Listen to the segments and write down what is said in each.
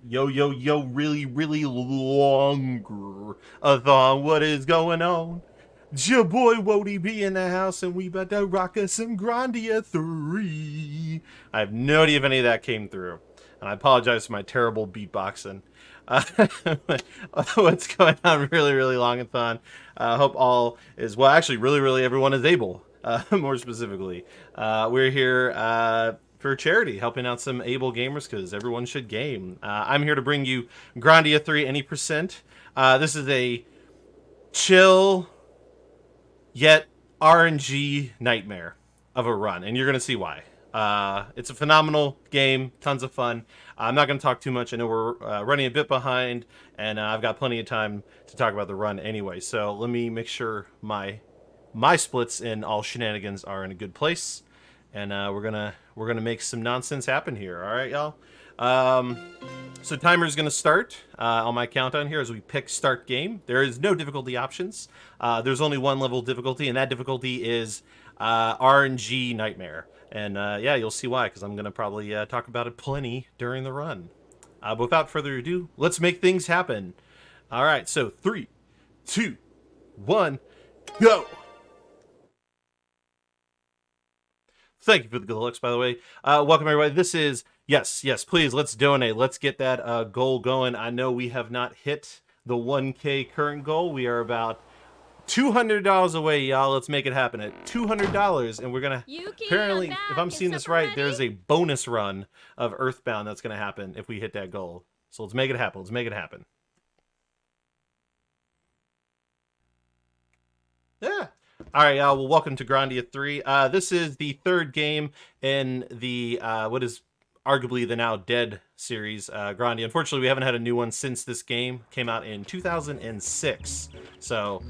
Yo, yo, yo, really, really longer a thon. What is going on? It's your boy woadyB in the house, and we about to rock us some Grandia 3. I have no idea if any of that came through, and I apologize for my terrible beatboxing. What's going on? Really, really long a thon. Hope all is well. Actually, really, really everyone is able. More specifically, we're here for charity, helping out some able gamers because everyone should game. I'm here to bring you Grandia 3 any percent. This is a chill yet RNG nightmare of a run, and you're going to see why. It's a phenomenal game, tons of fun. I'm not going to talk too much. I know we're running a bit behind, and I've got plenty of time to talk about the run anyway. So let me make sure my splits and all shenanigans are in a good place, and we're gonna make some nonsense happen here. All right, y'all. So timer's gonna start on my countdown here as we pick start game. There is no difficulty options. There's only one level of difficulty, and that difficulty is RNG Nightmare. And yeah, you'll see why, because I'm gonna probably talk about it plenty during the run. But without further ado, let's make things happen. All right, so 3, 2, 1, go. Thank you for the good looks, by the way. Welcome, everybody. This is, yes, please, let's donate. Let's get that goal going. I know we have not hit the 1K current goal. We are about $200 away, y'all. Let's make it happen at $200. And we're going to, apparently, if I'm seeing this right, there's a bonus run of Earthbound that's going to happen if we hit that goal. So let's make it happen. Let's make it happen. Yeah. All right, well, welcome to Grandia 3. This is the third game in the, what is arguably the now dead series, Grandia. Unfortunately, we haven't had a new one since this game came out in 2006. So,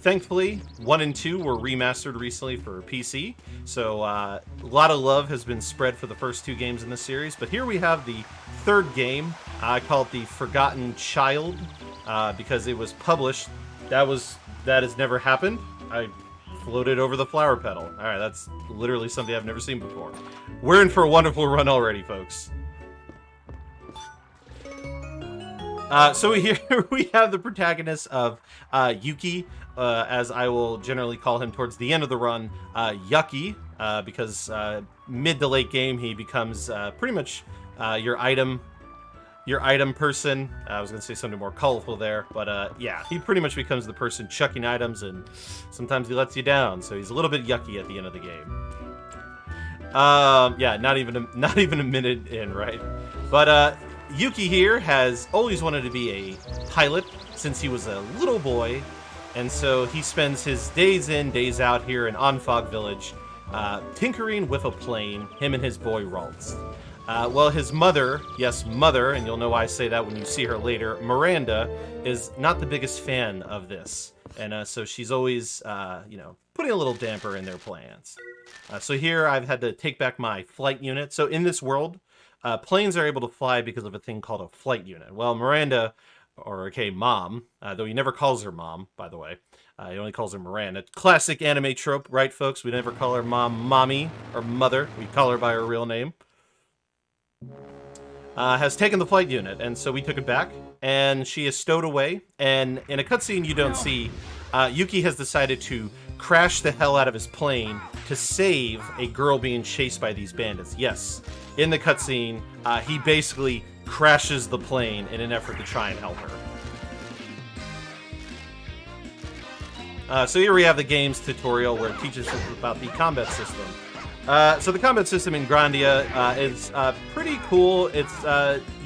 thankfully, 1 and 2 were remastered recently for PC. So, a lot of love has been spread for the first 2 games in the series. But here we have the third game. I call it the Forgotten Child, because it was published. That has never happened. I floated over the flower petal. All right, that's literally something I've never seen before. We're in for a wonderful run already, folks. So here we have the protagonist of Yuki, as I will generally call him towards the end of the run, Yucky, because mid to late game he becomes pretty much your item person. I was gonna say something more colorful there, but yeah, he pretty much becomes the person chucking items, and sometimes he lets you down, so he's a little bit yucky at the end of the game. Yeah, not even a minute in, right? But Yuki here has always wanted to be a pilot since he was a little boy, and so he spends his days in, days out here in Onfog Village, tinkering with a plane, him and his boy Raltz. Well, his mother, yes, mother, and you'll know why I say that when you see her later, Miranda, is not the biggest fan of this. And so she's always, putting a little damper in their plans. So here I've had to take back my flight unit. So in this world, planes are able to fly because of a thing called a flight unit. Well, Miranda, or okay, Mom, though he never calls her Mom, by the way. He only calls her Miranda. Classic anime trope, right, folks? We never call her Mom Mommy or Mother. We call her by her real name. Has taken the flight unit, and so we took it back, and she is stowed away, and in a cutscene you don't see, Yuki has decided to crash the hell out of his plane to save a girl being chased by these bandits. Yes, in the cutscene, he basically crashes the plane in an effort to try and help her. So here we have the game's tutorial where it teaches us about the combat system. So the combat system in Grandia is pretty cool. It's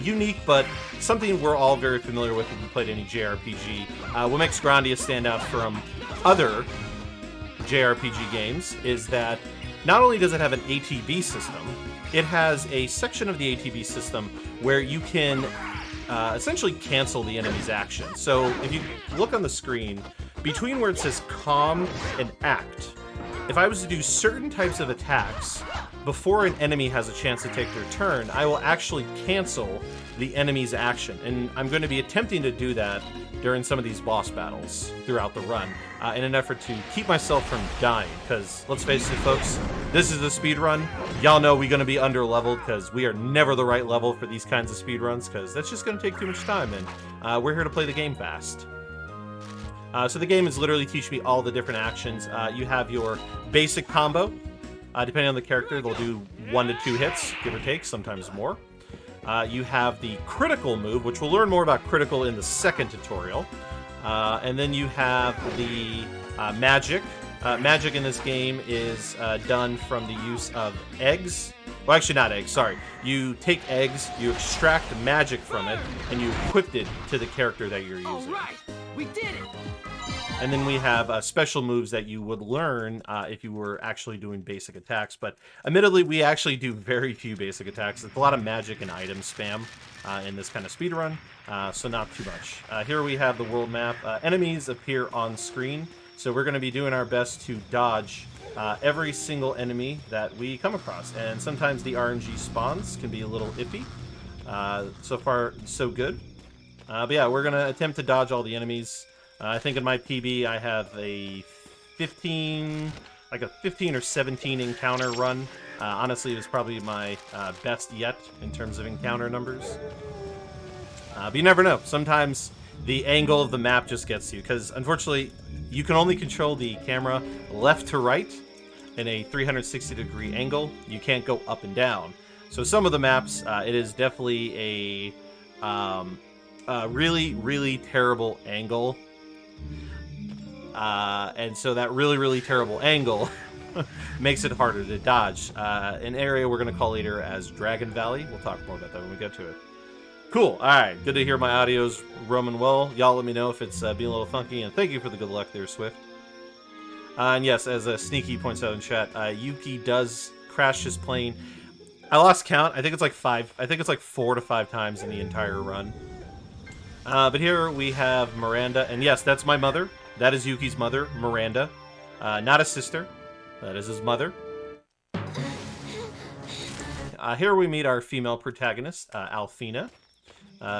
unique, but something we're all very familiar with if you played any JRPG. What makes Grandia stand out from other JRPG games is that not only does it have an ATB system, it has a section of the ATB system where you can essentially cancel the enemy's action. So if you look on the screen, between where it says calm and act, if I was to do certain types of attacks before an enemy has a chance to take their turn, I will actually cancel the enemy's action. And I'm going to be attempting to do that during some of these boss battles throughout the run in an effort to keep myself from dying. Because, let's face it, folks, This is the speed run. Y'all know we're going to be under leveled because we are never the right level for these kinds of speed runs because that's just going to take too much time, and we're here to play the game fast. So the game is literally teaching me all the different actions. You have your basic combo. Depending on the character, they'll do 1 to 2 hits, give or take, sometimes more. You have the critical move, which we'll learn more about critical in the second tutorial. And then you have the magic. Magic in this game is done from the use of eggs. Well, actually not eggs, sorry. You take eggs, you extract magic from it, and you equip it to the character that you're using. All right, we did it! And then we have special moves that you would learn if you were actually doing basic attacks. But admittedly, we actually do very few basic attacks. It's a lot of magic and item spam in this kind of speedrun, so not too much. Here we have the world map. Enemies appear on screen, so we're going to be doing our best to dodge every single enemy that we come across. And sometimes the RNG spawns can be a little iffy. So far, so good. But yeah, we're going to attempt to dodge all the enemies. I think in my PB I have a 15 or 17 encounter run. Honestly, it was probably my best yet in terms of encounter numbers. But you never know. Sometimes the angle of the map just gets you, because unfortunately you can only control the camera left to right in a 360-degree angle. You can't go up and down. So some of the maps, it is definitely a really, really terrible angle. And so that really, really terrible angle makes it harder to dodge. An area we're going to call later as Dragon Valley. We'll talk more about that when we get to it. Cool. All right. Good to hear my audio's roaming well. Y'all let me know if it's being a little funky, and thank you for the good luck there, Swift. And yes, as Sneaky points out in chat, Yuki does crash his plane. I lost count. I think it's like 5. I think it's like 4 to 5 times in the entire run. But here we have Miranda, and yes, that's my mother. That is Yuki's mother, Miranda. Not a sister. That is his mother. Here we meet our female protagonist, Alfina.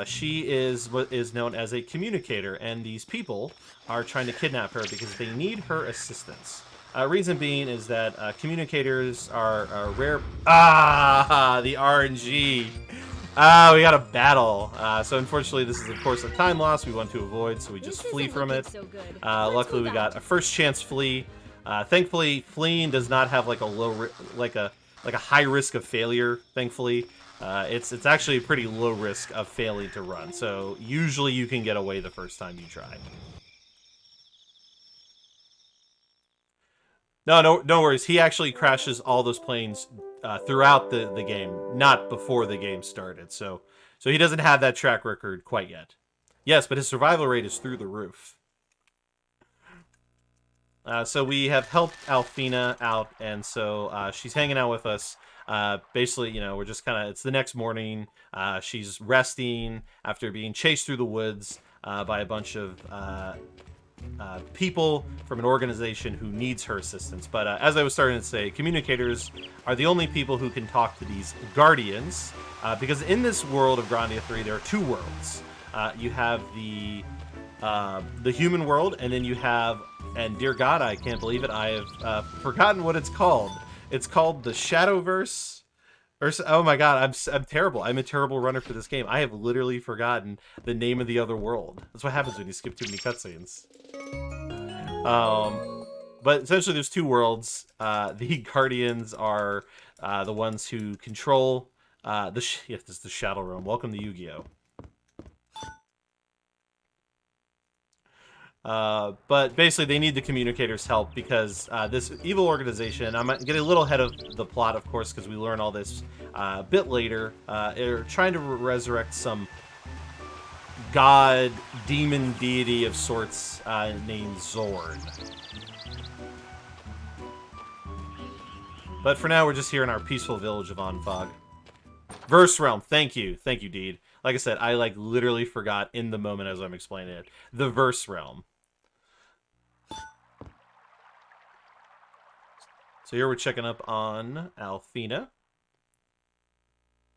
She is what is known as a communicator, and these people are trying to kidnap her because they need her assistance. Reason being is that communicators are rare. The RNG. We got a battle. So unfortunately, this is of course a time loss we want to avoid, so we just flee from it. Luckily, we got a first chance flee. Thankfully, fleeing does not have like a high risk of failure. Thankfully, it's actually a pretty low risk of failing to run. So usually you can get away the first time you try. No worries. He actually crashes all those planes throughout the game, not before the game started. So he doesn't have that track record quite yet. Yes, but his survival rate is through the roof. So we have helped Alfina out, and so she's hanging out with us. Basically, you know, we're just kind of, it's the next morning. She's resting after being chased through the woods by a bunch of people from an organization who needs her assistance. But as I was starting to say, communicators are the only people who can talk to these guardians, because in this world of Grandia 3, there are 2 worlds. You have the human world, and then you have, and dear God, I can't believe it, I have forgotten what it's called. It's called the Shadowverse. Oh my God, I'm terrible. I'm a terrible runner for this game. I have literally forgotten the name of the other world. That's what happens when you skip too many cutscenes. But essentially, there's 2 worlds. The Guardians are the ones who control this is the Shadow Realm. Welcome to Yu-Gi-Oh! But basically, they need the communicators' help because this evil organization, I'm getting a little ahead of the plot, of course, because we learn all this a bit later. They're trying to resurrect some god, demon deity of sorts named Zord. But for now, we're just here in our peaceful village of Onfog. Verse Realm, thank you, Deed. Like I said, I literally forgot in the moment as I'm explaining it. The Verse Realm. So here we're checking up on Alfina.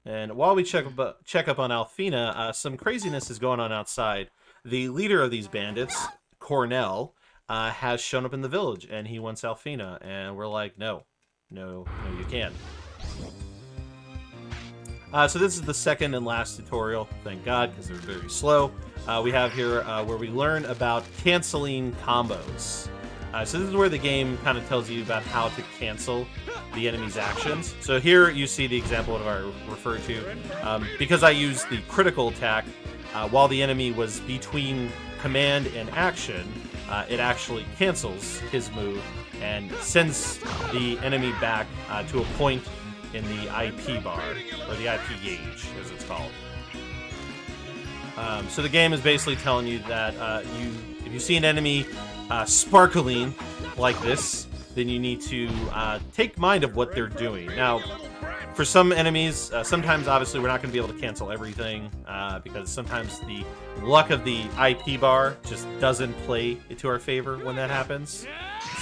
And while we check up on Alfina, some craziness is going on outside. The leader of these bandits, Cornell, has shown up in the village, and he wants Alfina. And we're like, no, No, you can't. So this is the second and last tutorial, thank God, because they're very slow. We have here where we learn about canceling combos. So this is where the game kind of tells you about how to cancel the enemy's actions. So here you see the example of what I referred to. Because I used the critical attack while the enemy was between command and action, it actually cancels his move and sends the enemy back to a point in the IP bar, or the IP gauge, as it's called. So the game is basically telling you that if you see an enemy sparkling like this, then you need to take mind of what they're doing. Now, for some enemies, sometimes obviously we're not going to be able to cancel everything because sometimes the luck of the IP bar just doesn't play to our favor when that happens.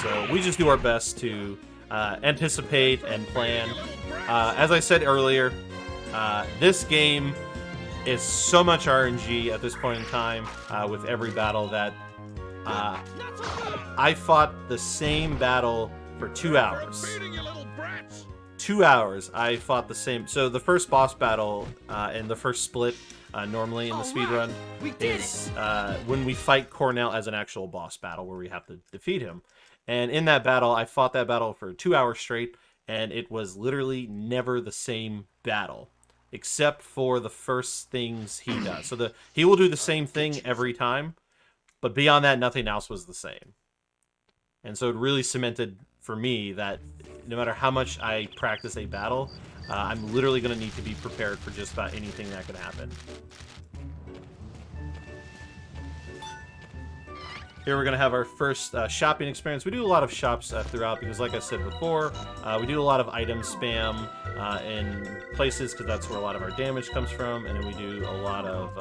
So we just do our best to anticipate and plan. As I said earlier, this game is so much RNG at this point in time with every battle that I fought the same battle for 2 hours. 2 hours I fought the same. So the first boss battle in the first split normally in the speedrun is when we fight Cornell as an actual boss battle where we have to defeat him. And in that battle, I fought that battle for 2 hours straight, and it was literally never the same battle, except for the first things he does. So he will do the same thing every time, but beyond that, nothing else was the same. And so it really cemented for me that no matter how much I practice a battle, I'm literally going to need to be prepared for just about anything that could happen. Here we're going to have our first shopping experience. We do a lot of shops throughout because, like I said before, we do a lot of item spam in places because that's where a lot of our damage comes from, and then we do a lot of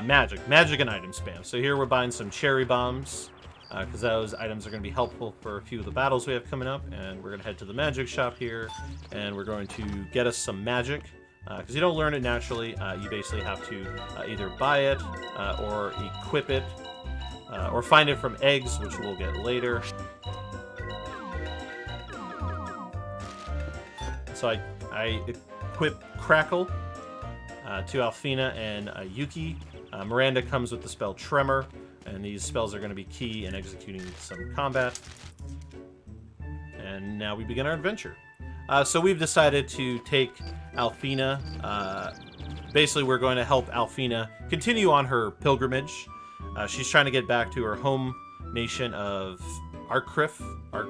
magic and item spam. So here we're buying some cherry bombs because those items are going to be helpful for a few of the battles we have coming up, and we're going to head to the magic shop here, and we're going to get us some magic. Because you don't learn it naturally, you basically have to either buy it or equip it, or find it from eggs, which we'll get later. So I equip Crackle to Alfina and Yuki. Miranda comes with the spell Tremor, and these spells are going to be key in executing some combat. And now we begin our adventure. So we've decided to take Alfina. Basically, we're going to help Alfina continue on her pilgrimage. She's trying to get back to her home nation of Arcriff. I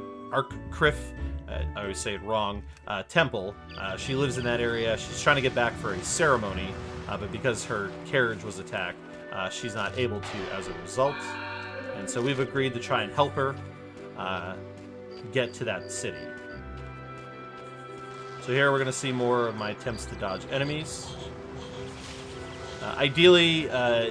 always say it wrong. Temple. She lives in that area. She's trying to get back for a ceremony, but because her carriage was attacked, she's not able to as a result. And so we've agreed to try and help her get to that city. So here we're going to see more of my attempts to dodge enemies. Ideally,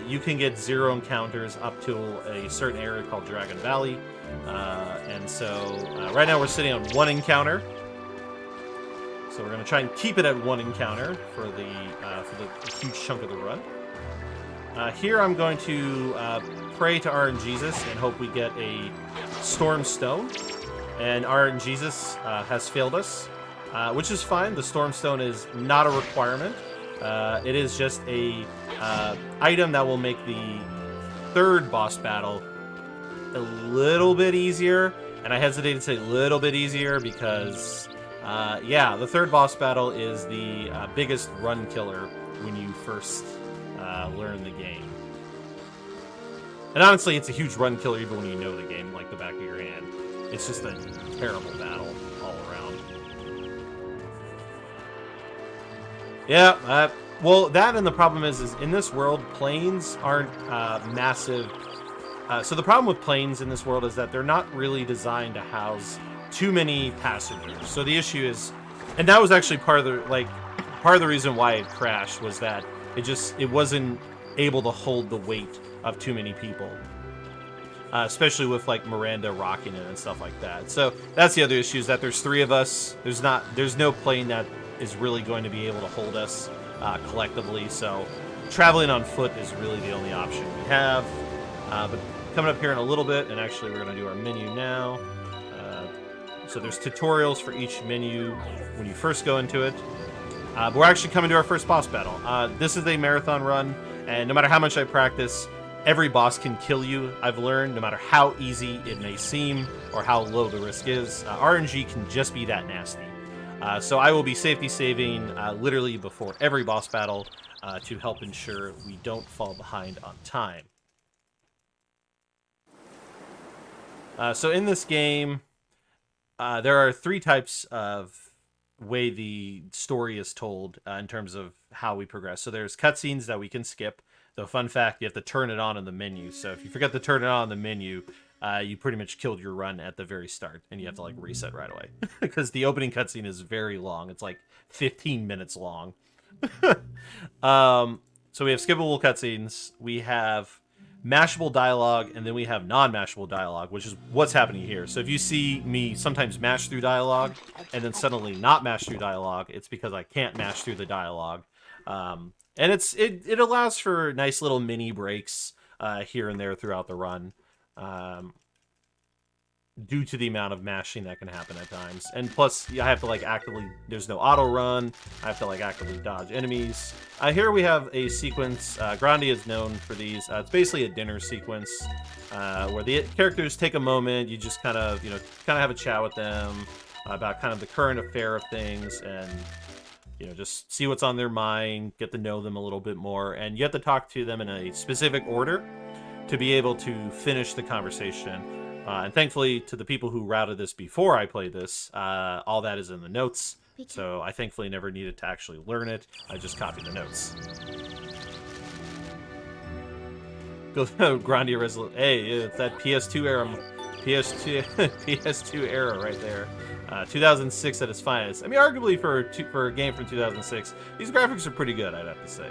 you can get 0 encounters up to a certain area called Dragon Valley. And so right now we're sitting on 1 encounter. So we're going to try and keep it at 1 encounter for the huge chunk of the run. Here I'm going to pray to RNGesus and hope we get a Storm Stone. And RNGesus has failed us. Which is fine. The Storm Stone is not a requirement. It is just a item that will make the 3rd boss battle a little bit easier. And I hesitate to say a little bit easier because, yeah, the 3rd boss battle is the biggest run killer when you first learn the game. And honestly, it's a huge run killer even when you know the game like the back of your hand. It's just a terrible battle all around. Yeah, well, that and the problem is in this world, planes aren't massive. So the problem with planes in this world is that they're not really designed to house too many passengers. So the issue is, and that was actually part of the reason why it crashed was that it wasn't able to hold the weight of too many people. Especially with like Miranda rocking it and stuff like that. So that's the other issue is that there's 3 of us. There's no plane that is really going to be able to hold us collectively. So traveling on foot is really the only option we have. But coming up here in a little bit, and actually we're going to do our menu now. So there's tutorials for each menu when you first go into it. But we're actually coming to our first boss battle. This is a marathon run, and no matter how much I practice, every boss can kill you, I've learned, no matter how easy it may seem or how low the risk is. RNG can just be that nasty. So I will be safety saving literally before every boss battle to help ensure we don't fall behind on time. So in this game, there are 3 types of way the story is told in terms of how we progress. So there's cutscenes that we can skip. Though, fun fact, you have to turn it on in the menu. So if you forget to turn it on in the menu, you pretty much killed your run at the very start, and you have to like reset right away because the opening cutscene is very long. It's like 15 minutes long. So we have skippable cutscenes. We have mashable dialogue, and then we have non-mashable dialogue, which is what's happening here. So if you see me sometimes mash through dialogue and then suddenly not mash through dialogue, it's because I can't mash through the dialogue. And it allows for nice little mini breaks here and there throughout the run, due to the amount of mashing that can happen at times. And plus, I have to like actively, there's no auto run, I have to like actively dodge enemies. Here we have a sequence, Grandia is known for these. It's basically a dinner sequence where the characters take a moment, you just kind of have a chat with them about kind of the current affair of things, and just see what's on their mind, get to know them a little bit more, and you have to talk to them in a specific order to be able to finish the conversation. And thankfully, to the people who routed this before I played this, all that is in the notes. So I thankfully never needed to actually learn it. I just copied the notes. Grandia resolution. Hey, it's that PS2 era. PS2 era right there. 2006 at its finest. I mean, arguably for a game from 2006, these graphics are pretty good, I'd have to say.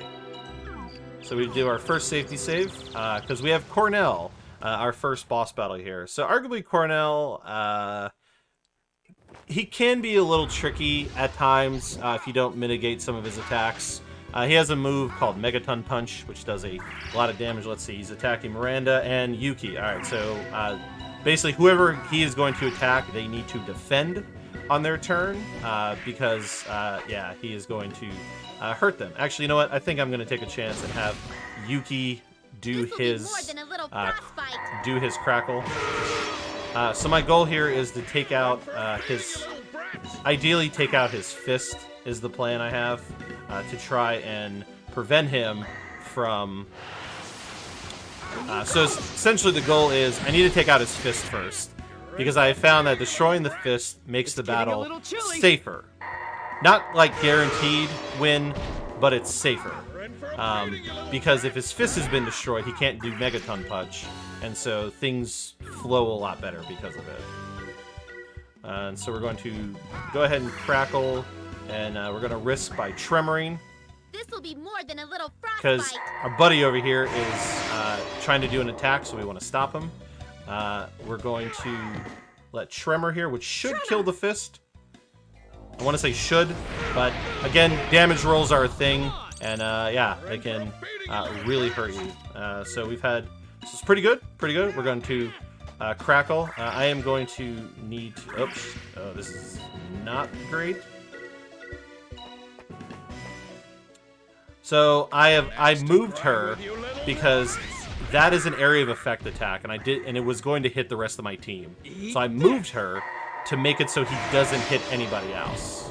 So we do our first safety save, because we have Cornell, our first boss battle here. So arguably Cornell, he can be a little tricky at times if you don't mitigate some of his attacks. He has a move called Megaton Punch, which does a lot of damage. Let's see, he's attacking Miranda and Yuki. Alright, so basically whoever he is going to attack, they need to defend on their turn, because, yeah, he is going to hurt them. Actually, you know what? I think I'm going to take a chance and have Yuki do his crackle. So my goal here is to take out ideally take out his fist is the plan I have, to try and prevent him from... so essentially the goal is I need to take out his fist first, because I found that destroying the fist makes the battle safer. Not like guaranteed win, but it's safer. Because if his fist has been destroyed, he can't do Megaton Punch, and so things flow a lot better because of it. And so we're going to go ahead and crackle, and we're going to risk by tremoring. This will be more than a little frostbite. Because our buddy over here is trying to do an attack, so we want to stop him. We're going to let Tremor here, which should kill the fist. I want to say should, but again, damage rolls are a thing, and yeah, they can really hurt you. So we've had, this is pretty good, pretty good. We're going to crackle. I am going to need to, oops, oh, this is not great. So I moved her because that is an area of effect attack, and it was going to hit the rest of my team. So I moved her to make it so he doesn't hit anybody else.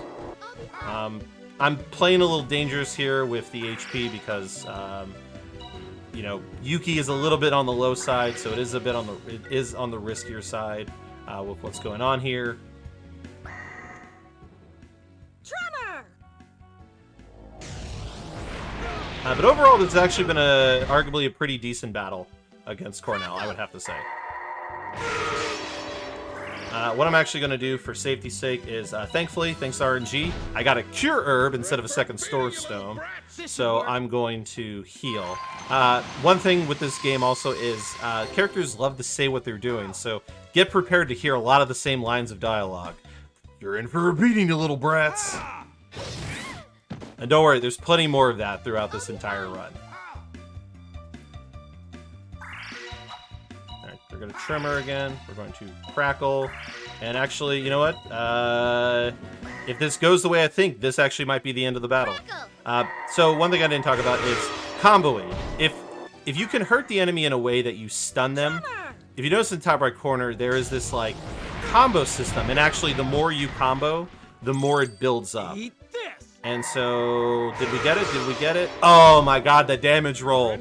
I'm playing a little dangerous here with the HP because you know, Yuki is a little bit on the low side, so it is a bit on the riskier side with what's going on here. But overall, this has actually been arguably a pretty decent battle against Cornell, I would have to say. What I'm actually going to do for safety's sake is, thankfully, thanks to RNG, I got a Cure Herb instead of a second Storage Stone, so I'm going to heal. One thing with this game also is characters love to say what they're doing, so get prepared to hear a lot of the same lines of dialogue. You're in for a beating, you little brats! And don't worry, there's plenty more of that throughout this entire run. Alright, We're going to Tremor again. We're going to Crackle. And actually, you know what? If this goes the way I think, this actually might be the end of the battle. So one thing I didn't talk about is comboing. If you can hurt the enemy in a way that you stun them, if you notice in the top right corner, there is this like combo system. And actually, the more you combo, the more it builds up. And so, did we get it? Did we get it? Oh my god, the damage roll.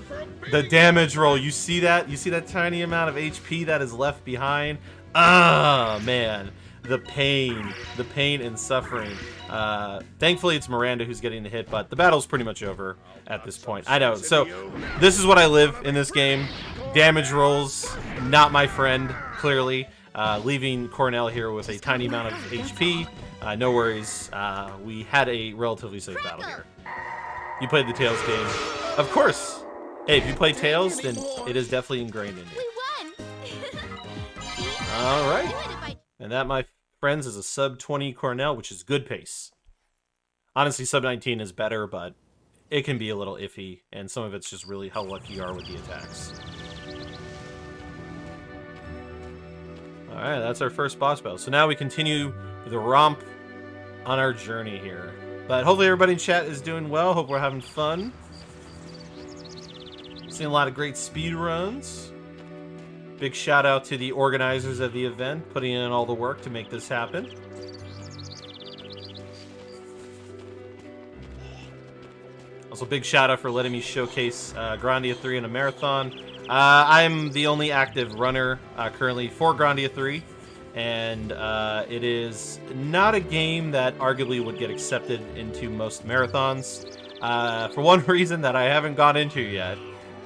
The damage roll. You see that? You see that tiny amount of HP that is left behind? Ah, man. The pain and suffering. Thankfully, it's Miranda who's getting the hit, but the battle's pretty much over at this point. I know. So, this is what I live in this game. Damage rolls, not my friend, clearly. Leaving Cornell here with a tiny amount of HP. No worries. We had a relatively safe battle here. You played the Tails game. Of course. Hey, if you play Tails, then it is definitely ingrained in you. We won. All right. And that, my friends, is a sub 20 Cornell, which is good pace. Honestly, sub 19 is better, but it can be a little iffy, and some of it's just really how lucky you are with the attacks. All right, that's our first boss battle. So now we continue the romp on our journey here. But hopefully everybody in chat is doing well. Hope we're having fun. Seeing a lot of great speed runs. Big shout out to the organizers of the event, putting in all the work to make this happen. Also, big shout out for letting me showcase Grandia 3 in a marathon. I'm the only active runner currently for Grandia 3, and it is not a game that arguably would get accepted into most marathons for one reason that I haven't gone into yet.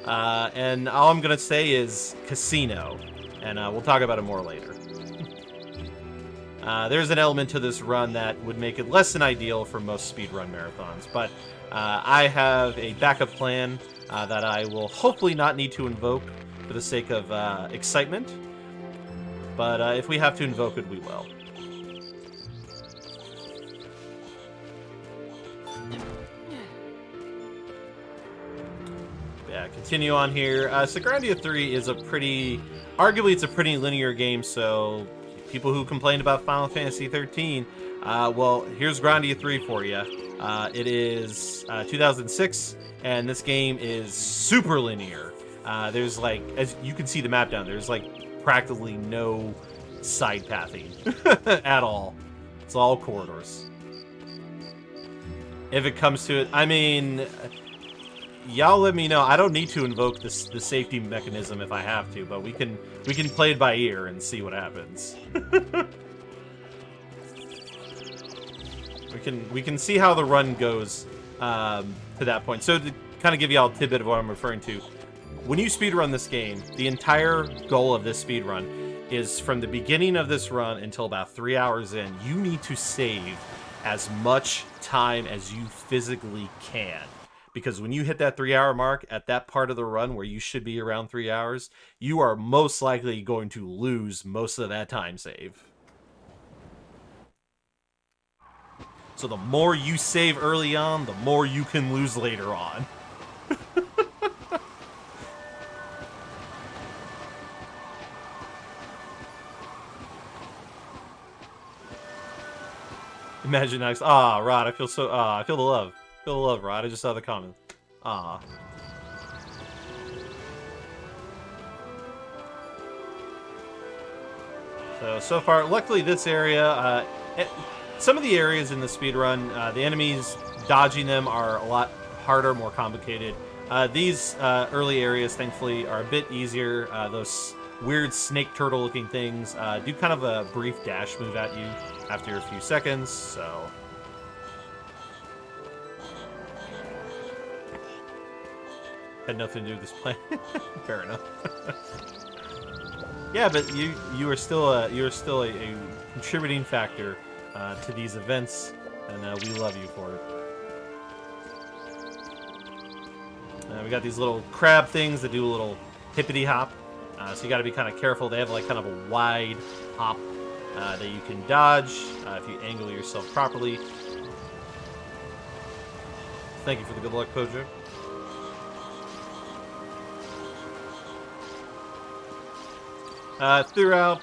And all I'm going to say is casino, and we'll talk about it more later. There's an element to this run that would make it less than ideal for most speedrun marathons, but I have a backup plan that I will hopefully not need to invoke for the sake of excitement, but if we have to invoke it, we will. Yeah, continue on here. So Grandia 3 is arguably it's a pretty linear game, so people who complained about Final Fantasy 13, well, here's Grandia 3 for you. It is 2006, and this game is super linear. There's like, as you can see the map down, there's like practically no side pathing at all. It's all corridors. If it comes to it, I mean, y'all let me know. I don't need to invoke the safety mechanism if I have to, but we can play it by ear and see what happens. We can see how the run goes to that point. So to kind of give y'all a tidbit of what I'm referring to, when you speedrun this game, the entire goal of this speedrun is from the beginning of this run until about 3 hours in, you need to save as much time as you physically can. Because when you hit that 3 hour mark at that part of the run where you should be around 3 hours, you are most likely going to lose most of that time save. So the more you save early on, the more you can lose later on. Imagine next. Ah, Rod, I feel so. I feel the love. Feel the love, Rod. I just saw the comment. Ah. So far, luckily, this area. Some of the areas in the speedrun, the enemies dodging them are a lot harder, more complicated. These early areas, thankfully, are a bit easier. Those weird snake turtle looking things do kind of a brief dash move at you after a few seconds, so had nothing to do with this plan. Fair enough. Yeah, but you are still a contributing factor to these events, and we love you for it. We got these little crab things that do a little hippity hop, so you got to be kind of careful. They have like kind of a wide hop that you can dodge if you angle yourself properly. Thank you for the good luck, Pojo. Throughout,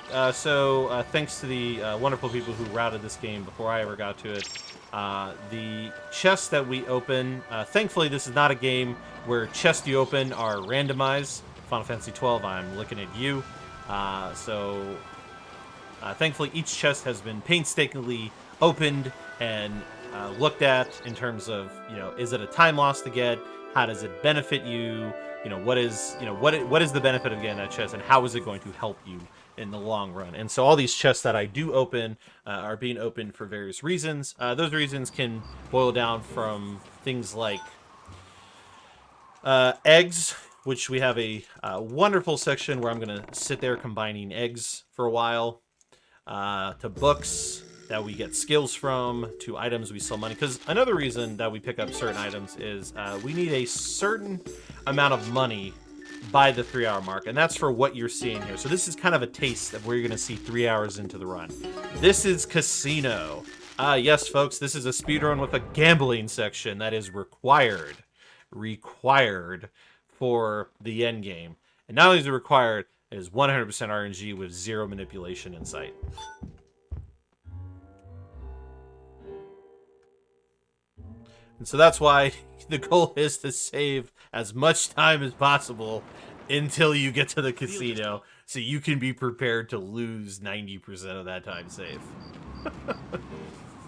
thanks to the wonderful people who routed this game before I ever got to it, the chests that we open, thankfully this is not a game where chests you open are randomized. Final Fantasy XII, I'm looking at you. Thankfully each chest has been painstakingly opened and looked at in terms of, is it a time loss to get? How does it benefit you? What is the benefit of getting that chest, and how is it going to help you in the long run? And so all these chests that I do open are being opened for various reasons. Those reasons can boil down from things like eggs, which we have a wonderful section where I'm going to sit there combining eggs for a while, to books that we get skills from, to items we sell money. Because another reason that we pick up certain items is we need a certain amount of money by the 3-hour mark, and that's for what you're seeing here. So this is kind of a taste of where you're going to see 3 hours into the run. This is Casino. Yes, folks, this is a speedrun with a gambling section that is required for the end game. And not only is it required, it is 100% RNG with zero manipulation in sight. And so that's why the goal is to save as much time as possible until you get to the casino, so you can be prepared to lose 90% of that time save.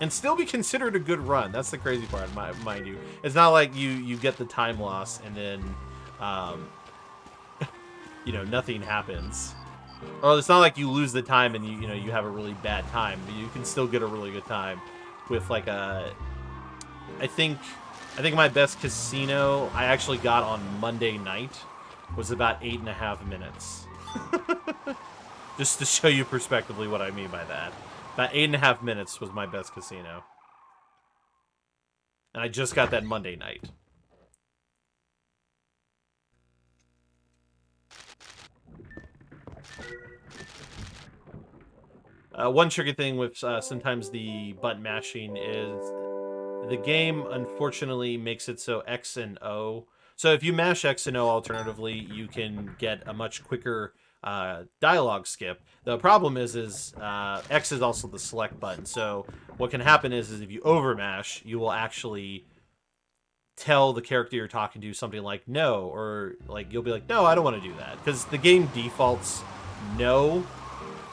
And still be considered a good run. That's the crazy part, mind you. It's not like you get the time loss and then, nothing happens. Or it's not like you lose the time and you have a really bad time. But you can still get a really good time with like a... I think my best casino I actually got on Monday night was about 8.5 minutes. Just to show you prospectively what I mean by that. About 8.5 minutes was my best casino. And I just got that Monday night. One tricky thing with sometimes the button mashing is the game, unfortunately, makes it so X and O. So if you mash X and O alternatively, you can get a much quicker dialogue skip. The problem is X is also the select button. So what can happen is if you overmash, you will actually tell the character you're talking to something like no, or like you'll be like, no, I don't want to do that, because the game defaults no.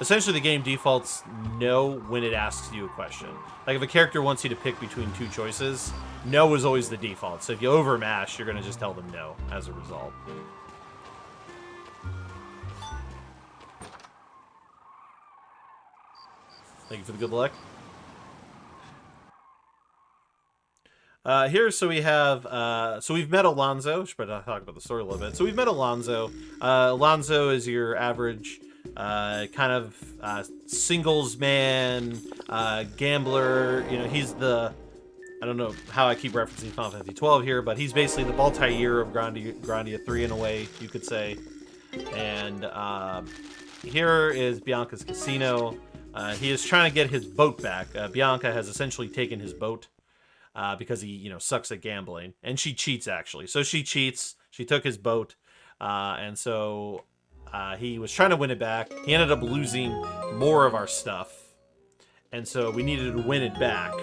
Essentially, the game defaults no when it asks you a question. Like if a character wants you to pick between two choices, no is always the default. So if you overmash, you're going to just tell them no as a result. Thank you for the good luck. Here, so we have, so we've met Alonzo. Should probably talk about the story a little bit. So we've met Alonzo. Alonzo is your average kind of singles man, gambler. He's the, I don't know how I keep referencing Final Fantasy 12 here, but he's basically the Baltair of Grandia 3 in a way, you could say. And here is Bianca's casino. He is trying to get his boat back. Bianca has essentially taken his boat because he, sucks at gambling. And she cheats, actually. So she cheats. She took his boat. And so he was trying to win it back. He ended up losing more of our stuff. And so we needed to win it back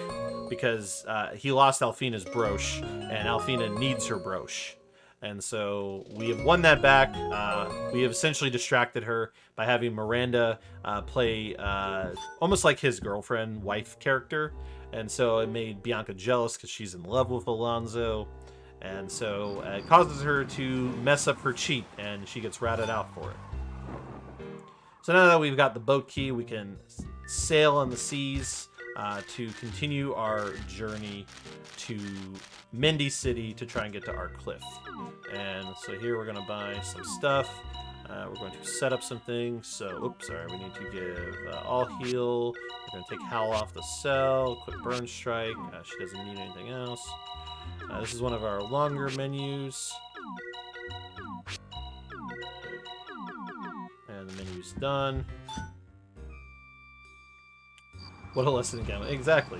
because he lost Alfina's brooch, and Alfina needs her brooch. And so we have won that back. We have essentially distracted her by having Miranda play almost like his girlfriend, wife character. And so it made Bianca jealous because she's in love with Alonzo. And so it causes her to mess up her cheat, and she gets ratted out for it. So now that we've got the boat key, we can sail on the seas to continue our journey to Mendy City to try and get to our cliff. And so here we're going to buy some stuff. We're going to set up some things. So, oops, sorry, we need to give all heal. We're going to take Howl off the cell. Quick burn strike. She doesn't need anything else. This is one of our longer menus. And the menu's done. What a lesson in gambling. Exactly.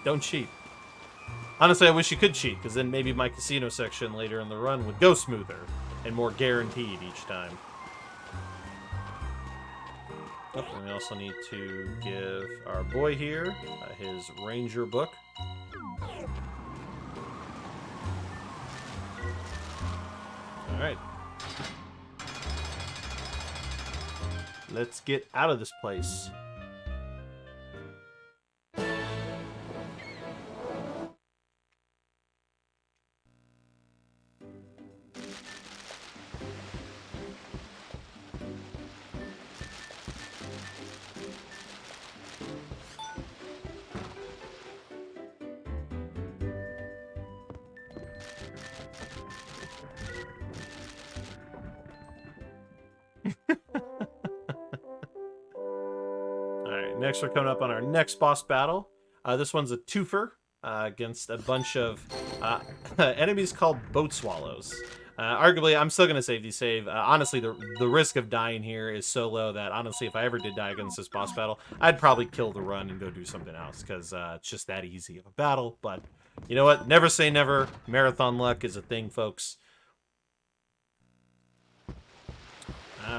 Don't cheat. Honestly, I wish you could cheat, because then maybe my casino section later in the run would go smoother and more guaranteed each time. Oh, and we also need to give our boy here his ranger book. All right. Let's get out of this place. Alright, next we're coming up on our next boss battle. This one's a twofer against a bunch of enemies called boat swallows. Arguably, I'm still going to safety save. Honestly, the risk of dying here is so low that, honestly, if I ever did die against this boss battle, I'd probably kill the run and go do something else, because it's just that easy of a battle. But, you know what? Never say never. Marathon luck is a thing, folks.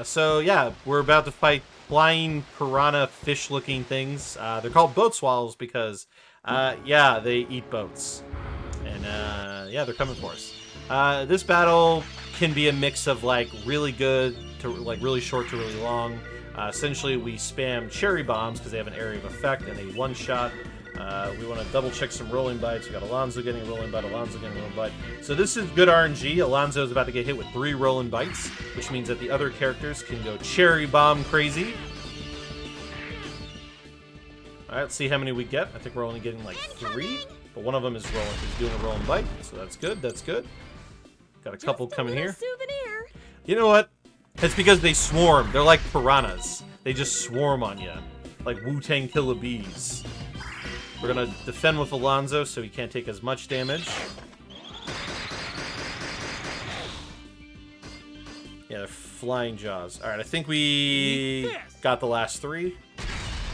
So, yeah, we're about to fight flying piranha fish-looking things. They're called boat swallows because, yeah, they eat boats. And, yeah, they're coming for us. This battle can be a mix of, like, really good to, like, really short to really long. Essentially, we spam cherry bombs because they have an area of effect and a one-shot. We want to double-check some rolling bites. We got Alonzo getting a rolling bite, Alonzo getting a rolling bite. So this is good RNG. Alonzo is about to get hit with 3 rolling bites, which means that the other characters can go cherry bomb crazy. All right, let's see how many we get. I think we're only getting like 3, but one of them is doing a rolling bite, so that's good. That's good. Got a couple coming here. Souvenir. You know what? It's because they swarm. They're like piranhas. They just swarm on you, like Wu-Tang Killer bees. We're gonna defend with Alonzo so he can't take as much damage. Yeah, they're flying jaws. All right, I think we got the last 3.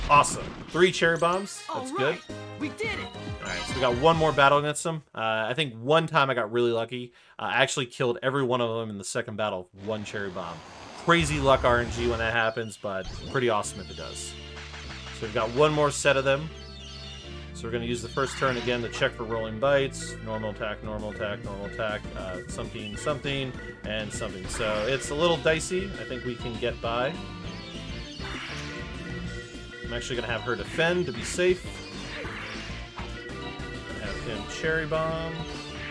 Awesome. 3 cherry bombs. That's good. We did it. All right, so we got one more battle against them. I think one time I got really lucky. I actually killed every one of them in the second battle with 1 cherry bomb. Crazy luck RNG when that happens, but pretty awesome if it does. So we've got one more set of them. So we're going to use the first turn again to check for rolling bites. Normal attack, normal attack, normal attack, something, something, and something. So it's a little dicey. I think we can get by. I'm actually going to have her defend to be safe. Have him cherry bomb.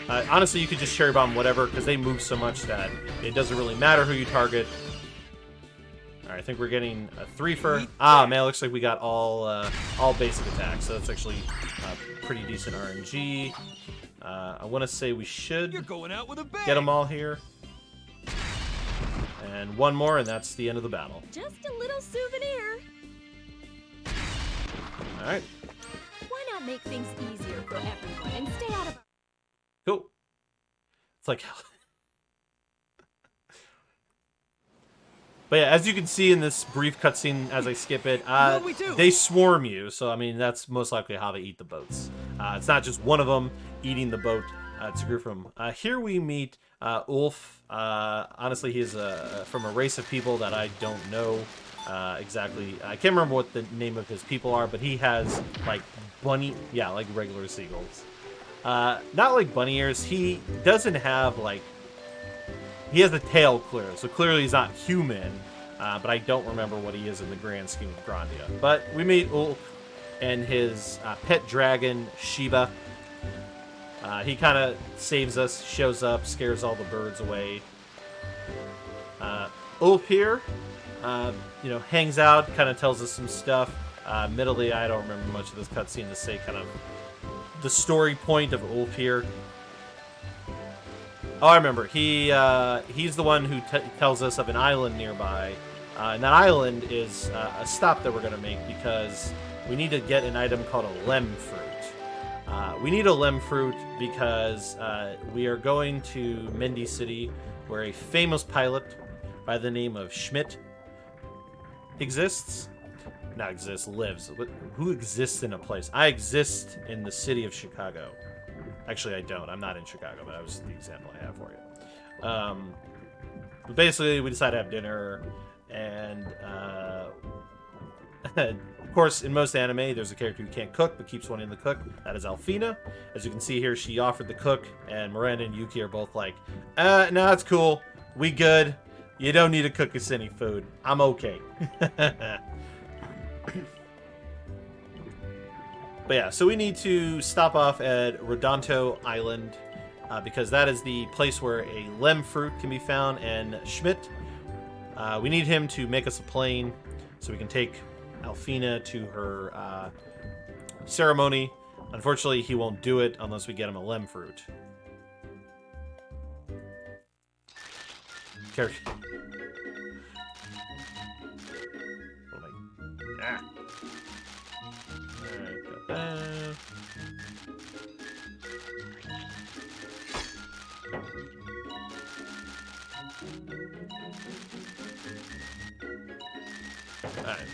Honestly, you could just cherry bomb whatever because they move so much that it doesn't really matter who you target. All right, I think we're getting a 3 for. Ah, man, it looks like we got all basic attacks, so that's actually pretty decent RNG. I want to say we should You're going out with a bang. get them all here. And one more, and that's the end of the battle. Just a little souvenir. All right, Why not make things easier for everyone and stay out of our... cool. It's like... But yeah, as you can see in this brief cutscene as I skip it, they swarm you. So, I mean, that's most likely how they eat the boats. It's not just one of them eating the boat. It's a group from... here we meet Ulf. Honestly, he's from a race of people that I don't know exactly. I can't remember what the name of his people are, but he has, like, bunny... Yeah, like regular seagulls. Not like bunny ears. He doesn't have, like... He has the tail clear, so clearly he's not human, but I don't remember what he is in the grand scheme of Grandia. But we meet Ulf and his pet dragon, Shiba. He kind of saves us, shows up, scares all the birds away. Ulf here, you know, hangs out, kind of tells us some stuff. Admittedly, I don't remember much of this cutscene to say kind of the story point of Ulf here. Oh, I remember. He's the one who tells us of an island nearby. And that island is a stop that we're going to make because we need to get an item called a lem fruit. We need a lem fruit because we are going to Mendy City, where a famous pilot by the name of Schmidt exists. Not exists, lives. Who exists in a place? I exist in the city of Chicago. Actually, I don't. I'm not in Chicago, but that was the example I have for you. But basically, we decided to have dinner, and Of course, in most anime, there's a character who can't cook but keeps wanting to cook. That is Alfina. As you can see here, she offered the cook, and Miranda and Yuki are both like, no, it's cool. We good. You don't need to cook us any food. I'm okay. But yeah, so we need to stop off at Rodonto Island because that is the place where a lem fruit can be found, and Schmidt, we need him to make us a plane so we can take Alfina to her ceremony. Unfortunately, he won't do it unless we get him a lem fruit. Careful. Ah. Alright, got that. Alright.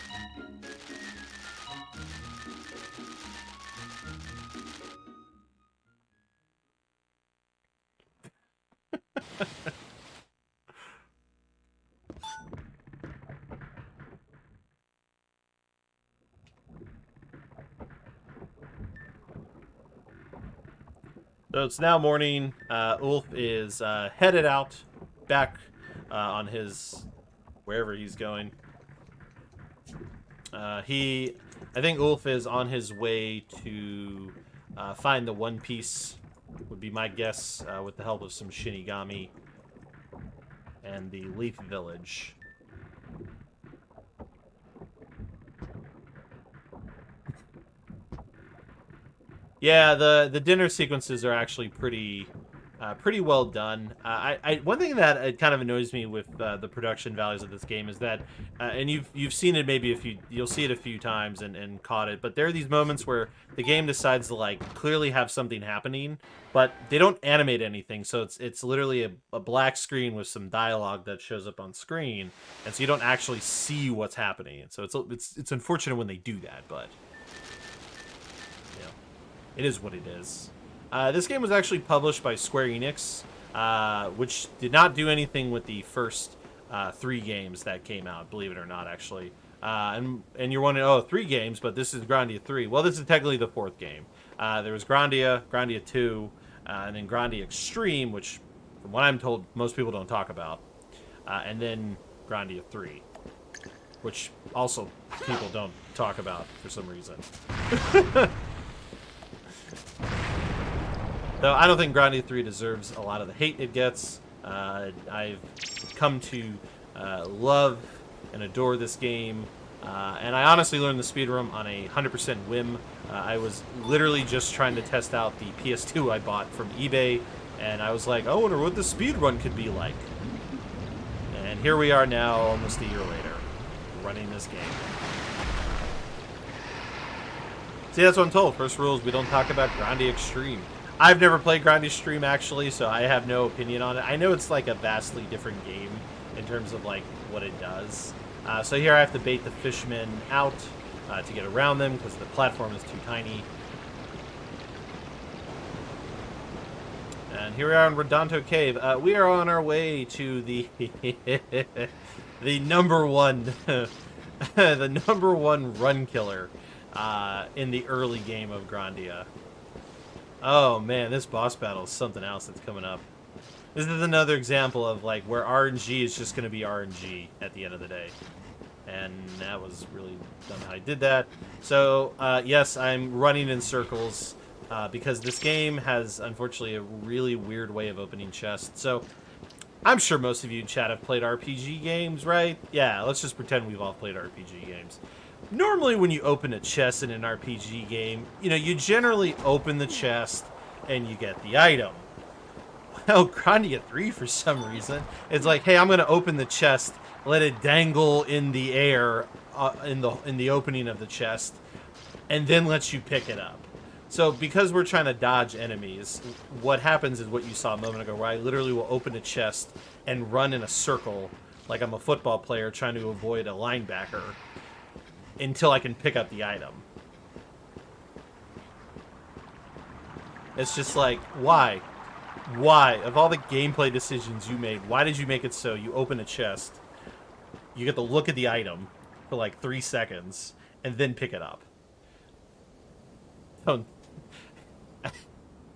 So it's now morning. Ulf is headed out back on his wherever he's going. I think Ulf is on his way to find the One Piece, would be my guess, with the help of some Shinigami and the Leaf Village. Yeah, the dinner sequences are actually pretty well done. One thing that kind of annoys me with the production values of this game is that, and you've seen it maybe you'll see it a few times and caught it, but there are these moments where the game decides to like clearly have something happening, but they don't animate anything, so it's literally a black screen with some dialogue that shows up on screen, and so you don't actually see what's happening. So it's unfortunate when they do that, but. It is what it is. This game was actually published by Square Enix, which did not do anything with the first 3 games that came out, believe it or not, actually. And you're wondering, oh, 3 games, but this is Grandia 3. Well, this is technically the 4th game. There was Grandia, Grandia 2, and then Grandia Extreme, which, from what I'm told, most people don't talk about. And then Grandia 3, which also people don't talk about for some reason. Though I don't think Grandia 3 deserves a lot of the hate it gets. I've come to love and adore this game. And I honestly learned the speedrun on a 100% whim. I was literally just trying to test out the PS2 I bought from eBay. And I was like, I wonder what the speedrun could be like. And here we are now, almost a year later, running this game. See, that's what I'm told. First rule is we don't talk about Grandia Extreme. I've never played Grandia Extreme, actually, so I have no opinion on it. I know it's like a vastly different game in terms of like what it does. So here I have to bait the fishmen out to get around them because the platform is too tiny. And here we are in Rodonto Cave. We are on our way to the the number one the number one run killer in the early game of Grandia. Oh man, this boss battle is something else that's coming up. This is another example of like where RNG is just going to be RNG at the end of the day. And that was really dumb how I did that. So yes, I'm running in circles because this game has unfortunately a really weird way of opening chests. So I'm sure most of you in chat have played RPG games, right? Yeah, let's just pretend we've all played RPG games. Normally when you open a chest in an RPG game, you know, you generally open the chest and you get the item. Well, Grandia 3 for some reason, it's like, hey, I'm going to open the chest, let it dangle in the air in the opening of the chest, and then lets you pick it up. So because we're trying to dodge enemies, what happens is what you saw a moment ago, where I literally will open a chest and run in a circle like I'm a football player trying to avoid a linebacker until I can pick up the item. It's just like, why? Why? Of all the gameplay decisions you made, why did you make it so you open a chest, you get to look at the item for like 3 seconds, and then pick it up. Don't.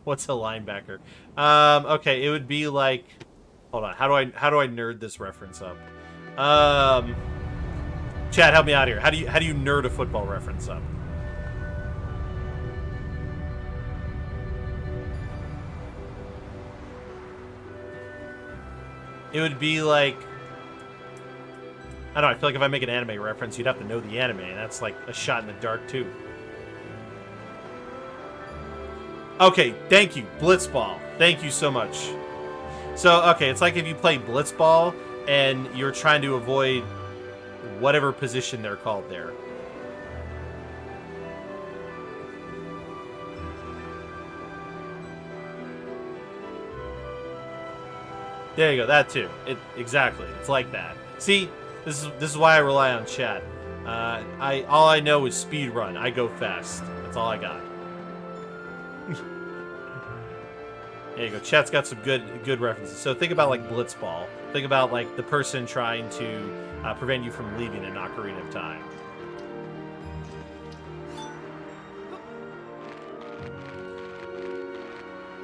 What's a linebacker? Okay, it would be like. Hold on. How do I nerd this reference up? Chad, help me out here. How do you nerd a football reference up? It would be like, I don't know, I feel like if I make an anime reference, you'd have to know the anime, and that's like a shot in the dark too. Okay, thank you, Blitzball. Thank you so much. So, okay, it's like if you play Blitzball and you're trying to avoid whatever position they're called there. There you go, that too. Exactly. It's like that. See, this is why I rely on chat. All I know is speed run. I go fast. That's all I got. There you go. Chat's got some good references. So think about like Blitzball. Think about like the person trying to prevent you from leaving in Ocarina of Time.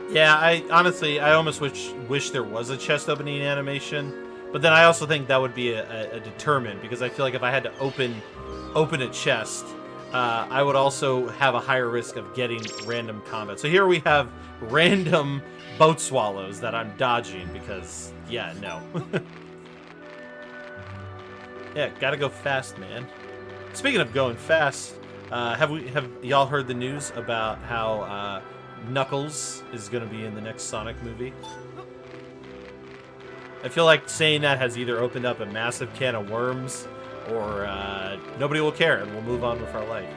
Yeah, I almost wish there was a chest opening animation, but then I also think that would be a determinant, because I feel like if I had to open a chest, I would also have a higher risk of getting random combat. So here we have random boat swallows that I'm dodging because, yeah, no. Yeah, gotta go fast, man. Speaking of going fast, have y'all heard the news about how Knuckles is going to be in the next Sonic movie? I feel like saying that has either opened up a massive can of worms, or nobody will care and we'll move on with our life.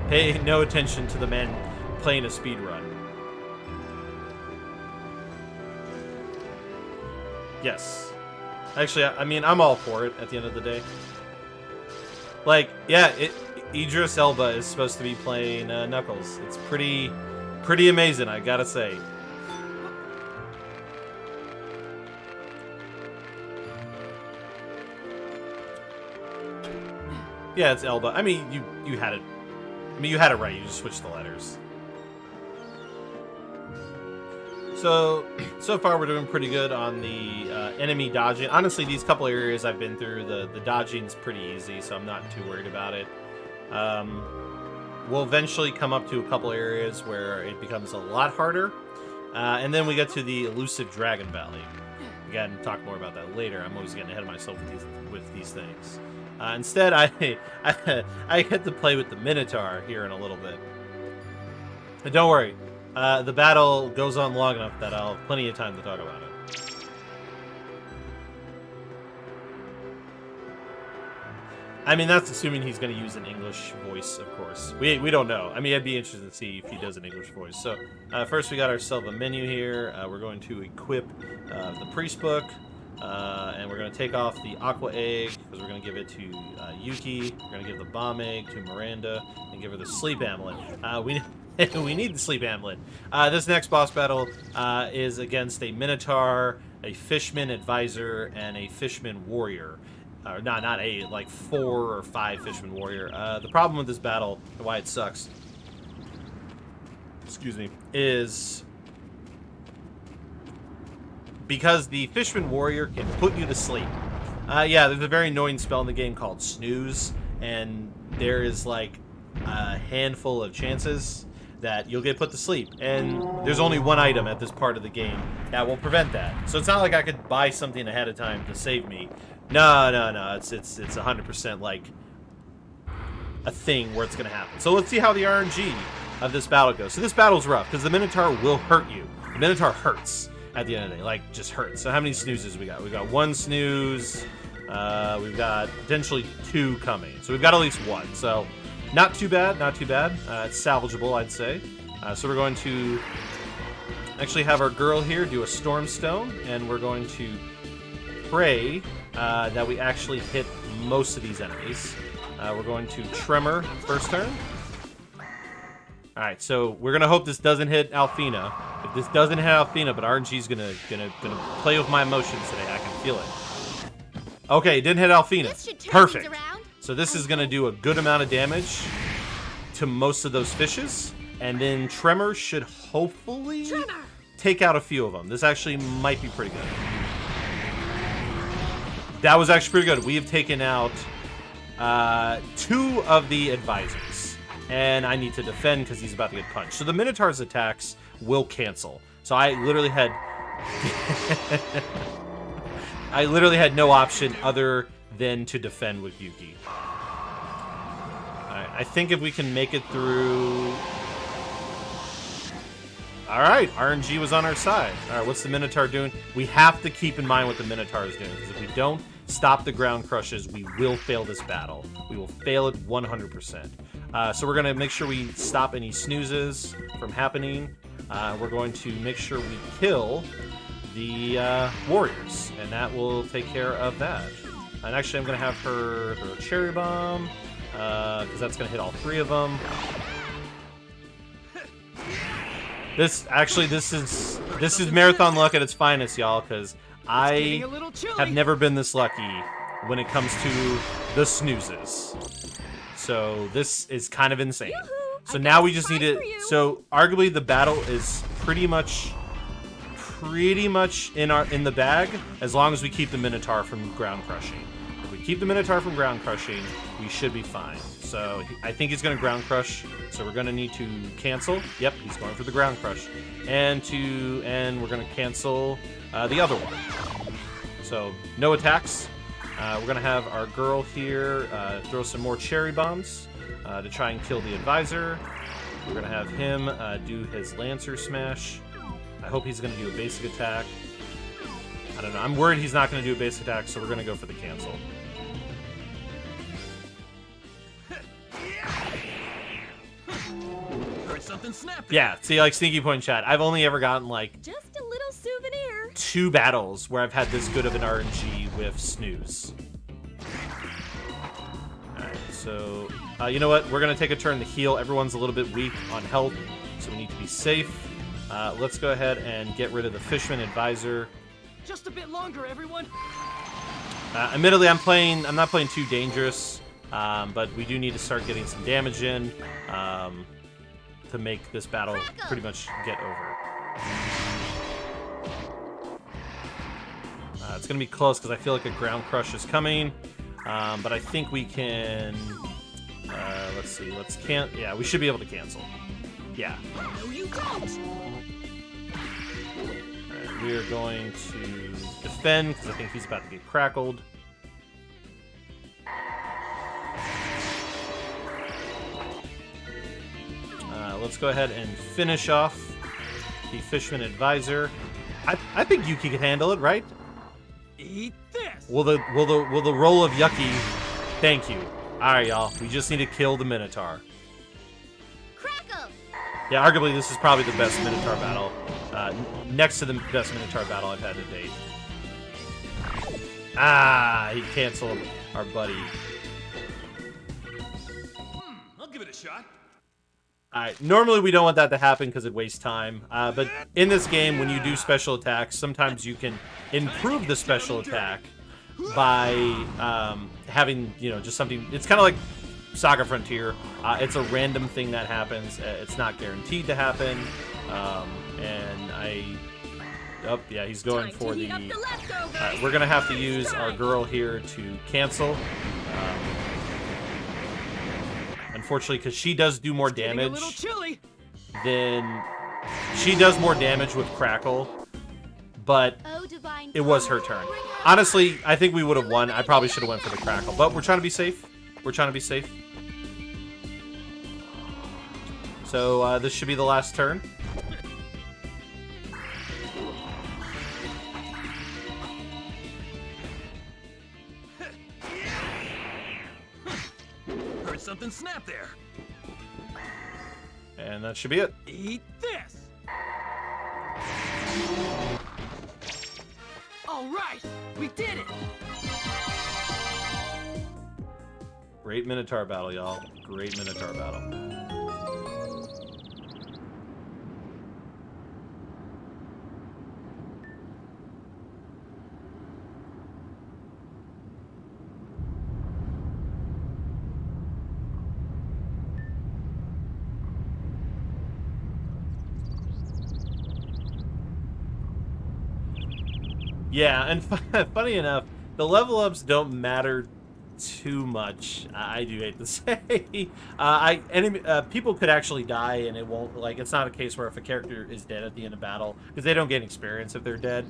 Pay no attention to the man playing a speed run. Yes. Actually, I mean, I'm all for it at the end of the day. Like, yeah, Idris Elba is supposed to be playing Knuckles. It's pretty amazing, I gotta say. Yeah, it's Elba. I mean, you had it. I mean, you had it right. You just switched the letters. So far we're doing pretty good on the enemy dodging. Honestly, these couple areas I've been through, the dodging's pretty easy, so I'm not too worried about it. We'll eventually come up to a couple areas where it becomes a lot harder, and then we get to the elusive Dragon Valley. Again, talk more about that later. I'm always getting ahead of myself with these things. Instead, I get to play with the Minotaur here in a little bit. But don't worry. The battle goes on long enough that I'll have plenty of time to talk about it. I mean, that's assuming he's going to use an English voice, of course. We don't know. I mean, I'd be interested to see if he does an English voice. So, first we got ourselves a menu here. We're going to equip the Priest Book. And we're going to take off the Aqua Egg, because we're going to give it to Yuki. We're going to give the Bomb Egg to Miranda, and give her the Sleep Amulet. We need the Sleep Amulet. This next boss battle is against a Minotaur, a Fishman Advisor, and a Fishman Warrior. Not a, like 4 or 5 Fishman Warrior. The problem with this battle, and why it sucks, excuse me, is because the Fishman Warrior can put you to sleep. Yeah, there's a very annoying spell in the game called Snooze, and there is like a handful of chances that you'll get put to sleep, and there's only one item at this part of the game that will prevent that. So it's not like I could buy something ahead of time to save me. No. It's 100% like a thing where it's going to happen. So let's see how the RNG of this battle goes. So this battle's rough because the Minotaur will hurt you. The Minotaur hurts at the end of the day, like just hurts. So how many snoozes we got? We got 1 snooze. We've got potentially 2 coming. So we've got at least 1. So not too bad, not too bad. It's salvageable, I'd say. So we're going to actually have our girl here do a Storm Stone, and we're going to pray that we actually hit most of these enemies. We're going to Tremor first turn. Alright, so we're going to hope this doesn't hit Alfina. If this doesn't have Alfina, but RNG's gonna play with my emotions today. I can feel it. Okay, it didn't hit Alfina. This should turn Perfect. things around. So this is gonna do a good amount of damage to most of those fishes, and then Tremor should hopefully take out a few of them. This actually might be pretty good. That was actually pretty good. We have taken out 2 of the advisors, and I need to defend because he's about to get punched. So the Minotaur's attacks will cancel. So I literally had I literally had no option other than to defend with Yuki. Alright, I think if we can make it through. Alright, RNG was on our side. Alright, what's the Minotaur doing? We have to keep in mind what the Minotaur is doing, because if we don't stop the ground crushes, we will fail this battle. We will fail it 100%. So we're going to make sure we stop any snoozes from happening. We're going to make sure we kill the warriors, and that will take care of that. And actually, I'm going to have her throw a cherry bomb, because that's going to hit all 3 of them. This is marathon luck at its finest, y'all, because I have never been this lucky when it comes to the snoozes. So this is kind of insane. So now we just need to. So arguably the battle is pretty much in the bag as long as we keep the Minotaur from ground crushing. If we keep the Minotaur from ground crushing, we should be fine. So I think he's going to ground crush. So we're going to need to cancel. Yep, he's going for the ground crush, and we're going to cancel the other one. So no attacks. We're going to have our girl here throw some more cherry bombs to try and kill the advisor. We're going to have him do his Lancer Smash. I hope he's going to do a basic attack. I don't know. I'm worried he's not going to do a basic attack, so we're going to go for the cancel. Yeah, see, like Sneaky Point chat, I've only ever gotten like just a little souvenir. 2 battles where I've had this good of an RNG with snooze. Alright, so you know what? We're gonna take a turn to heal. Everyone's a little bit weak on health, so we need to be safe. Let's go ahead and get rid of the Fishman Advisor. Just a bit longer, everyone. Admittedly, I'm not playing too dangerous, but we do need to start getting some damage in. To make this battle pretty much get over. It's going to be close because I feel like a ground crush is coming, but I think we can. Let's see. Yeah, we should be able to cancel. Yeah. No, you don't. Right, we are going to defend because I think he's about to get crackled. Let's go ahead and finish off the Fishman Advisor. I think Yuki can handle it, right? Eat this. Will the roll of Yucky? Thank you. All right, y'all. We just need to kill the Minotaur. Crackle. Yeah, arguably this is probably the best Minotaur battle, next to the best Minotaur battle I've had to date. Ah, he canceled our buddy. I'll give it a shot. Alright, normally we don't want that to happen because it wastes time, but in this game, when you do special attacks, sometimes you can improve the special attack by having, just something. It's kind of like Saga Frontier. It's a random thing that happens. It's not guaranteed to happen, oh, yeah, he's going for the... we're going to have to use our girl here to cancel. Unfortunately, because she does do more damage, then she does more damage with Crackle, but it was her turn. Honestly, I think we would have won. I probably should have went for the Crackle, but we're trying to be safe. So this should be the last turn. Something snap there. And that should be it. Eat this. All right, we did it. Great Minotaur battle, y'all. Great Minotaur battle. Yeah, and funny enough, the level ups don't matter too much. I do hate to say, people could actually die, and it won't like it's not a case where if a character is dead at the end of battle because they don't gain experience if they're dead,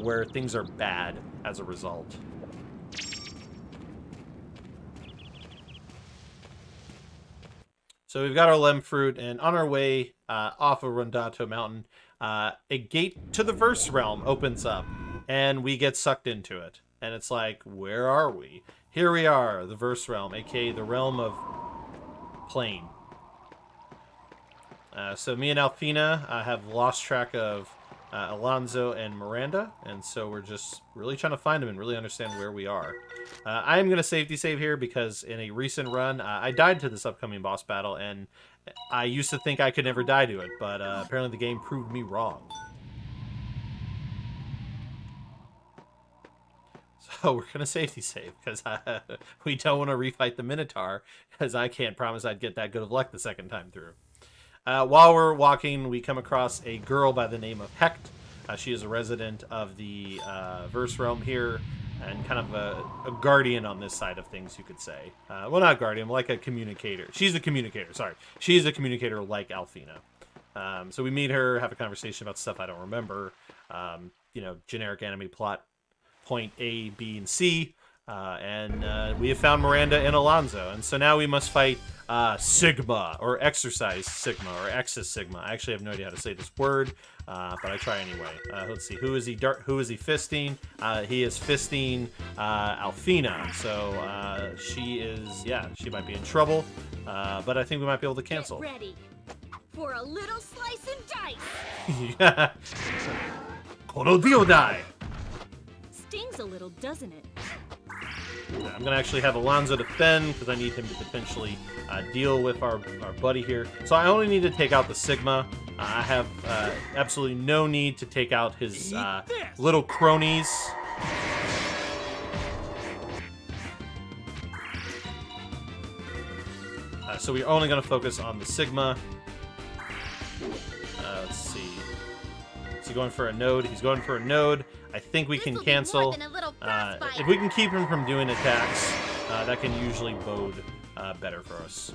where things are bad as a result. So we've got our lem fruit, and on our way off of Rondato Mountain, a gate to the Verse Realm opens up, and we get sucked into it. And it's like, where are we? Here we are, the Verse Realm, aka the Realm of Plane. So me and Alfina have lost track of Alonso and Miranda, and so we're just really trying to find them and really understand where we are. I am going to safety save here because in a recent run, I died to this upcoming boss battle, and I used to think I could never die to it, but apparently the game proved me wrong. So we're going to safety save because we don't want to refight the Minotaur, because I can't promise I'd get that good of luck the second time through. While we're walking, we come across a girl by the name of Hecht. She is a resident of the Verse Realm here, and kind of a guardian on this side of things, you could say. Well, not guardian, like a communicator. She's a communicator, sorry. She's a communicator like Alfina. So we meet her, have a conversation about stuff I don't remember. You know, generic anime plot, point A, B, and C. And we have found Miranda and Alonso. And so now we must fight Sigma, or Exercise Sigma, or Exis Sigma. I actually have no idea how to say this word, but I try anyway. Let's see, who is he fisting? He is fisting Alfina. So she is, yeah, she might be in trouble, but I think we might be able to cancel. Get ready for a little slice and dice. Yeah. Kono Diodai. Stings a little, doesn't it? I'm going to actually have Alonso defend because I need him to potentially deal with our buddy here. So I only need to take out the Sigma. I have absolutely no need to take out his little cronies. So we're only going to focus on the Sigma. Let's see. Is he going for a node? He's going for a node. I think we can cancel. If we can keep him from doing attacks, that can usually bode better for us.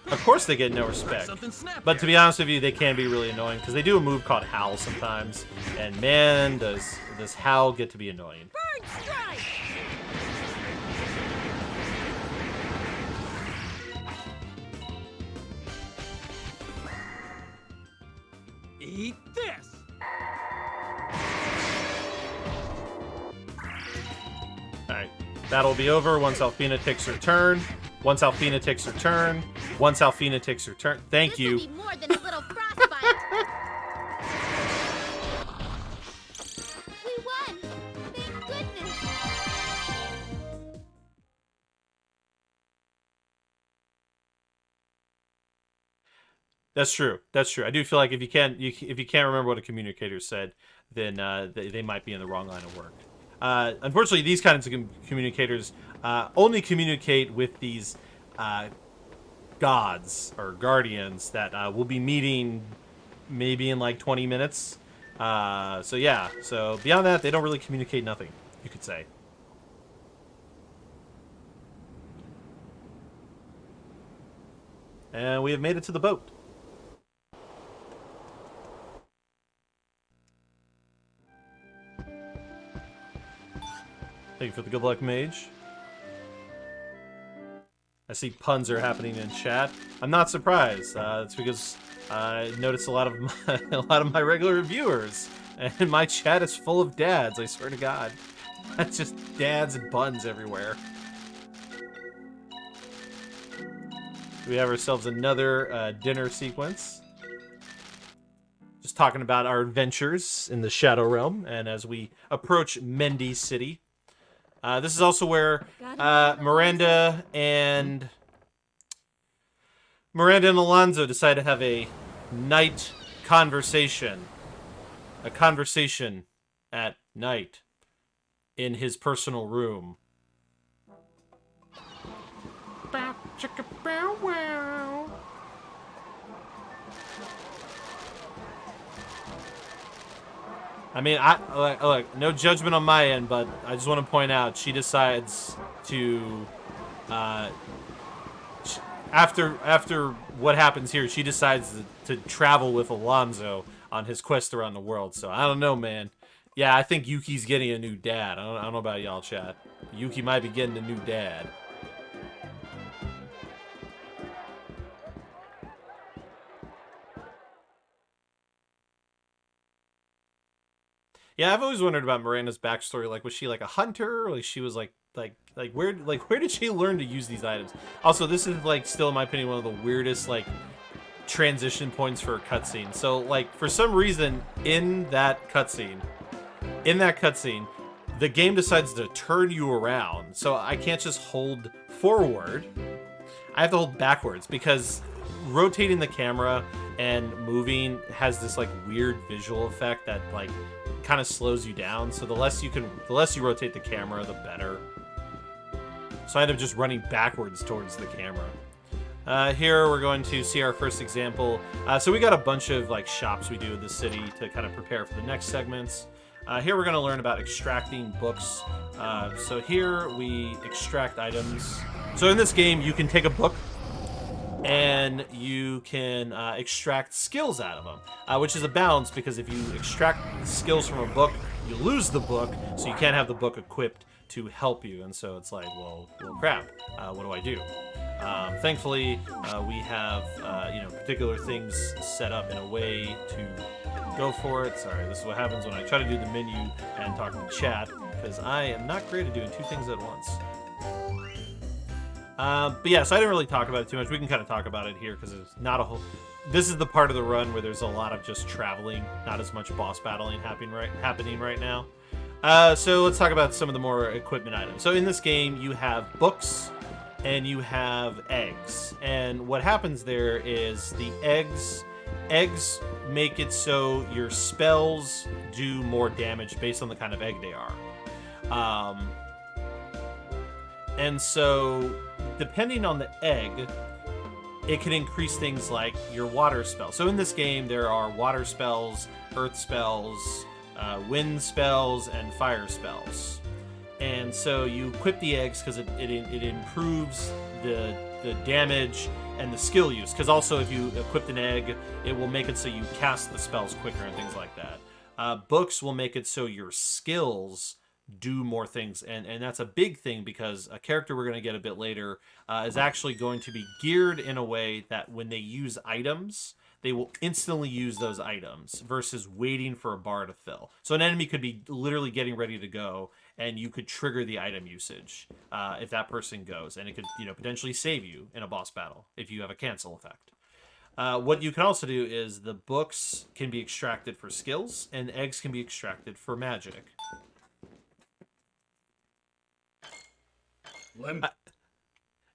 Of course they get no respect. But to be honest with you, they can be really annoying because they do a move called Howl sometimes. And man, does Howl get to be annoying. Bird strike! Eat this! Alright, that'll be over once Alfina takes her turn. Once Alfina takes her turn. Once Alfina takes her turn. Thank you. This'll be more than a little frostbite. We won! Thank goodness! That's true. That's true. I do feel like if you can't remember what a communicator said, then they might be in the wrong line of work. Unfortunately, these kinds of communicators only communicate with these gods or guardians that we'll be meeting maybe in like 20 minutes. So yeah. So beyond that, they don't really communicate nothing, you could say. And we have made it to the boat. Thank you for the good luck, mage. I see puns are happening in chat. I'm not surprised. It's because I noticed a lot of my regular viewers, and my chat is full of dads. I swear to God, that's just dads and puns everywhere. We have ourselves another dinner sequence. Just talking about our adventures in the Shadow Realm, and as we approach Mendy City. This is also where Miranda and Alonso decide to have a night conversation. A conversation at night in his personal room. Bow, chicka, bow, wow. I mean, look, no judgment on my end, but I just want to point out she decides to, after what happens here, she decides to travel with Alonzo on his quest around the world. So I don't know, man. Yeah, I think Yuki's getting a new dad. I don't know about y'all, chat. Yuki might be getting a new dad. Yeah, I've always wondered about Miranda's backstory. Like, was she like a hunter? Like, she was like where did she learn to use these items? Also, this is like still, in my opinion, one of the weirdest like transition points for a cutscene. So, like, for some reason in that cutscene, the game decides to turn you around. So I can't just hold forward. I have to hold backwards because rotating the camera and moving has this like weird visual effect that like kind of slows you down. So the less you rotate the camera, the better. So I end up just running backwards towards the camera. Here we're going to see our first example. So we got a bunch of like shops we do in the city to kind of prepare for the next segments. Here we're going to learn about extracting books. So here we extract items. So in this game, you can take a book and you can extract skills out of them, which is a balance, because if you extract skills from a book, you lose the book, so you can't have the book equipped to help you. And so it's like, well crap, what do I do? Thankfully, we have particular things set up in a way to go for it. Sorry, this is what happens when I try to do the menu and talk to chat, because I am not great at doing two things at once. But yeah, so I didn't really talk about it too much. We can kind of talk about it here because there's not a whole... This is the part of the run where there's a lot of just traveling, not as much boss battling happening right now. So let's talk about some of the more equipment items. So in this game, you have books and you have eggs. And what happens there is the eggs make it so your spells do more damage based on the kind of egg they are. And so, depending on the egg, it can increase things like your water spells. So in this game, there are water spells, earth spells, wind spells, and fire spells. And so you equip the eggs because it improves the damage and the skill use. Because also, if you equip an egg, it will make it so you cast the spells quicker and things like that. Books will make it so your skills do more things, and that's a big thing, because a character we're going to get a bit later is actually going to be geared in a way that when they use items, they will instantly use those items versus waiting for a bar to fill. So an enemy could be literally getting ready to go, and you could trigger the item usage if that person goes, and it could potentially save you in a boss battle if you have a cancel effect. What you can also do is the books can be extracted for skills, and eggs can be extracted for magic.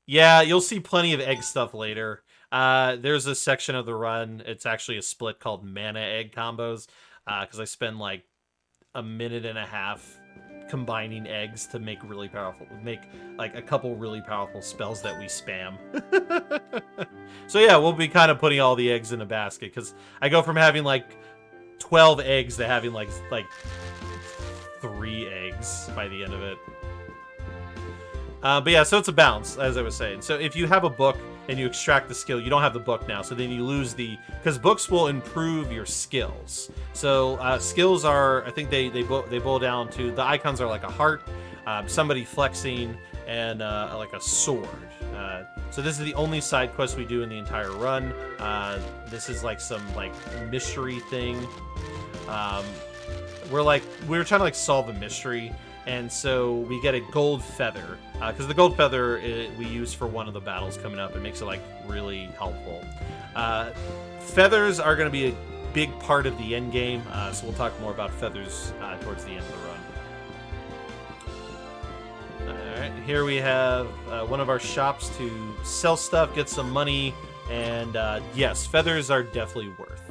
Yeah, you'll see plenty of egg stuff later. There's a section of the run, it's actually a split called mana egg combos, because I spend like a minute and a half combining eggs to make like a couple really powerful spells that we spam. So yeah, we'll be kind of putting all the eggs in a basket, because I go from having like 12 eggs to having like 3 eggs by the end of it. But yeah, so it's a balance, as I was saying. So if you have a book and you extract the skill, you don't have the book now, so then you lose because books will improve your skills. So skills are, I think they boil down to, the icons are like a heart, somebody flexing, and like a sword. So this is the only side quest we do in the entire run. This is like some like mystery thing. We're trying to like solve a mystery. And so we get a gold feather, because the gold feather we use for one of the battles coming up. It makes it like really helpful. Feathers are going to be a big part of the end game, so we'll talk more about feathers towards the end of the run. All right, here we have one of our shops to sell stuff, get some money, and yes, feathers are definitely worth.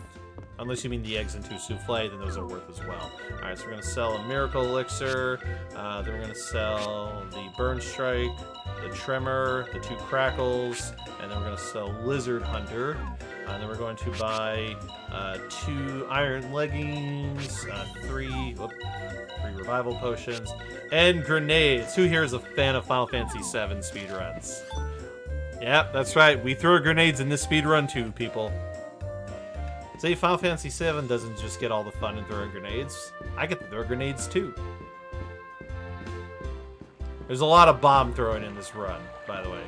Unless you mean the eggs into souffle, then those are worth as well. All right, so we're going to sell a miracle elixir. Then we're going to sell the burn strike, the tremor, the 2 crackles, and then we're going to sell lizard hunter. And then we're going to buy 2 iron leggings, 3 revival potions, and grenades. Who here is a fan of Final Fantasy VII speedruns? Yep, that's right. We throw grenades in this speedrun too, people. See, Final Fantasy VII doesn't just get all the fun in throwing grenades. I get to throw grenades too. There's a lot of bomb throwing in this run, by the way.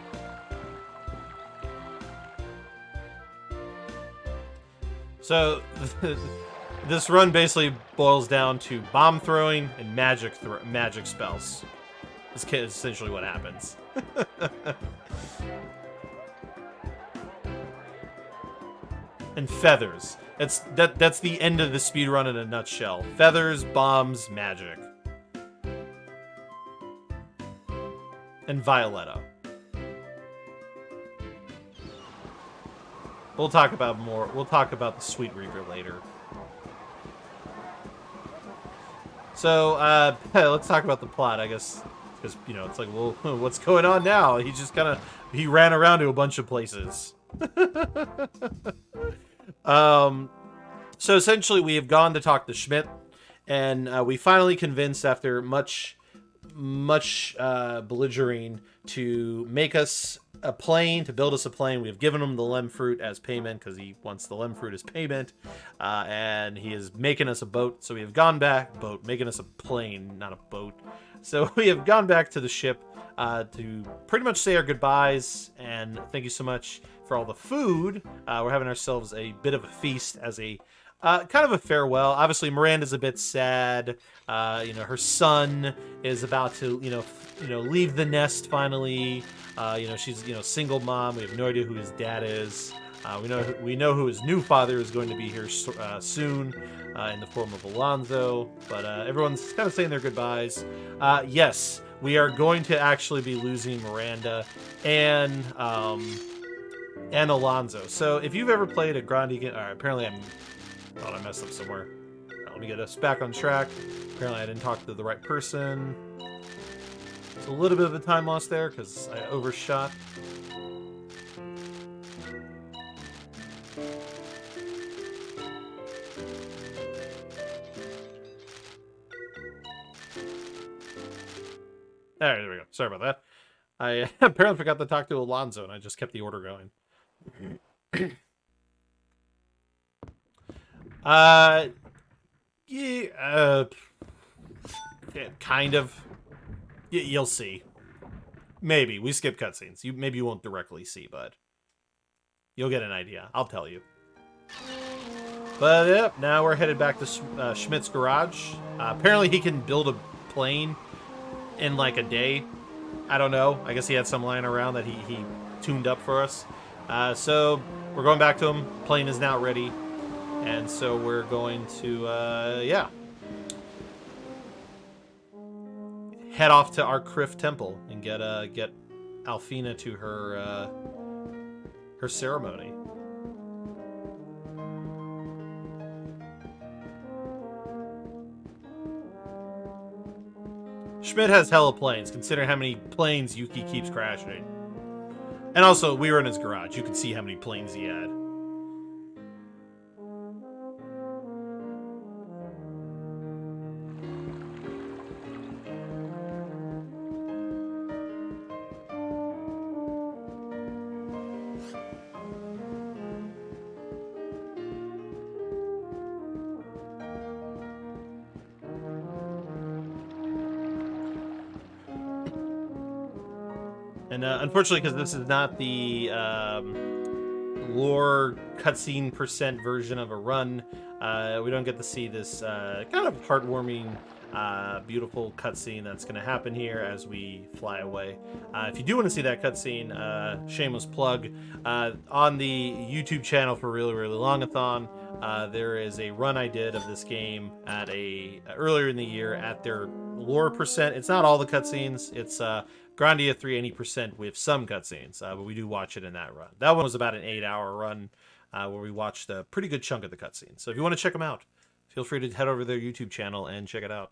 So, this run basically boils down to bomb throwing and magic spells. This is essentially what happens. And feathers. That's the end of the speedrun in a nutshell. Feathers, bombs, magic. And Violetta. We'll talk about more. We'll talk about the Sweet Reaper later. So, let's talk about the plot, I guess. Because, you know, it's like, well, what's going on now? He just he ran around to a bunch of places. So essentially we have gone to talk to Schmidt, and we finally convinced, after much belligerent, to make us a plane, to build us a plane. We have given him the lem fruit as payment, because he wants the lem fruit as payment, and he is making us a boat. So we have gone back, making us a plane, not a boat. So we have gone back to the ship to pretty much say our goodbyes, and thank you so much for all the food. We're having ourselves a bit of a feast as a kind of a farewell. Obviously, Miranda's a bit sad. You know, her son is about to, leave the nest finally. She's, single mom. We have no idea who his dad is. We know who his new father is going to be here soon, in the form of Alonzo. But everyone's kind of saying their goodbyes. Yes, we are going to actually be losing Miranda and Alonzo. So if you've ever played a Grandia game, apparently I messed up somewhere. Right, let me get us back on track. Apparently I didn't talk to the right person. It's a little bit of a time loss there because I overshot. There we go. Sorry about that. I apparently forgot to talk to Alonzo, and I just kept the order going. Kind of. You'll see. Maybe. We skip cutscenes. Maybe you won't directly see, but you'll get an idea. I'll tell you. But yep, now we're headed back to Schmidt's garage. Apparently he can build a plane in like a day. I don't know. I guess he had some lying around that he tuned up for us. So we're going back to him. Plane is now ready. And so we're going to, head off to our Criff Temple and get Alfina to her ceremony. Schmidt has hella planes, considering how many planes Yuki keeps crashing. And also, we were in his garage. You could see how many planes he had. And unfortunately, because this is not the lore cutscene % version of a run, we don't get to see this kind of heartwarming, beautiful cutscene that's going to happen here as we fly away. If you do want to see that cutscene, shameless plug, on the YouTube channel for Really Really Longathon, there is a run I did of this game at earlier in the year at their lore %. It's not all the cutscenes. It's Grandia 380% with some cutscenes, but we do watch it in that run. That one was about an 8-hour run where we watched a pretty good chunk of the cutscenes. So if you want to check them out, feel free to head over to their YouTube channel and check it out.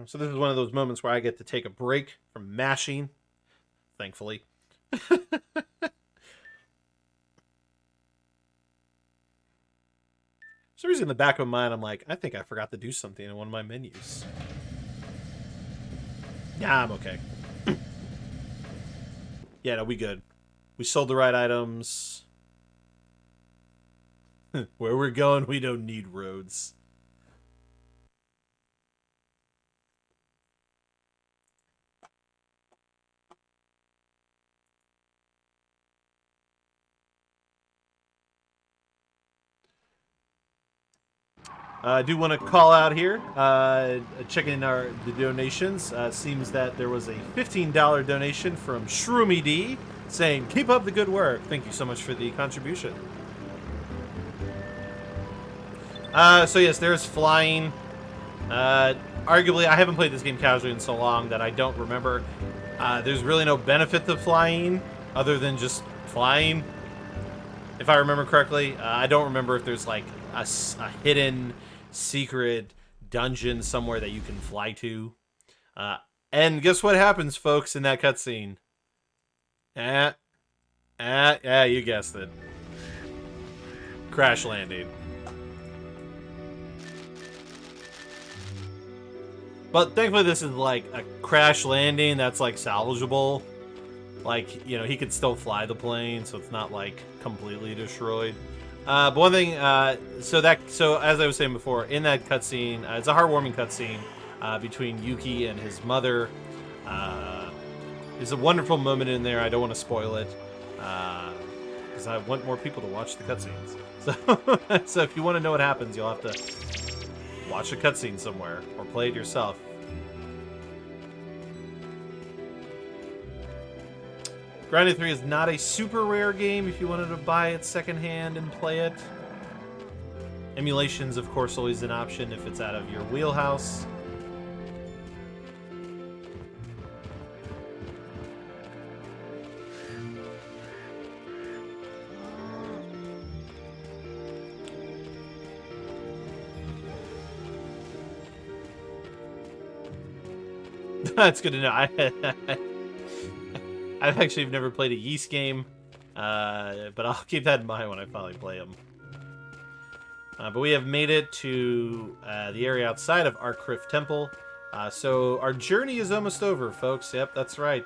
So this is one of those moments where I get to take a break from mashing, thankfully. For some reason in the back of my mind, I'm like, I think I forgot to do something in one of my menus. Yeah, I'm okay. Yeah, no, we good. We sold the right items. Where we're going, we don't need roads. I do want to call out here, checking the donations. Seems that there was a $15 donation from woadyB saying, "Keep up the good work." Thank you so much for the contribution. So yes, there's flying. Arguably, I haven't played this game casually in so long that I don't remember. There's really no benefit to flying other than just flying. If I remember correctly, I don't remember if there's like a hidden secret dungeon somewhere that you can fly to. And guess what happens, folks, in that cutscene? Yeah, you guessed it. Crash landing. But thankfully this is like a crash landing that's like salvageable. Like, you know, he could still fly the plane, so it's not like completely destroyed. But one thing, so as I was saying before, in that cutscene, it's a heartwarming cutscene between Yuki and his mother. There's a wonderful moment in there. I don't want to spoil it because I want more people to watch the cutscenes. So if you want to know what happens, you'll have to watch a cutscene somewhere or play it yourself. Grandia 3 is not a super rare game if you wanted to buy it secondhand and play it. Emulation's, of course, always an option if it's out of your wheelhouse. That's good to know. I've actually never played a Yeast game, but I'll keep that in mind when I finally play them. But we have made it to the area outside of Arcriff Temple, so our journey is almost over, folks. Yep, that's right.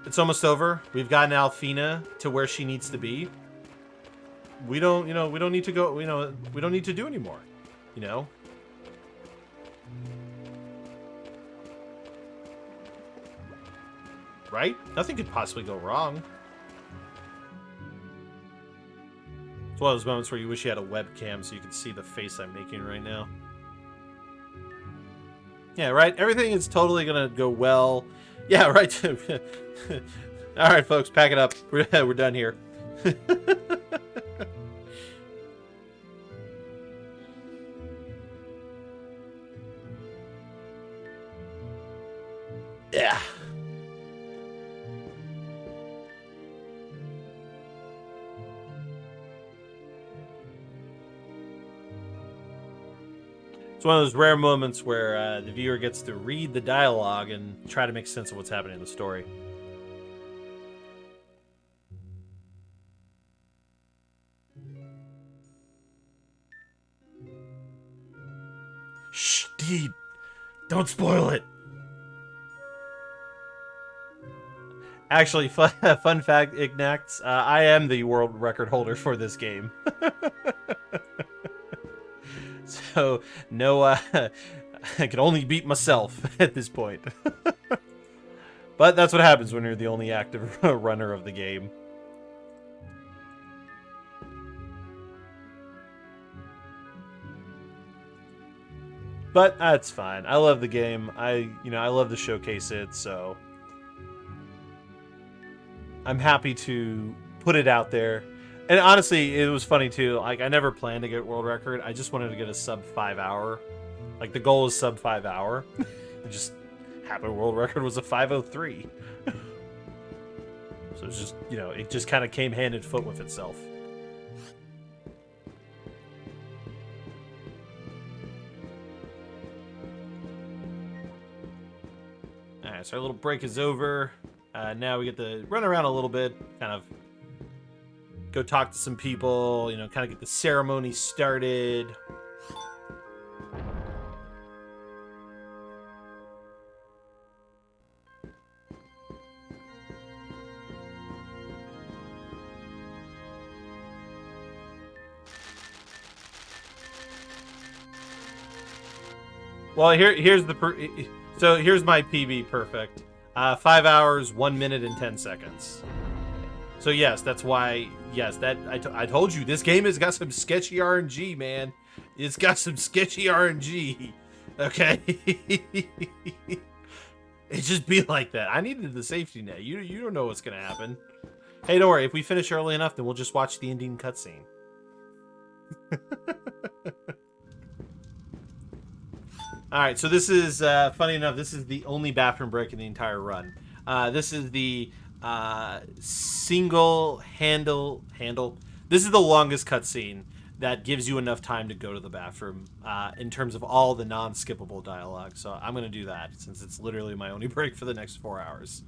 It's almost over. We've gotten Alfina to where she needs to be. We don't need to go. We don't need to do anymore. You know. Right? Nothing could possibly go wrong. It's one of those moments where you wish you had a webcam so you could see the face I'm making right now. Yeah, right? Everything is totally gonna go well. Yeah, right. Alright, folks, pack it up. We're done here. Yeah. It's one of those rare moments where the viewer gets to read the dialogue and try to make sense of what's happening in the story. Shh, Deed! Don't spoil it! Actually, fun fact, Ignax, I am the world record holder for this game. So, no, I can only beat myself at this point. But that's what happens when you're the only active runner of the game. But that's fine. I love the game. I love to showcase it, so I'm happy to put it out there. And honestly, it was funny too. Like, I never planned to get world record. I just wanted to get a sub 5 hour Like the goal is sub 5 hour. It just happened world record was a 5:03. So it's just, you know, it just kind of came hand in foot with itself. Alright, so our little break is over. Now we get to run around a little bit, kind of go talk to some people, you know, kind of get the ceremony started. Well, here's my PB perfect. 5 hours, 1 minute, and 10 seconds. So yes, that's why. Yes, that I told you this game has got some sketchy RNG, man. It's got some sketchy RNG. Okay, it just be like that. I needed the safety net. You don't know what's gonna happen. Hey, don't worry. If we finish early enough, then we'll just watch the ending cutscene. All right, so this is funny enough. This is the only bathroom break in the entire run. This is the single handle. This is the longest cutscene that gives you enough time to go to the bathroom in terms of all the non-skippable dialogue. So I'm gonna do that since it's literally my only break for the next 4 hours.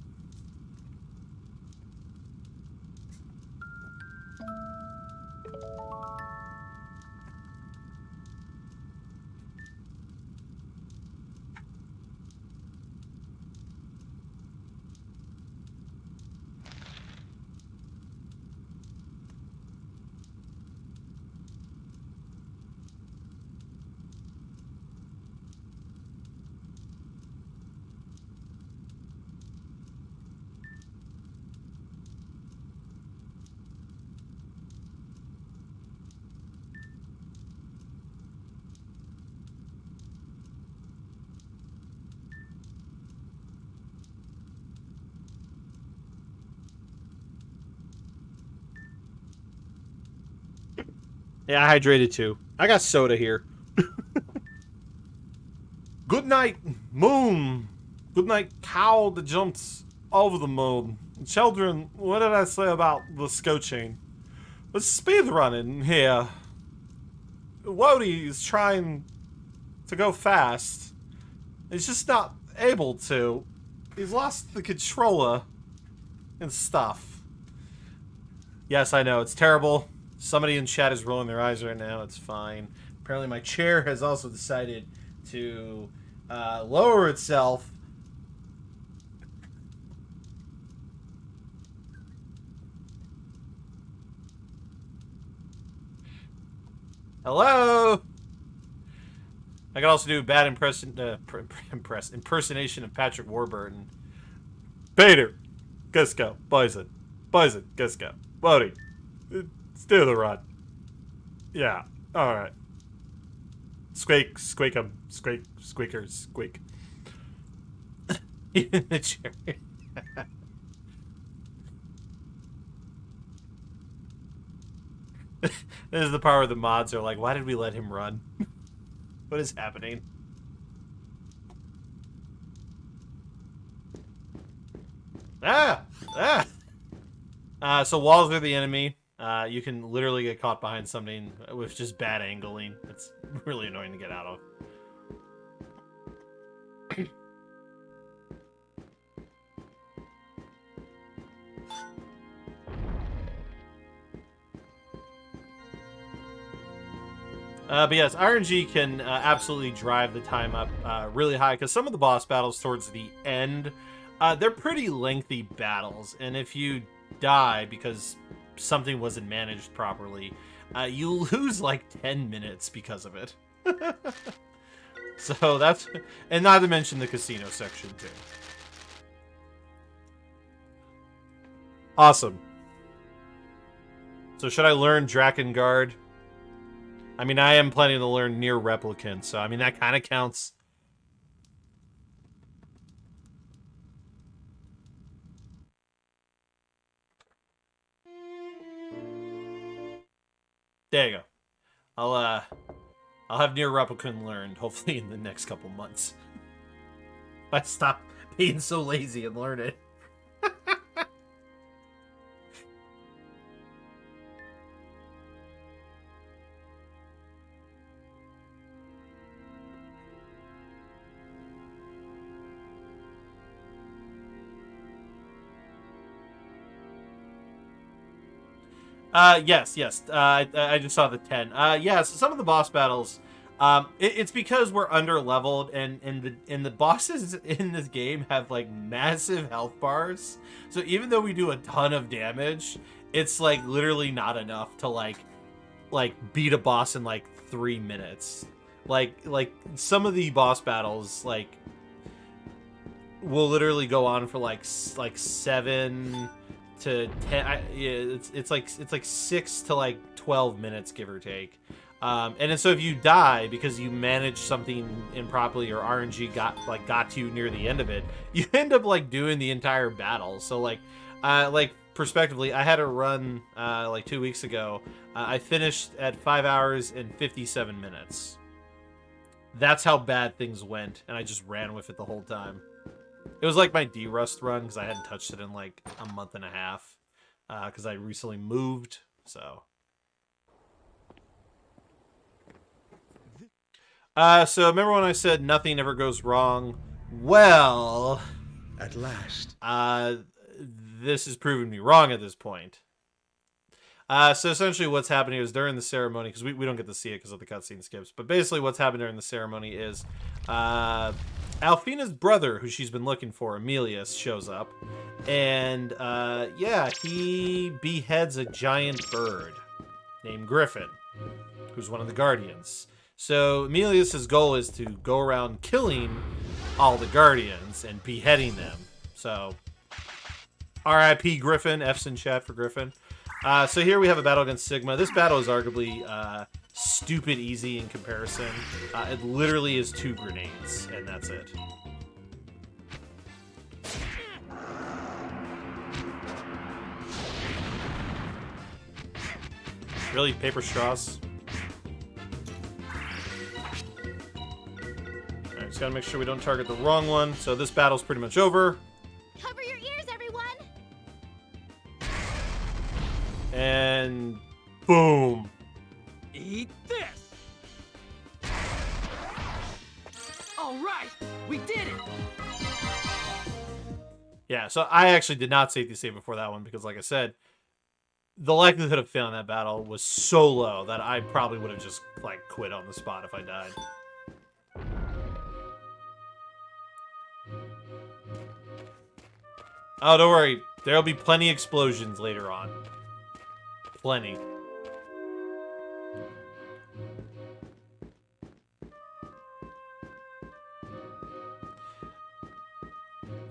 Yeah, I hydrated too. I got soda here. Good night, moon. Good night, cow that jumps over the moon. Children, what did I say about the scotching? Let's speed running here. woadyB is trying to go fast. He's just not able to. He's lost the controller and stuff. Yes, I know, it's terrible. Somebody in chat is rolling their eyes right now. It's fine. Apparently my chair has also decided to lower itself. Hello? I can also do bad impersonation of Patrick Warburton. Peter, Cusco, Bison, Cusco, woadyB. Let's do the run. Yeah, alright. Squeak, squeak 'em. Squeak, squeakers, squeak. In the chair. This is the part where the mods are like, why did we let him run? What is happening? Ah! Ah! So walls are the enemy. You can literally get caught behind something with just bad angling. It's really annoying to get out of. But yes, RNG can absolutely drive the time up really high, because some of the boss battles towards the end, they're pretty lengthy battles, and if you die because something wasn't managed properly, you lose like 10 minutes because of it. So that's, and not to mention the casino section too. Awesome. So should I learn Drakengard? I mean, I am planning to learn Near Replicant, so I mean, that kind of counts. There you go. I'll have Near Replicant learned, hopefully in the next couple months. If I stop being so lazy and learn it. Yes. I just saw the 10. Yeah, so some of the boss battles, it's because we're under leveled and the bosses in this game have like massive health bars. So even though we do a ton of damage, it's like literally not enough to like beat a boss in like 3 minutes. Like some of the boss battles like will literally go on for like 7 to 10. It's like 6 to like 12 minutes, give or take. And then so if you die because you managed something improperly or RNG got to you near the end of it, you end up like doing the entire battle. So like prospectively, I had a run like 2 weeks ago. I finished at 5 hours and 57 minutes. That's how bad things went, and I just ran with it the whole time. It was like my D-Rust run because I hadn't touched it in like a month and a half because I recently moved. So remember when I said nothing ever goes wrong? Well, at last. This has proven me wrong at this point. So essentially what's happening is during the ceremony, because we don't get to see it because of the cutscene skips, but basically what's happened during the ceremony is Alfina's brother, who she's been looking for, Emilius, shows up. And yeah, he beheads a giant bird named Griffin, who's one of the Guardians. So Emilius's goal is to go around killing all the Guardians and beheading them. So R.I.P. Griffin, F's in chat for Griffin. So here we have a battle against Sigma. This battle is arguably stupid easy in comparison. It literally is 2 grenades, and that's it. Really? Paper straws? Alright, just gotta make sure we don't target the wrong one. So this battle's pretty much over. Cover your ears, everyone! And boom. Eat this! Alright, we did it! Yeah, so I actually did not safety save before that one because, like I said, the likelihood of failing that battle was so low that I probably would have just, like, quit on the spot if I died. Oh, don't worry. There'll be plenty of explosions later on. Plenty.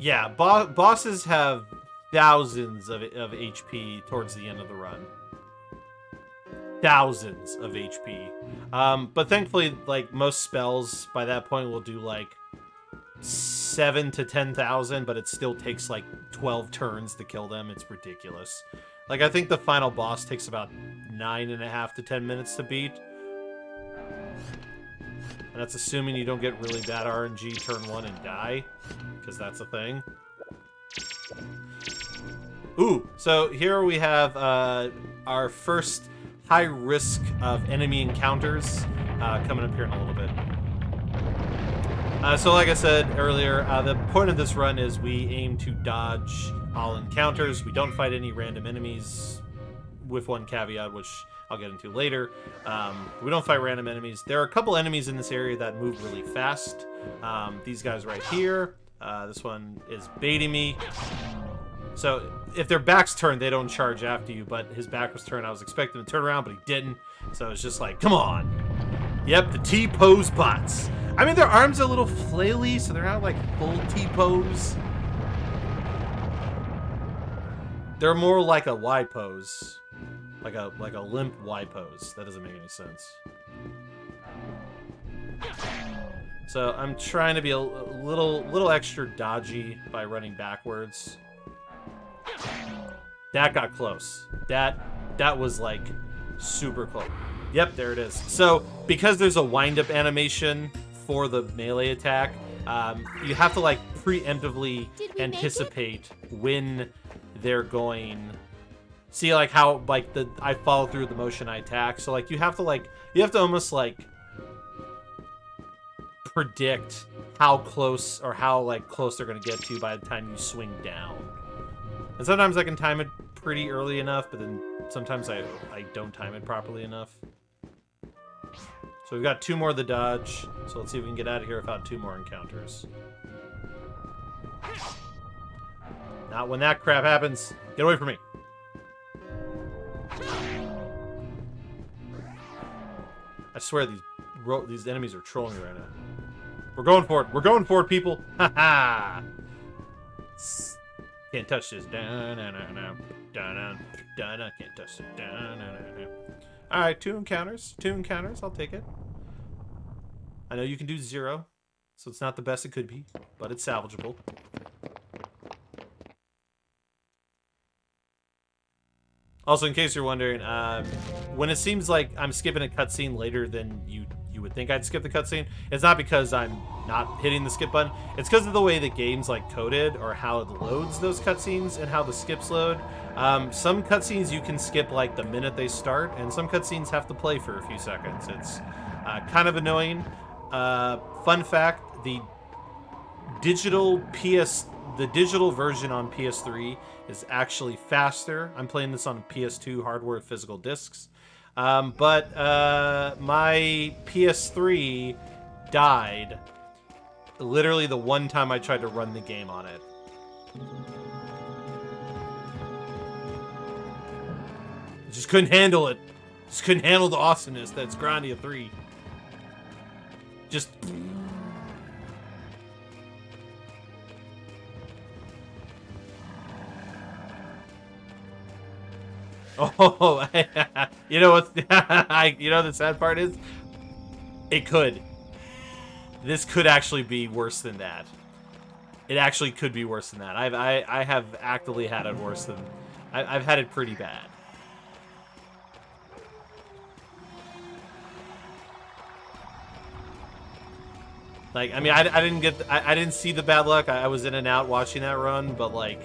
Yeah, bosses have thousands of HP towards the end of the run. Thousands of HP. But thankfully, like, most spells by that point will do, like, 7 to 10,000, but it still takes, like, 12 turns to kill them. It's ridiculous. Like, I think the final boss takes about 9.5 to 10 minutes to beat. And that's assuming you don't get really bad RNG turn 1 and die, because that's a thing. Ooh, so here we have our first high risk of enemy encounters coming up here in a little bit. So like I said earlier, the point of this run is we aim to dodge all encounters. We don't fight any random enemies, with one caveat, which I'll get into later. We don't fight random enemies. There are a couple enemies in this area that move really fast. These guys right here. This one is baiting me. So if their back's turned, they don't charge after you, but his back was turned. I was expecting him to turn around, but he didn't. So it's just like, come on. Yep, the T-pose bots. I mean, their arms are a little flaily, so they're not like full T-pose. They're more like a Y pose. Like a limp Y pose. That doesn't make any sense. So I'm trying to be a little extra dodgy by running backwards. That got close. That was like super close. Yep, there it is. So, because there's a wind-up animation for the melee attack, you have to, like, preemptively Did we anticipate when they're going... See, like, how, like, I follow through the motion I attack. So, like, you have to almost, like, predict how close, or how, like, close they're going to get to you by the time you swing down. And sometimes I can time it pretty early enough, but then sometimes I don't time it properly enough. So we've got 2 more of the dodge. So let's see if we can get out of here without 2 more encounters. Not when that crap happens. Get away from me. I swear these enemies are trolling me right now. We're going for it. We're going for it, people. Ha ha. Can't touch this. Can't touch it. All right, 2 encounters. 2 encounters. I'll take it. I know you can do 0, so it's not the best it could be, but it's salvageable. Also, in case you're wondering, when it seems like I'm skipping a cutscene later than you would think I'd skip the cutscene, it's not because I'm not hitting the skip button. It's because of the way the game's like coded, or how it loads those cutscenes and how the skips load. Some cutscenes you can skip like the minute they start, and some cutscenes have to play for a few seconds. It's kind of annoying. Fun fact: the digital version on PS3 is actually faster. I'm playing this on PS2 hardware physical discs. But my PS3 died literally the one time I tried to run the game on it. Just couldn't handle it. Just couldn't handle the awesomeness that's Grandia 3. Just... Oh, you know what? You know the sad part is, it could. This could actually be worse than that. It actually could be worse than that. I have actively had it worse than. I've had it pretty bad. Like, I mean, I didn't see the bad luck. I was in and out watching that run, but like.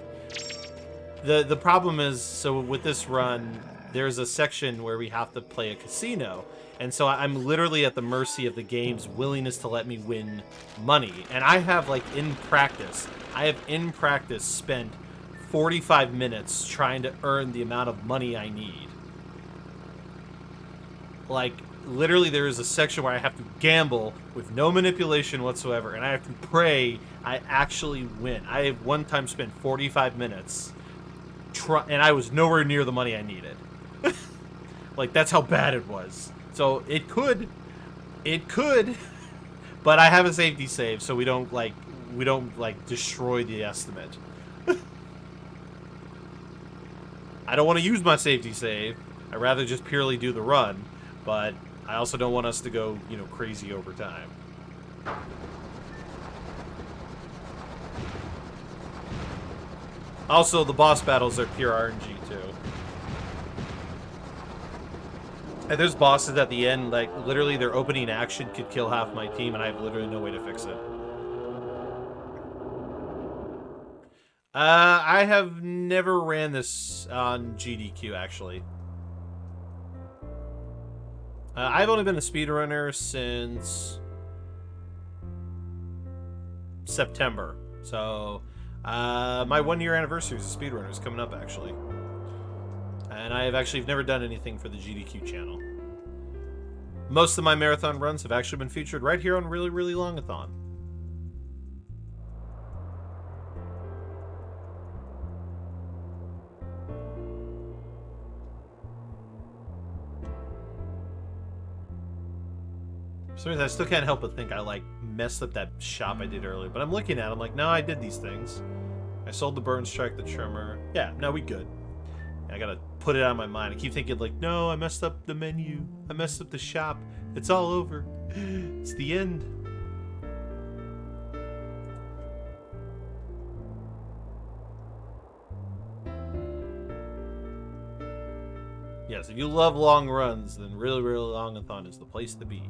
The problem is, so with this run, there's a section where we have to play a casino, and so I'm literally at the mercy of the game's willingness to let me win money. And I have, like, in practice spent 45 minutes trying to earn the amount of money I need. Like, literally there is a section where I have to gamble with no manipulation whatsoever, and I have to pray I actually win. I have one time spent 45 minutes... and I was nowhere near the money I needed. Like, that's how bad it was. So it could, but I have a safety save, so we don't destroy the estimate. I don't want to use my safety save. I'd rather just purely do the run, but I also don't want us to go, you know, crazy over time. Also, the boss battles are pure RNG, too. And there's bosses at the end, like, literally their opening action could kill half my team, and I have literally no way to fix it. I have never ran this on GDQ, actually. I've only been a speedrunner since September, so... my 1-year anniversary as a speedrunner is coming up, actually. And I have actually never done anything for the GDQ channel. Most of my marathon runs have actually been featured right here on Really, Really Longathon. For some reason, I still can't help but think I, like, messed up that shop I did earlier. But I'm looking at it, I'm like, no, I did these things. I sold the burn strike, the trimmer. Yeah, no, we good. I gotta put it out of my mind. I keep thinking, like, no, I messed up the menu. I messed up the shop. It's all over. It's the end. Yes, if you love long runs, then really, really Longathon is the place to be.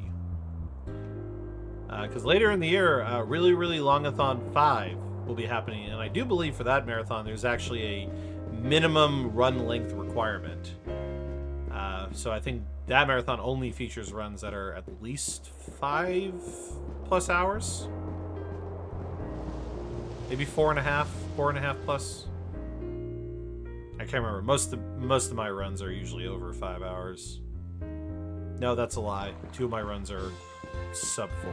Because later in the year, really, really Longathon 5 will be happening, and I do believe for that marathon, there's actually a minimum run length requirement. So I think that marathon only features runs that are at least 5+ hours. Maybe 4.5 plus. I can't remember. Most of my runs are usually over 5 hours. No, that's a lie. 2 of my runs are sub 4.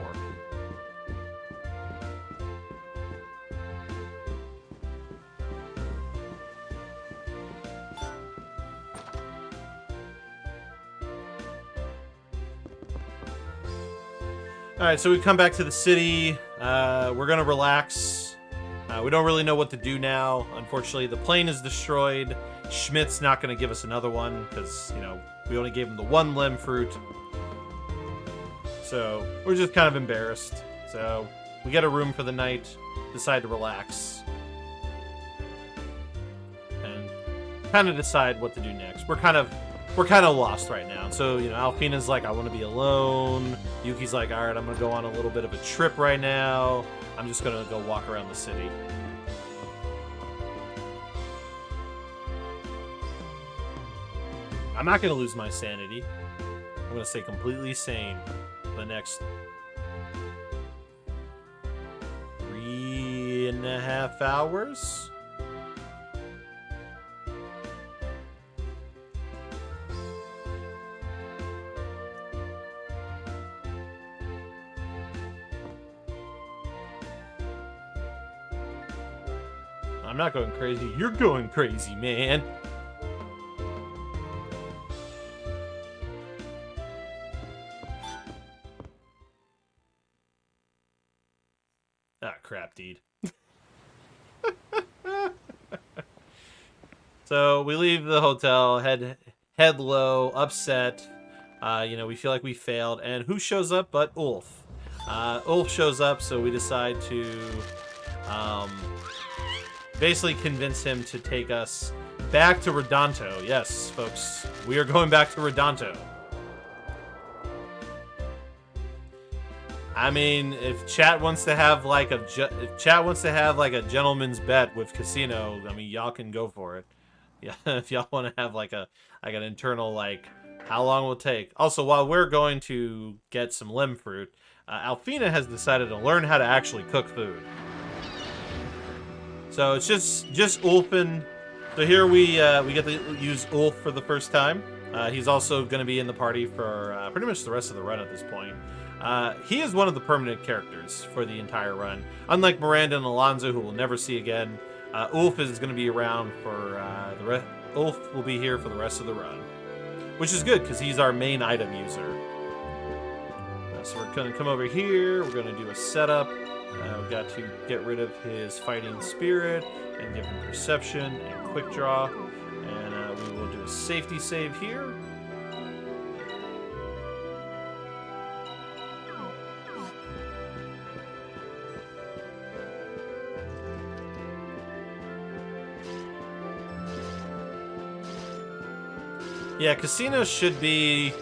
All right, so we come back to the city. We're gonna relax. We don't really know what to do now. Unfortunately, the plane is destroyed. Schmidt's not gonna give us another one because, you know, we only gave him the 1 limb fruit. So we're just kind of embarrassed. So we get a room for the night, decide to relax, and kind of decide what to do next. We're kind of lost right now. So, you know, Alfina's like, I want to be alone. Yuki's like, all right, I'm going to go on a little bit of a trip right now. I'm just going to go walk around the city. I'm not going to lose my sanity. I'm going to stay completely sane for the next 3.5 hours. I'm not going crazy. You're going crazy, man. Ah, crap, dude. So we leave the hotel, head low, upset. You know, we feel like we failed. And who shows up but Ulf? Ulf shows up, so we decide to basically convince him to take us back to Redanto. Yes, folks, we are going back to Redanto. I mean, if chat wants to have like a gentleman's bet with Casino, I mean, y'all can go for it. Yeah, if y'all want to have like an internal like how long will it take. Also, while we're going to get some limb fruit, Alfina has decided to learn how to actually cook food. So it's just Ulfin. So here we get to use Ulf for the first time. He's also going to be in the party for pretty much the rest of the run at this point. He is one of the permanent characters for the entire run. Unlike Miranda and Alonzo, who we'll never see again, Ulf is going to be around for Ulf will be here for the rest of the run, which is good because he's our main item user. So we're going to come over here. We're going to do a setup. We've got to get rid of his fighting spirit and give him perception and quick draw. And we will do a safety save here. Yeah, Casino should be,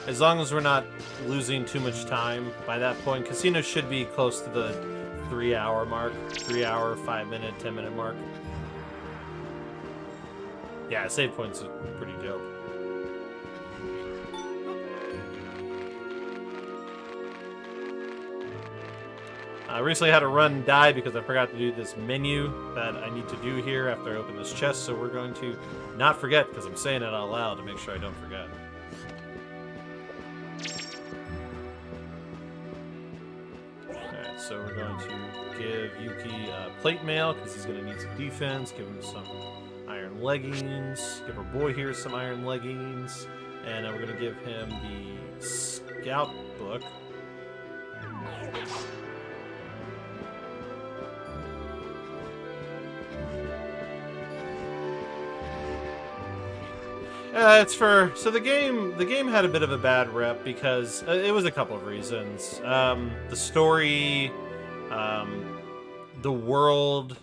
as long as we're not losing too much time by that point, Casino should be close to the 3 hour mark. 3 hour, 5 minute, 10 minute mark. Yeah, save points are pretty dope. I recently had a run die because I forgot to do this menu that I need to do here after I open this chest, so we're going to not forget because I'm saying it out loud to make sure I don't forget. Alright, so we're going to give Yuki plate mail because he's going to need some defense, give him some iron leggings, give our boy here some iron leggings, and we're going to give him the scout book. So the game had a bit of a bad rep because it was a couple of reasons. The story, the world,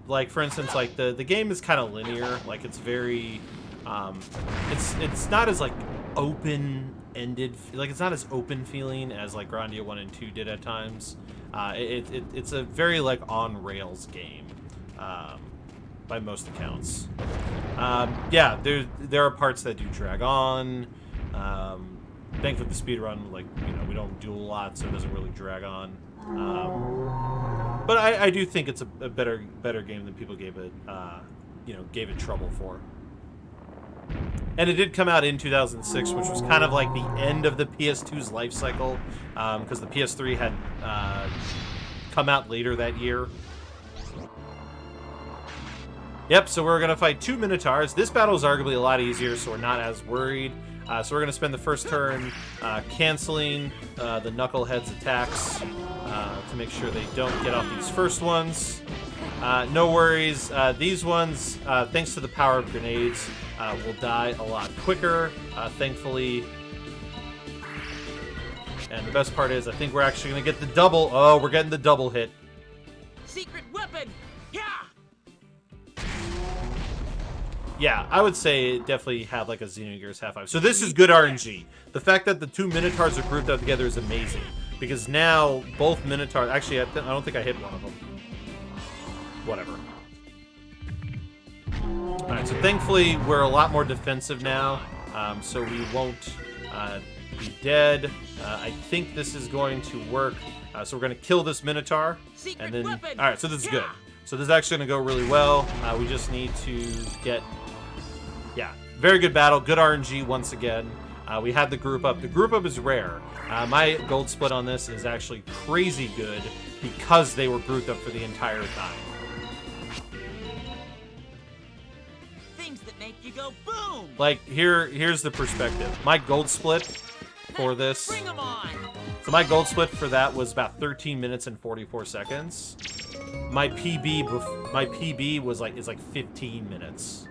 like for instance, like the game is kind of linear. Like it's very, It's not as like open-ended, like it's not as open feeling as like Grandia 1 and 2 did at times. It's a very like on rails game, by most accounts. Yeah, there are parts that do drag on. Thankfully, the speedrun, like, you know, we don't do a lot, so it doesn't really drag on. But I do think it's a better game than people gave it, you know, gave it trouble for. And it did come out in 2006, which was kind of like the end of the PS2's life cycle, because the PS3 had come out later that year. Yep, so we're going to fight 2 Minotaurs. This battle is arguably a lot easier, so we're not as worried. So we're going to spend the first turn canceling the Knuckleheads' attacks to make sure they don't get off these first ones. No worries. These ones, thanks to the power of grenades, will die a lot quicker, thankfully. And the best part is, I think we're actually going to get the double. Oh, we're getting the double hit. Secret weapon! Yeah! Yeah, I would say it definitely have like a Xenogears half-life. So this is good RNG. The fact that the 2 Minotaurs are grouped up together is amazing. Because now, both Minotaurs... Actually, I don't think I hit one of them. Whatever. Alright, so thankfully, we're a lot more defensive now. So we won't be dead. I think this is going to work. So we're going to kill this Minotaur. And then... Alright, so this is good. So this is actually going to go really well. We just need to get... Yeah, very good battle. Good RNG once again. We had the group up. The group up is rare. My gold split on this is actually crazy good because they were grouped up for the entire time. Things that make you go boom! Like, here's the perspective. My gold split for this... Bring 'em on! So my gold split for that was about 13 minutes and 44 seconds. My PB was like is like 15 minutes.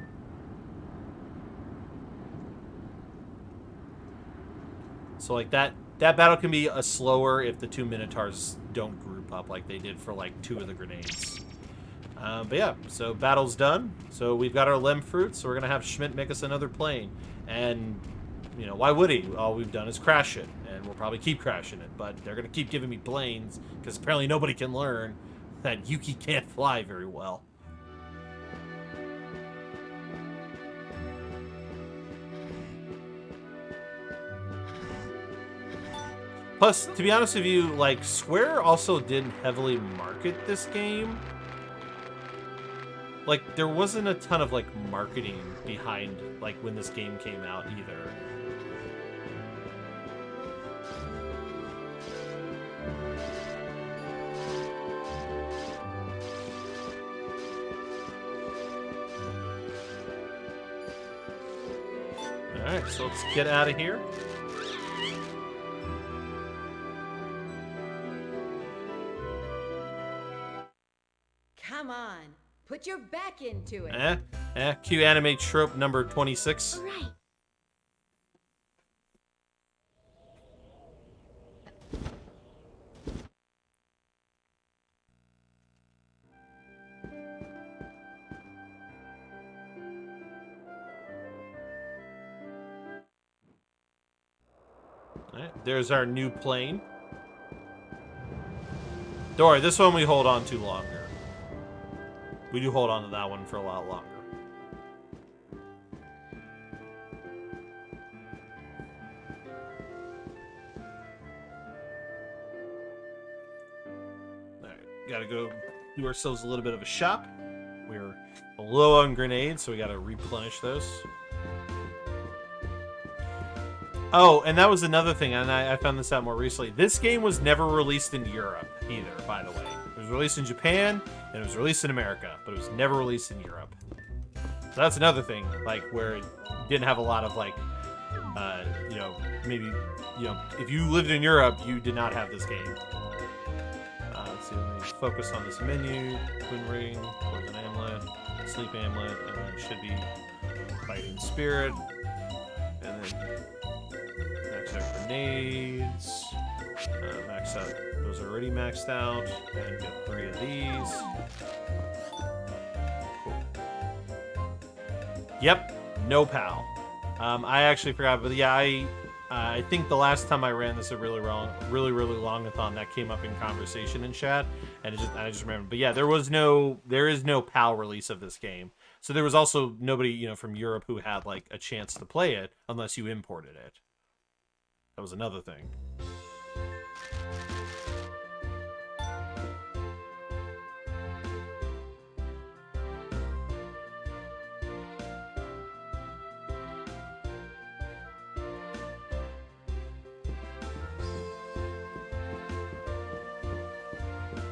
So like that battle can be a slower if the 2 Minotaurs don't group up like they did for like 2 of the grenades. But yeah, so battle's done. So we've got our Lem fruit, so we're gonna have Schmidt make us another plane. And you know, why would he? All we've done is crash it, and we'll probably keep crashing it, but they're gonna keep giving me planes, because apparently nobody can learn that Yuki can't fly very well. Plus, to be honest with you, like, Square also didn't heavily market this game. Like, there wasn't a ton of, like, marketing behind, like, when this game came out either. Alright, so let's get out of here. Come on, put your back into it. Cue anime trope number 26. All right. Alright, there's our new plane. Don't worry, this one we hold on to longer. We do hold on to that one for a lot longer. Alright, gotta go do ourselves a little bit of a shop. We're low on grenades, so we gotta replenish those. Oh, and that was another thing, and I found this out more recently. This game was never released in Europe either, by the way. It was released in Japan, and it was released in America, but it was never released in Europe. So that's another thing, like, where it didn't have a lot of, like, you know, maybe, you know, if you lived in Europe, you did not have this game. Let's see, let me focus on this menu. Twin Ring, Poison Amulet, Sleep Amulet, and then it should be Fighting Spirit, and then max out grenades, max out, those are already maxed out, and get 3 of these. Cool. Yep, No PAL. I actually forgot, but yeah, I think the last time I ran this a really long-a-thon, that came up in conversation in chat, and I just remember. But yeah, there is no PAL release of this game, so there was also nobody from Europe who had like a chance to play it unless you imported it. That was another thing.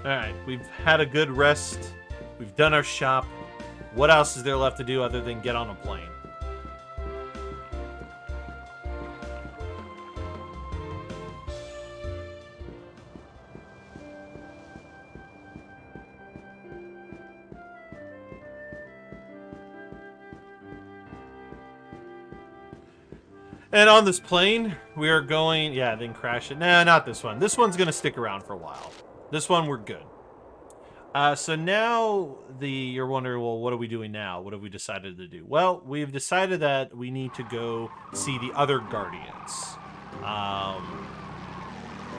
Alright, we've had a good rest. We've done our shop. What else is there left to do other than get on a plane? And on this plane, we are going... Yeah, then crash it. Nah, not this one. This one's going to stick around for a while. This one, we're good. So now you're wondering, well, what are we doing now? What have we decided to do? Well, we've decided that we need to go see the other Guardians.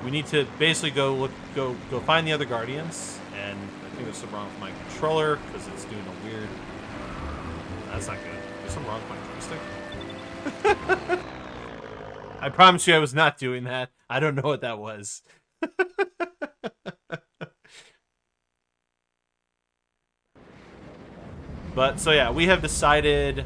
We need to basically go find the other Guardians. And I think there's something wrong with my controller because it's doing a weird... That's not good. There's something wrong with my joystick. I promise you I was not doing that. I don't know what that was. But, so yeah, we have decided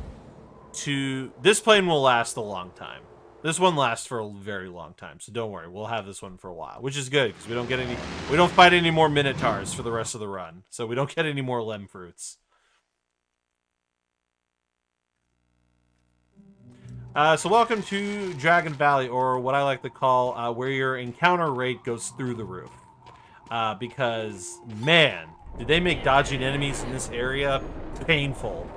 to... This plane will last a long time. This one lasts for a very long time, so don't worry. We'll have this one for a while, which is good, because we don't fight any more Minotaurs for the rest of the run. So we don't get any more Lem Fruits. So welcome to Dragon Valley, or what I like to call where your encounter rate goes through the roof. Because, man, did they make dodging enemies in this area painful.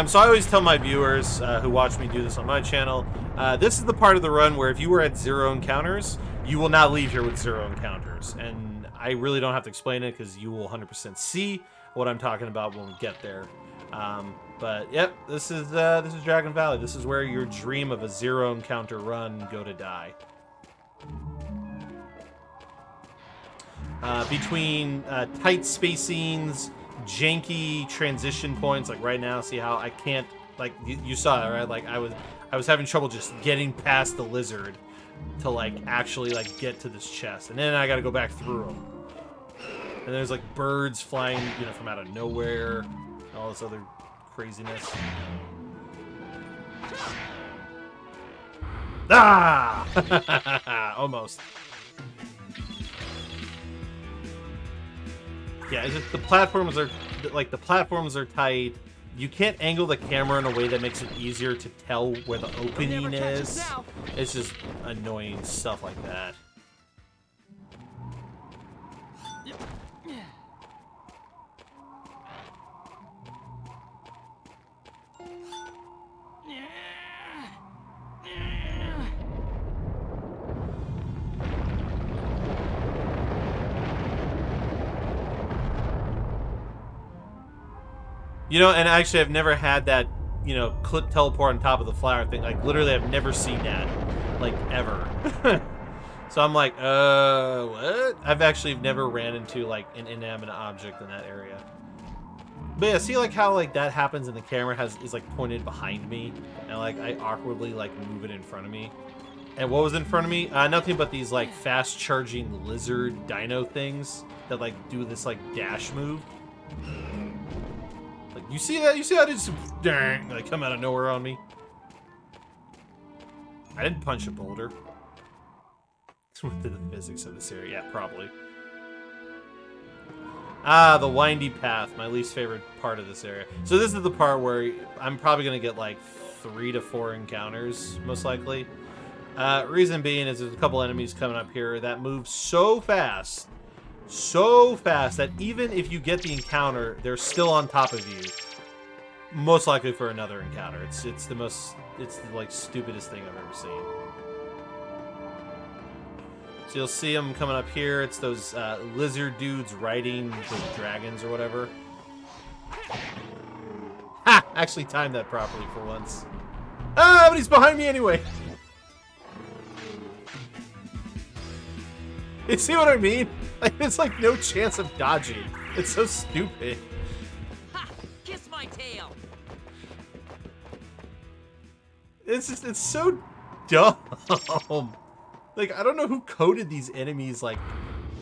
So I always tell my viewers who watch me do this on my channel, this is the part of the run where if you were at 0 encounters, you will not leave here with 0 encounters. And I really don't have to explain it because you will 100% see what I'm talking about when we get there. But yep, this is Dragon Valley. This is where your dream of a 0 encounter run go to die. Between tight spacings, janky transition points, like right now, see how I can't, like you saw it, right? Like I was having trouble just getting past the lizard to like actually like get to this chest, and then I got to go back through them. And there's like birds flying, from out of nowhere, and all this other craziness. Ah! Almost. Yeah, it's just the platforms are tight. You can't angle the camera in a way that makes it easier to tell where the opening is. It's just annoying stuff like that. And actually I've never had that, clip teleport on top of the flower thing. Like, literally I've never seen that, like, ever. So I'm like, what? I've actually never ran into, like, an inanimate object in that area. But yeah, see, like, how, like, that happens and the camera is, like, pointed behind me, and, like, I awkwardly, like, move it in front of me. And what was in front of me? Nothing but these, like, fast-charging lizard dino things that, like, do this, like, dash move. Like, you see that? You see how it just, dang, like, come out of nowhere on me? I didn't punch a boulder. What did the physics of this area? Yeah, probably. Ah, the windy path, my least favorite part of this area. So this is the part where I'm probably going to get like 3 to 4 encounters, most likely. Reason being is there's a couple enemies coming up here that move so fast that even if you get the encounter, they're still on top of you. Most likely for another encounter. It's the like stupidest thing I've ever seen. So you'll see them coming up here. It's those lizard dudes riding the dragons or whatever. Ha! Actually timed that properly for once. Ah, but he's behind me anyway. You see what I mean? Like, there's like no chance of dodging. It's so stupid. Ha! Kiss my tail. It's just, it's so dumb. Like, I don't know who coded these enemies. Like,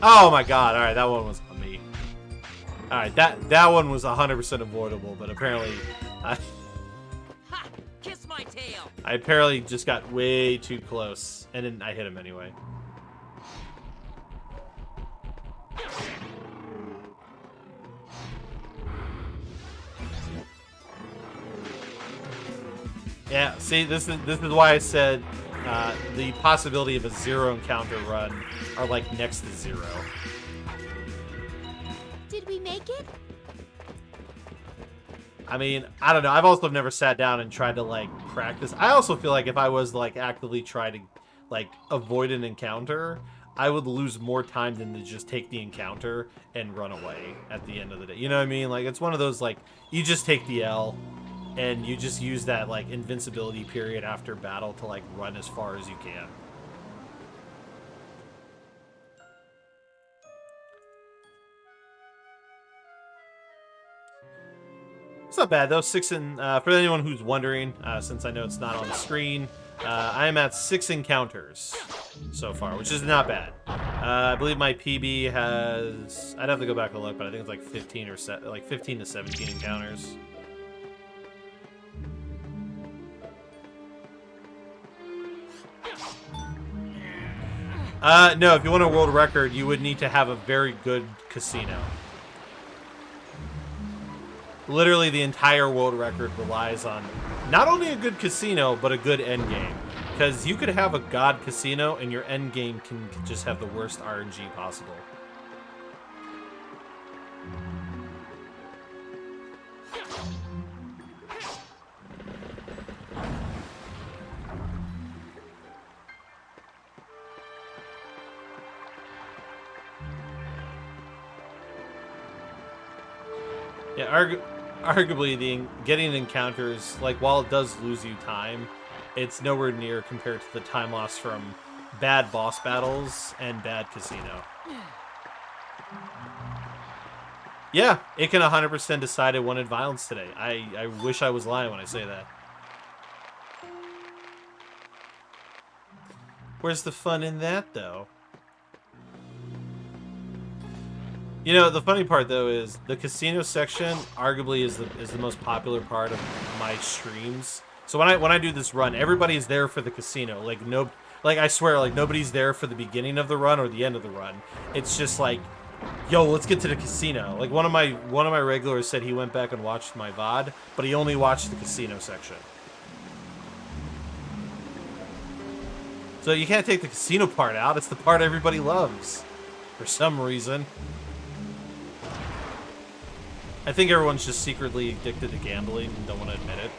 oh my god! All right, that one was on me. All right, that one was 100% avoidable, but apparently, Ha! Kiss my tail. I apparently just got way too close, and then I hit him anyway. Yeah, see, this is why I said the possibility of a 0 encounter run are like next to 0. Did we make it? I mean, I don't know. I've also never sat down and tried to like practice. I also feel like if I was like actively trying to like avoid an encounter, I would lose more time than to just take the encounter and run away at the end of the day. You know what I mean? Like, it's one of those like you just take the L and you just use that like invincibility period after battle to like run as far as you can. It's not bad though. 6 in for anyone who's wondering, since I know it's not on the screen, I am at 6 encounters so far, which is not bad. I believe my PB has, I'd have to go back and look, but I think it's like 15 or like 15 to 17 encounters. No, if you want a world record, you would need to have a very good casino. Literally, the entire world record relies on not only a good casino, but a good end game. Because you could have a god casino, and your end game can just have the worst RNG possible. Yeah, arguably, getting encounters, like, while it does lose you time, it's nowhere near compared to the time lost from bad boss battles and bad casino. Yeah, it can 100% decide it wanted violence today. I wish I was lying when I say that. Where's the fun in that, though? You know, the funny part though is the casino section arguably is the most popular part of my streams. So when I do this run, everybody's there for the casino. Like I swear, like nobody's there for the beginning of the run or the end of the run. It's just like, yo, let's get to the casino. Like one of my regulars said he went back and watched my VOD, but he only watched the casino section. So you can't take the casino part out. It's the part everybody loves for some reason. I think everyone's just secretly addicted to gambling and don't want to admit it.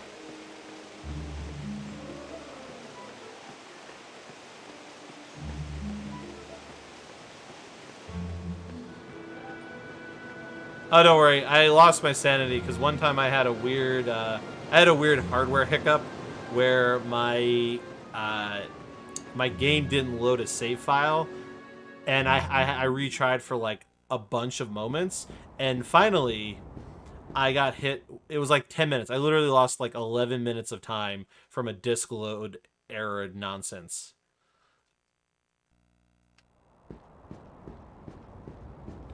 Oh, don't worry. I lost my sanity because one time I had a weird hardware hiccup where my my game didn't load a save file, and I retried for like a bunch of moments, and finally I got hit. It was like 10 minutes. I literally lost like 11 minutes of time from a disk load error nonsense.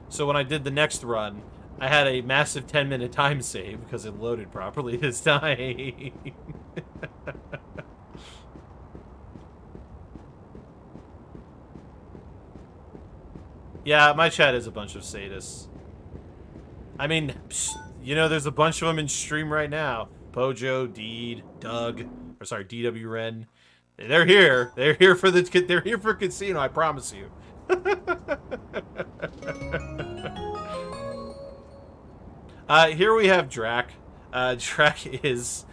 So when I did the next run, I had a massive 10-minute time save because it loaded properly this time. Yeah, my chat is a bunch of sadists. I mean, you know, there's a bunch of them in stream right now. Pojo, Deed, Doug, or sorry, DW Ren. They're here. They're here for casino, I promise you. Here we have Drac. Drac is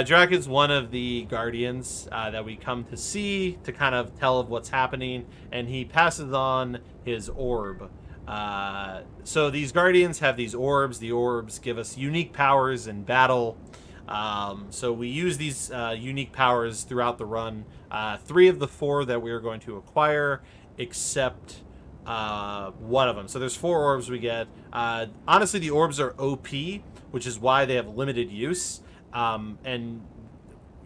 Drac is one of the guardians that we come to see to kind of tell of what's happening, and he passes on his orb So these guardians have these orbs. The orbs give us unique powers in battle. So we use these unique powers throughout the run. 3 of the 4 that we are going to acquire, except one of them. So there's 4 orbs we get. Honestly, the orbs are OP, which is why they have limited use. And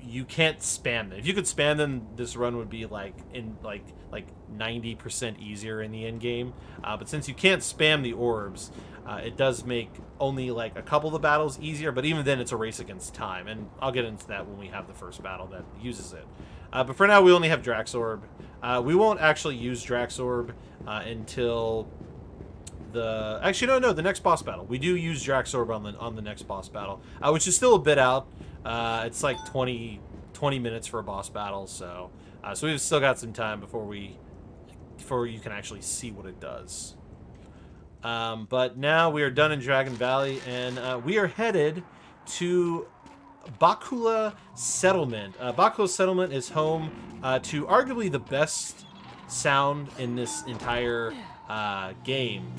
you can't spam them. If you could spam them, this run would be like 90% easier in the end game. But since you can't spam the orbs, it does make only like a couple of the battles easier. But even then, it's a race against time, and I'll get into that when we have the first battle that uses it. But for now, we only have Draxorb. We won't actually use Draxorb until the next boss battle. We do use Draxorb on the next boss battle, which is still a bit out. It's like 20 minutes for a boss battle, so we've still got some time before you can actually see what it does. But now we are done in Dragon Valley, and we are headed to Bakula Settlement. Bakula Settlement is home to arguably the best sound in this entire game.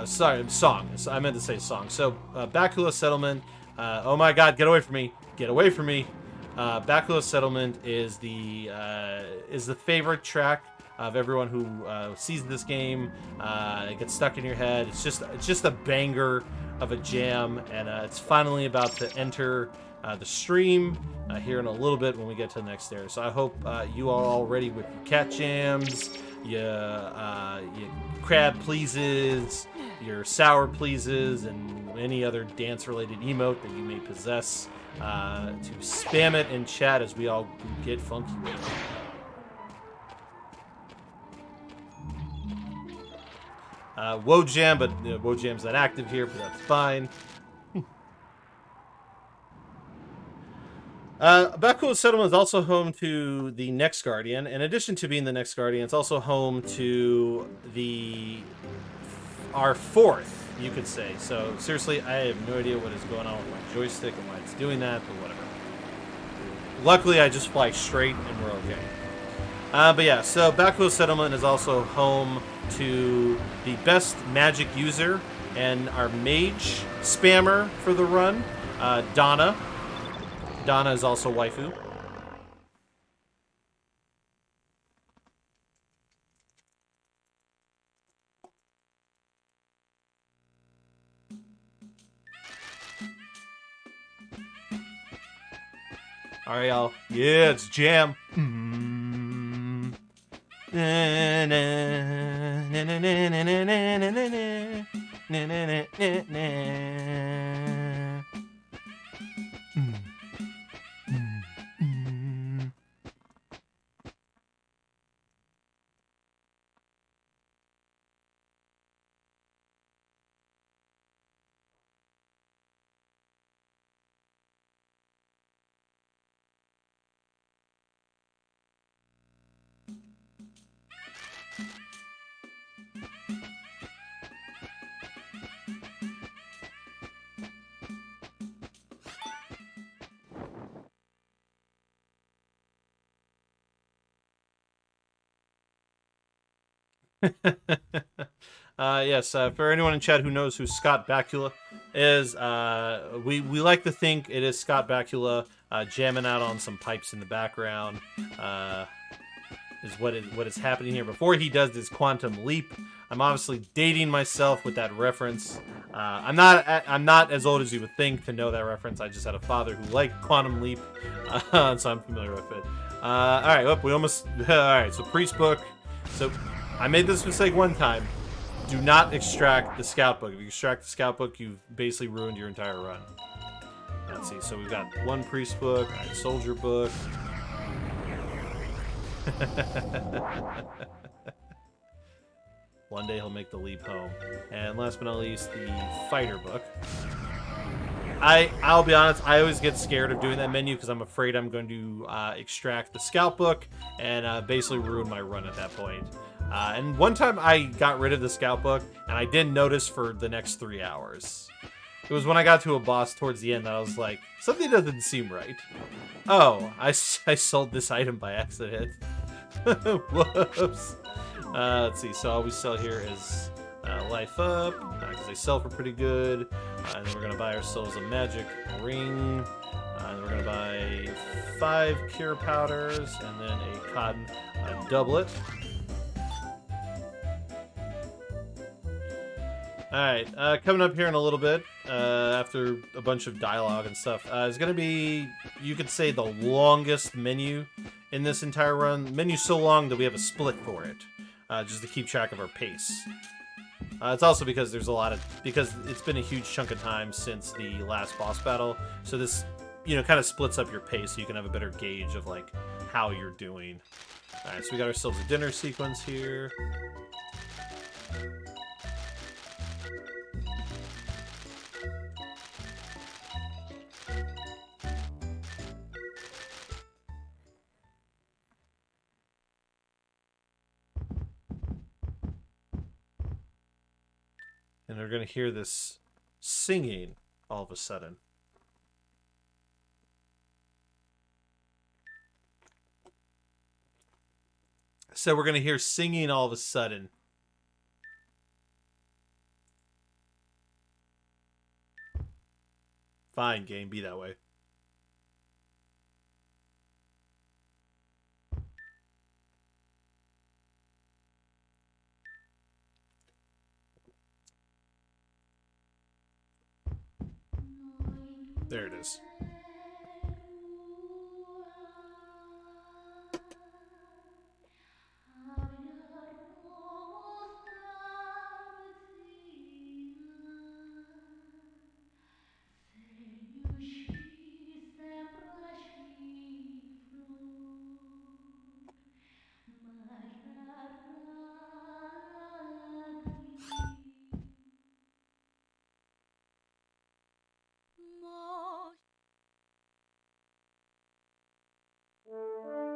Song. I meant to say song. So Bakula Settlement. Oh my God! Get away from me! Get away from me! Bakula Settlement is the favorite track of everyone who sees this game. It gets stuck in your head. It's just a banger of a jam, and it's finally about to enter the stream here in a little bit when we get to the next area. So I hope you are all ready with your cat jams, your crab pleases, your sour pleases, and any other dance-related emote that you may possess to spam it in chat as we all get funky with it. WoJam, but WoJam's not active here, but that's fine. Bakula Settlement is also home to the Next Guardian. In addition to being the Next Guardian, it's also home to our 4th, you could say. So seriously, I have no idea what is going on with my joystick and why it's doing that, but whatever. Luckily, I just fly straight and we're okay. But yeah, so Bakula Settlement is also home to the best magic user and our mage spammer for the run, Donna. Donna is also waifu. All right, y'all. Yeah, it's jam. Yes, for anyone in chat who knows who Scott Bakula is, we like to think it is Scott Bakula jamming out on some pipes in the background. Is what is happening here before he does this quantum leap. I'm obviously dating myself with that reference. I'm not as old as you would think to know that reference. I just had a father who liked quantum leap, so I'm familiar with it. All right, we almost. All right, so priest book. So I made this mistake one time. Do not extract the scout book. If you extract the scout book, you've basically ruined your entire run. Let's see. So we've got 1 priest book, all right, soldier book. One day he'll make the leap home. And last but not least, the fighter book. I'll be honest, I always get scared of doing that menu because I'm afraid I'm going to extract the scout book and basically ruin my run at that point. And one time I got rid of the scout book and I didn't notice for the next 3 hours. It was when I got to a boss towards the end that I was like, something doesn't seem right. Oh, I sold this item by accident. Whoops. Let's see, so all we sell here is life up, because they sell for pretty good. And then we're going to buy ourselves a magic ring. And we're going to buy 5 cure powders and then a cotton doublet. Alright, coming up here in a little bit, after a bunch of dialogue and stuff, is going to be, you could say, the longest menu in this entire run. The menu's so long that we have a split for it, just to keep track of our pace. It's also because because it's been a huge chunk of time since the last boss battle, so this, kind of splits up your pace so you can have a better gauge of, like, how you're doing. Alright, so we got ourselves a dinner sequence here. And they're going to hear this singing all of a sudden. So we're going to hear singing all of a sudden. Fine, game, be that way. There it is.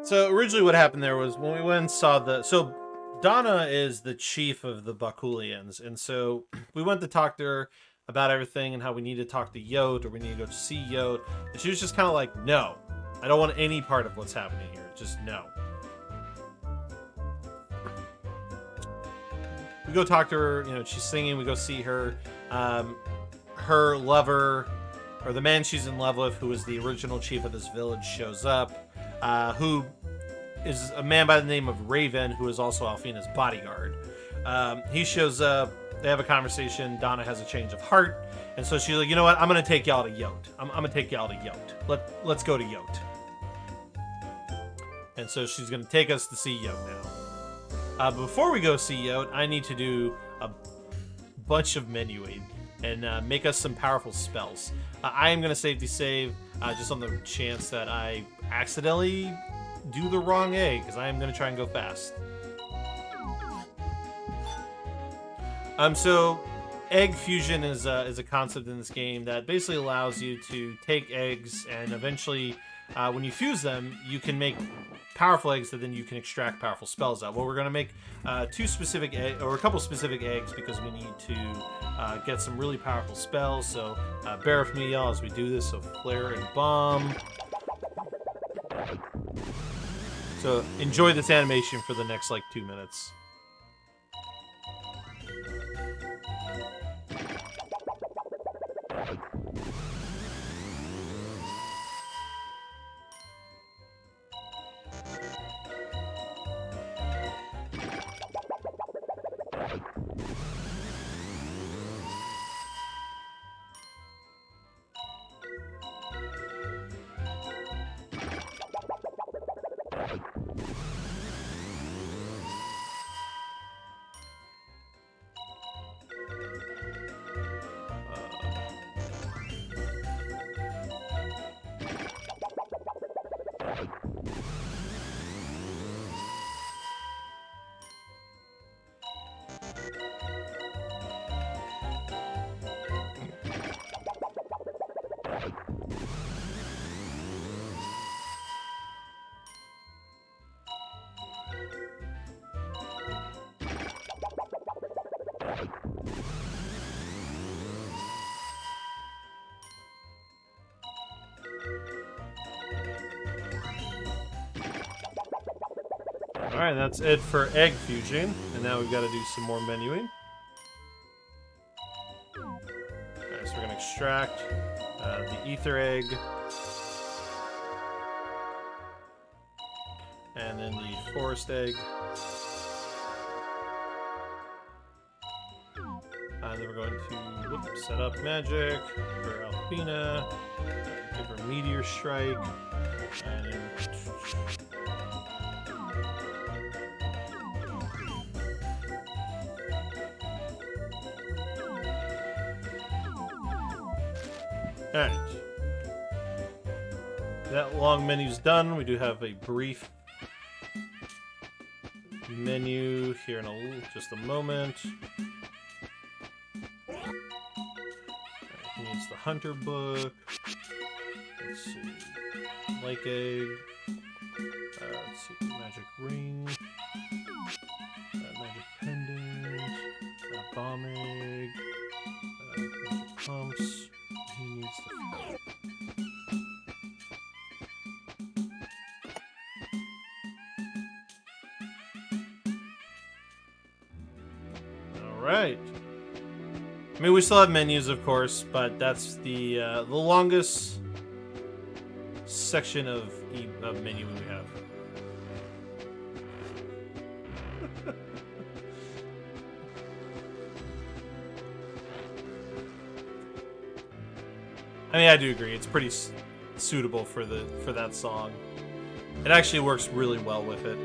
So originally what happened there was when we went and saw so Donna is the chief of the Bakulians, and so we went to talk to her about everything and how we need to talk to Yote, or we need to go see Yote, and she was just kind of like, no, I don't want any part of what's happening here, just no. We go talk to her, she's singing, we go see her. Her lover, or the man she's in love with, who is the original chief of this village, shows up. Who is a man by the name of Raven, who is also Alfina's bodyguard. He shows up, they have a conversation, Donna has a change of heart, and so she's like, you know what, I'm going to take y'all to Yote. I'm going to take y'all to Yote. Let's go to Yote. And so she's going to take us to see Yote now. But before we go see Yote, I need to do a bunch of menuing and make us some powerful spells. I am going to safety save, just on the chance that I accidentally do the wrong egg, because I am going to try and go fast. So egg fusion is a concept in this game that basically allows you to take eggs, and eventually when you fuse them, you can make powerful eggs that then you can extract powerful spells out. Well, we're going to make 2 specific or a couple specific eggs, because we need to get some really powerful spells. So bear with me, y'all, as we do this. So flare and bomb. So enjoy this animation for the next, 2 minutes. Alright, that's it for egg fusion, and now we've got to do some more menuing. So we're going to extract the ether egg. And then the forest egg. Then we're going to set up magic for Alpina. Give her meteor strike. And alright. That long menu's done. We do have a brief menu here in just a moment. He needs the hunter book. Let's see. Lake egg. Let's see. Magic ring. Magic pendant. Bomb egg. Magic pumps. He needs the. Alright. I mean, we still have menus, of course, but that's the longest section of menu we have. I mean, I do agree. It's pretty suitable for that song. It actually works really well with it.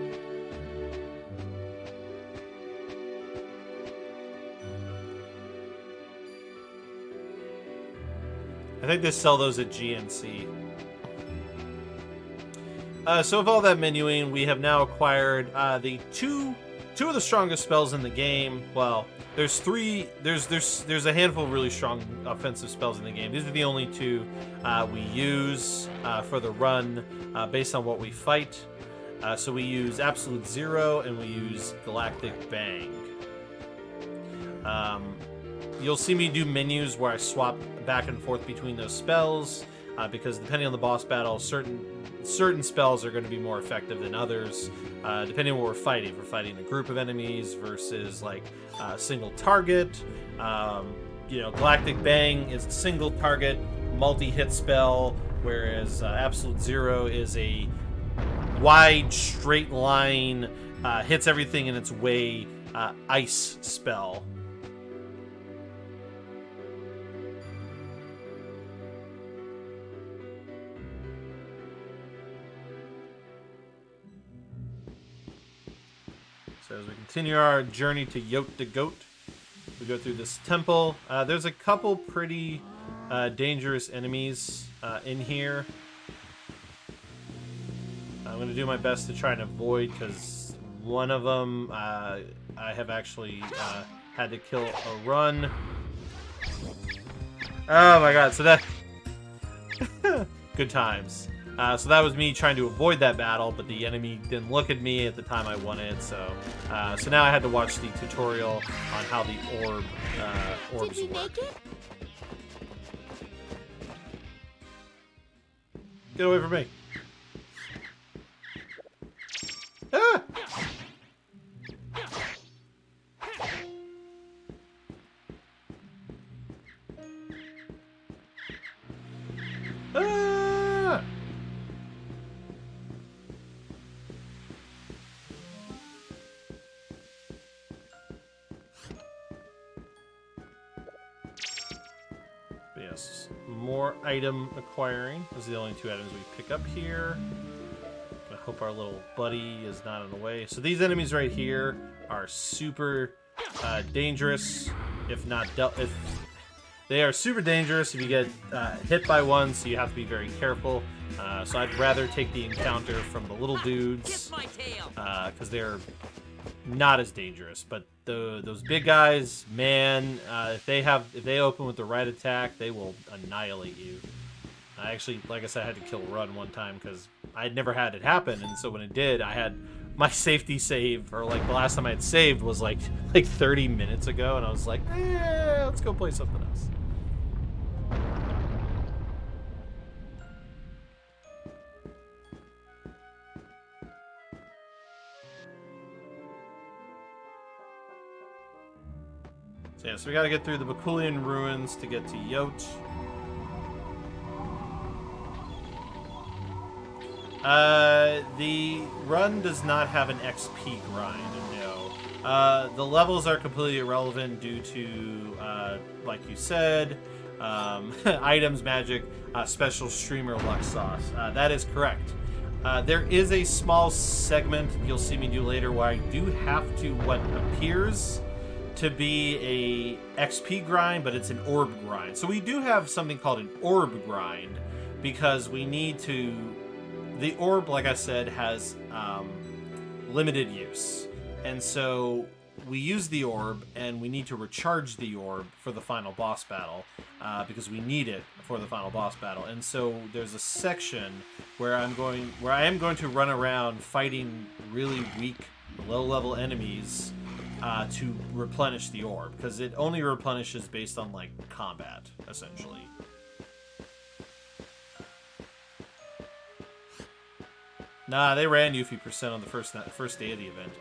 I think they sell those at GNC. So with all that menuing, we have now acquired the two of the strongest spells in the game. Well, there's three. There's a handful of really strong offensive spells in the game. These are the only two we use for the run based on what we fight. So we use Absolute Zero and we use Galactic Bang. You'll see me do menus where I swap back and forth between those spells because depending on the boss battle, certain spells are going to be more effective than others, depending on what we're fighting. If we're fighting a group of enemies versus like a single target. Galactic Bang is a single target, multi-hit spell, whereas Absolute Zero is a wide, straight line, hits everything in its way, ice spell. So as we continue our journey to Yote the Goat, we go through this temple. There's a couple pretty dangerous enemies in here. I'm going to do my best to try and avoid, because one of them I have actually had to kill a run. Oh my god, so that... Good times. So that was me trying to avoid that battle, but the enemy didn't look at me at the time I wanted, so now I had to watch the tutorial on how the orbs Did we work. make it? Get away from me. Ah! Ah! But yes, more item acquiring. Those are the only two items we pick up here. I hope our little buddy is not in the way. So these enemies right here are super dangerous, if not if they are super dangerous if you get hit by one, so you have to be very careful. So I'd rather take the encounter from the little dudes Kiss my tail. because they're not as dangerous. But those big guys, man, if they open with the right attack, they will annihilate you. I actually, like I said, I had to kill Run one time because I had never had it happen, and so when it did, I had my safety save, or like the last time I had saved was like 30 minutes ago, and I was like, let's go play something else. So yeah, so we got to get through the Bakulian ruins to get to Yot. The run does not have an XP grind, no. The levels are completely irrelevant due to, like you said, items, magic, special streamer luck sauce. That is correct. There is a small segment you'll see me do later where I do have to what appears to be a XP grind, but it's an orb grind. So we do have something called an orb grind because we need to... The orb, like I said, has limited use. And so we use the orb, and we need to recharge the orb for the final boss battle because we need it for the final boss battle. And so there's a section where I am going to run around fighting really weak, low-level enemies to replenish the orb, because it only replenishes based on like combat, essentially. Nah, they ran you 50% on the first day of the event.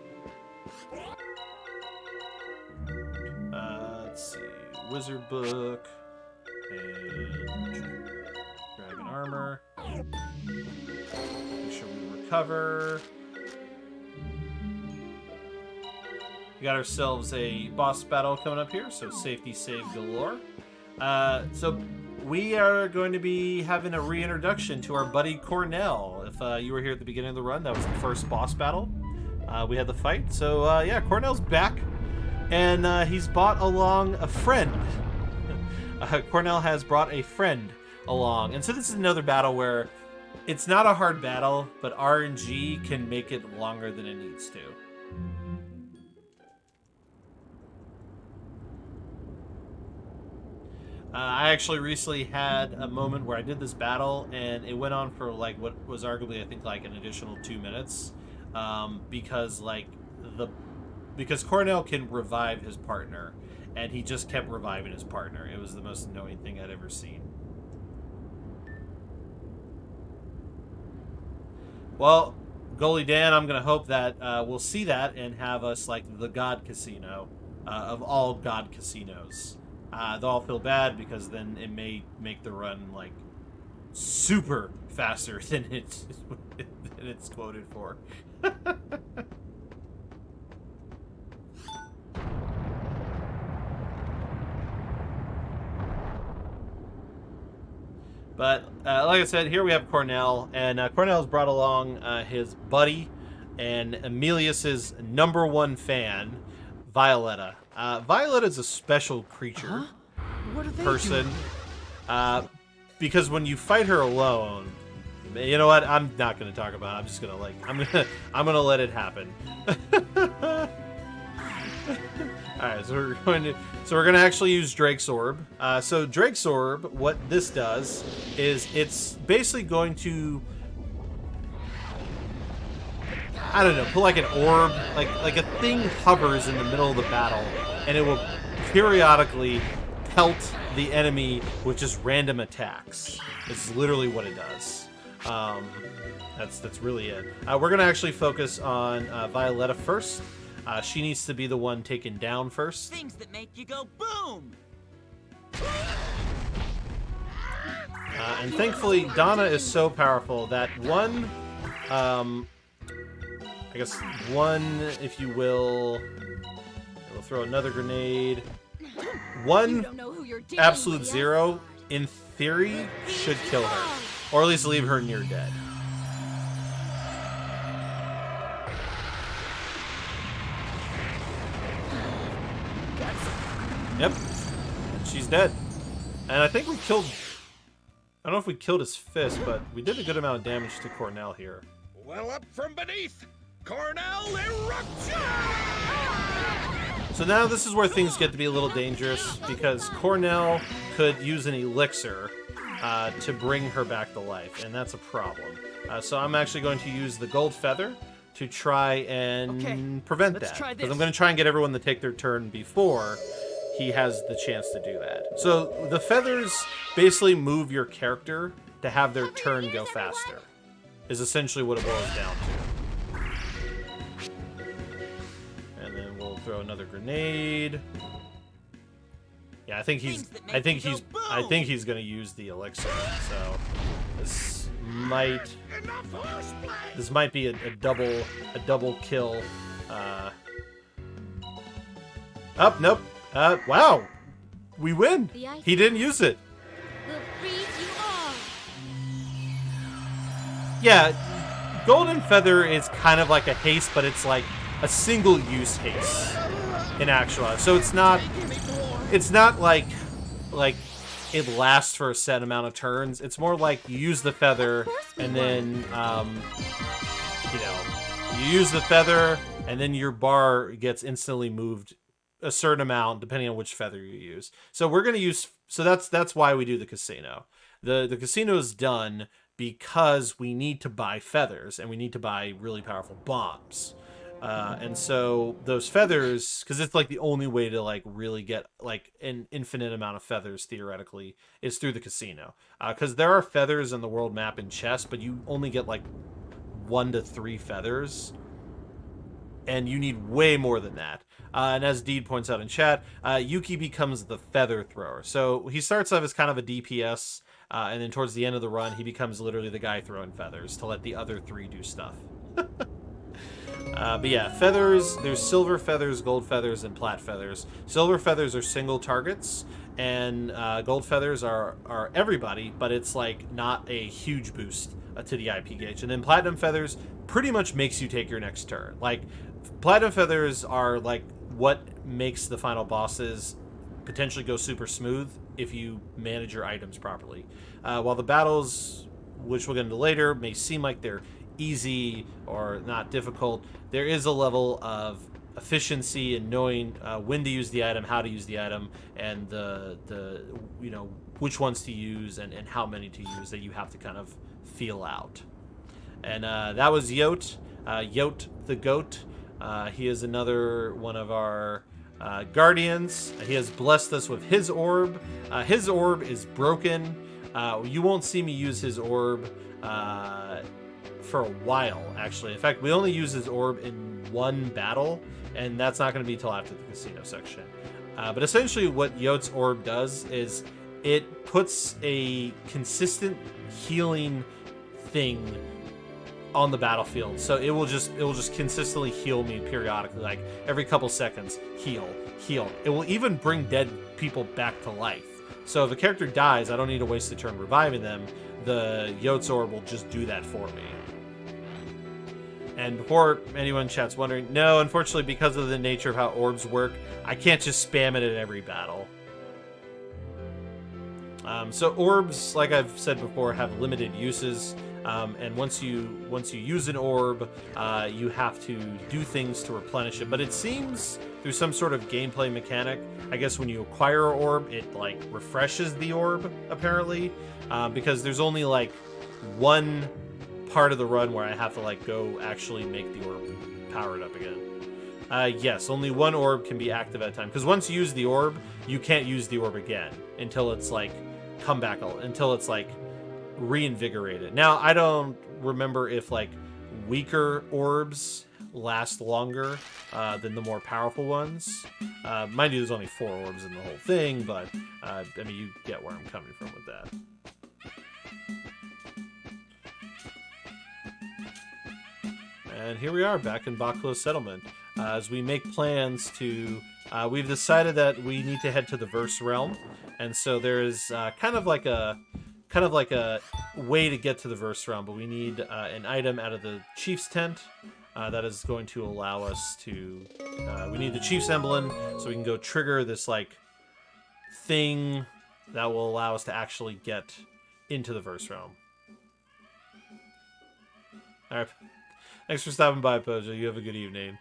Let's see. Wizard book. And dragon armor. Make sure we recover. We got ourselves a boss battle coming up here, so safety save galore. So we are going to be having a reintroduction to our buddy Cornell. If you were here at the beginning of the run, that was the first boss battle. We had the fight. So yeah, Cornell's back, and he's brought along a friend. Cornell has brought a friend along, and so this is another battle where it's not a hard battle, but RNG can make it longer than it needs to. I actually recently had a moment where I did this battle, and it went on for like what was arguably, I think, like an additional 2 minutes, because Cornell can revive his partner, and he just kept reviving his partner. It was the most annoying thing I'd ever seen. Well, Goalie Dan, I'm gonna hope that we'll see that and have us like the God Casino of all God casinos. They'll all feel bad because then it may make the run like super faster than it's quoted for. But like I said, here we have Cornell, and Cornell's brought along his buddy and Emilius's #1 fan, Violetta. Violetta's a special creature, What are they person, doing? because when you fight her alone, you know what? I'm not going to talk about it. I'm just going to like I'm gonna let it happen. All right, so we're going to actually use Drake's Orb. So Drake's Orb, what this does is it's basically going to, I don't know, put like an orb, like a thing hovers in the middle of the battle, and it will periodically pelt the enemy with just random attacks. It's literally what it does. That's really it. We're gonna actually focus on Violetta first. She needs to be the one taken down first. Things that make you go boom! And thankfully, Donna is so powerful that one, if you will, we'll throw another grenade. One absolute zero, in theory, should kill her. Or at least leave her near dead. Yep. She's dead. And I think we killed... I don't know if we killed his fist, but we did a good amount of damage to Cornell here. Well, up from beneath, Cornell eruption! So now this is where things get to be a little dangerous, because Cornell could use an elixir to bring her back to life, and that's a problem. So I'm actually going to use the gold feather to try and prevent that. Because I'm going to try and get everyone to take their turn before he has the chance to do that. So the feathers basically move your character to have their turn go faster, is essentially what it boils down to. And then we'll throw another grenade. Yeah, I think he's gonna use the elixir. So this might be a double kill. Up, nope. Wow, we win. He didn't use it. We'll freeze you all. Yeah, golden feather is kind of like a haste, but it's like a single-use haste in actuality. So it's not like it lasts for a set amount of turns. It's more like you use the feather and then you use the feather and then your bar gets instantly moved a certain amount depending on which feather you use. So we're going to use, so that's why we do the casino. The casino is done because we need to buy feathers and we need to buy really powerful bombs. And so those feathers, because it's like the only way to like really get like an infinite amount of feathers theoretically is through the casino. Because there are feathers in the world map in chess, but you only get like 1 to 3 feathers. And you need way more than that. And as Deed points out in chat, Yuki becomes the feather thrower. So he starts off as kind of a DPS, and then towards the end of the run, he becomes literally the guy throwing feathers to let the other 3 do stuff. But yeah, feathers, there's silver feathers, gold feathers, and plat feathers. Silver feathers are single targets, and gold feathers are everybody, but it's like not a huge boost to the IP gauge. And then platinum feathers pretty much makes you take your next turn. Like, platinum feathers are like what makes the final bosses potentially go super smooth if you manage your items properly. While the battles, which we'll get into later, may seem like they're easy or not difficult, there is a level of efficiency in knowing when to use the item, how to use the item, and the which ones to use and how many to use that you have to kind of feel out. And that was Yote the goat. He is another one of our guardians. He has blessed us with his orb. His orb is broken. You won't see me use his orb for a while, actually. In fact, we only use his orb in one battle, and that's not going to be till after the casino section. But essentially what Yote's orb does is it puts a consistent healing thing on the battlefield. So it will just consistently heal me periodically, like every couple seconds, heal. It will even bring dead people back to life. So if a character dies, I don't need to waste a turn reviving them. The Yote's orb will just do that for me. And before anyone in chat's wondering, no, unfortunately, because of the nature of how orbs work, I can't just spam it at every battle. So orbs, like I've said before, have limited uses. And once you use an orb, you have to do things to replenish it. But it seems through some sort of gameplay mechanic, I guess when you acquire an orb, it like refreshes the orb apparently, because there's only like one part of the run where I have to like go actually make the orb powered up again. Yes, only one orb can be active at a time. Because once you use the orb, you can't use the orb again until it's like until it's like reinvigorated. Now, I don't remember if like weaker orbs last longer than the more powerful ones. Mind you, there's only 4 orbs in the whole thing, but I mean, you get where I'm coming from with that. And here we are back in Baklo Settlement. As we make plans to, we've decided that we need to head to the Verse Realm, and so there is kind of like a way to get to the Verse Realm, but we need an item out of the Chief's tent that is going to allow us to. We need the Chief's emblem so we can go trigger this like thing that will allow us to actually get into the Verse Realm. All right. Thanks for stopping by, Pojo. You have a good evening.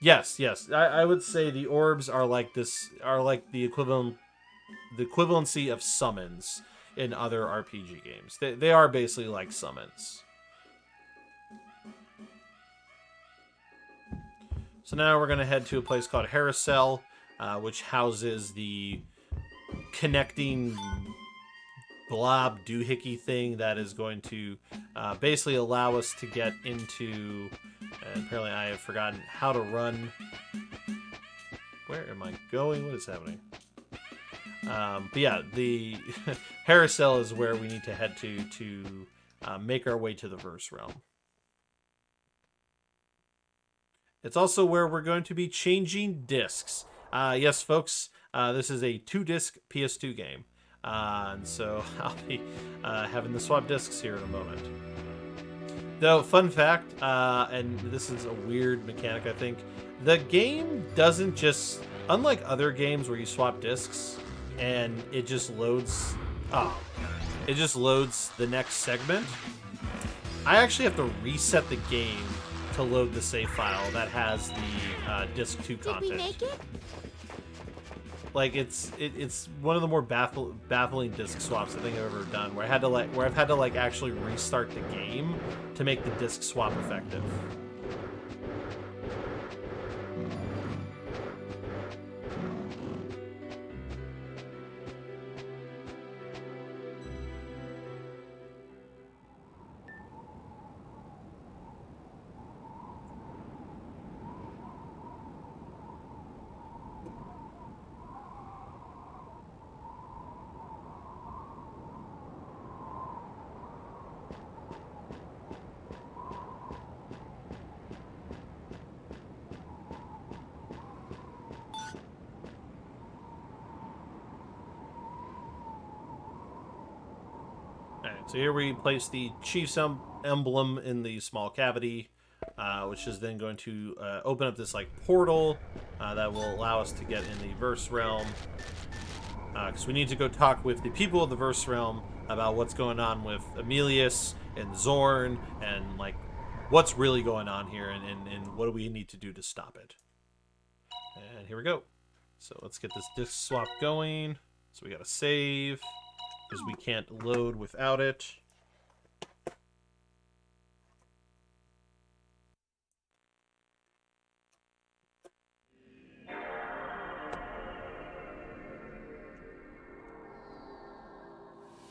Yes. I would say the orbs are like this, are like the equivalency of summons in other RPG games. They are basically like summons. So now we're going to head to a place called Harrisell, which houses the connecting blob doohickey thing that is going to basically allow us to get into, and apparently I have forgotten how to run Where am I going? What is happening? But yeah, the Harrisell is where we need to head to make our way to the Verse Realm. It's also where we're going to be changing discs. Yes, folks, this is a 2-disc PS2 game. And so I'll be having the swap discs here in a moment. Though, fun fact, and this is a weird mechanic, I think, the game doesn't just, unlike other games where you swap discs and it just loads, it just loads the next segment. I actually have to reset the game to load the save file that has the disc 2 content. Did we make it? Like it's one of the more baffling disc swaps I think I've ever done, where I've had to actually restart the game to make the disc swap effective. So here we place the Chief's emblem in the small cavity, which is then going to open up this like portal that will allow us to get in the Verse Realm. Because we need to go talk with the people of the Verse Realm about what's going on with Emilius and Zorn, and like what's really going on here, and what do we need to do to stop it. And here we go. So let's get this disc swap going. So we got to save, because we can't load without it.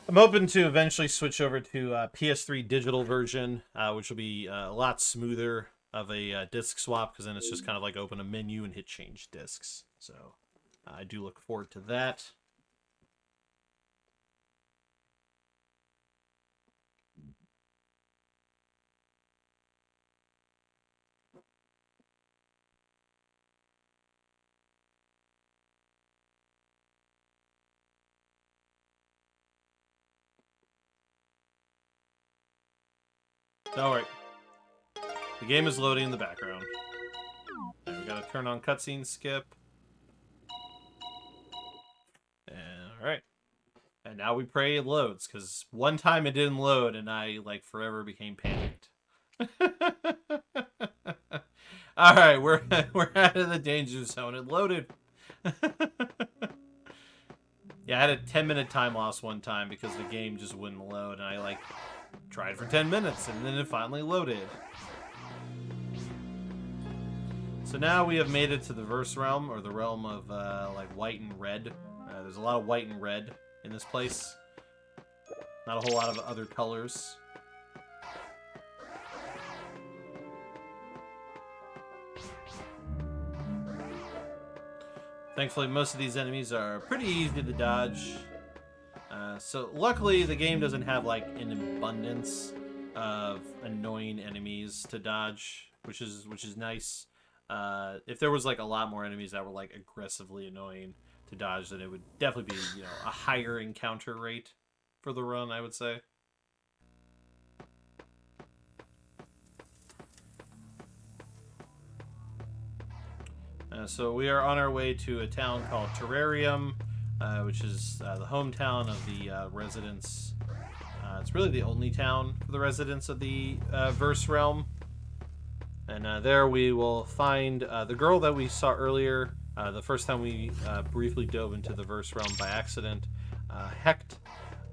I'm hoping to eventually switch over to PS3 digital version, which will be a lot smoother of a disc swap, because then it's just kind of like open a menu and hit change discs. So I do look forward to that. Alright. The game is loading in the background. And we gotta turn on cutscene skip. Alright. And now we pray it loads, because one time it didn't load and I, like, forever became panicked. Alright, we're out of the danger zone. It loaded. Yeah, I had a 10-minute time loss one time because the game just wouldn't load, and I, like, tried for 10 minutes, and then it finally loaded. So now we have made it to the Verse Realm, or the realm of, like, white and red. There's a lot of white and red in this place. Not a whole lot of other colors. Thankfully, most of these enemies are pretty easy to dodge. So luckily, the game doesn't have like an abundance of annoying enemies to dodge, which is nice. If there was like a lot more enemies that were like aggressively annoying to dodge, then it would definitely be, you know, a higher encounter rate for the run, I would say. So we are on our way to a town called Terrarium, which is the hometown of the residents. It's really the only town for the residents of the Verse Realm. And there we will find the girl that we saw earlier, the first time we briefly dove into the Verse Realm by accident, Hecht,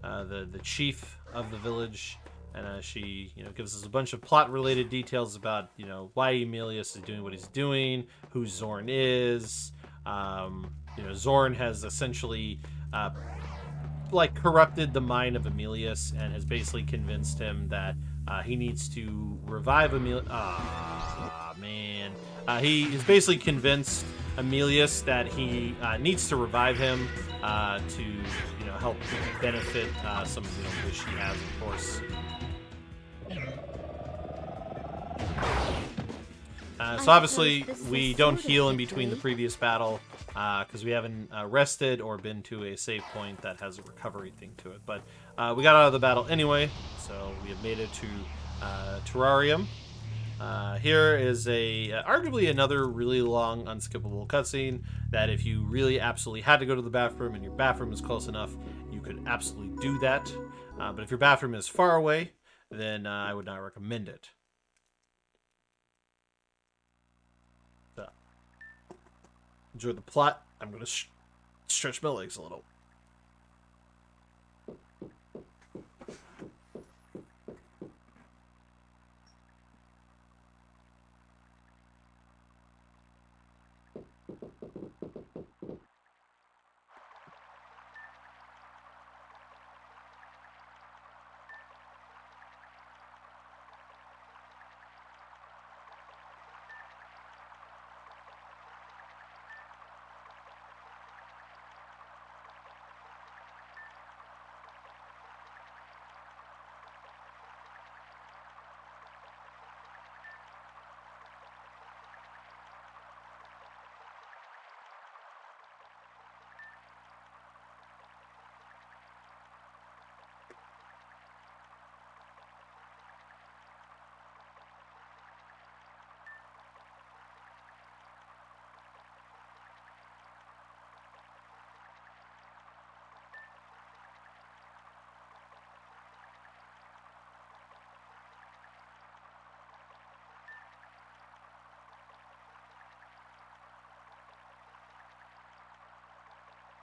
the chief of the village. And she, you know, gives us a bunch of plot-related details about, you know, why Emilius is doing what he's doing, who Zorn is. You know, Zorn has essentially, like, corrupted the mind of Emilius and has basically convinced him that he needs to revive Emilius. Ah, man. He is basically convinced Emilius that he needs to revive him to help benefit some wish he has, of course. So obviously we don't heal in between the previous battle because we haven't rested or been to a save point that has a recovery thing to it. But we got out of the battle anyway, so we have made it to Terrarium. Here is arguably another really long unskippable cutscene that if you really absolutely had to go to the bathroom and your bathroom is close enough, you could absolutely do that. But if your bathroom is far away, then I would not recommend it. So, enjoy the plot. I'm going to stretch my legs a little.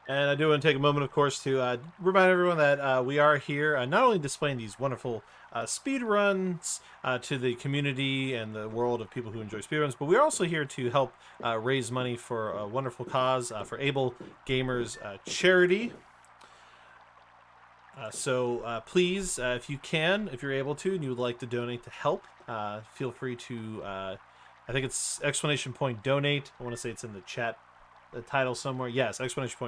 And I do want to take a moment, of course, to remind everyone that we are here not only displaying these wonderful speed runs to the community and the world of people who enjoy speed runs, but we're also here to help raise money for a wonderful cause, for Able Gamers Charity. So please, if you can, if you're able to, and you would like to donate to help, feel free to, I think it's !donate. I want to say it's in the chat. The title somewhere. Yes,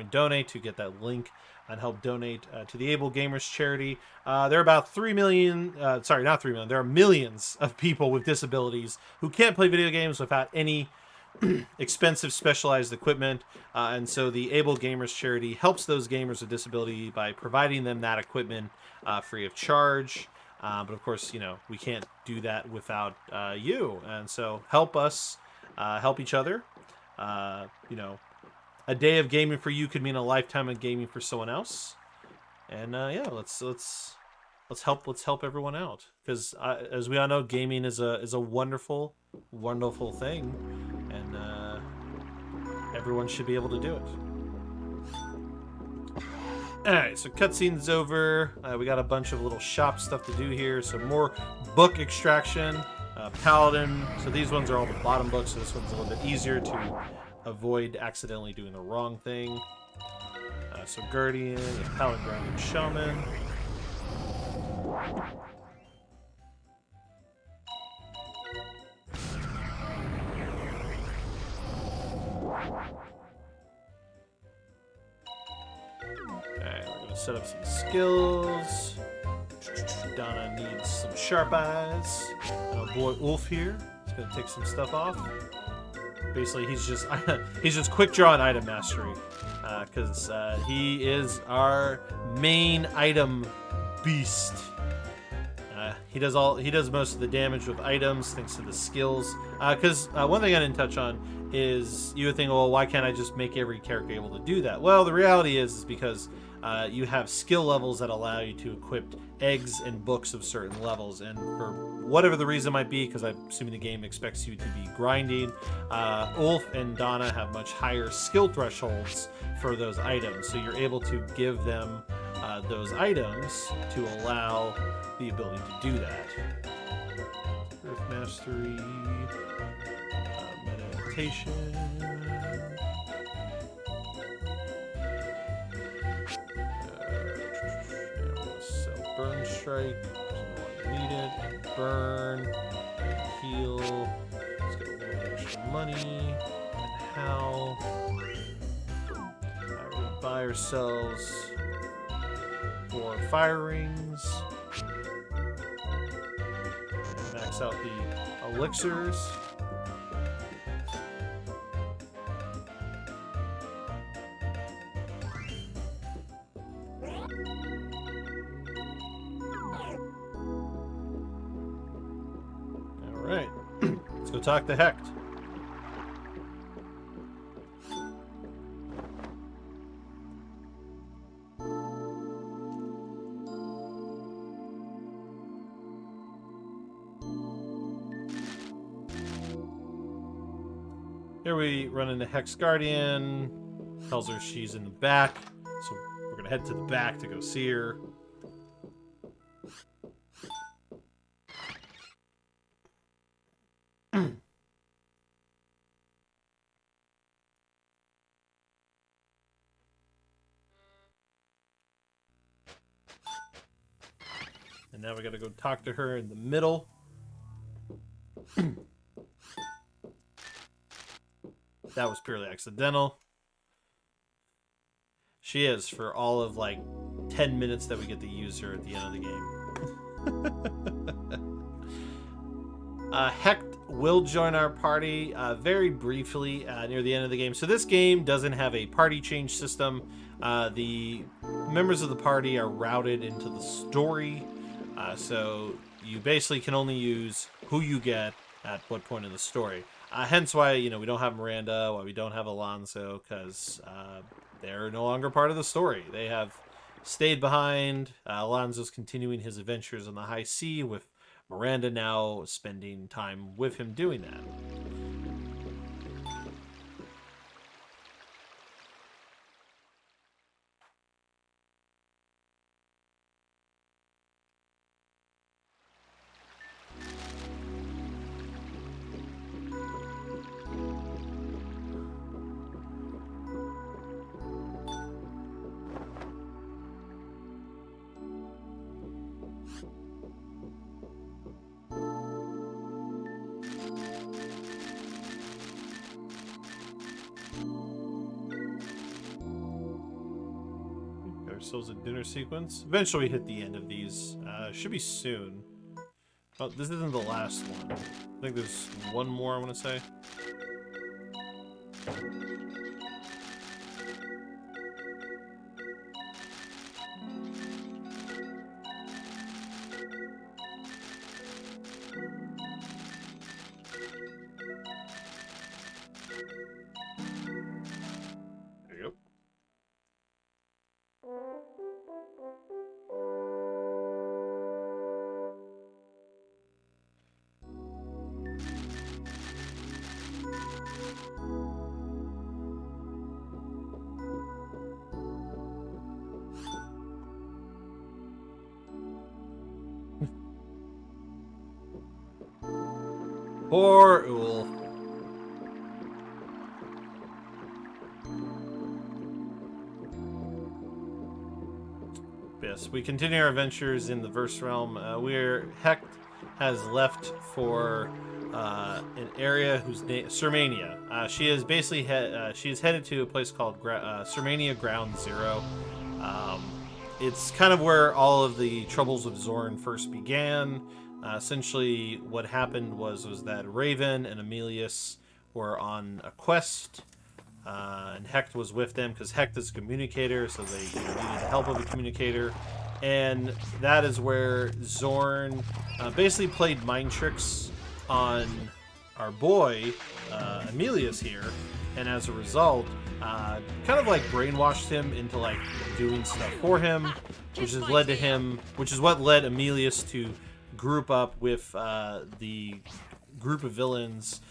!donate to get that link and help donate to the Able Gamers Charity. There are about 3 million, sorry, not 3 million, there are millions of people with disabilities who can't play video games without any expensive specialized equipment. And so the Able Gamers Charity helps those gamers with disability by providing them that equipment free of charge. But of course, we can't do that without you. And so help us, help each other. A day of gaming for you could mean a lifetime of gaming for someone else, and yeah, let's help everyone out, because as we all know, gaming is a wonderful thing, and everyone should be able to do it. All right, so cutscene's over. We got a bunch of little shop stuff to do here. So more book extraction, Paladin. So these ones are all the bottom books. So this one's a little bit easier to avoid accidentally doing the wrong thing. So Guardian, Paladin, Guardian, Shaman. Okay, we're gonna set up some skills. Donna needs some sharp eyes. And our boy Ulf here is gonna take some stuff off. Basically, he's just quick draw and item mastery, because he is our main item beast. He does most of the damage with items thanks to the skills. Because one thing I didn't touch on is you would think, well, why can't I just make every character able to do that? Well, the reality is because you have skill levels that allow you to equip eggs and books of certain levels, and for whatever the reason might be, because I'm assuming the game expects you to be grinding, Ulf and Donna have much higher skill thresholds for those items, so you're able to give them those items to allow the ability to do that. Earth Mastery, meditation. Burn strike, need it, burn, heal, let's get a little extra money, and pal. We're gonna buy ourselves 4 fire rings. Max out the elixirs. Alright. Let's go talk to Hecht. Here we run into Hex Guardian. Tells her she's in the back. So we're going to head to the back to go see her. And now we got to go talk to her in the middle. That was purely accidental. She is for all of like 10 minutes that we get to use her at the end of the game. Hecht will join our party very briefly near the end of the game. So this game doesn't have a party change system. The members of the party are routed into the story. So you basically can only use who you get at what point in the story. Hence why, we don't have Miranda, why we don't have Alonso, because they're no longer part of the story. They have stayed behind. Alonso's continuing his adventures on the high sea, with Miranda now spending time with him doing that. Ourselves a dinner sequence. Eventually we hit the end of these. Should be soon. Oh, this isn't the last one. I think there's one more I want to say. There you go. Poor Ool. Yes, we continue our adventures in the Verse Realm. Hecht has left for an area whose name Sermania. She is basically she's headed to a place called Sermania Ground Zero. It's kind of where all of the troubles of Zorn first began. Essentially, what happened was that Raven and Emilius were on a quest, and Hecht was with them because Hecht is a communicator, so they needed the help of a communicator. And that is where Zorn basically played mind tricks on our boy Emilius here, and as a result, kind of like brainwashed him into like doing stuff for him, which has led to him, which is what led Emilius to group up with the group of villains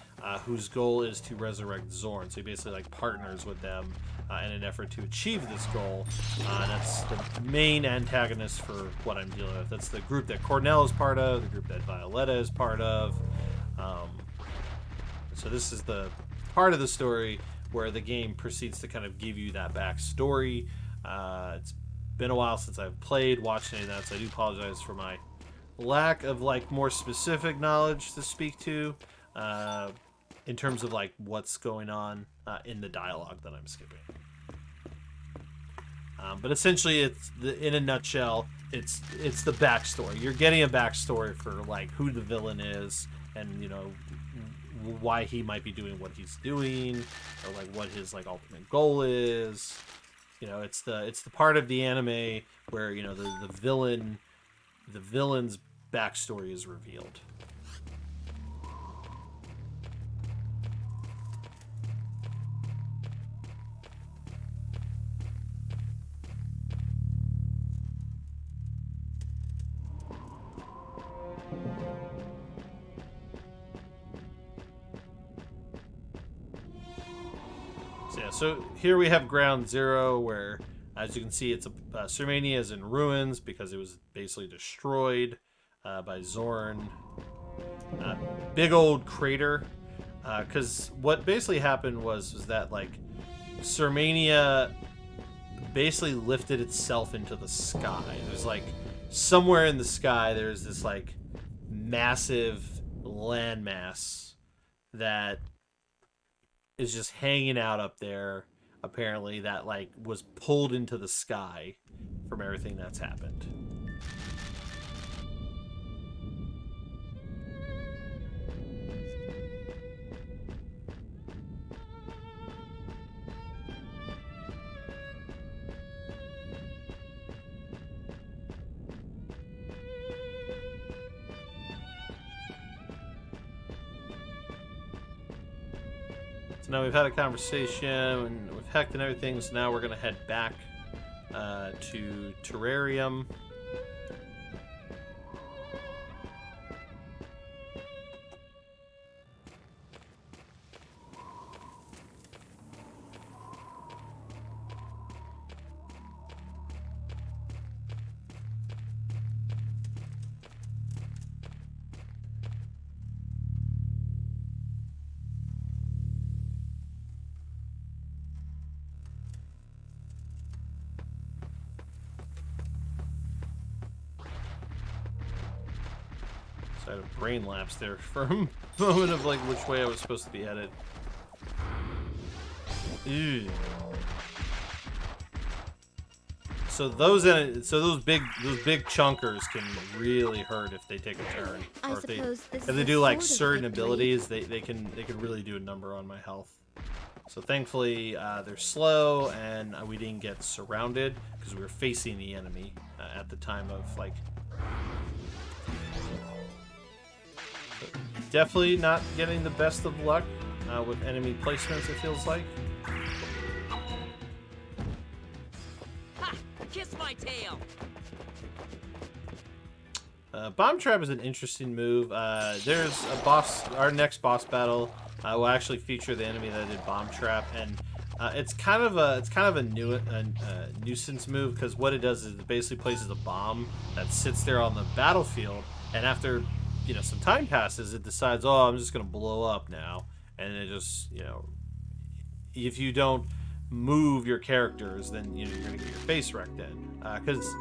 whose goal is to resurrect Zorn. So he basically like partners with them in an effort to achieve this goal. And that's the main antagonist for what I'm dealing with. That's the group that Cornell is part of, the group that Violetta is part of. So this is the part of the story where the game proceeds to kind of give you that backstory. It's been a while since I've watched any of that, so I do apologize for my lack of like more specific knowledge to speak to in terms of like what's going on in the dialogue that I'm skipping. But essentially, in a nutshell, it's the backstory. You're getting a backstory for like who the villain is, and you know why he might be doing what he's doing, or like what his like ultimate goal is. You know, it's the part of the anime where you know the villain's backstory is revealed. So here we have Ground Zero, where, as you can see, it's Sermania is in ruins because it was basically destroyed by Zorn. Big old crater, because what basically happened was that like Sermania basically lifted itself into the sky. There's like somewhere in the sky there's this like massive landmass that is just hanging out up there, apparently, that like was pulled into the sky from everything that's happened. So now we've had a conversation, and we've hecked and everything, so now we're going to head back to Terrarium. I had a brain lapse there for a moment of like which way I was supposed to be headed. Ew. So those big chunkers can really hurt if they take a turn, or if they do like certain abilities, they can really do a number on my health. So thankfully they're slow, and we didn't get surrounded because we were facing the enemy at the time of like. Definitely not getting the best of luck with enemy placements, it feels like. Ha! Kiss my tail! Bomb Trap is an interesting move. There's a boss. Our next boss battle will actually feature the enemy that did Bomb Trap, and it's kind of a nuisance move because what it does is it basically places a bomb that sits there on the battlefield, and after some time passes, it decides, oh, I'm just gonna blow up now, and it just if you don't move your characters, then you're gonna get your face wrecked in. Because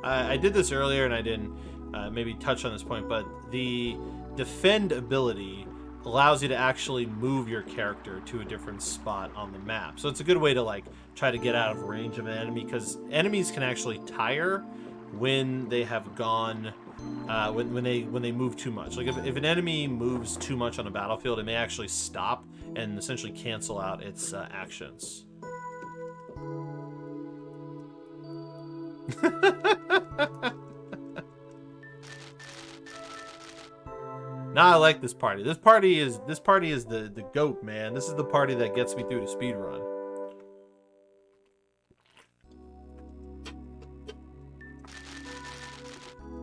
I did this earlier and I didn't maybe touch on this point, but the defend ability allows you to actually move your character to a different spot on the map. So it's a good way to like try to get out of range of an enemy, because enemies can actually tire when they have gone. When they move too much. Like if an enemy moves too much on a battlefield, it may actually stop and essentially cancel out its actions. Nah, I like this party. This party is the GOAT, man. This is the party that gets me through the speed run.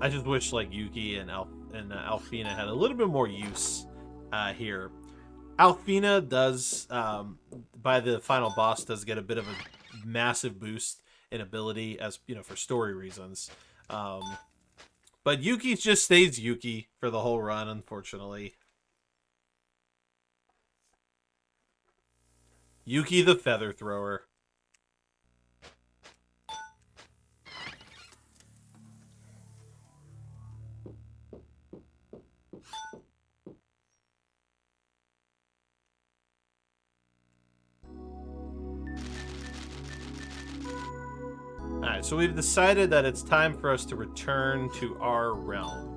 I just wish like Yuki and Alfina had a little bit more use here. Alfina does, by the final boss, does get a bit of a massive boost in ability, as for story reasons. But Yuki just stays Yuki for the whole run, unfortunately. Yuki the Feather Thrower. Alright, so we've decided that it's time for us to return to our realm.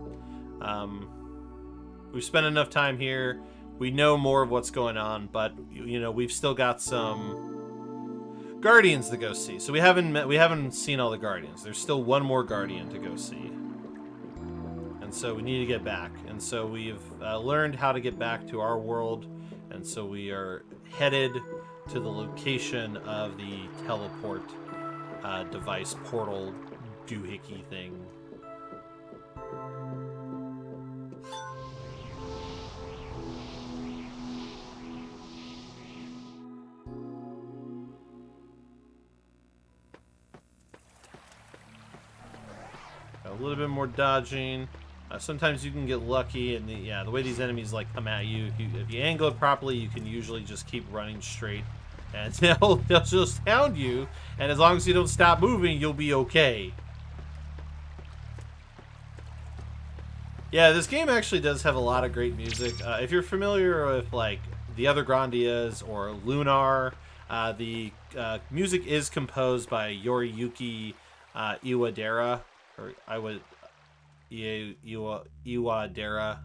We've spent enough time here. We know more of what's going on, but you know, we've still got some guardians to go see. So we haven't seen all the guardians. There's still one more guardian to go see. And so we need to get back. And so we've learned how to get back to our world. And so we are headed to the location of the teleport device portal doohickey thing. A little bit more dodging. Sometimes you can get lucky, and the way these enemies like come at you, if you angle it properly, you can usually just keep running straight, and they'll just hound you. And as long as you don't stop moving, you'll be okay. Yeah, this game actually does have a lot of great music. If you're familiar with like the other Grandias or Lunar, the music is composed by Yoriyuki Iwadera, or Iwadera.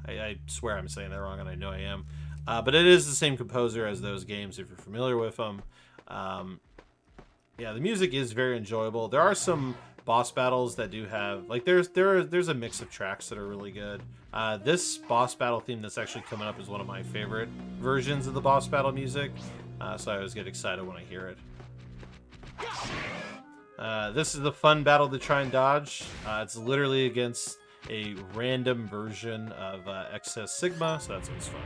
I swear I'm saying that wrong, and I know I am. But it is the same composer as those games, if you're familiar with them. Yeah, the music is very enjoyable. There are some boss battles that do have, like, there's a mix of tracks that are really good. This boss battle theme that's actually coming up is one of my favorite versions of the boss battle music. So I always get excited when I hear it. This is the fun battle to try and dodge. It's literally against a random version of Excess Sigma, so that's always fun.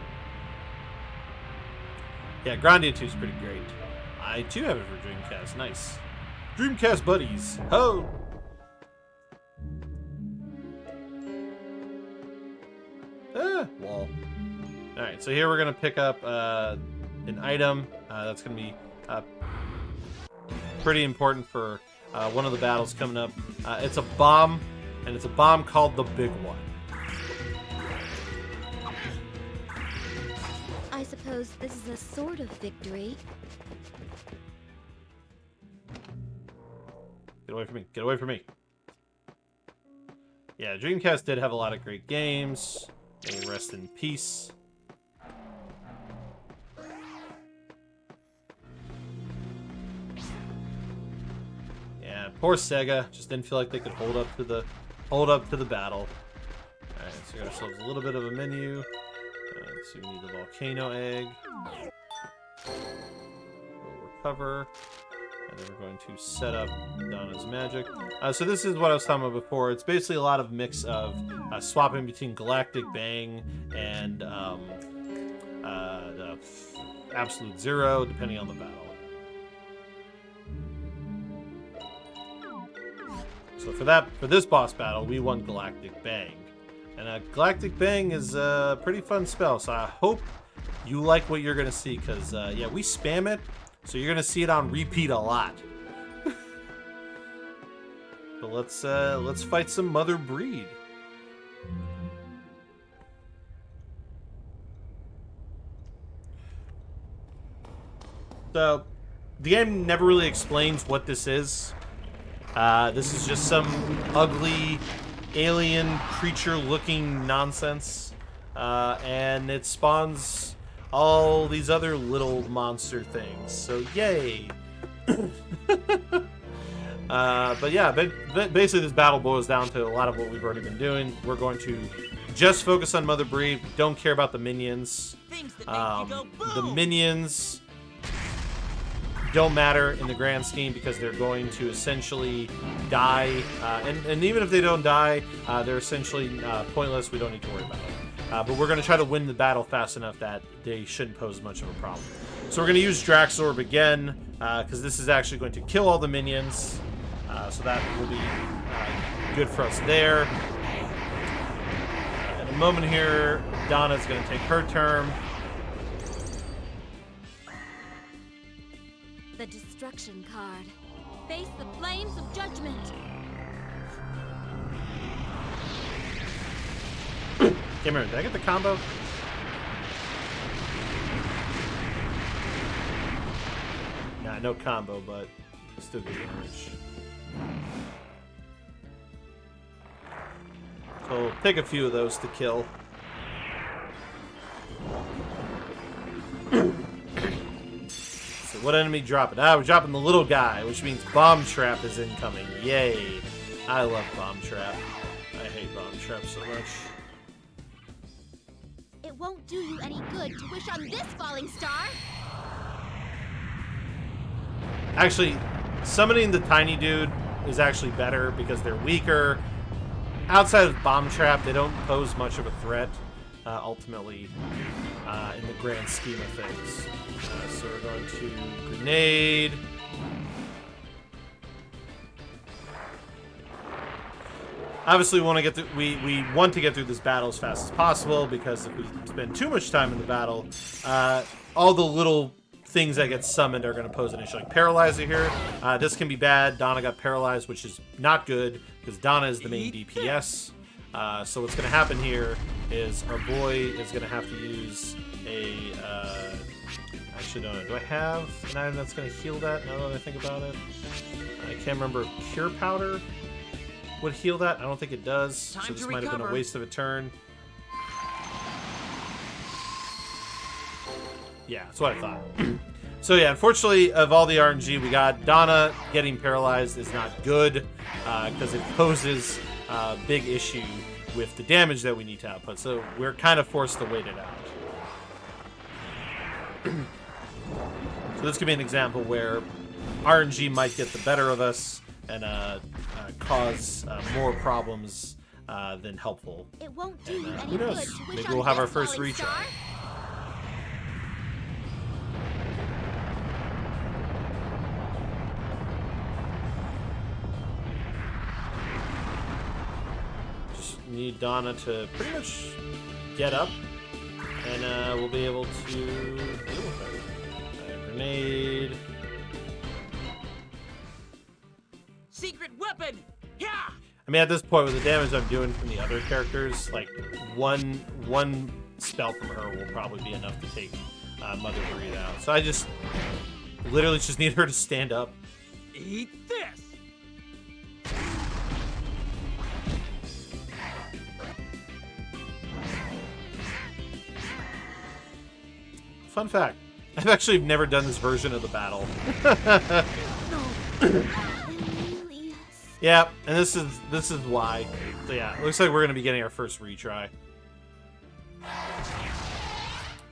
Yeah, Grandia 2 is pretty great. I too have it for Dreamcast. Nice. Dreamcast buddies. Ho! Wall. Alright, so here we're going to pick up an item that's going to be pretty important for one of the battles coming up. It's a bomb, and it's a bomb called the Big One. I suppose this is a sort of victory. Get away from me. Get away from me. Yeah, Dreamcast did have a lot of great games. May it rest in peace. Yeah, poor Sega. Just didn't feel like they could hold up to the battle. Alright, so we got ourselves a little bit of a menu. Let's see, we need the volcano egg. We'll recover. And then we're going to set up Donna's magic. So this is what I was talking about before. It's basically a lot of mix of swapping between Galactic Bang and the Absolute Zero, depending on the battle. So for this boss battle, we won Galactic Bang. And Galactic Bang is a pretty fun spell, so I hope you like what you're going to see, because, yeah, we spam it, so you're going to see it on repeat a lot. But let's fight some Mother Breed. So, the game never really explains what this is. This is just some ugly alien creature-looking nonsense, and it spawns all these other little monster things. So, yay! But yeah, basically this battle boils down to a lot of what we've already been doing. We're going to just focus on Mother Breed. We don't care about the minions. Things that make you go boom. The minions don't matter in the grand scheme because they're going to essentially die. And even if they don't die, they're essentially pointless. We don't need to worry about it. But we're going to try to win the battle fast enough that they shouldn't pose much of a problem. So we're going to use Draxorb again, because this is actually going to kill all the minions. So that will be good for us there. In a moment here, Donna's going to take her turn. The destruction card. Face the flames of judgment. Cameron, did I get the combo? Nah, no combo, but still good damage. So we'll pick a few of those to kill. So what enemy dropping? We're dropping the little guy, which means Bomb Trap is incoming. Yay. I love Bomb Trap. I hate Bomb Trap so much. It won't do you any good to wish on this falling star. Actually, summoning the tiny dude is actually better because they're weaker. Outside of Bomb Trap, they don't pose much of a threat, ultimately, in the grand scheme of things. So we're going to Grenade. Obviously, we want to get through this battle as fast as possible, because if we spend too much time in the battle, all the little things that get summoned are going to pose an issue. Like Paralyzer here. This can be bad. Donna got paralyzed, which is not good, because Donna is the main DPS. So what's going to happen here is our boy is going to have to use a... I actually don't know. Do I have an item that's going to heal that, now that I think about it? I can't remember if Cure Powder would heal that. I don't think it does. So this might have been a waste of a turn. Yeah, that's what I thought. So yeah, unfortunately, of all the RNG we got, Donna getting paralyzed is not good, because it poses a big issue with the damage that we need to output. So we're kind of forced to wait it out. So this could be an example where RNG might get the better of us and cause more problems than helpful. It won't do you any Who knows? good to wish Maybe on we'll have this our first falling retry. star. Just need Donna to pretty much get up, and we'll be able to deal with her. Grenade. Secret weapon! Yeah! I mean, at this point, with the damage I'm doing from the other characters, like one spell from her will probably be enough to take Mother Breathe out. So I just literally just need her to stand up. Eat this! Fun fact: I've actually never done this version of the battle. Yeah, and this is why. So yeah, it looks like we're gonna be getting our first retry.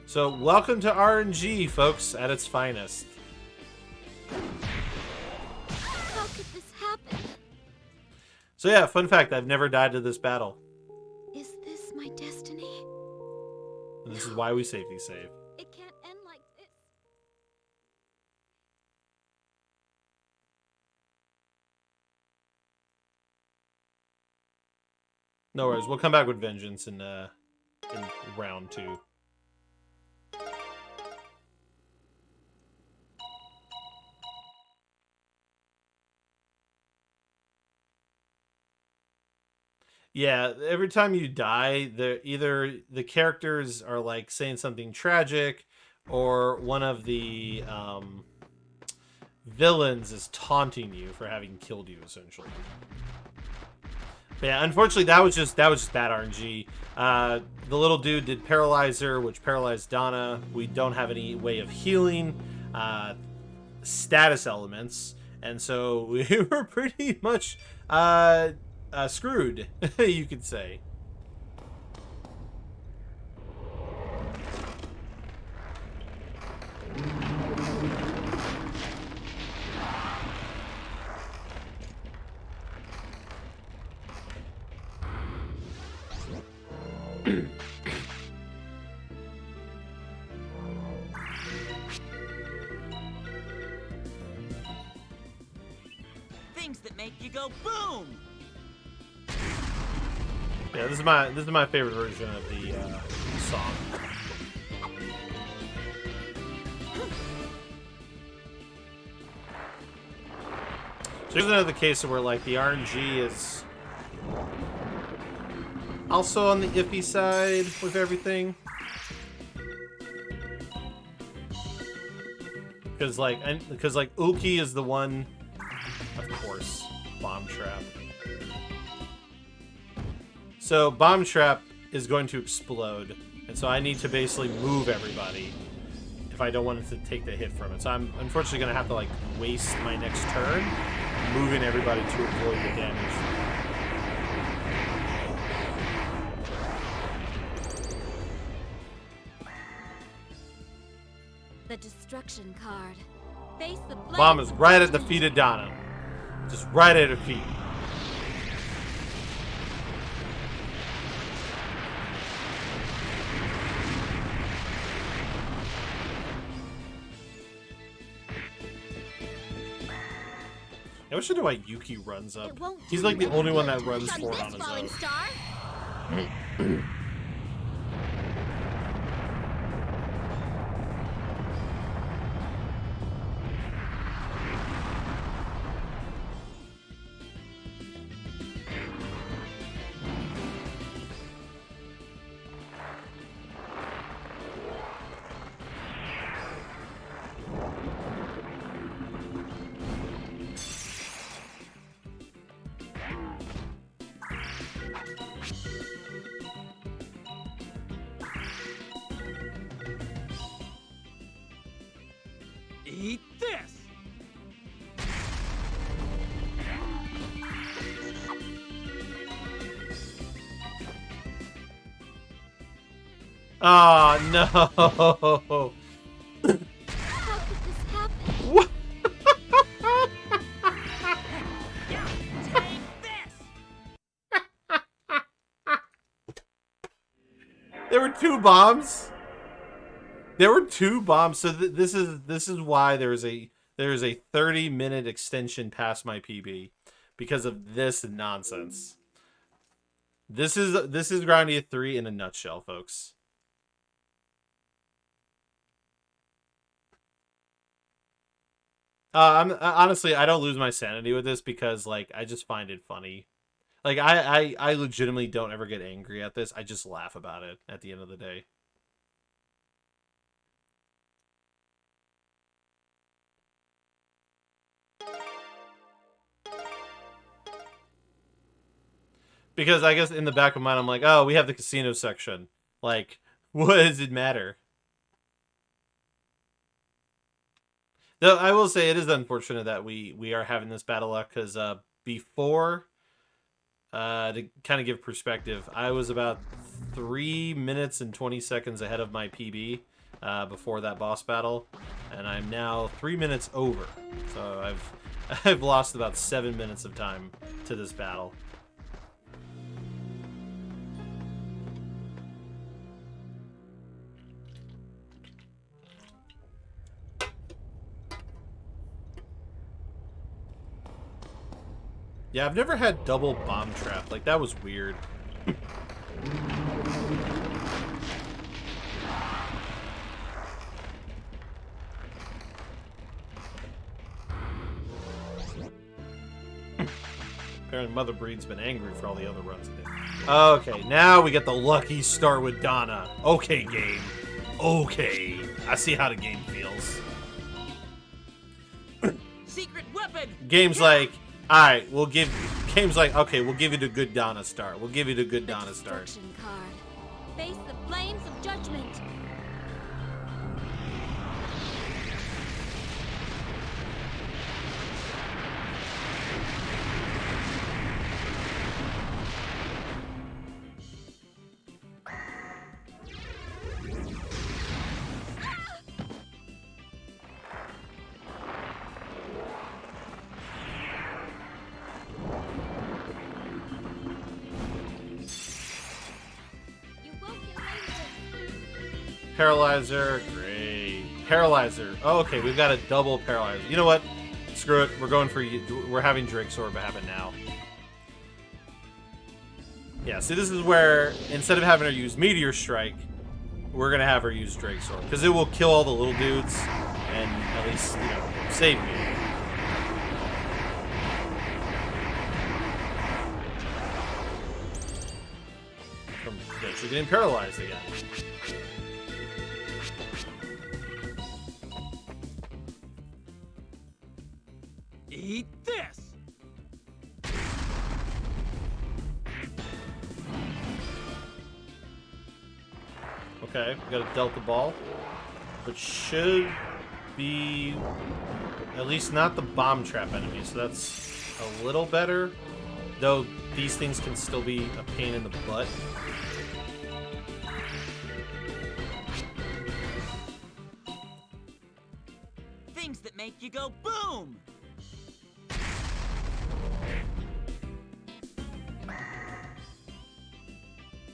So welcome to RNG, folks, at its finest. How could this happen? So yeah, fun fact: I've never died to this battle, Is this my destiny? and this is why we safety save. It can't end like this. No worries, we'll come back with vengeance in round 2. Yeah, every time you die, either the characters are like saying something tragic, or one of the villains is taunting you for having killed you, essentially. But yeah, unfortunately, that was just bad RNG. The little dude did Paralyzer, which paralyzed Donna. We don't have any way of healing status elements, and so we were pretty much screwed, you could say. Things that make you go boom! Yeah, this is my favorite version of the song. So here's another case where like the RNG is also on the iffy side with everything. Because like Uki is the one, of course. bomb trap. So bomb trap is going to explode, and so I need to basically move everybody if I don't want it to take the hit from it. So I'm unfortunately going to have to like waste my next turn moving everybody to avoid the damage. The destruction card. Face the Bomb is right at the feet of Donna. Just right at her feet. I wish I knew why Yuki runs up. He's like the only one that runs forward on his own. Eat this! Oh no! How could this happen? What? Take this! There were two bombs. There were two bombs. So this is why there's a 30-minute extension past my PB because of this nonsense. This is Grandia 3 in a nutshell, folks. Honestly, I don't lose my sanity with this because like I just find it funny. Like I legitimately don't ever get angry at this. I just laugh about it at the end of the day. Because I guess in the back of my mind, I'm like, oh, we have the casino section. Like, what does it matter? Though I will say it is unfortunate that we are having this battle luck because before, to kind of give perspective, I was about 3 minutes and 20 seconds ahead of my PB before that boss battle, and I'm now 3 minutes over. So I've lost about 7 minutes of time to this battle. Yeah, I've never had double bomb trap. Like, that was weird. Apparently Mother Breed's been angry for all the other runs it did. Okay, now we get the lucky start with Donna. Okay, game. Okay. I see how the game feels. Secret weapon! Game's like, alright, Game's like, okay, we'll give you the good Donna start. We'll give you the good Donna start. Destruction card. Face the flames of judgment. Paralyzer, great. Paralyzer. Oh, okay, we've got a double paralyzer. You know what? Screw it. We're going for. We're having Drake Sword happen now. Yeah. See, this is where instead of having her use Meteor Strike, we're gonna have her use Drake Sword because it will kill all the little dudes and at least save me. From potentially getting paralyzed again. Eat this! Okay, we got a Delta Ball. Which should be at least not the bomb trap enemy, so that's a little better. Though these things can still be a pain in the butt. Things that make you go boom!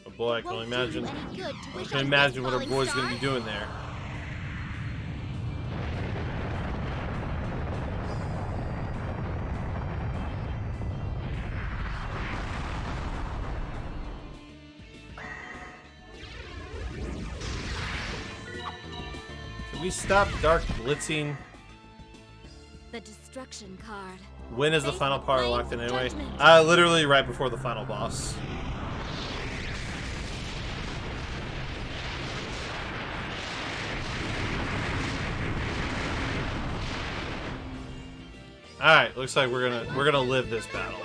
Oh boy, I can only Won't do imagine. you any good to I wish can on imagine this what our falling boy's gonna star. be doing there. Can we stop Dark Blitzing? The destruction card. When is the Face final the part flames locked in of anyway? judgment. Literally right before the final boss. Alright, looks like we're gonna live this battle.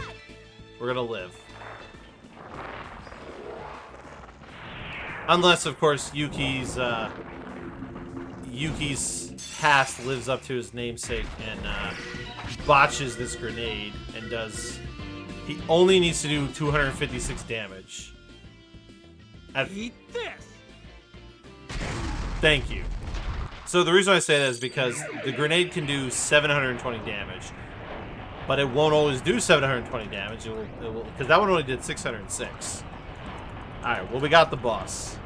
We're gonna live. Unless, of course, Yuki's past lives up to his namesake and botches this grenade and does. He only needs to do 256 damage. Eat this! Thank you. So the reason I say that is because the grenade can do 720 damage, but it won't always do 720 damage. It will, because that one only did 606. All right, well, we got the boss.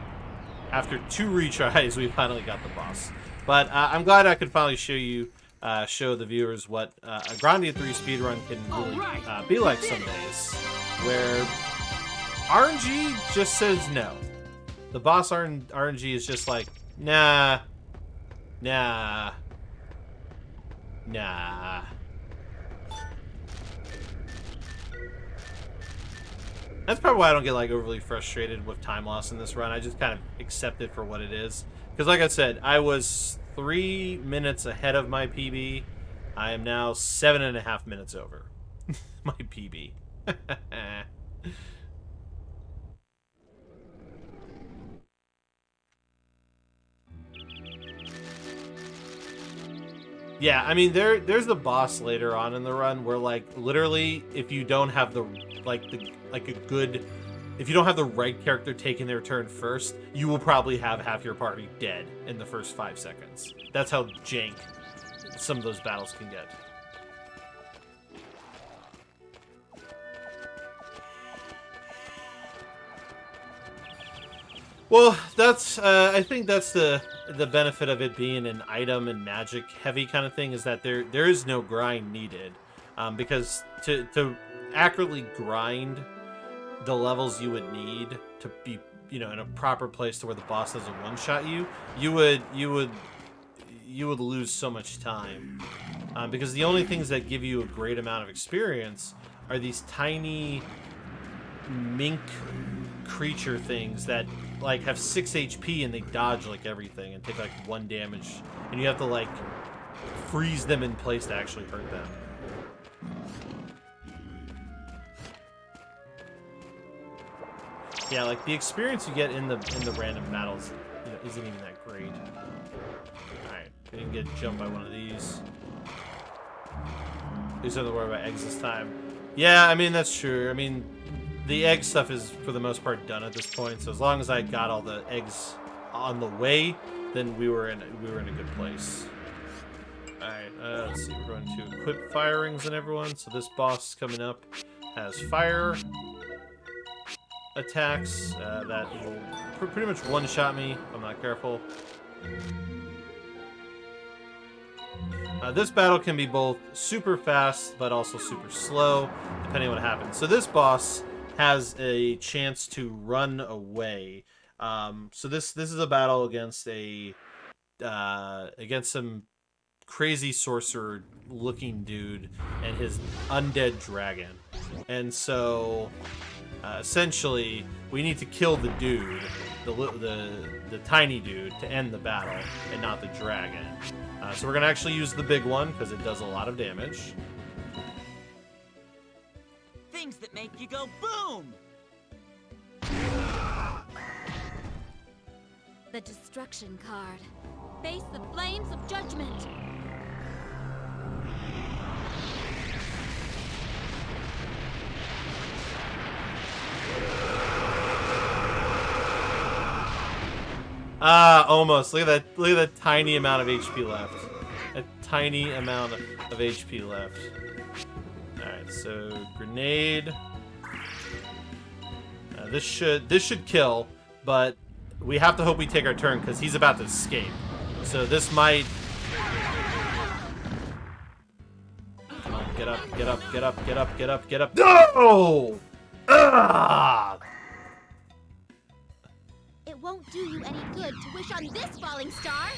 After 2 retries, we finally got the boss. But I'm glad I could finally show the viewers what a Grandia 3 speedrun can really be like some days, where RNG just says no. The boss RNG is just like, nah. That's probably why I don't get like overly frustrated with time loss in this run. I just kind of accept it for what it is. Because like I said, I was 3 minutes ahead of my PB. I am now 7.5 minutes over my PB. Yeah, I mean there's the boss later on in the run where like literally if you don't have if you don't have the right character taking their turn first, you will probably have half your party dead in the first 5 seconds. That's how jank some of those battles can get. Well, that's I think that's the benefit of it being an item and magic heavy kind of thing, is that there is no grind needed, because to accurately grind the levels you would need to be in a proper place to where the boss doesn't one-shot you, you would lose so much time, because the only things that give you a great amount of experience are these tiny mink creature things that like have 6 HP and they dodge like everything and take like 1 damage, and you have to like freeze them in place to actually hurt them. Yeah, like the experience you get in the random battles, isn't even that great. All right, we didn't get jumped by one of these. At least I don't have to worry about eggs this time. Yeah, I mean that's true. I mean, the egg stuff is for the most part done at this point. So as long as I got all the eggs on the way, then we were in a good place. All right, let's see. We're going to equip fire rings on everyone. So this boss coming up has fire attacks that will pretty much one-shot me if I'm not careful. This battle can be both super fast but also super slow, depending on what happens. So this boss has a chance to run away. So this is a battle against against some crazy sorcerer-looking dude and his undead dragon. And so essentially, we need to kill the dude, the tiny dude, to end the battle, and not the dragon. So we're gonna actually use the big one because it does a lot of damage. Things that make you go boom! The destruction card. Face the flames of judgment. Almost. Look at that tiny amount of HP left. A tiny amount of HP left. Alright, so grenade. This should kill, but we have to hope we take our turn because he's about to escape. So this might. Come on, get up, get up, get up, get up, get up, get up. No! Ah! It won't do you any good to wish on this falling star.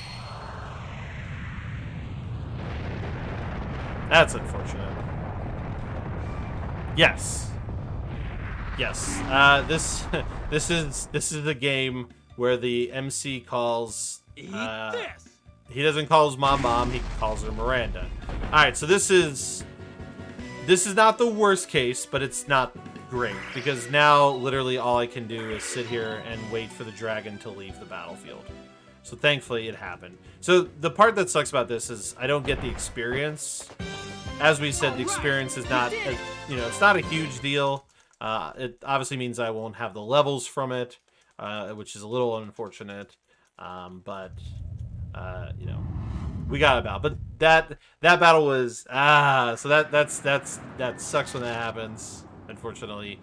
That's unfortunate. Yes. Yes. This is the game where the MC calls. Eat this. He doesn't call his mom. He calls her Miranda. All right. So this is not the worst case, but it's not great because now literally all I can do is sit here and wait for the dragon to leave the battlefield. So thankfully it happened. So the part that sucks about this is I don't get the experience. As we said, the experience is not, it's not a huge deal. It obviously means I won't have the levels from it, which is a little unfortunate. But we got a battle. But that battle was so that sucks when that happens, unfortunately,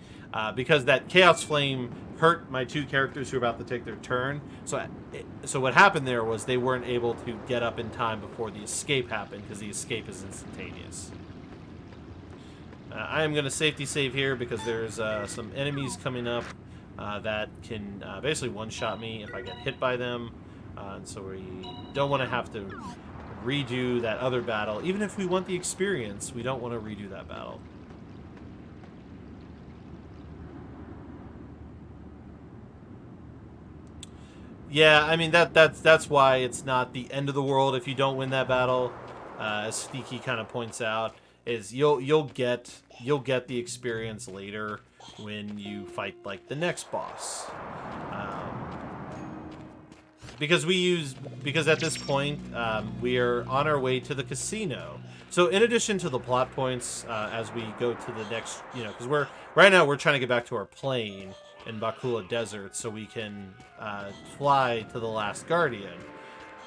because that Chaos Flame hurt my two characters who were about to take their turn. So what happened there was they weren't able to get up in time before the escape happened because the escape is instantaneous. I am going to safety save here because there's some enemies coming up that can basically one-shot me if I get hit by them. And so we don't want to have to redo that other battle. Even if we want the experience, we don't want to redo that battle. Yeah, I mean that's why it's not the end of the world if you don't win that battle. As Sneaky kind of points out, is you'll get the experience later when you fight like the next boss. Because at this point we are on our way to the casino. So in addition to the plot points, as we go to the next, because right now we're trying to get back to our plane in Bakula Desert so we can fly to the Last Guardian.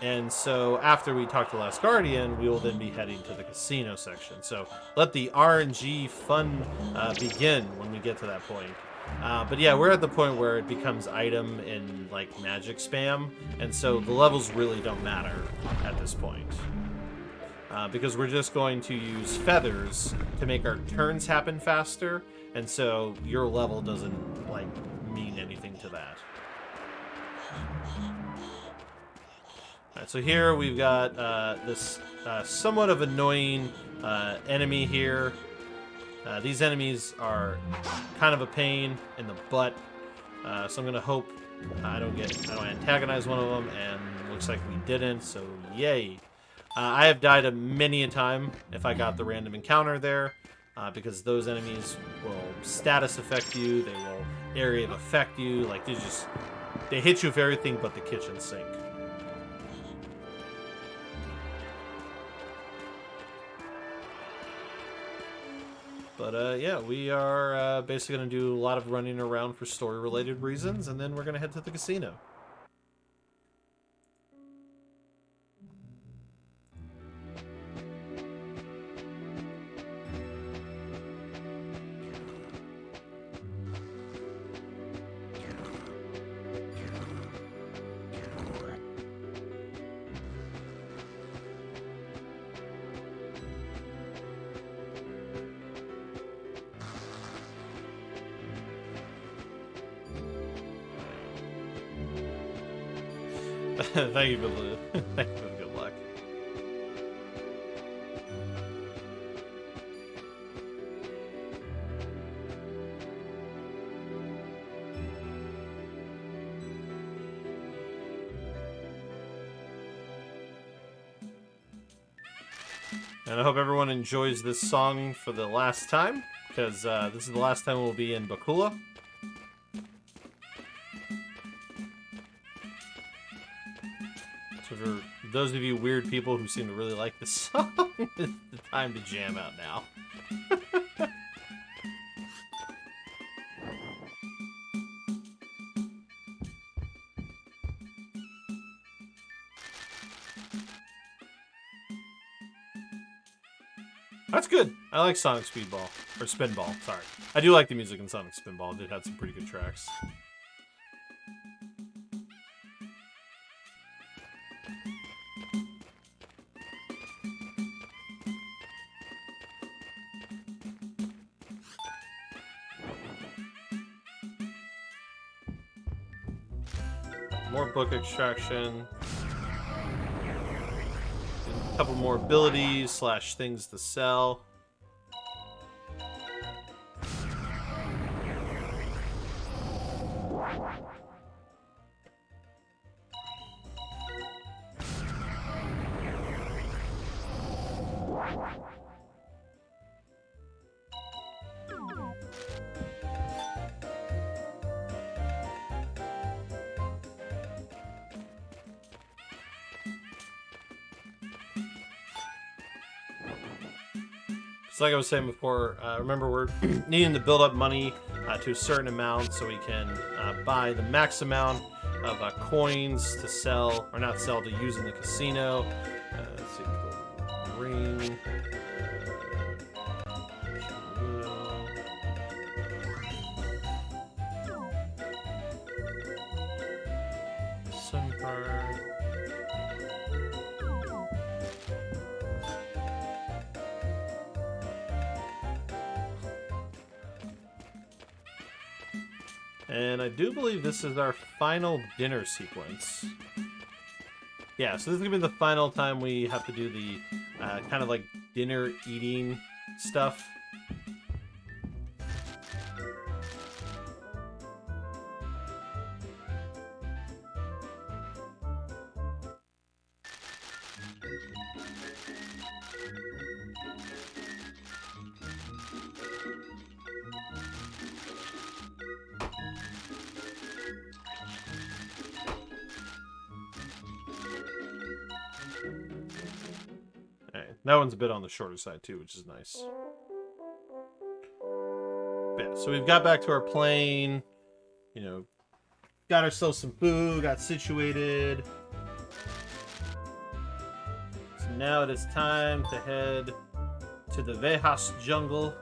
And so after we talk to the Last Guardian, we will then be heading to the casino section. So let the RNG fun begin when we get to that point. But yeah, we're at the point where it becomes item and like magic spam. And so the levels really don't matter at this point. Because we're just going to use feathers to make our turns happen faster. And so your level doesn't like mean anything to that. Alright, so here we've got this somewhat of annoying enemy here. These enemies are kind of a pain in the butt. So I'm gonna hope I don't antagonize one of them, and looks like we didn't, so yay. I have died many a time if I got the random encounter there. Because those enemies will status affect you, they will area of affect you, like they hit you with everything but the kitchen sink. But yeah, we are basically going to do a lot of running around for story-related reasons, and then we're going to head to the casino. Thank you for the good luck. And I hope everyone enjoys this song for the last time, because this is the last time we'll be in Bakula. So for those of you weird people who seem to really like this song, it's the time to jam out now. That's good. I like Sonic Speedball. Or Spinball, sorry. I do like the music in Sonic Spinball. It did have some pretty good tracks. More book extraction. A couple more abilities / things to sell. Like I was saying before, remember we're needing to build up money to a certain amount so we can buy the max amount of coins to sell, or not sell, to use in the casino. Let's see, ring. Sun card. And I do believe this is our final dinner sequence. Yeah, so this is going to be the final time we have to do the kind of like dinner eating stuff. That one's a bit on the shorter side too, which is nice. But yeah, so we've got back to our plane, you know, got ourselves some food, got situated. So now it is time to head to the Vejas jungle,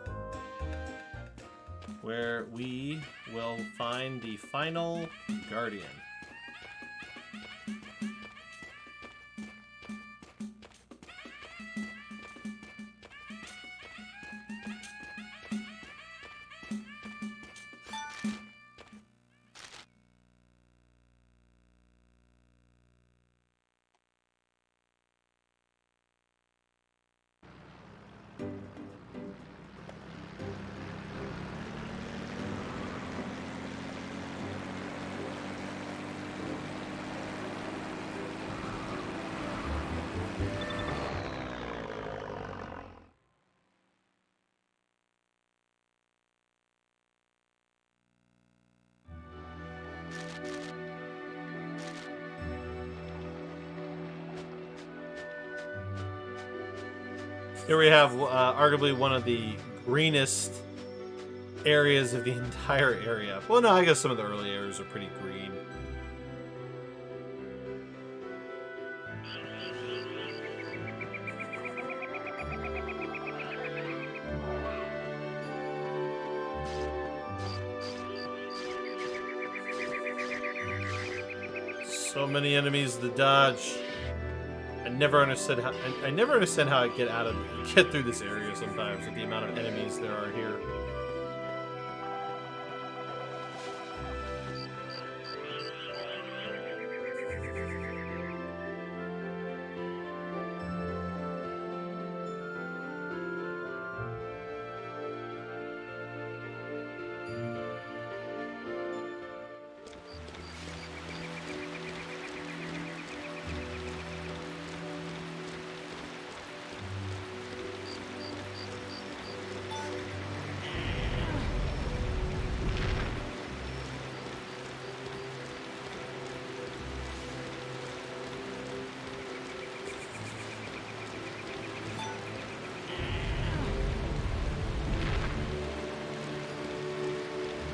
where we will find the final guardian. Here we have arguably one of the greenest areas of the entire area. Well, no, I guess some of the early areas are pretty green. So many enemies to dodge. I never understand how I get through this area sometimes with the amount of enemies there are here.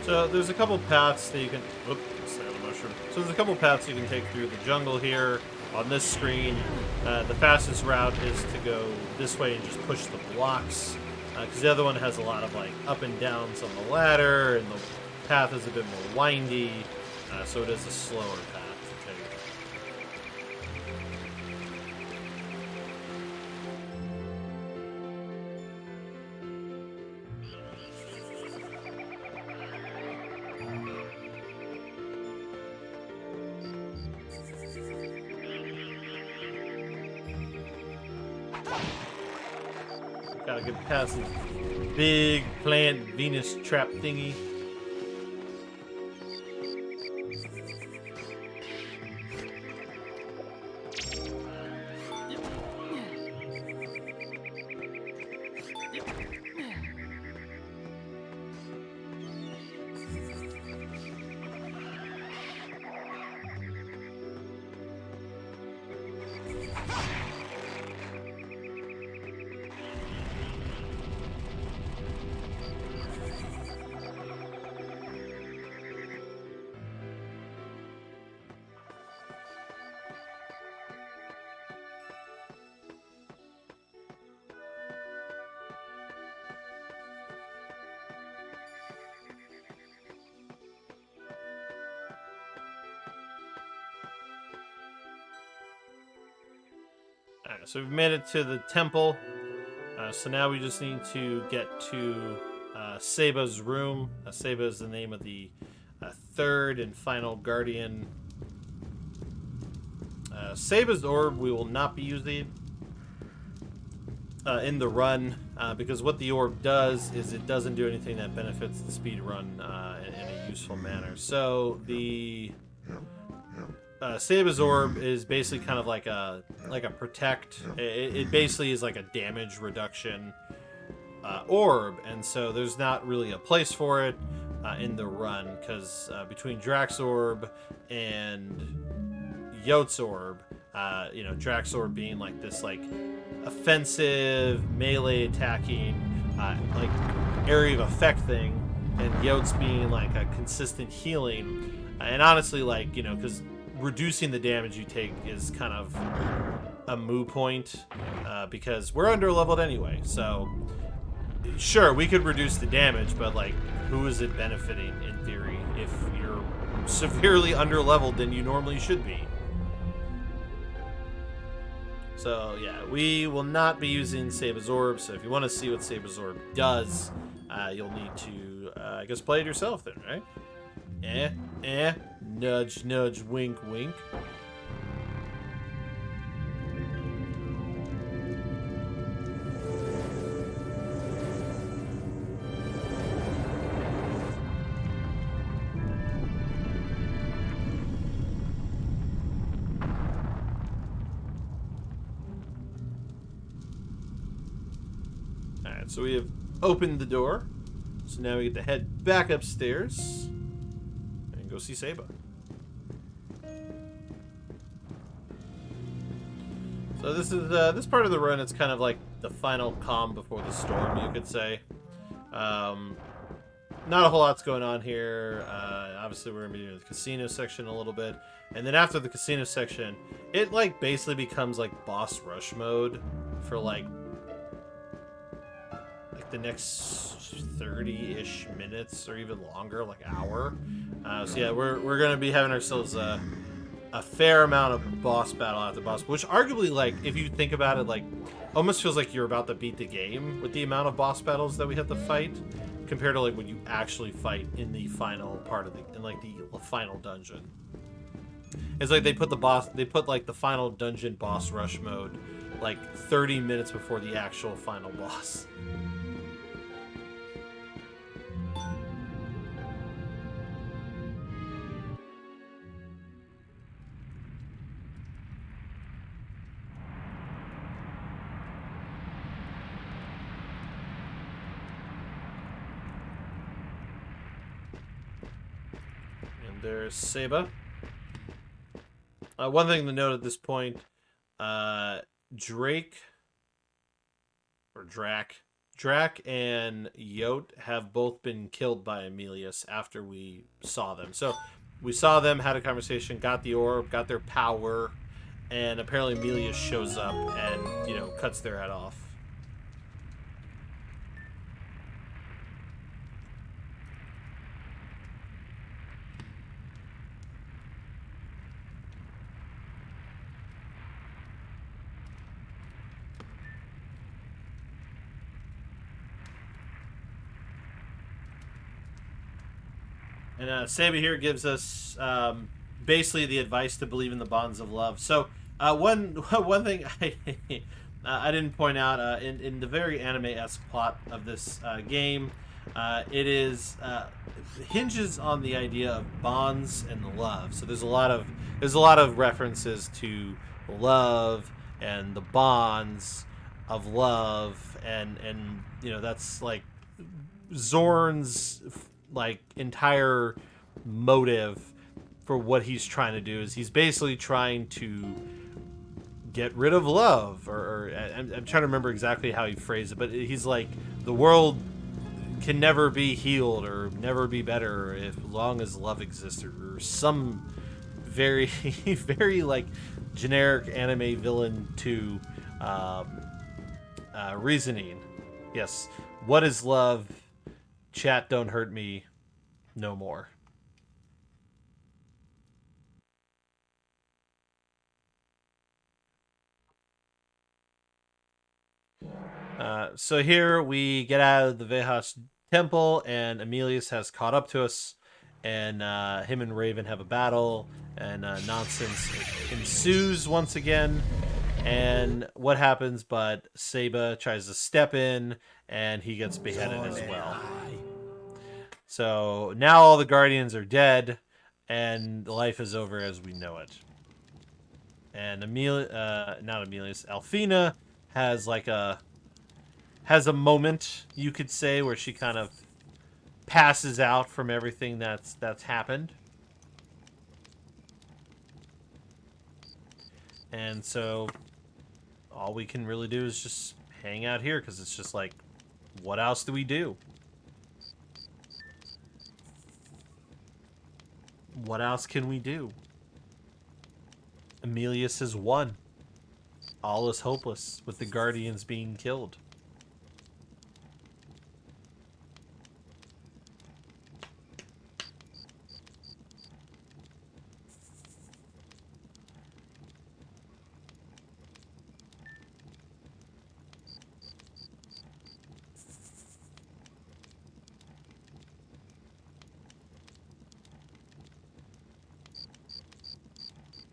So there's a couple paths that you can. Whoop, mushroom. So there's a couple paths you can take through the jungle here on this screen. The fastest route is to go this way and just push the blocks, because the other one has a lot of like up and downs on the ladder, and the path is a bit more windy, so it is a slower path to take. Gotta get past this big plant Venus trap thingy. Alright, so we've made it to the temple. So now we just need to get to Seba's room. Seba is the name of the third and final guardian. Seba's orb we will not be using in the run, because what the orb does is it doesn't do anything that benefits the speed run in a useful manner. So the Seba's orb is basically kind of like a protect. It basically is like a damage reduction orb, and so there's not really a place for it in the run, because between Drax orb and Yote's orb, Drax orb being like this like offensive melee attacking like area of effect thing, and Yote's being like a consistent healing, and honestly, like, because reducing the damage you take is kind of a moot point, because we're under-leveled anyway. So sure, we could reduce the damage, but like, who is it benefiting in theory if you're severely under-leveled than you normally should be? So yeah, we will not be using Seba's orb. So if you want to see what Seba's orb does, you'll need to I guess play it yourself then, right? Nudge, nudge, wink, wink. Alright, so we have opened the door. So now we get to head back upstairs and go see Seba. So this is this part of the run. It's kind of like the final calm before the storm, you could say. Not a whole lot's going on here. Obviously, we're gonna be doing the casino section a little bit, and then after the casino section, it like basically becomes like boss rush mode for like the next 30-ish minutes or even longer, like hour. So yeah, we're gonna be having ourselves a fair amount of boss battle after boss, which arguably, like, if you think about it, like, almost feels like you're about to beat the game with the amount of boss battles that we have to fight, compared to like when you actually fight in the final part of the final dungeon. It's like they put like the final dungeon boss rush mode like 30 minutes before the actual final boss. There's Seba. One thing to note at this point, Drake, or Drac, Drac and Yote have both been killed by Emilius after we saw them. So we saw them, had a conversation, got the orb, got their power, and apparently Emilius shows up and, you know, cuts their head off. And Saba here gives us basically the advice to believe in the bonds of love. So one thing I didn't point out in the very anime-esque plot of this game, it is hinges on the idea of bonds and love. So there's a lot of references to love and the bonds of love, and you know, that's like Zorn's like entire motive for what he's trying to do is he's basically trying to get rid of love, or I'm trying to remember exactly how he phrased it, but he's like, the world can never be healed or never be better if long as love exists, or some very very like generic anime villain to reasoning. Yes, what is love? Chat, don't hurt me no more. So here we get out of the Vehas temple, and Emilius has caught up to us, and him and Raven have a battle, and nonsense ensues once again. And what happens but Saba tries to step in, and he gets beheaded as well. So now all the Guardians are dead, and life is over as we know it. And not Emilius, Alfina has like a moment, you could say, where she kind of passes out from everything that's happened. And so all we can really do is just hang out here, because it's just like, what else do we do? What else can we do? Emilius has won. All is hopeless with the Guardians being killed.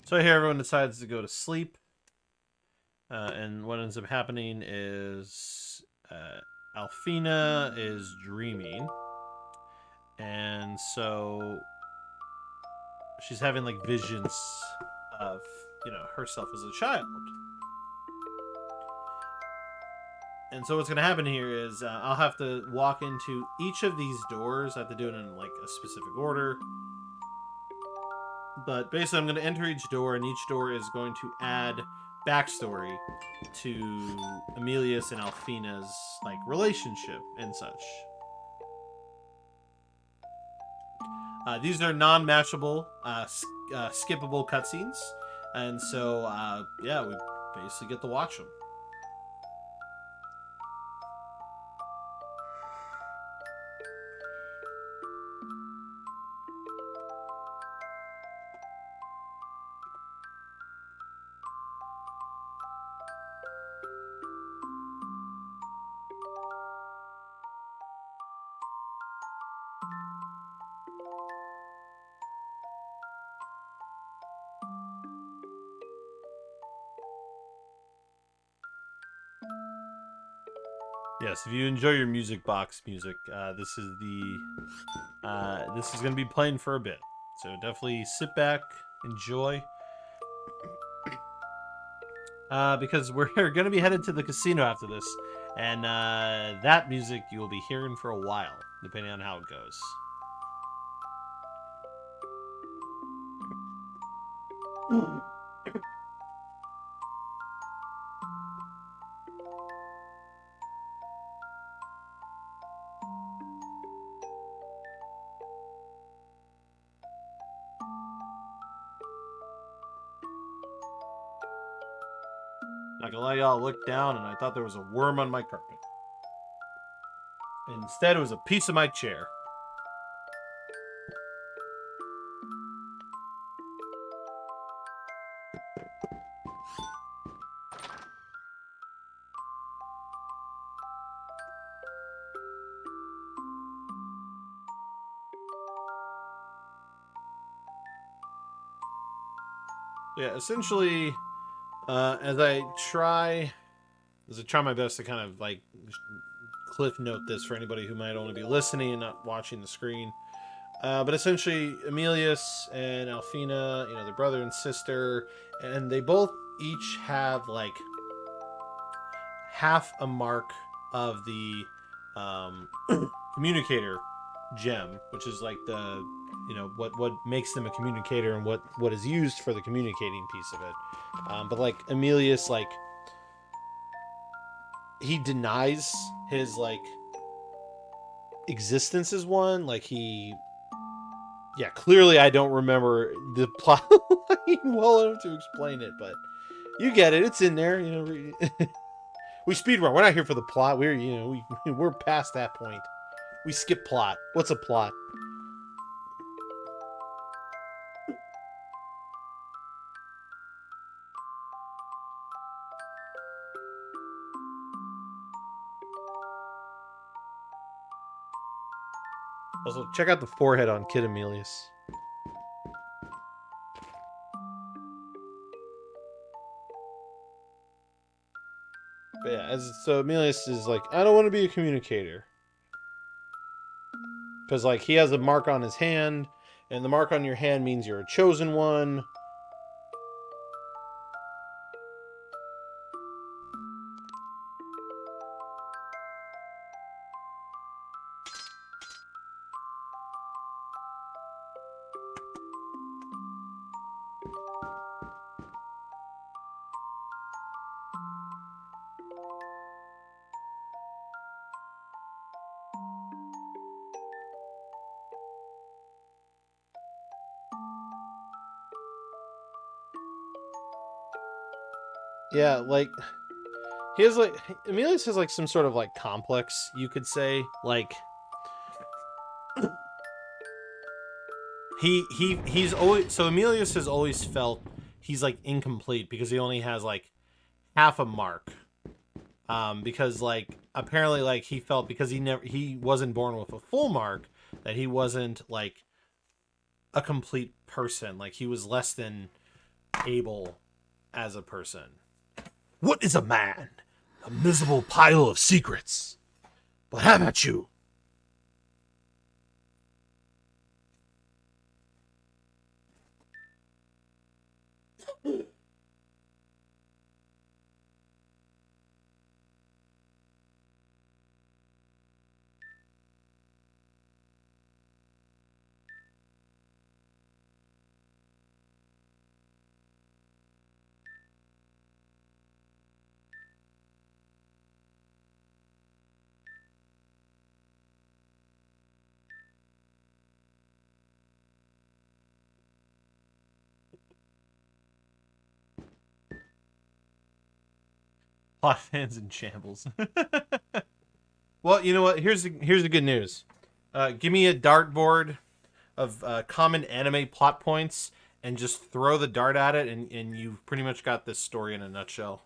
So here everyone decides to go to sleep. And what ends up happening is Alfina is dreaming. And so she's having like visions of, you know, herself as a child. And so what's going to happen here is I'll have to walk into each of these doors. I have to do it in like a specific order. But basically I'm going to enter each door, and each door is going to add backstory to Emilius and Alfina's like relationship and such. These are non-matchable, skippable cutscenes, and so yeah, we basically get to watch them. Yes, if you enjoy your music box music, this is going to be playing for a bit. So definitely sit back, enjoy, because we're going to be headed to the casino after this, and that music you will be hearing for a while, depending on how it goes. Not gonna lie, y'all, looked down and I thought there was a worm on my carpet. Instead, it was a piece of my chair. Yeah, essentially, as I try my best to kind of like cliff note this for anybody who might only be listening and not watching the screen. But essentially, Emilius and Alfina, you know, they're brother and sister, and they both each have like half a mark of the communicator gem, which is like the, you know, what makes them a communicator and what is used for the communicating piece of it. But like Emilius, like he denies his like existence as one. Like yeah, clearly I don't remember the plot line well enough to explain it, but you get it. It's in there, you know. We speedrun. We're not here for the plot. We're past that point. We skip plot. What's a plot? Also, check out the forehead on Kid Emilius. But yeah, so Emilius is like, I don't want to be a communicator. Because, like, he has a mark on his hand, and the mark on your hand means you're a chosen one. Yeah, like, he has, like, Emilius has, like, some sort of, like, complex, you could say. Like, he's always, so Emilius has always felt he's, like, incomplete because he only has, like, half a mark. Because, like, apparently, like, he felt because he wasn't born with a full mark, that he wasn't, like, a complete person. Like, he was less than able as a person. What is a man? A miserable pile of secrets. But how about you? Plot fans in shambles. Well, you know what? Here's the good news. Give me a dartboard of common anime plot points and just throw the dart at it, and you've pretty much got this story in a nutshell.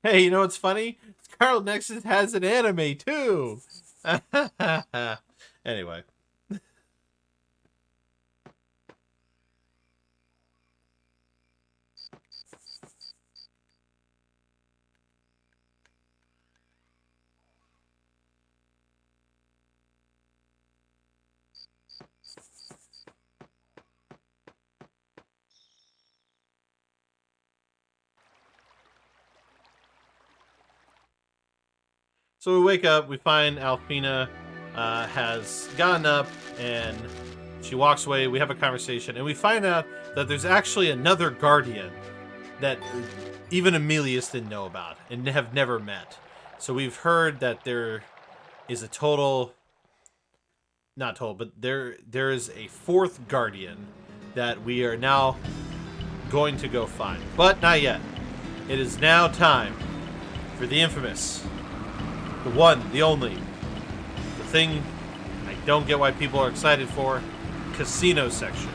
Hey, you know what's funny? Scarlet Nexus has an anime too. Anyway. So we wake up, we find Alfina has gotten up, and she walks away. We have a conversation, and we find out that there's actually another guardian that even Emilius didn't know about and have never met. So we've heard that there is a total, not total, but there is a fourth guardian that we are now going to go find. But not yet. It is now time for the infamous, the one, the only, the thing I don't get why people are excited for, casino section.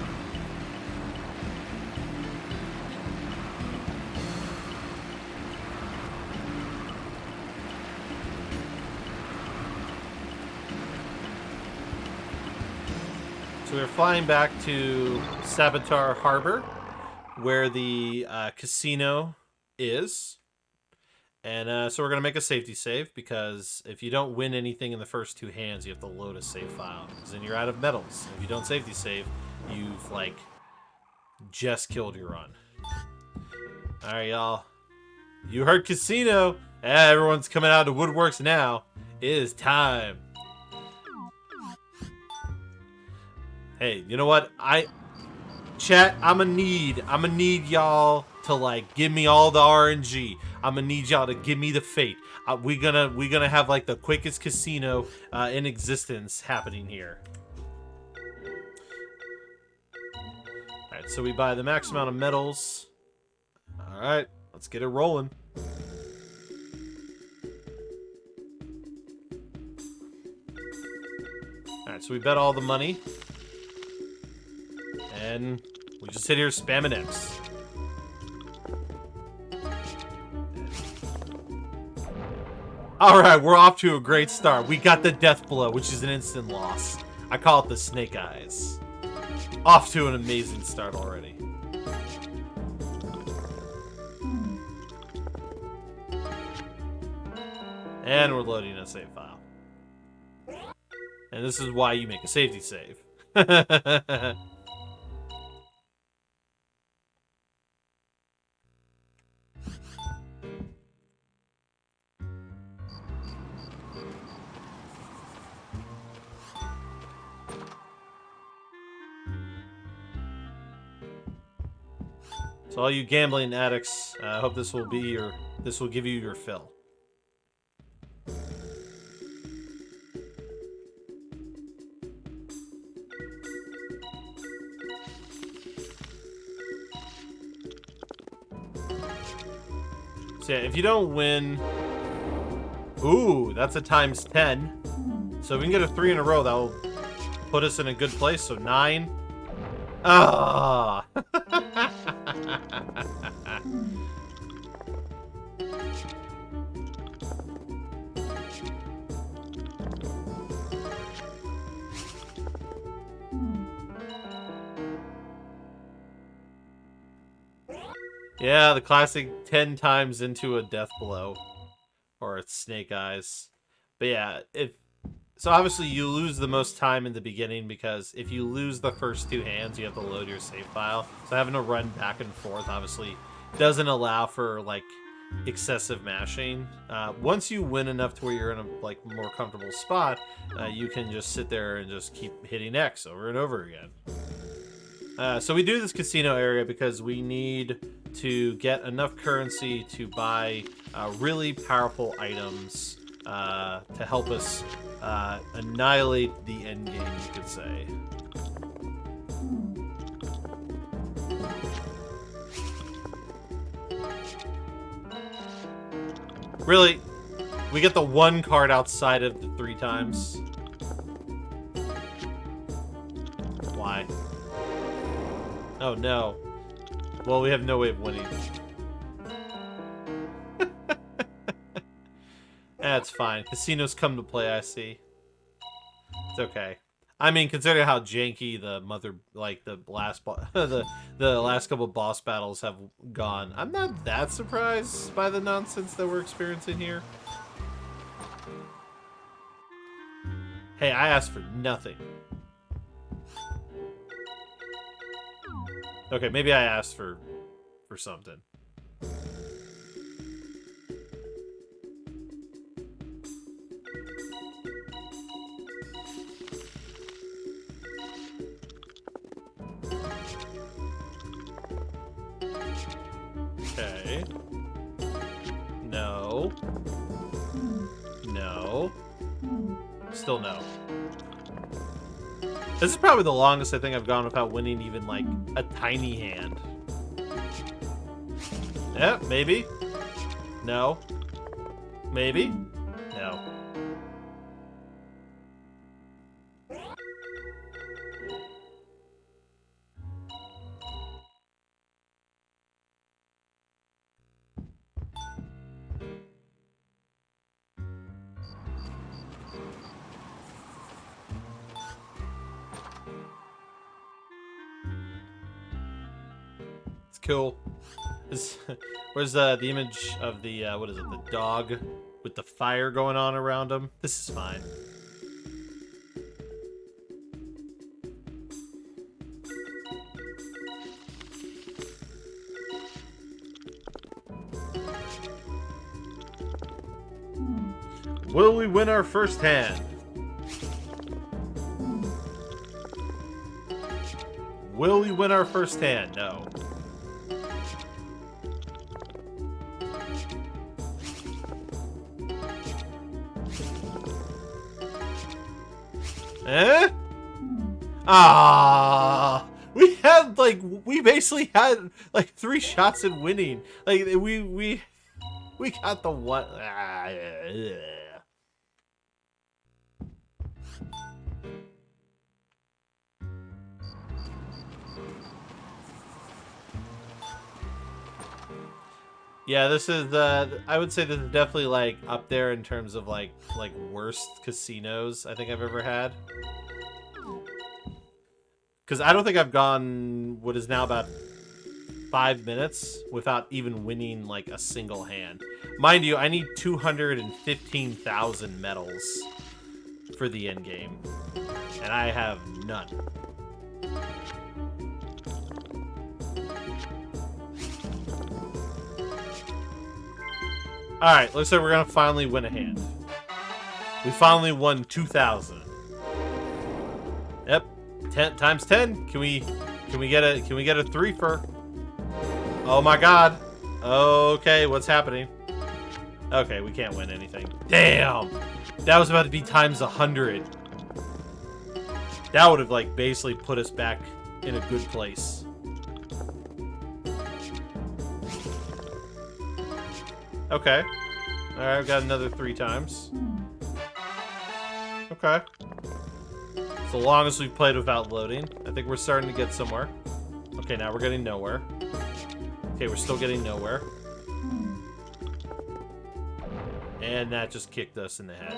So we're flying back to Saboteur Harbor, where the casino is. And so we're going to make a safety save, because if you don't win anything in the first two hands, you have to load a save file, because then you're out of medals. If you don't safety save, you've, like, just killed your run. Alright, y'all. You heard casino. Everyone's coming out of the woodworks now. It is time. Hey, you know what? Chat, I'm gonna need y'all to, like, give me all the RNG. I'm gonna need y'all to give me the fate. We're gonna have, like, the quickest casino in existence happening here. Alright, so we buy the max amount of medals. Alright, let's get it rolling. Alright, so we bet all the money. And we just sit here spamming X. Alright, we're off to a great start. We got the death blow, which is an instant loss. I call it the snake eyes. Off to an amazing start already. And we're loading a save file. And this is why you make a safety save. So all you gambling addicts, I hope this will give you your fill. So yeah, if you don't win, ooh, that's a times 10. So if we can get a 3 in a row, that will put us in a good place. So 9. Ah. Yeah, the classic 10 times into a death blow. Or it's snake eyes. But yeah, so obviously you lose the most time in the beginning, because if you lose the first two hands, you have to load your save file. So having to run back and forth obviously doesn't allow for, like, excessive mashing. Once you win enough to where you're in a, like, more comfortable spot, you can just sit there and just keep hitting X over and over again. So we do this casino area because we need to get enough currency to buy really powerful items to help us annihilate the end game, you could say. Really, we get the one card outside of the 3 times. Why? Oh no. Well, we have no way of winning. That's fine. Casinos come to play, I see. It's okay. I mean, considering how janky the the last couple boss battles have gone, I'm not that surprised by the nonsense that we're experiencing here. Hey, I asked for nothing. Okay, maybe I asked for something. Still no. This is probably the longest I think I've gone without winning even, like, a tiny hand. Yeah, maybe. No. Maybe. No. It's cool. Where's the image of the, what is it, the dog with the fire going on around him? This is fine. Will we win our first hand? Will we win our first hand? No. Eh? Ah, we basically had like 3 shots at winning. Like we got the one. Yeah, this is I would say this is definitely like up there in terms of like worst casinos I think I've ever had. Because I don't think I've gone what is now about 5 minutes without even winning like a single hand. Mind you, I need 215,000 medals for the end game, and I have none. Alright, looks like we're gonna finally win a hand. We finally won 2,000. Yep. 10 times 10. Can we get a 3-fer? Oh my god. Okay, what's happening? Okay, we can't win anything. Damn! That was about to be times 100. That would have like basically put us back in a good place. Okay. Alright, I've got another 3 times. Okay. It's the longest we've played without loading. I think we're starting to get somewhere. Okay, now we're getting nowhere. Okay, we're still getting nowhere. And that just kicked us in the head.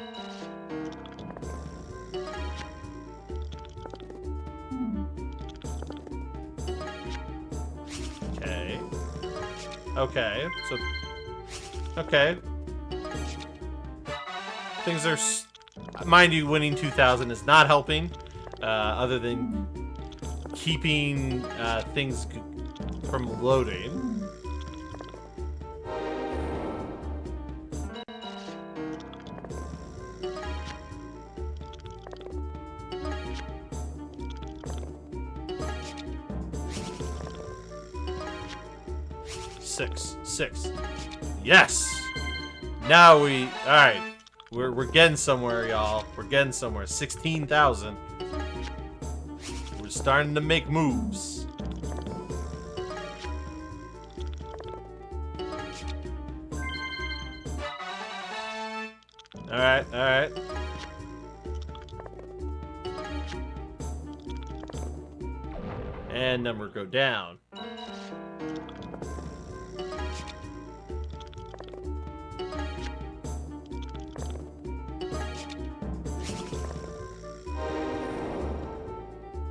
Okay. Okay, so... Okay. Things are... Mind you, winning 2,000 is not helping. Other than keeping things from loading. Six. Yes! Now we... Alright. We're getting somewhere, y'all. We're getting somewhere. 16,000. We're starting to make moves. Alright, alright. And number go down.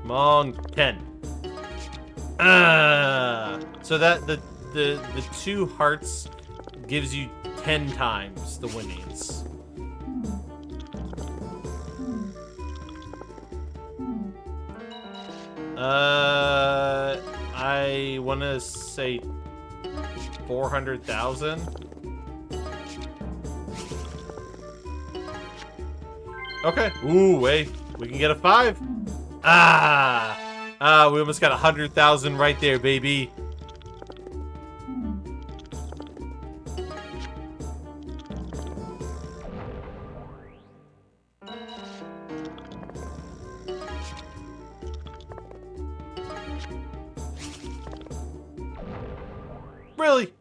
Come on, 10. So that the 2 hearts gives you 10 times the winnings. I want to say 400,000. Okay. Ooh, wait. We can get a 5. We almost got 100,000 right there, baby. Really?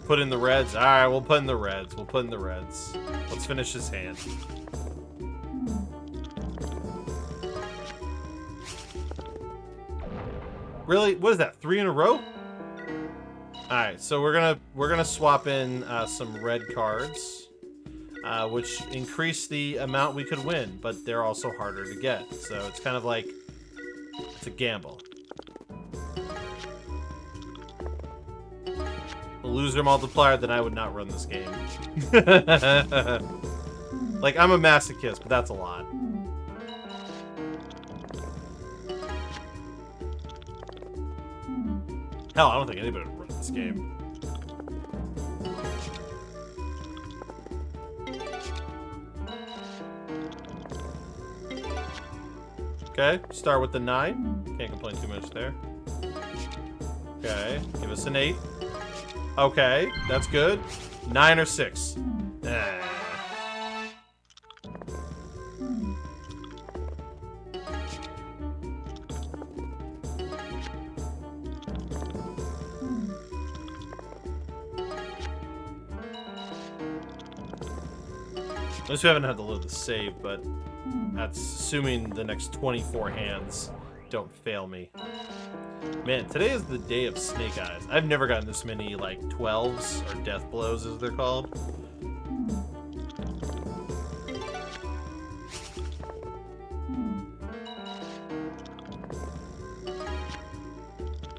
Put in the reds. All right, we'll put in the reds. We'll put in the reds. Let's finish this hand. Really? What is that? 3 in a row? All right, so we're gonna swap in some red cards, which increase the amount we could win, but they're also harder to get. So it's kind of like it's a gamble. A loser multiplier, then I would not run this game. Like, I'm a masochist, but that's a lot. Hell, I don't think anybody would run this game. Okay, start with the 9. Can't complain too much there. Okay, give us an 8. Okay, that's good. 9 or 6. At least we haven't had to load the save, but that's assuming the next 24 hands don't fail me. Man, today is the day of snake eyes. I've never gotten this many, like, 12s, or death blows, as they're called.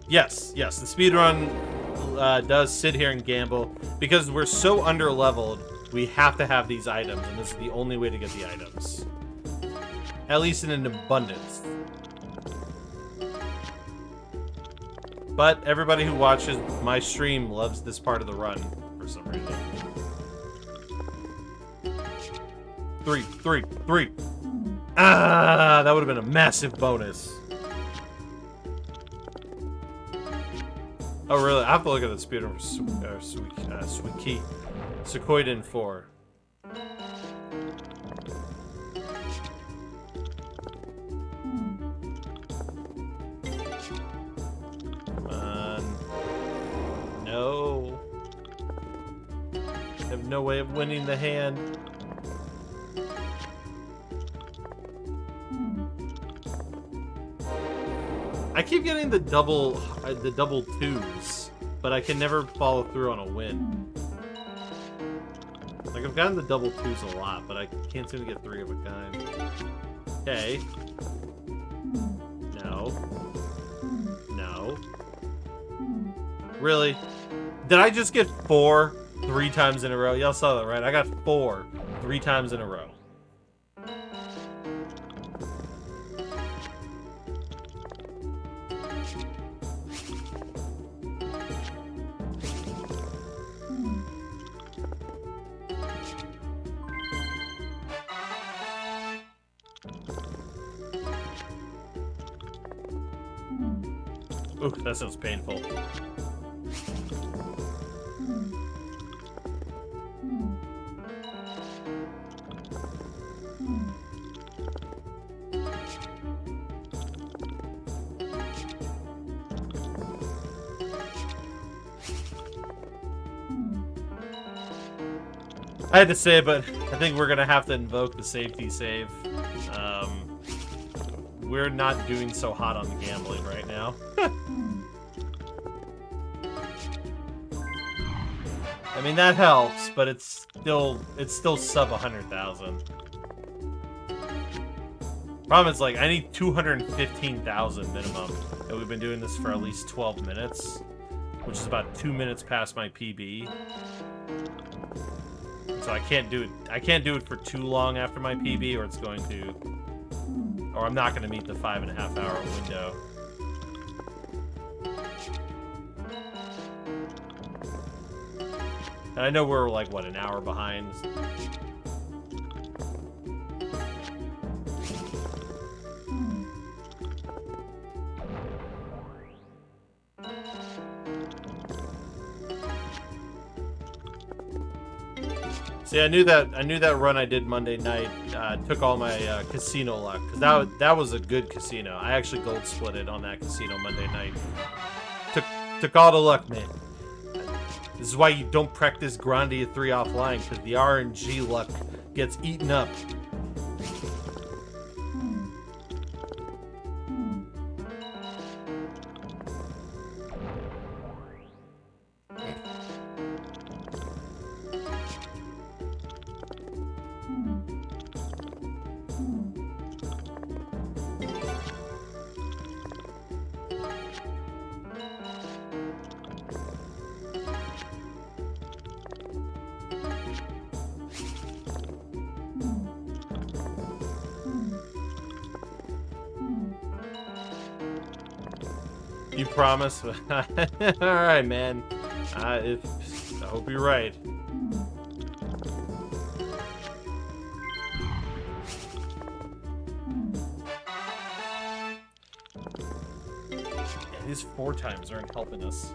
Yes, the speedrun does sit here and gamble. Because we're so under-leveled, we have to have these items, and this is the only way to get the items. At least in an abundance. But everybody who watches my stream loves this part of the run for some reason. 3. Ah, that would have been a massive bonus. Oh, really? I have to look at the speedrun for Suiki. Suikoden 4. Come on. No. I have no way of winning the hand. I keep getting the double 2s, but I can never follow through on a win. Like, I've gotten the double 2s a lot, but I can't seem to get 3 of a kind. Okay. No. Really? Did I just get 4 3 times in a row? Y'all saw that, right? I got 4 3 times in a row. Ooh, that sounds painful. I had to say it, but I think we're gonna have to invoke the safety save. We're not doing so hot on the gambling right now. I mean, that helps, but it's still sub 100,000. Problem is, like, I need 215,000 minimum, and we've been doing this for at least 12 minutes, which is about 2 minutes past my PB. So I can't do it. I can't do it for too long after my PB, or it's going to, or I'm not going to meet the 5.5 hour window. And I know we're like, what, an hour behind? See, I knew that run I did Monday night took all my casino luck, because that was a good casino. I actually gold split it on that casino Monday night. Took all the luck, man. This is why you don't practice Grandia 3 offline, because the RNG luck gets eaten up. You promise? Alright, man. I hope you're right. Yeah, these 4 times aren't helping us.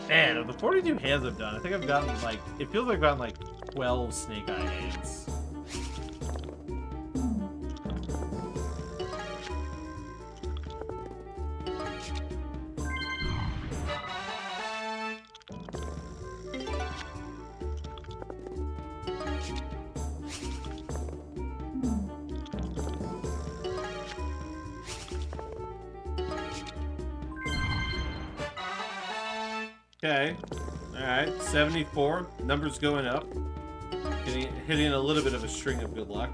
Man, of the 42 hands I've done, I think I've gotten, like, it feels like I've gotten, like, 12 Snake Eye hands. Okay. Alright. 74. Numbers going up. Hitting a little bit of a string of good luck.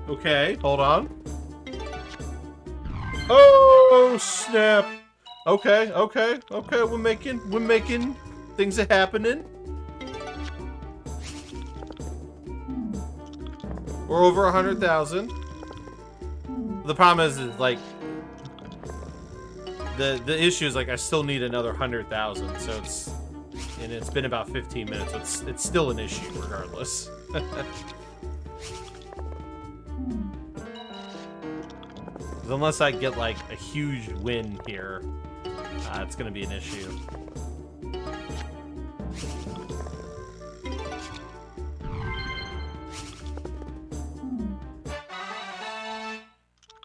Okay. Hold on. Oh, snap. Okay. Okay. Okay. We're making things are happening. We're over 100,000. The problem is like, the issue is like I still need another 100,000, so it's been about 15 minutes, so it's still an issue regardless. Unless I get like a huge win here, it's gonna be an issue.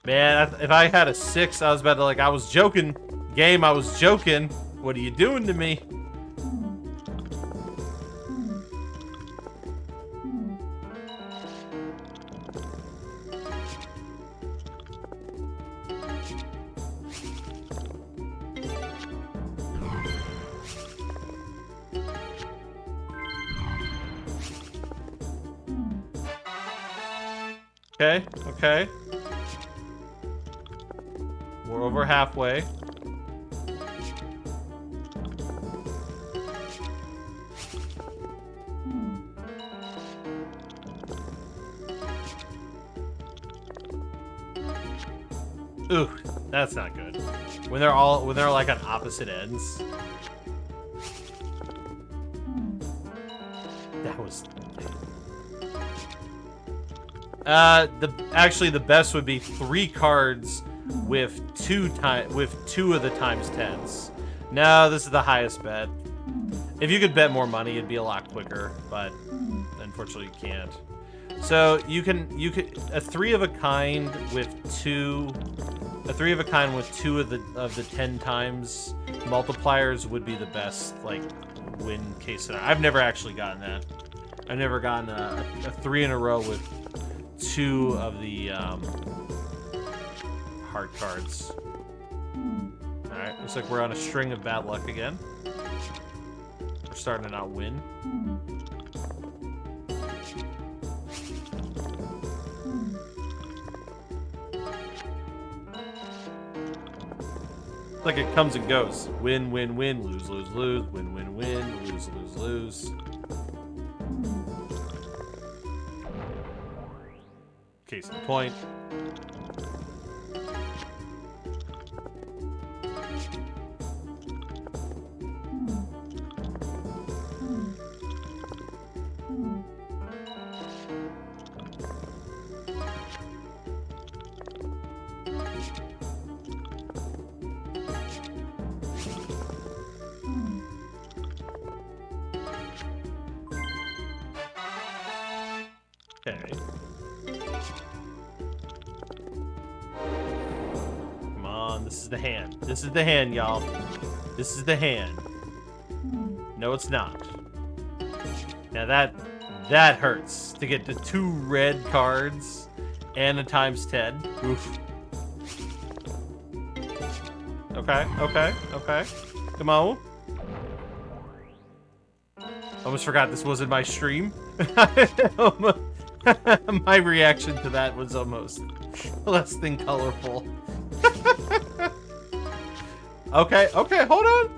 Man, if I had a 6, I was about to, like, I was joking. Game, I was joking. What are you doing to me? Okay, okay. We're over halfway. Ooh, that's not good. When they're like on opposite ends. That was actually the best would be 3 cards with 2 of the times 10s. No, this is the highest bet. If you could bet more money, it'd be a lot quicker, but unfortunately you can't. So you could a 3 of a kind with 2 of the 10 times multipliers would be the best like win case scenario. I've never actually gotten that. I've never gotten a 3 in a row with 2 of the hard cards. Alright, looks like we're on a string of bad luck again. We're starting to not win. Like it comes and goes. Win, win, win, lose, lose, lose, win, win, win, lose, lose, lose. Case in point. Okay. on. This is the hand. This is the hand, y'all. This is the hand. No, it's not. Now that hurts to get the 2 red cards and a ×10. Oof. Okay, okay, okay. Come on. Almost forgot this wasn't my stream. My reaction to that was almost less than colorful. Okay, okay, hold on.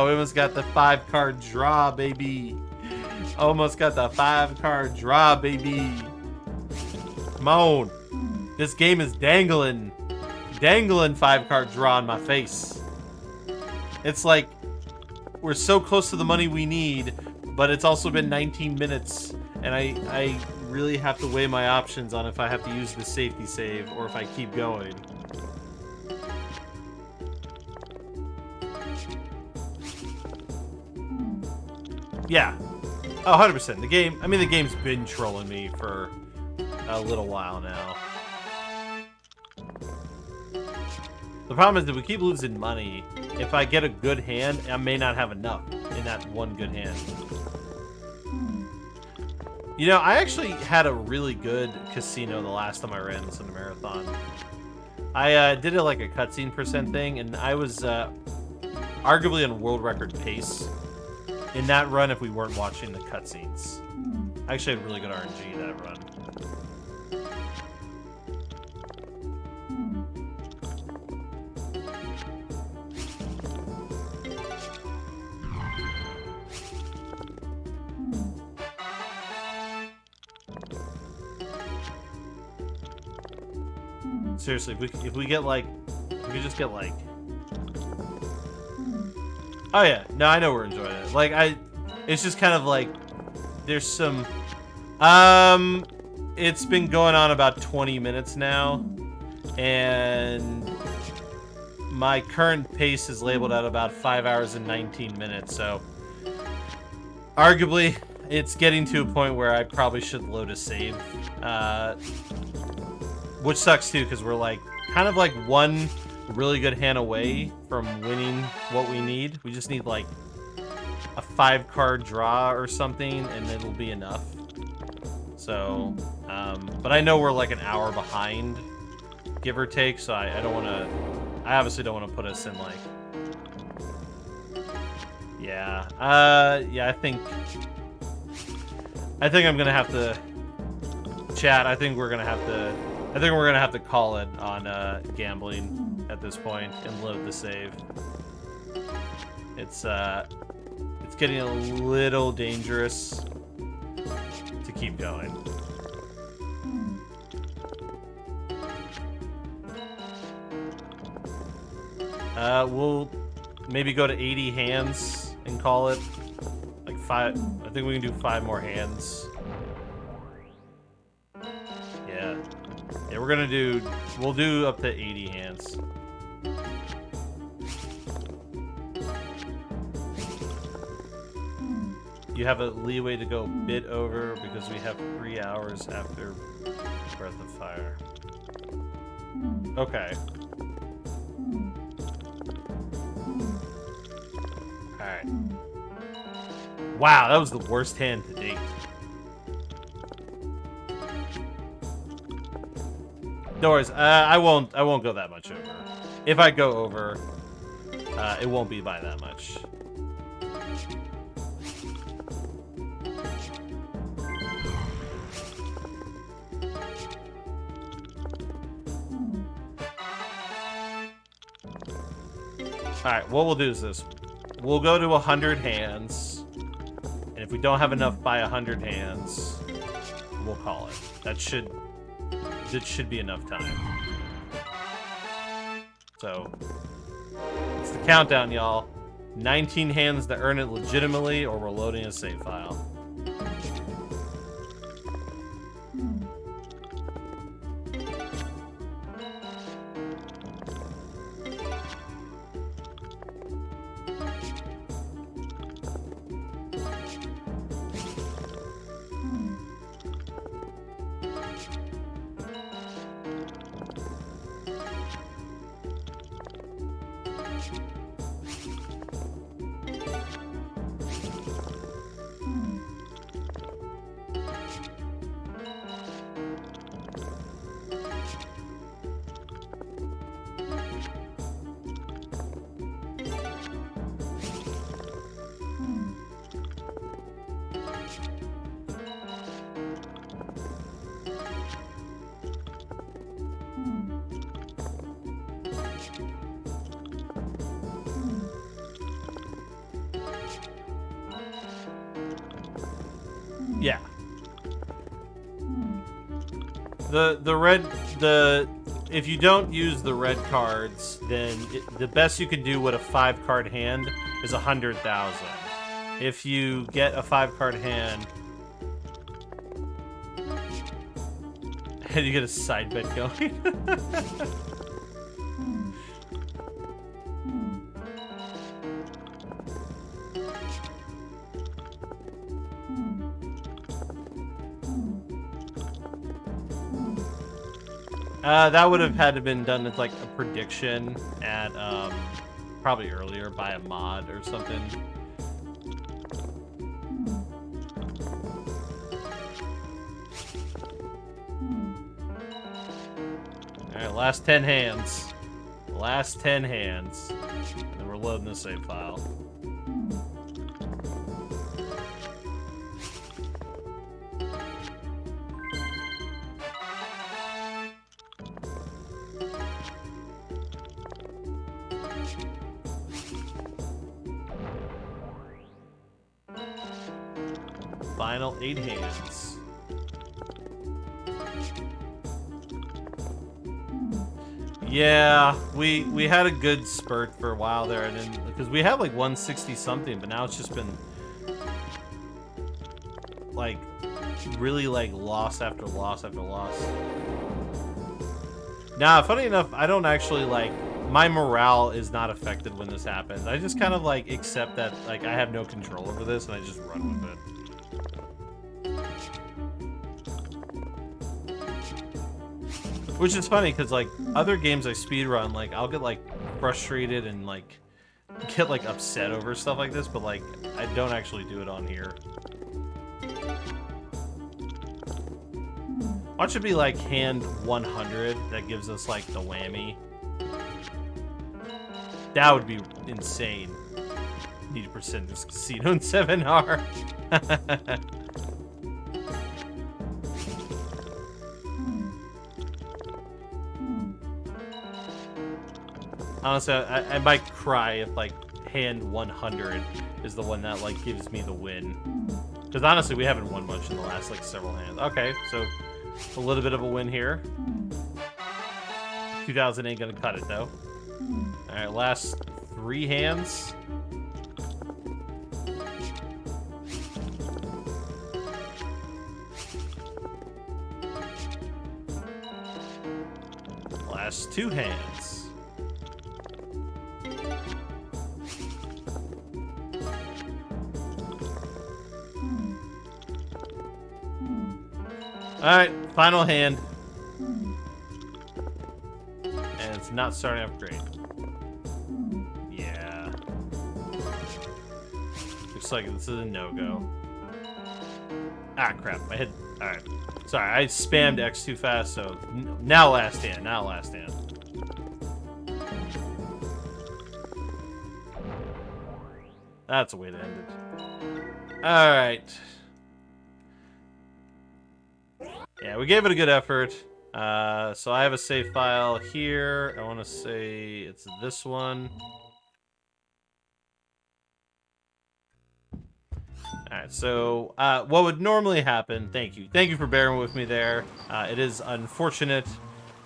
We almost got the 5-card draw, baby. Almost got the 5-card draw, baby. Come on. This game is dangling 5-card draw in my face. It's like we're so close to the money we need, but it's also been 19 minutes, and I really have to weigh my options on if I have to use the safety save or if I keep going. Yeah. Oh, 100%. The game's been trolling me for a little while now. The problem is that we keep losing money. If I get a good hand, I may not have enough in that one good hand. You know, I actually had a really good casino the last time I ran this in a marathon. I did it like a cutscene % thing, and I was arguably on world record pace in that run if we weren't watching the cutscenes. I actually had really good RNG that run. Seriously, if we get like, if we just get like, oh yeah, no, I know we're enjoying it. Like it's just kind of like, there's some, it's been going on about 20 minutes now, and my current pace is labeled at about 5 hours and 19 minutes. So, arguably, it's getting to a point where I probably should load a save. Which sucks too, because we're like kind of like one really good hand away from winning what we need. We just need like a 5-card draw or something, and it'll be enough. So, but I know we're like an hour behind, give or take. So I don't want to. I obviously don't want to put us in like. Yeah. Yeah. I think I'm gonna have to. Chat. I think we're gonna have to call it on gambling at this point and load the save. It's getting a little dangerous to keep going. We'll maybe go to 80 hands and call it like 5. I think we can do 5 more hands. Yeah. Yeah, we'll do up to 80 hands. You have a leeway to go a bit over because we have 3 hours after Breath of Fire. Okay. Alright. Wow, that was the worst hand to date. No worries. I won't go that much over. If I go over, it won't be by that much. Alright, what we'll do is this. We'll go to 100 hands, and if we don't have enough by 100 hands, we'll call it. That should be enough time. So, it's the countdown, y'all. 19 hands to earn it legitimately, or we're loading a save file. Yeah. If you don't use the red cards, then the best you can do with a 5-card hand is 100,000. If you get a 5-card hand and you get a side bet going. That would have had to have been done as like a prediction at probably earlier by a mod or something. Alright, last 10 hands. Last 10 hands. And then we're loading the save file. Final 8 hands. Yeah, we had a good spurt for a while there, and then because we had like 160 something, but now it's just been like really like loss after loss after loss. Nah, funny enough, I don't actually like my morale is not affected when this happens. I just kind of like accept that like I have no control over this and I just run with it. Which is funny because like other games I speedrun, like I'll get like frustrated and like get like upset over stuff like this, but like I don't actually do it on here. Watch it be like hand 100 that gives us like the whammy. That would be insane. Need to percent this casino in 7R. Honestly, I might cry if like hand 100 is the one that like gives me the win. Because honestly, we haven't won much in the last like several hands. Okay, so a little bit of a win here. 2,000 ain't gonna cut it though. All right, last 3 hands. Last 2 hands. Alright, final hand. And it's not starting off great. Yeah. Looks like this is a no-go. Ah, crap. I hit... Alright. Sorry, I spammed X too fast, so... Now last hand. Now last hand. That's a way to end it. Alright. Yeah, we gave it a good effort. So I have a save file here. I want to say it's this one. Alright, so what would normally happen, thank you for bearing with me there. It is unfortunate.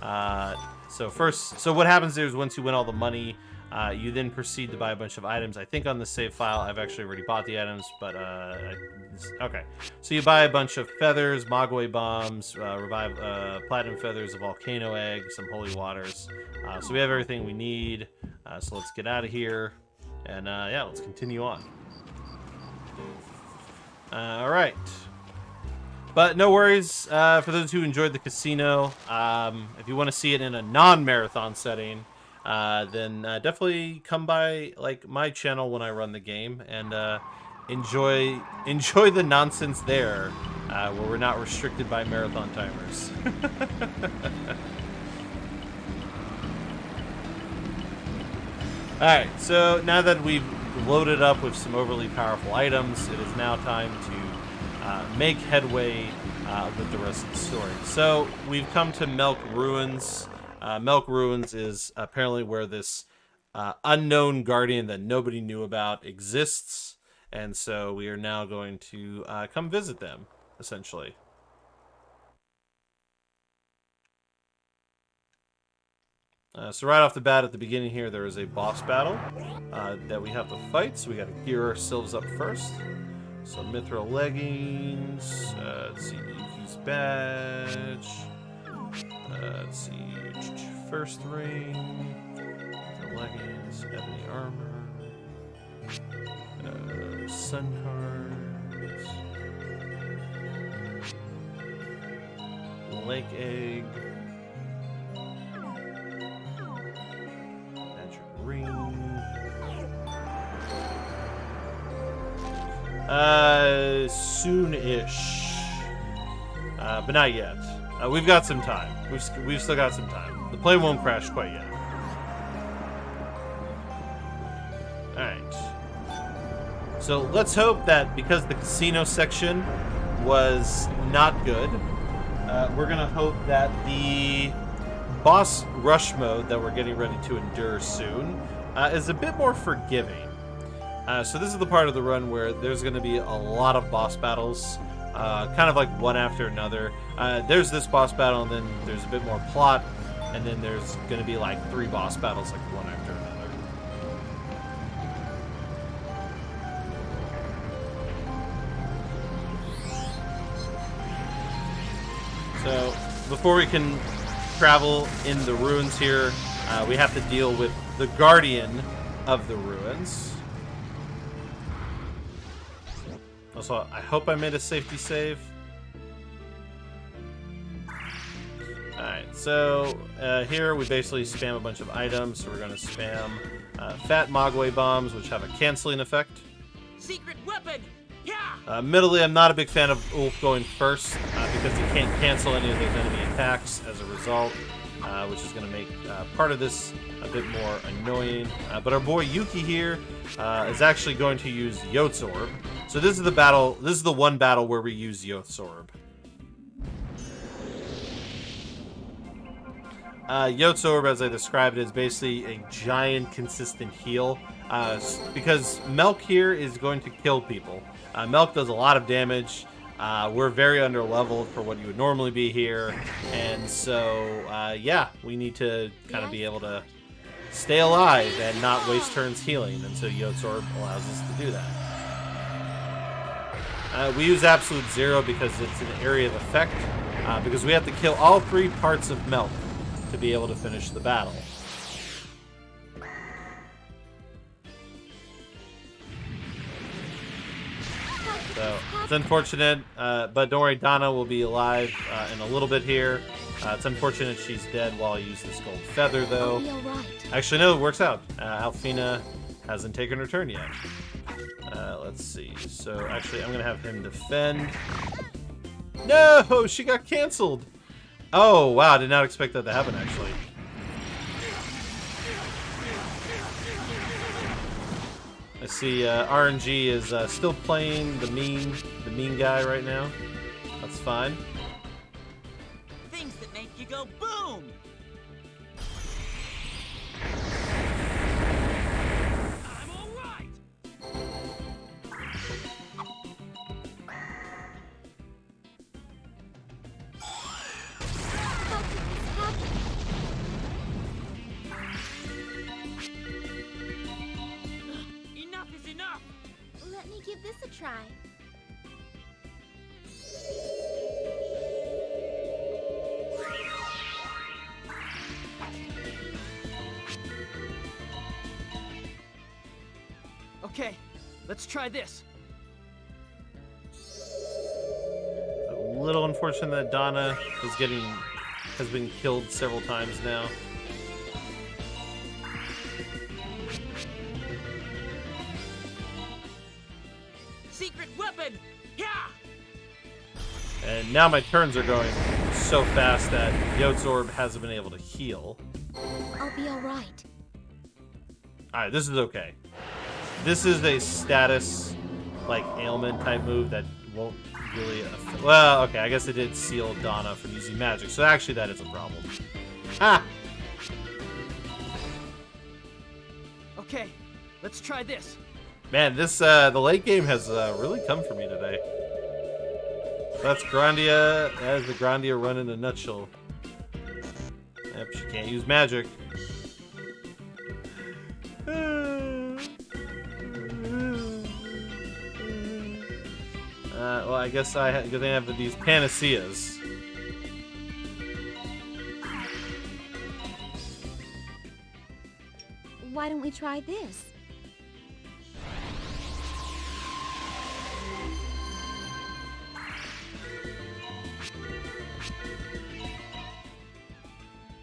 So what happens there is once you win all the money, you then proceed to buy a bunch of items. I think on the save file, I've actually already bought the items, but okay. So you buy a bunch of feathers, Mogwai bombs, platinum feathers, a volcano egg, some holy waters. So we have everything we need. So let's get out of here, and yeah, let's continue on. All right. But no worries for those who enjoyed the casino. If you want to see it in a non-marathon setting, then definitely come by like my channel when I run the game and enjoy the nonsense there, where we're not restricted by marathon timers. All right, so now that we've loaded up with some overly powerful items, it is now time to make headway with the rest of the story. So we've come to Melk Ruins. Melk Ruins is apparently where this unknown guardian that nobody knew about exists, and so we are now going to come visit them. essentially. So right off the bat at the beginning here, there is a boss battle that we have to fight. So we got to gear ourselves up first. So mithril leggings. Let's see, Yuki's badge. Let's see, first ring. Mithril leggings, ebony armor. Sun cards. Lake egg. Ring. Soon-ish. But not yet. We've got some time. We've still got some time. The plane won't crash quite yet. Alright. So let's hope that because the casino section was not good, we're gonna hope that the boss rush mode that we're getting ready to endure soon is a bit more forgiving. So this is the part of the run where there's going to be a lot of boss battles, kind of like one after another. There's this boss battle, and then there's a bit more plot, and then there's going to be like 3 boss battles, like one after another. So before we can travel in the ruins here, we have to deal with the guardian of the ruins. Also, I hope I made a safety save. Alright, so here we basically spam a bunch of items. So we're going to spam fat Mogwai bombs, which have a canceling effect. Secret weapon! Yeah! Admittedly, I'm not a big fan of Ulf going first because he can't cancel any of those enemy attacks as a result, which is going to make part of this a bit more annoying. But our boy Yuki here is actually going to use Yoth's Orb. So this is the battle. This is the one battle where we use Yoth's Orb. Yoth's Orb, as I described it, is basically a giant consistent heal. Because Melk here is going to kill people. Melk does a lot of damage. We're very under-leveled for what you would normally be here. And so, yeah, we need to kind of be able to stay alive and not waste turns healing. And so Yoth's Orb allows us to do that. We use Absolute Zero because it's an area of effect. Because we have to kill all 3 parts of Melk to be able to finish the battle. So it's unfortunate, but don't worry, Donna will be alive in a little bit here. It's unfortunate she's dead while I use this gold feather, though. Actually, no, it works out. Alfina hasn't taken her turn yet. Let's see. So actually, I'm going to have him defend. No, she got canceled. Oh, wow, I did not expect that to happen, actually. I see RNG is still playing the mean guy right now. That's fine. Things that make you go boom! I'm all right! How could this happen? Enough is enough! Let me give this a try. Okay, let's try this. A little unfortunate that Donna has been killed several times now. Secret weapon! Yeah! And now my turns are going so fast that Yoth's Orb hasn't been able to heal. I'll be alright. Alright, this is okay. This is a status, like, ailment type move that won't really affect... Well, okay, I guess it did seal Donna from using magic, so actually that is a problem. Ah! Okay, let's try this. Man, this, the late game has really come for me today. That's Grandia. That is the Grandia run in a nutshell. Yep, she can't use magic. Well, I guess I have these panaceas. Why don't we try this?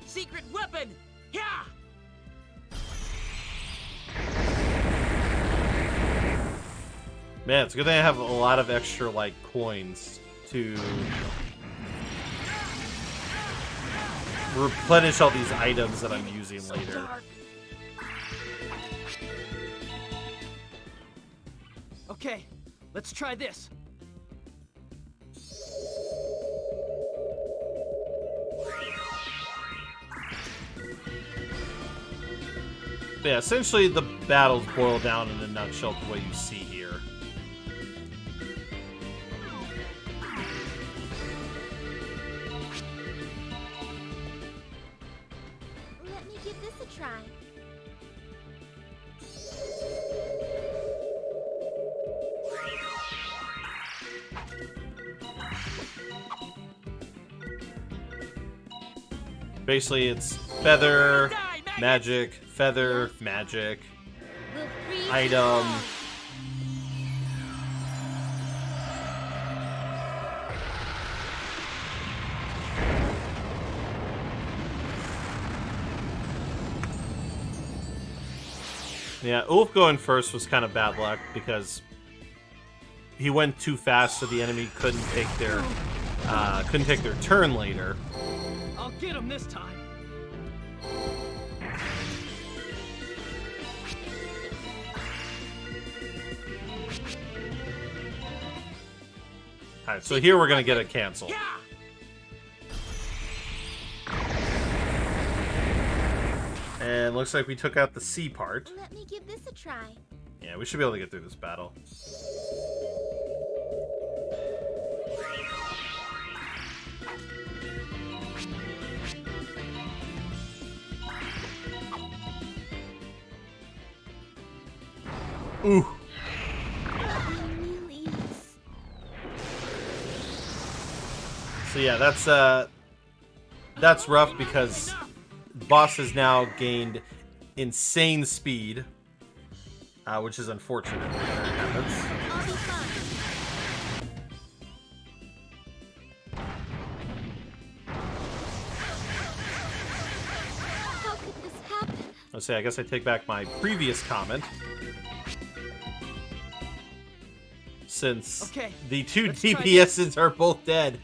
Secret weapon! Yeah! Man, it's a good thing I have a lot of extra, like, coins to replenish all these items that I'm using later. Okay, let's try this. Yeah, essentially the battles boil down in a nutshell to what you see here. Let me give this a try. Basically, it's feather, magic, feather, magic, We'll freeze you item. all. Yeah, Ulf going first was kind of bad luck because he went too fast, so the enemy couldn't take their turn later. I'll get him this time. All right, so here we're gonna get a cancel. Yeah! And looks like we took out the C part. Let me give this a try. Yeah, we should be able to get through this battle. Ooh. Cornelius. So yeah, that's rough because the boss has now gained insane speed, which is unfortunate when that happens. I'll be fine. How could this happen? Let's say, I guess I take back my previous comment. Since Okay, the two let's try DPSs are both dead.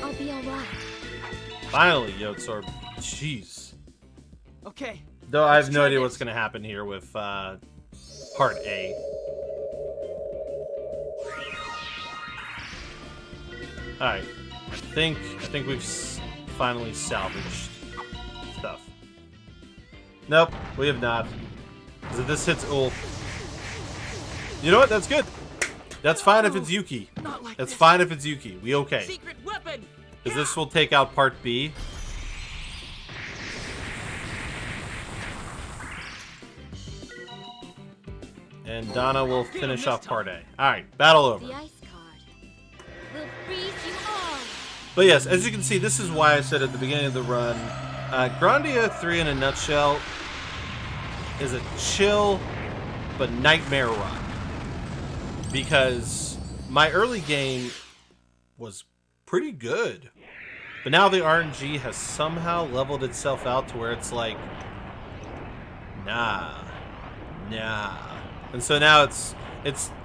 I'll be alright. Finally, Yotzor. Jeez. Okay. Though I have let's no try idea this. what's going to happen here with part A. Alright. I think we've finally salvaged stuff. Nope, we have not. So this hits Ulf. You know what? That's good. That's fine if it's Yuki. Not like That's this. fine if it's Yuki. We okay. Secret weapon! Because this will take out part B. And Donna will Get him finish this off time. part A. Alright, battle over. The ice card. We'll freeze you all. But yes, as you can see, this is why I said at the beginning of the run, Grandia 3 in a nutshell is a chill but nightmare run. Because my early game was pretty good. But now the RNG has somehow leveled itself out to where it's like, nah. And so now it's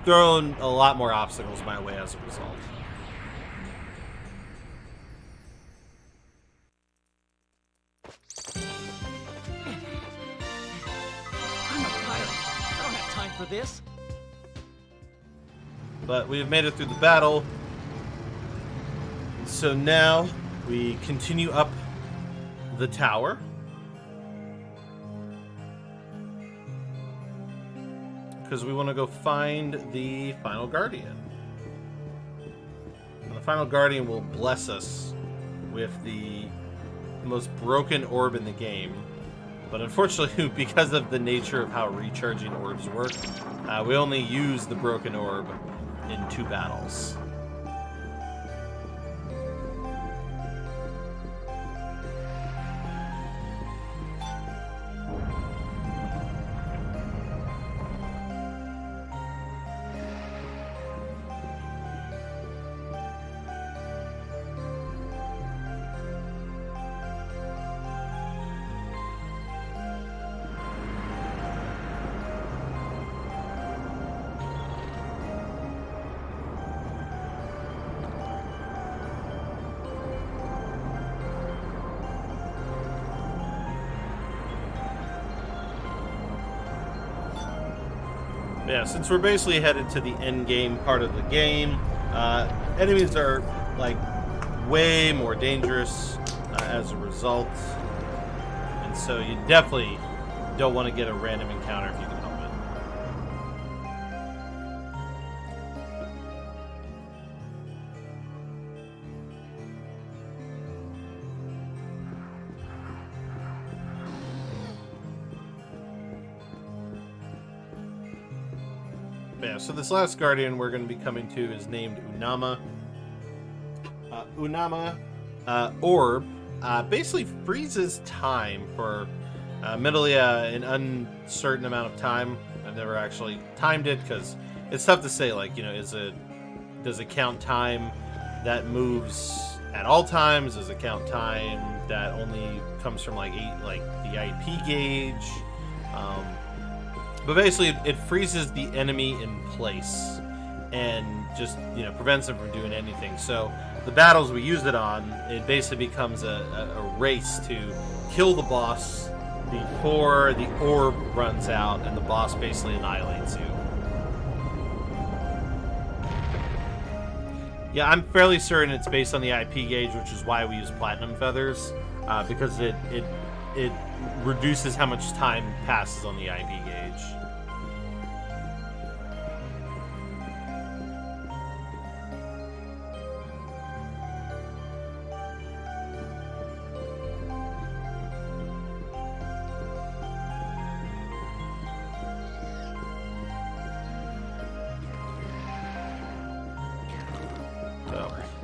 thrown a lot more obstacles my way as a result. this. But we've made it through the battle. So now we continue up the tower. Because we want to go find the final guardian. And the final guardian will bless us with the most broken orb in the game. But unfortunately, because of the nature of how recharging orbs work, we only use the broken orb in 2 battles. Yeah, since we're basically headed to the end game part of the game, enemies are like way more dangerous as a result, and so you definitely don't want to get a random encounter if you can help it. Yeah, so this last guardian we're going to be coming to is named Unama. Orb basically freezes time for mentally an uncertain amount of time. I've never actually timed it because it's tough to say, like, you know, does it count time that moves at all times? Does it count time that only comes from like the IP gauge? But basically, it freezes the enemy in place and just, you know, prevents them from doing anything. So the battles we use it on, it basically becomes a race to kill the boss before the orb runs out and the boss basically annihilates you. Yeah, I'm fairly certain it's based on the IP gauge, which is why we use platinum feathers, because it reduces how much time passes on the IP gauge.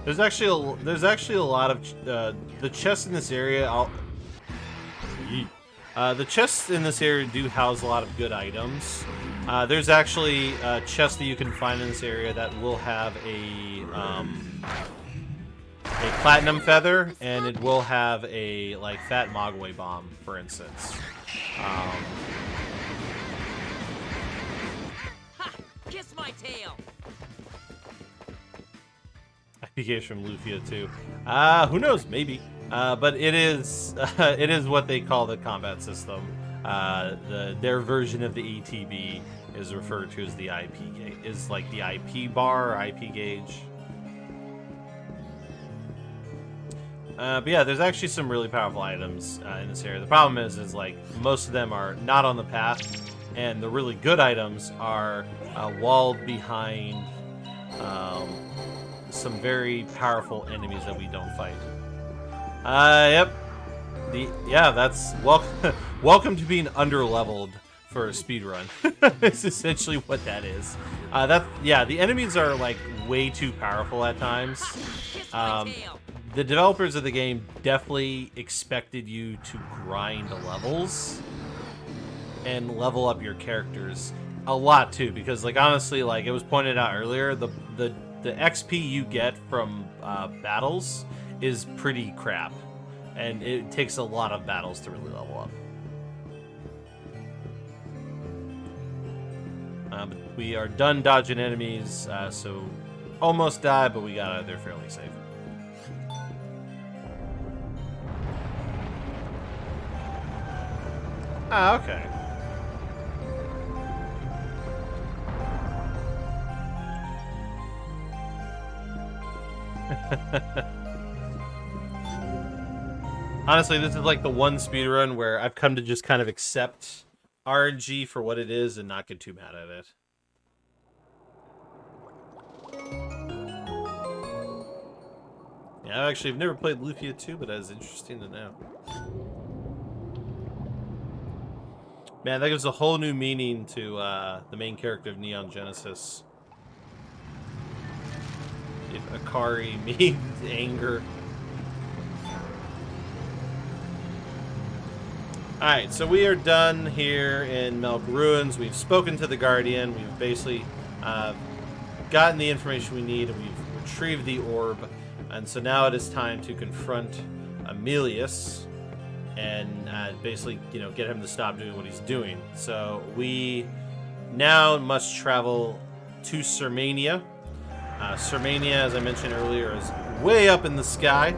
There's actually a lot of the chests in this area. The chests in this area do house a lot of good items. There's actually a chest that you can find in this area that will have a platinum feather, and it will have a like fat mogwai bomb, for instance. Ha! Kiss my tail. PKs from Lufia too. Who knows? Maybe. But it is what they call the combat system. Their version of the ETB is referred to as the IP gauge. Is like the IP bar or IP gauge. But yeah, there's actually some really powerful items in this area. The problem is like most of them are not on the path, and the really good items are walled behind some very powerful enemies that we don't fight. Yep. That's welcome to being underleveled for a speedrun. It's essentially what that is. The enemies are like way too powerful at times. Kiss my tail. The developers of the game definitely expected you to grind levels and level up your characters a lot too, because like honestly, like it was pointed out earlier, the XP you get from battles is pretty crap, and it takes a lot of battles to really level up. But we are done dodging enemies, so almost died, but we got out of there fairly safe. Okay. Honestly, this is like the one speedrun where I've come to just kind of accept RNG for what it is and not get too mad at it. Yeah, I've never played Lufia 2, but that's interesting to know. Man, that gives a whole new meaning to the main character of Neon Genesis. If Akari means anger. Alright, so we are done here in Melk Ruins. We've spoken to the Guardian. We've basically gotten the information we need, and we've retrieved the orb. And so now it is time to confront Emilius and basically, you know, get him to stop doing what he's doing. So we now must travel to Sermania. Sermania, as I mentioned earlier, is way up in the sky.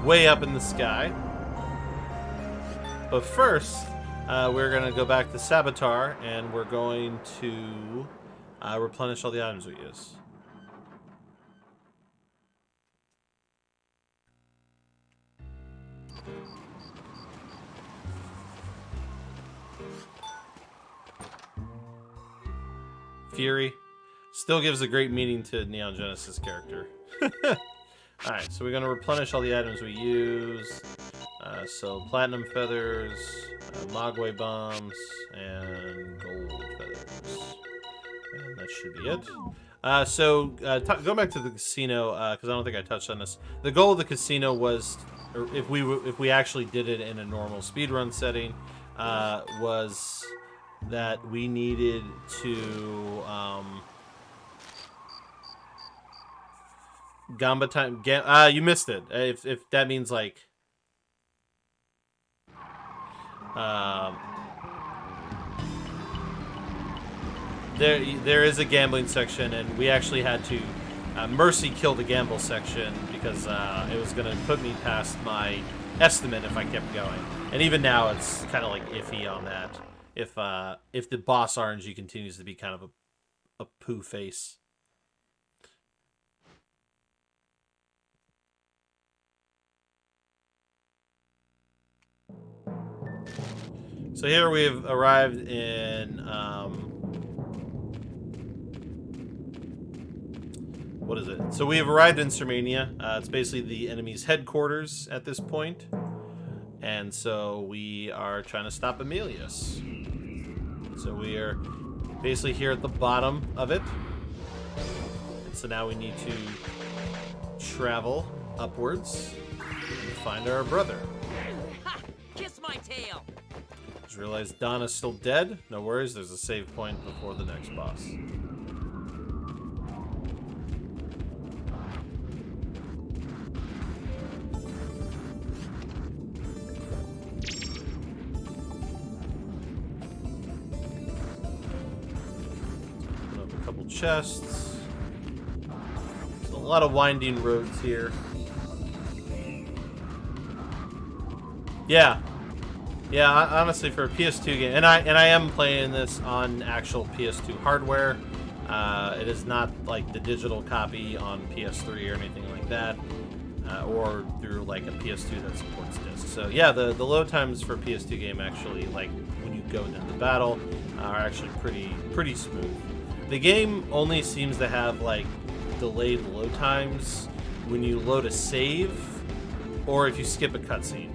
Way up in the sky. But first, we're going to go back to Saboteur, and we're going to replenish all the items we use. Fury still gives a great meaning to Neon Genesis character. Alright, so we're going to replenish all the items we use. So platinum feathers, Mogwai bombs, and gold feathers. And that should be it. Going back to the casino, because I don't think I touched on this. The goal of the casino was, or if we actually did it in a normal speedrun setting, was that we needed to Gamba time. You missed it. If that means like there is a gambling section, and we actually had to mercy kill the gamble section because it was going to put me past my estimate if I kept going. And even now, it's kind of like iffy on that. If the boss RNG continues to be kind of a poo face. So here we've arrived in what is it? So we have arrived in Sermania. It's basically the enemy's headquarters at this point. And so we are trying to stop Emilius. So we are basically here at the bottom of it. And so now we need to travel upwards and find our brother. Ha! Kiss my tail! Just realized Donna's still dead. No worries, there's a save point before the next boss. Chests. There's a lot of winding roads here. Yeah, honestly, for a PS2 game, and I am playing this on actual PS2 hardware. It is not like the digital copy on PS3 or anything like that, or through like a PS2 that supports discs. So yeah, the load times for a PS2 game actually, like when you go into the battle, are actually pretty smooth. The game only seems to have like delayed load times when you load a save or if you skip a cutscene.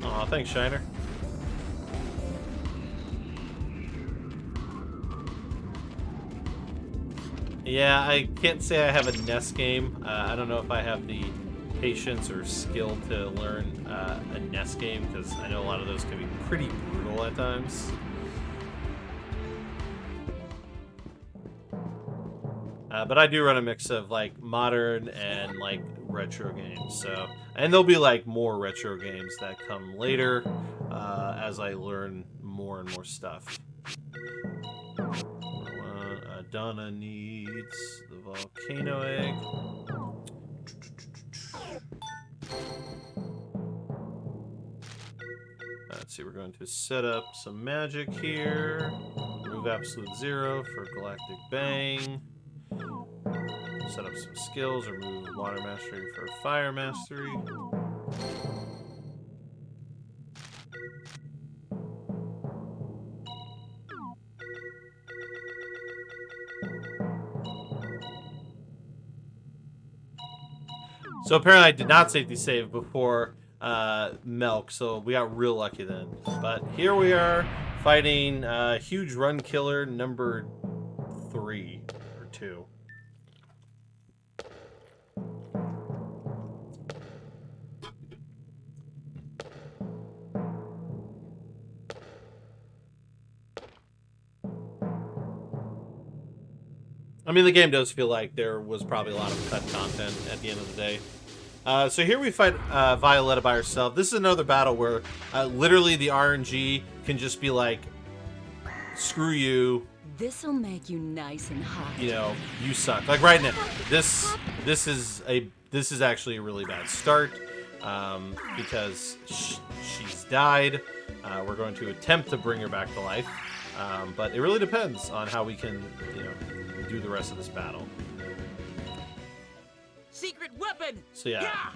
Aw, thanks, Shiner. Yeah, I can't say I have a NES game. I don't know if I have the patience or skill to learn a NES game, because I know a lot of those can be pretty brutal at times. But I do run a mix of like modern and like retro games. So, and there'll be like more retro games that come later as I learn more and more stuff. Donna needs the volcano egg. Let's see, we're going to set up some magic here. Remove absolute 0 for galactic bang. Set up some skills, remove water mastery for fire mastery. So apparently I did not safety save before Milk, so we got real lucky then. But here we are fighting huge run killer number 3 or 2. I mean, the game does feel like there was probably a lot of cut content at the end of the day. So here we fight Violetta by herself. This is another battle where literally the RNG can just be like, screw you. This'll make you nice and hot. You know, you suck. Like right now, this is actually a really bad start because she's died. We're going to attempt to bring her back to life, but it really depends on how we can, you know, do the rest of this battle. Secret weapon! So yeah.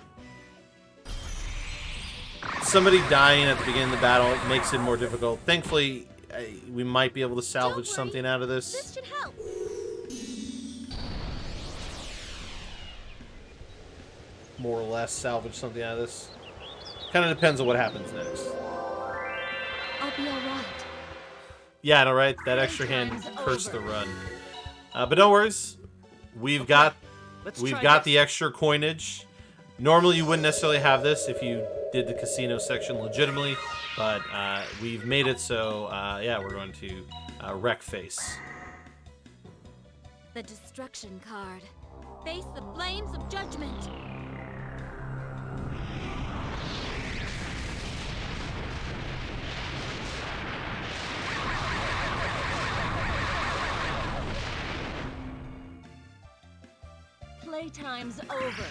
Somebody dying at the beginning of the battle makes it more difficult. Thankfully, we might be able to salvage something out of this. This should help. More or less salvage something out of this. Kind of depends on what happens next. I'll be alright. Yeah, I know, right? That extra hand cursed the run. But no worries. We've got the extra coinage. Normally you wouldn't necessarily have this if you did the casino section legitimately, but we've made it so, yeah, we're going to wreck face. The destruction card. Face the flames of judgment. Playtime's over.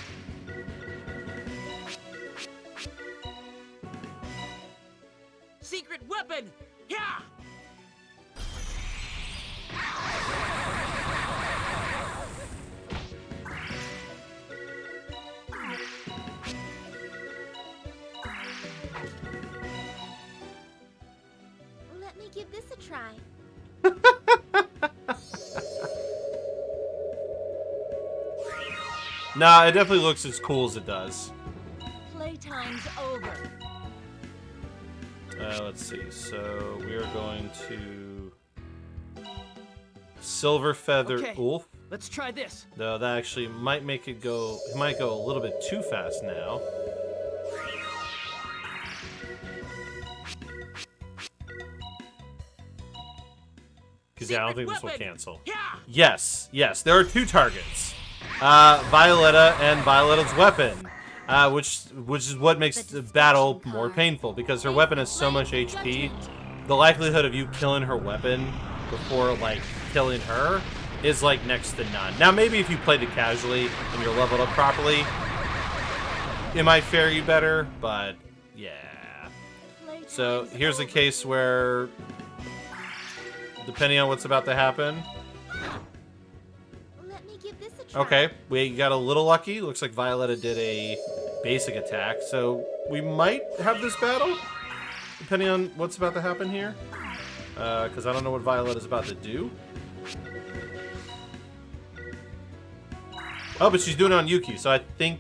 Secret weapon! Yeah! Let me give this a try. Nah, it definitely looks as cool as it does. Playtime's over. Let's see. So we are going to Silver Feather Ulf. Let's try this. Though that actually might make it go. It might go a little bit too fast now. Because yeah, I don't think this will cancel. Yeah! Yes, yes. There are 2 targets. Violetta and Violetta's weapon. Which is what makes the battle more painful, because her weapon has so much HP. The likelihood of you killing her weapon before, like, killing her is, like, next to none. Now, maybe if you played it casually and you're leveled up properly, it might fare you better, but, yeah. So, here's a case where, depending on what's about to happen... Let me give this a try. Okay, we got a little lucky. Looks like Violetta did a basic attack, so we might have this battle, depending on what's about to happen here. Because I don't know what Violetta's about to do. Oh, but she's doing it on Yuki, so I think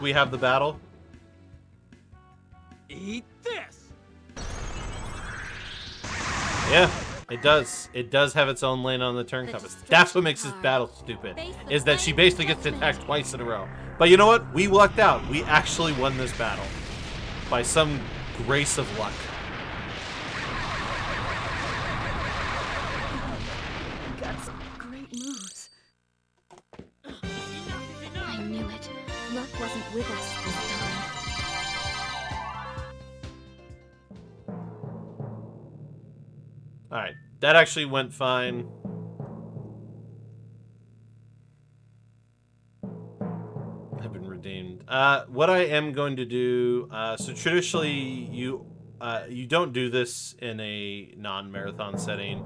we have the battle. Eat this! Yeah, it does. It does have its own lane on the turn compass. That's what makes this battle stupid, is that she basically gets to attack twice in a row. But you know what? We lucked out. We actually won this battle by some grace of luck. Got some great moves. I knew it. Luck wasn't with us this time. All right, that actually went fine. Have been redeemed. What I am going to do, so traditionally you don't do this in a non-marathon setting,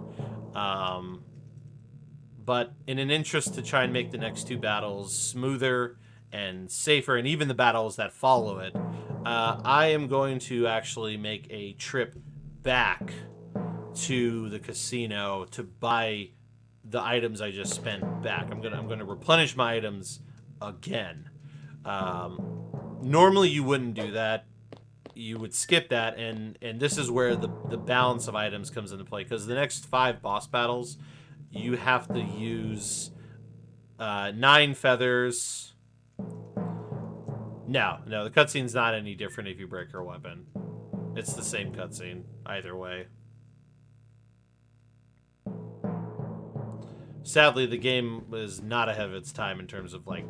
but in an interest to try and make the next two battles smoother and safer, and even the battles that follow it, I am going to actually make a trip back to the casino to buy the items I just spent back. I'm gonna replenish my items again. Normally you wouldn't do that. You would skip that, and this is where the balance of items comes into play, because the next 5 boss battles you have to use 9 feathers. No, the cutscene's not any different if you break your weapon. It's the same cutscene either way. Sadly, the game was not ahead of its time in terms of like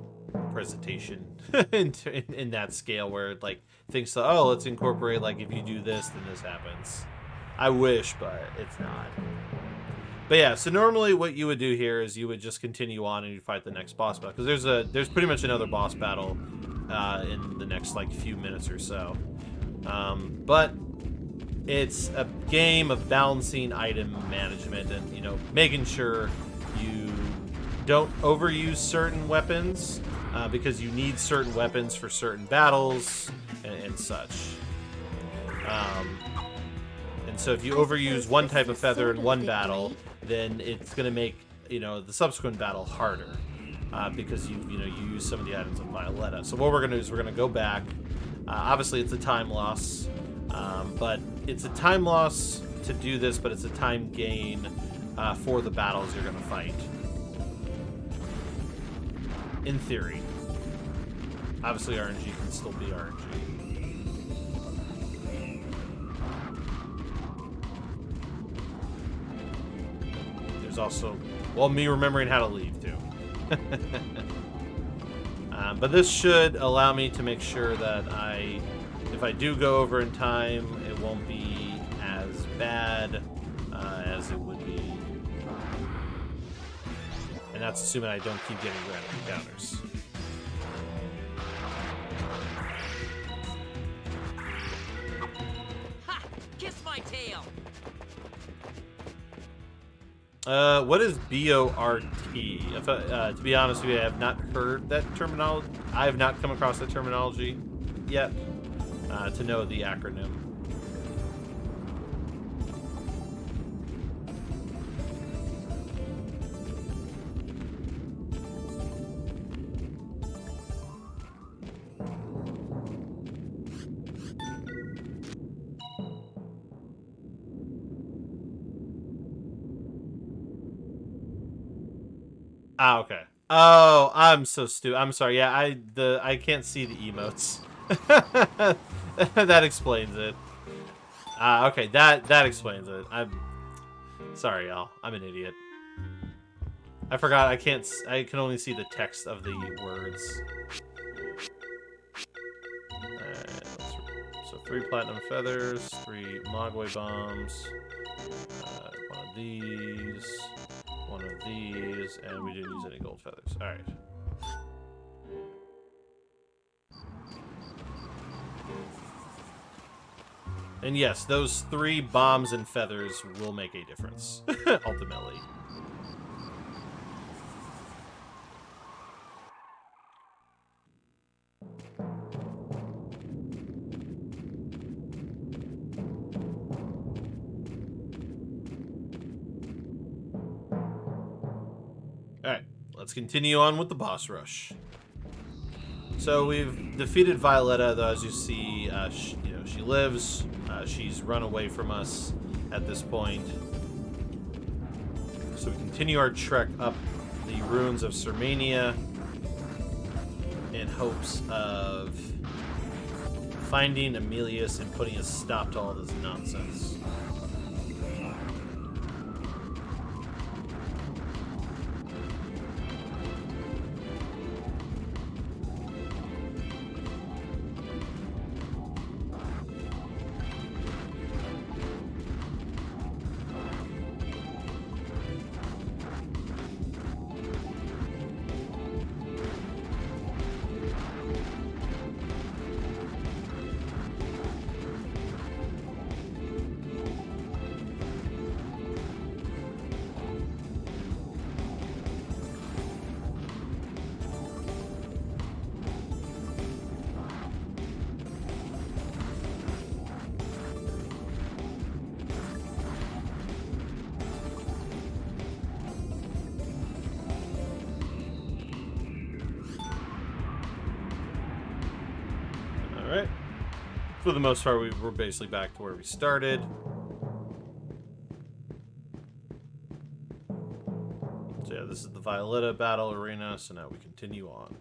presentation in that scale, where it like thinks, oh, let's incorporate, like, if you do this, then this happens. I wish, but it's not. But yeah, so normally what you would do here is you would just continue on and you fight the next boss battle, because there's pretty much another boss battle in the next like few minutes or so. But it's a game of balancing item management and, you know, making sure you don't overuse certain weapons, because you need certain weapons for certain battles and such. And so if you overuse one type of feather in one battle, then it's going to make, you know, the subsequent battle harder, because you use some of the items of Violetta. So what we're going to do is we're going to go back. Obviously, it's a time loss, but it's a time loss to do this, but it's a time gain for the battles you're going to fight. In theory. Obviously, RNG can still be RNG. There's also, well, me remembering how to leave, too. But this should allow me to make sure that if I do go over in time, it won't be as bad as it would be. And that's assuming I don't keep getting random encounters. Ha! Kiss my tail! What is BORT? To be honest with you, I have not heard that terminology. I have not come across that terminology yet to know the acronym. Ah, okay. Oh, I'm so stupid. I'm sorry. Yeah, I can't see the emotes. That explains it. Okay, that explains it. I'm sorry, y'all. I'm an idiot. I forgot I can only see the text of the words. Alright, so 3 platinum feathers, 3 Mogwai bombs, one of these, one of these, and we didn't use any gold feathers. Alright. And yes, those 3 bombs and feathers will make a difference, ultimately. Alright, let's continue on with the boss rush. So we've defeated Violetta, though, as you see, she lives. She's run away from us at this point. So we continue our trek up the ruins of Sermania in hopes of finding Emilius and putting a stop to all this nonsense. for the most part, we're basically back to where we started. So yeah, this is the Violetta battle arena, so now we continue on.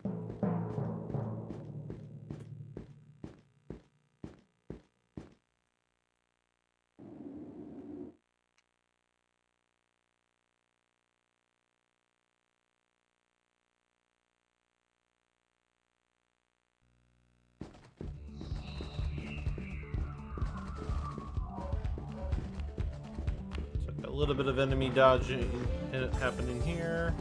A little bit of enemy dodging happening here.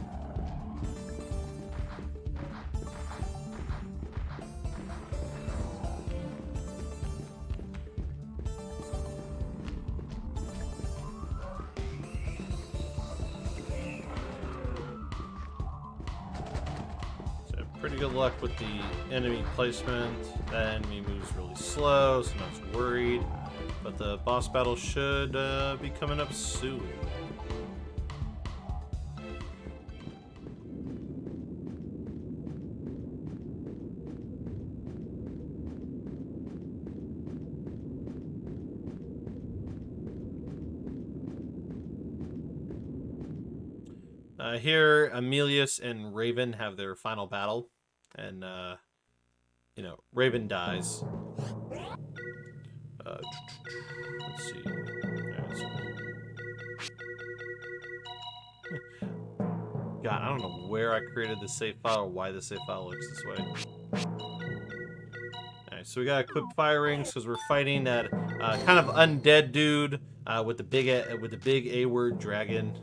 So pretty good luck with the enemy placement. That enemy moves really slow, so I'm not worried. But the boss battle should be coming up soon. Here, Amelius and Raven have their final battle, and you know, Raven dies. Let's see. God, I don't know where I created the save file or why the save file looks this way. Alright, so we got equipped fire rings because we're fighting that kind of undead dude with the big A-word dragon.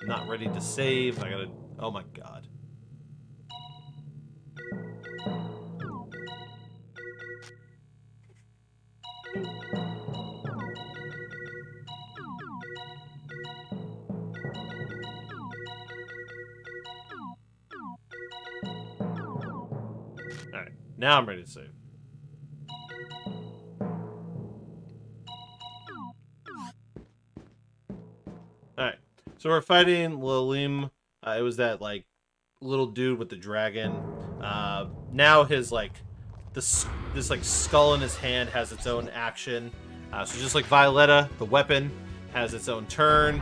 Not ready to save. I gotta. Oh my god. Alright, now I'm ready to save. Alright, so we're fighting Lalim. It was that, like, little dude with the dragon. Now his, like, this like, skull in his hand has its own action. So just like Violetta, the weapon has its own turn.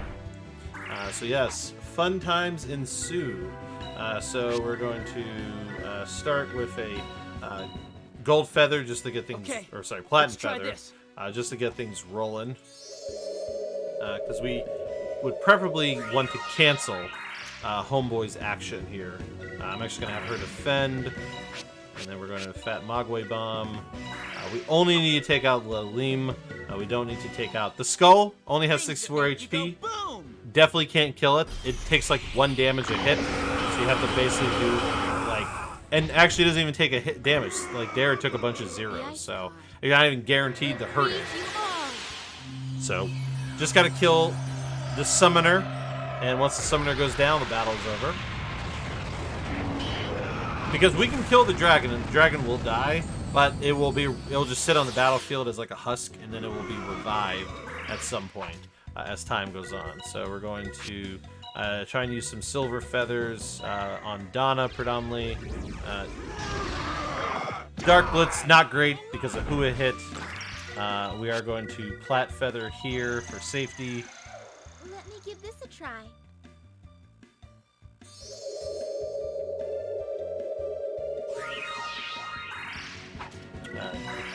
So yes, fun times ensue. So we're going to start with a gold feather just to get things, or sorry, platinum feather, just to get things rolling. Because we would preferably want to cancel Homeboy's action here. I'm actually going to have her defend, and then we're going to Fat Mogwai Bomb. We only need to take out Lalim. We don't need to take out the skull. Only has 64 HP. Definitely can't kill it. It takes like 1 damage a hit, so you have to basically do like, and actually it doesn't even take a hit damage. Like there, it took a bunch of zeros, so you're not even guaranteed to hurt it. So just got to kill the summoner, and once the summoner goes down, the battle is over. Because we can kill the dragon, and the dragon will die, but it'll just sit on the battlefield as like a husk, and then it will be revived at some point as time goes on. So we're going to try and use some silver feathers on Donna predominantly. Dark Blitz, not great because of who it hit. We are going to plat feather here for safety. Let me give this a try.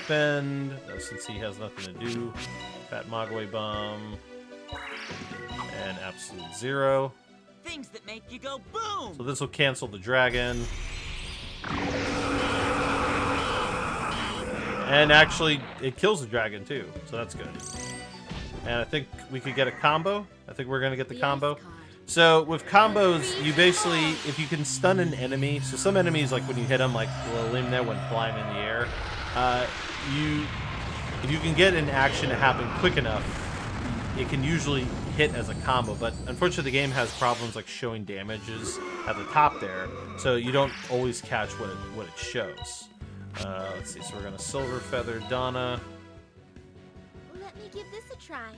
Defend, since he has nothing to do. Fat Mogwai Bomb. And Absolute Zero. Things that make you go boom. So this will cancel the dragon. And actually, it kills the dragon too, so that's good. And I think we could get a combo. I think we're going to get the combo. So with combos, you basically, if you can stun an enemy, so some enemies, like when you hit them, like Lalim there when flying in the air, if you can get an action to happen quick enough, it can usually hit as a combo. But unfortunately, the game has problems like showing damages at the top there, so you don't always catch what it shows. Let's see. So we're gonna silver feather Donna. Let me give this a try.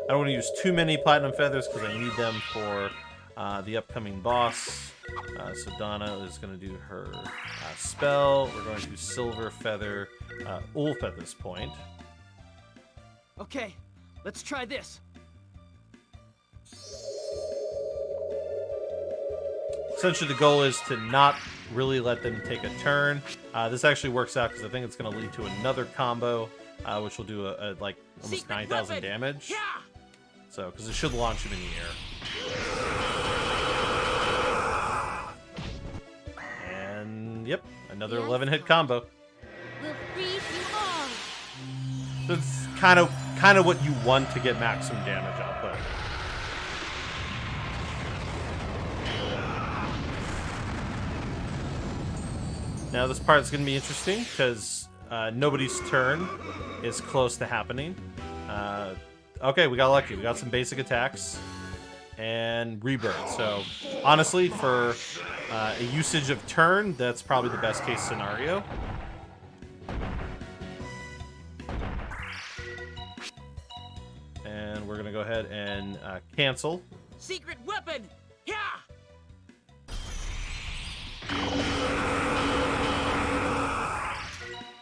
I don't want to use too many platinum feathers because I need them for the upcoming boss. So Donna is going to do her spell. We're going to Silver Feather Ulf at this point. Okay, let's try this. Essentially, the goal is to not really let them take a turn. This actually works out because I think it's going to lead to another combo, which will do like almost Secret 9,000 weapon! damage. Yeah! So, because it should launch him in the air. And yep, another The 11 ice hit combo. We'll freeze you all. That's kind of what you want to get maximum damage output. Now this part's going to be interesting because nobody's turn is close to happening. Okay, we got lucky. We got some basic attacks and rebirth. So honestly, for a usage of turn, that's probably the best case scenario. And we're going to go ahead and cancel. Secret weapon! Yeah!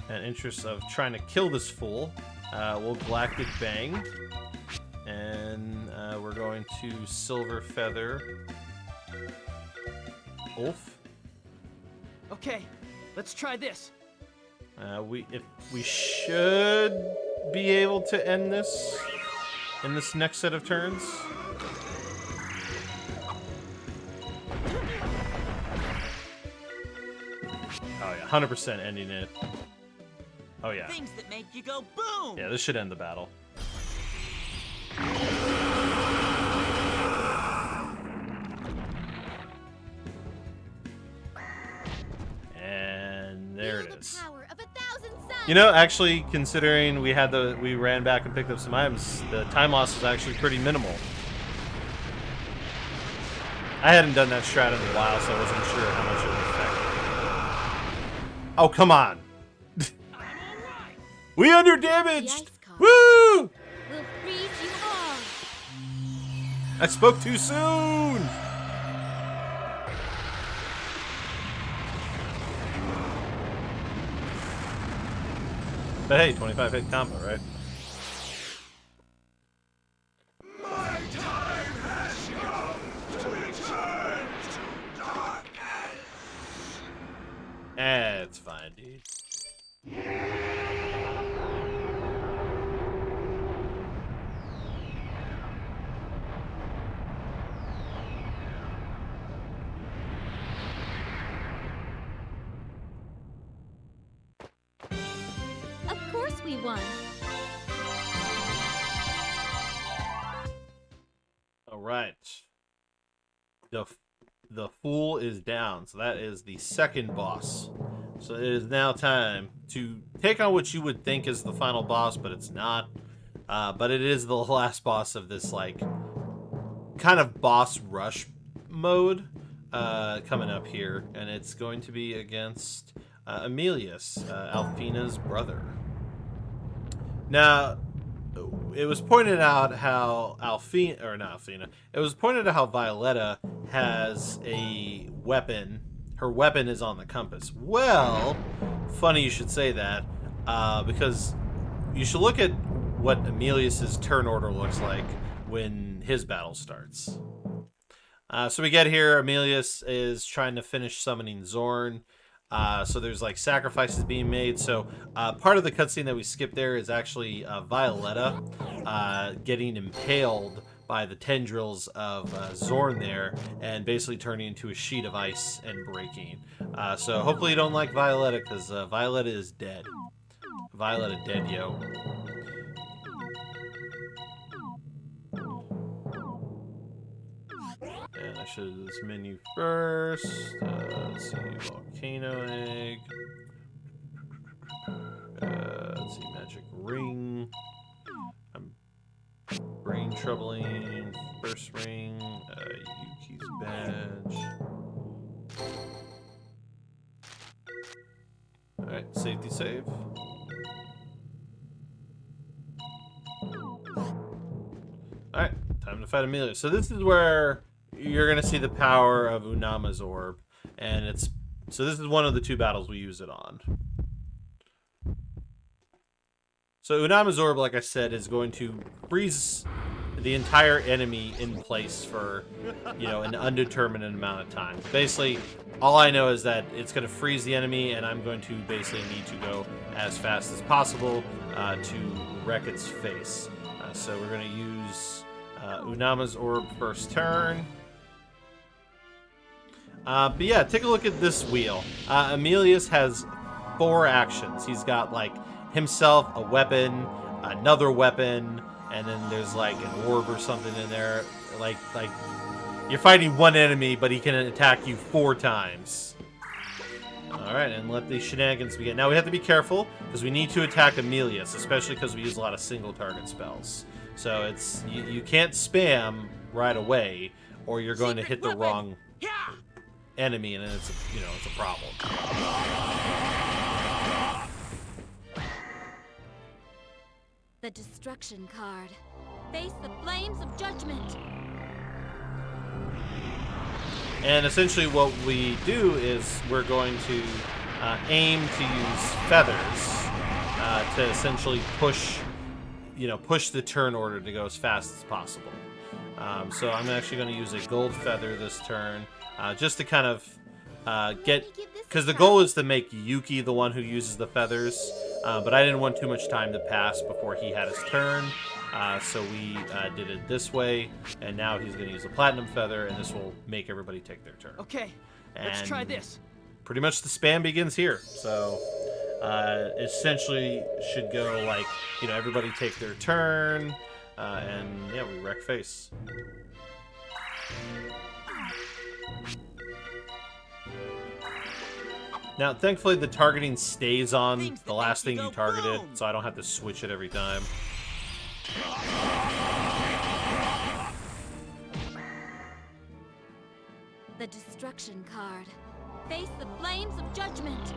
In interest of trying to kill this fool, we'll Galactic Bang. And we're going to Silver Feather Ulf. Okay, let's try this. We should be able to end this in this next set of turns. Oh yeah, 100% ending it. Oh yeah. Things that make you go boom! Yeah, this should end the battle. And there it is. The power of 1,000 suns. You know, actually, considering we ran back and picked up some items, the time loss was actually pretty minimal. I hadn't done that strat in a while, so I wasn't sure how much it would affect. Oh, come on! We under damaged! Woo! We'll freeze you all. I spoke too soon! But hey, 25 hit combo, right? My time has come to return to darkness. It's fine, dude. Of course we won. All right. The fool is down, so that is the second boss. So it is now time to take on what you would think is the final boss, but it's not. But it is the last boss of this like kind of boss rush mode coming up here, and it's going to be against Emilius, Alfina's brother. Now, it was pointed out how it was pointed out how Violetta has a weapon. Her weapon is on the compass. Well, funny you should say that, because you should look at what Emilius's turn order looks like when his battle starts. So we get here, Emilius is trying to finish summoning Zorn. So there's like sacrifices being made. So part of the cutscene that we skipped there is actually Violetta getting impaled by the tendrils of Zorn there and basically turning into a sheet of ice and breaking. So hopefully you don't like Violetta, because Violetta is dead. Violetta dead, yo. And I should do this menu first. Let's see, volcano egg. Let's see, magic ring. I'm brain troubling. First ring. Yuki's badge. All right, safety save. All right, time to fight Amelia. So this is where you're gonna see the power of Unama's orb, and it's so this is one of the 2 battles we use it on. So Unama's orb, like I said, is going to freeze the entire enemy in place for, you know, an undetermined amount of time. Basically, all I know is that it's going to freeze the enemy, and I'm going to basically need to go as fast as possible to wreck its face. So we're going to use Unama's orb first turn. But yeah, take a look at this wheel. Emilius has 4 actions. He's got, like, himself, a weapon, another weapon, and then there's like an orb or something in there. Like you're fighting one enemy, but he can attack you 4 times. Alright, and let the shenanigans begin. Now we have to be careful, because we need to attack Emilius, especially because we use a lot of single target spells. So it's you can't spam right away, or you're going to hit the wrong enemy, and then it's a problem. The destruction card. Face the flames of judgment. And essentially what we do is we're going to aim to use feathers to essentially push the turn order to go as fast as possible. So I'm actually going to use a gold feather this turn, just to kind of because the goal is to make Yuki the one who uses the feathers. But I didn't want too much time to pass before he had his turn, so we did it this way, and now he's going to use a platinum feather, and this will make everybody take their turn. Okay, let's try this. Pretty much the spam begins here, so essentially should go like, everybody take their turn, and yeah, we wreck face. Now, thankfully, the targeting stays on the last thing you targeted, so I don't have to switch it every time. The destruction card. Face the flames of judgment.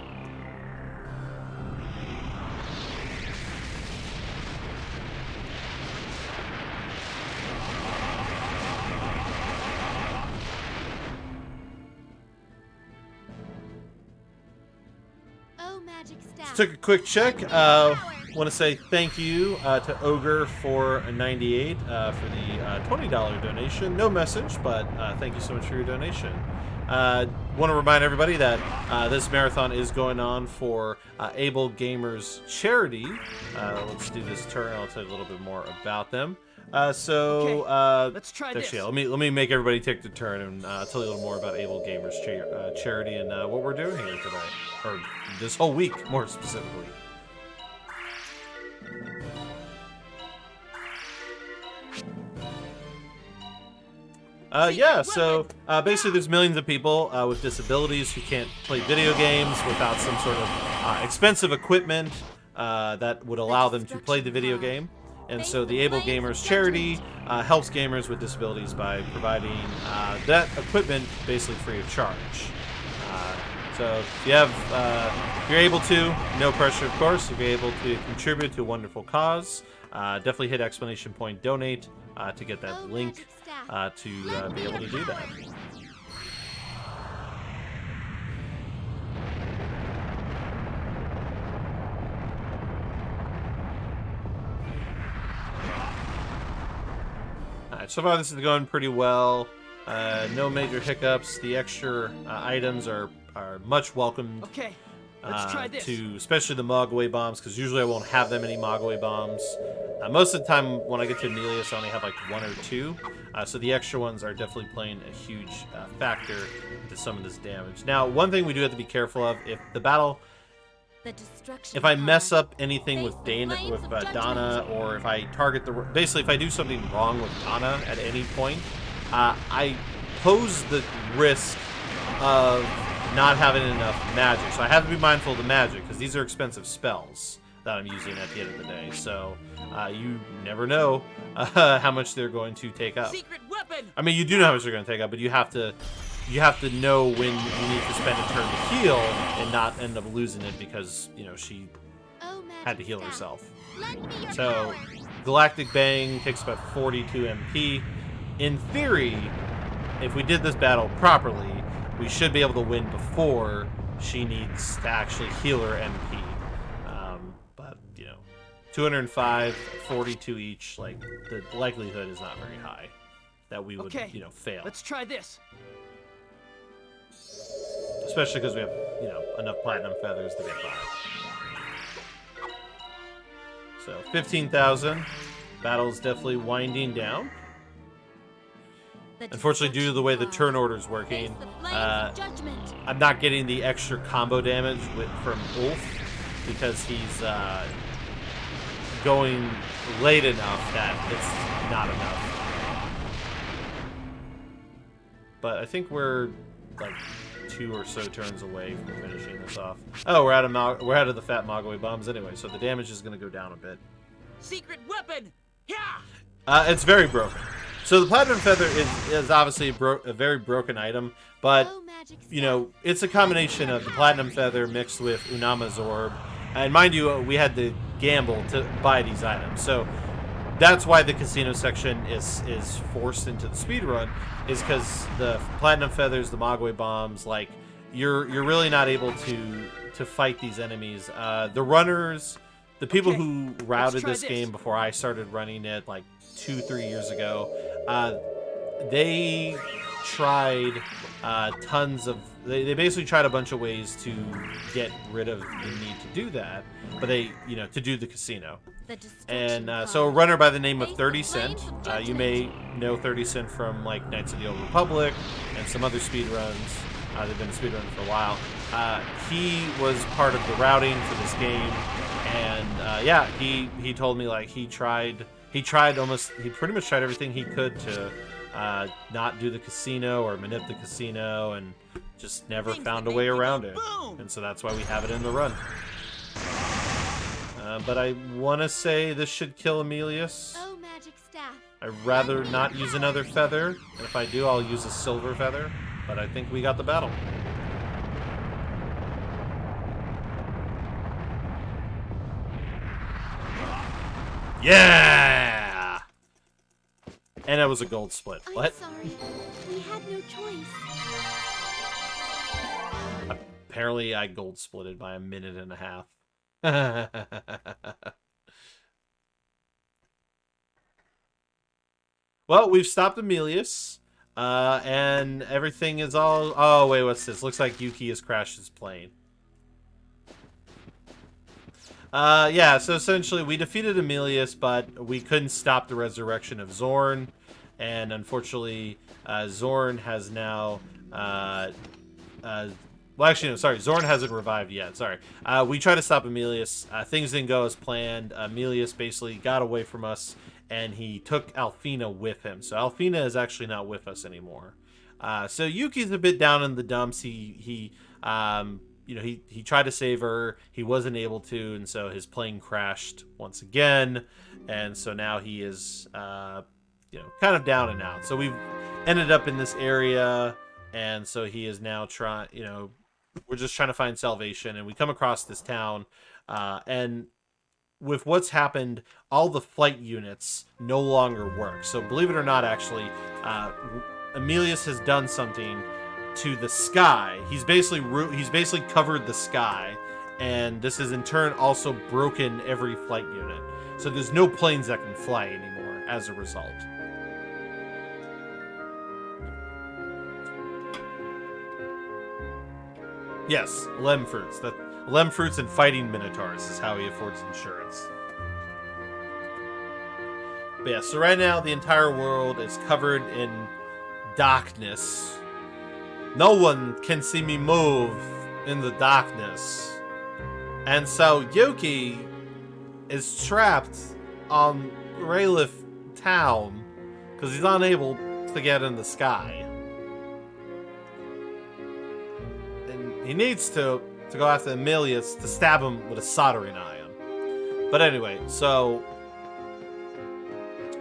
Just took a quick check. Want to say thank you to Ogre for a 98 for the $20 donation. No message, but thank you so much for your donation. Want to remind everybody that this marathon is going on for Able Gamers Charity. Let's do this turn. I'll tell you a little bit more about them. Let's try this. Yeah, let me make everybody take the turn and tell you a little more about Able Gamers Charity and what we're doing here today, or this whole week, more specifically. So basically there's millions of people with disabilities who can't play video games without some sort of expensive equipment that would allow them to play the video game. And so the Able Gamers Charity helps gamers with disabilities by providing that equipment basically free of charge. So if you have, if you're able to, no pressure of course, if you're able to contribute to a wonderful cause, definitely hit ! donate to get that link to be able to do that. Alright, so far this is going pretty well. No major hiccups. The extra items are much welcome. Okay, let's try this. To especially the Mogwai bombs, because usually I won't have that many Mogwai bombs. Most of the time when I get to Emilius, I only have like 1 or 2. So the extra ones are definitely playing a huge factor into some of this damage. Now, one thing we do have to be careful of, if I mess up anything with Dana, or if I target basically if I do something wrong with Dana at any point, I pose the risk of not having enough magic. So I have to be mindful of the magic, because these are expensive spells that I'm using at the end of the day. So you never know how much they're going to take up. Secret weapon! I mean, you do know how much they're going to take up, but you have to know when you need to spend a turn to heal and not end up losing it because, she had to heal herself. So Galactic Bang takes about 42 MP. In theory, if we did this battle properly, we should be able to win before she needs to actually heal her MP. But, 205, 42 each, like, the likelihood is not very high that we would, fail. Let's try this. Especially because we have, enough platinum feathers to get by. So, 15,000. Battle's definitely winding down. Unfortunately, due to the way the turn order is working, I'm not getting the extra combo damage from Ulf because he's going late enough that it's not enough. But I think we're like 2 or so turns away from finishing this off. Oh, we're out of the fat Mogwai bombs anyway, so the damage is going to go down a bit. Secret weapon! Yeah! It's very broken. So the Platinum Feather is obviously a very broken item, but, it's a combination of the Platinum Feather mixed with Unama's Orb. And mind you, we had to gamble to buy these items. So that's why the casino section is forced into the speedrun, is because the Platinum Feathers, the Mogwai Bombs, like, you're really not able to fight these enemies. The runners, the people who routed this game before I started running it, like, 2-3 years ago, they tried they basically tried a bunch of ways to get rid of the need to do that, but to do the casino. And so a runner by the name of 30 Cent, you may know 30 Cent from like Knights of the Old Republic and some other speedruns. They've been speedrunning for a while. He was part of the routing for this game, and he told me like he pretty much tried everything he could to not do the casino or manip the casino, and just never found a way around it. And so that's why we have it in the run. But I want to say this should kill Emilius. Oh, magic staff. I'd rather not use another feather, and if I do, I'll use a silver feather. But I think we got the battle. Yeah! And it was a gold split. What? I'm sorry. We had no choice. Apparently I gold splitted by 1.5 minutes. Well, we've stopped Emilius. And everything is all... Oh, wait, what's this? Looks like Yuki has crashed his plane. Yeah, so essentially we defeated Emilius, but we couldn't stop the resurrection of Zorn. And unfortunately, Zorn has now... well, actually, no, sorry. Zorn hasn't revived yet. Sorry. We tried to stop Emilius. Things didn't go as planned. Emilius basically got away from us, and he took Alfina with him. So Alfina is actually not with us anymore. So Yuki's a bit down in the dumps. He tried to save her. He wasn't able to, and so his plane crashed once again. And so now he is, kind of down and out. So we've ended up in this area, and so he is now trying, we're just trying to find salvation, and we come across this town, and with what's happened, all the flight units no longer work. So believe it or not, actually, Emilius has done something to the sky. He's basically covered the sky, and this has in turn also broken every flight unit. So there's no planes that can fly anymore as a result. Yes, lem fruits. Lem fruits and fighting minotaurs is how he affords insurance. But yeah, so right now the entire world is covered in darkness. No one can see me move in the darkness. And so Yuki is trapped on Raylith town because he's unable to get in the sky. He needs to go after Emilius to stab him with a soldering iron. But anyway, so...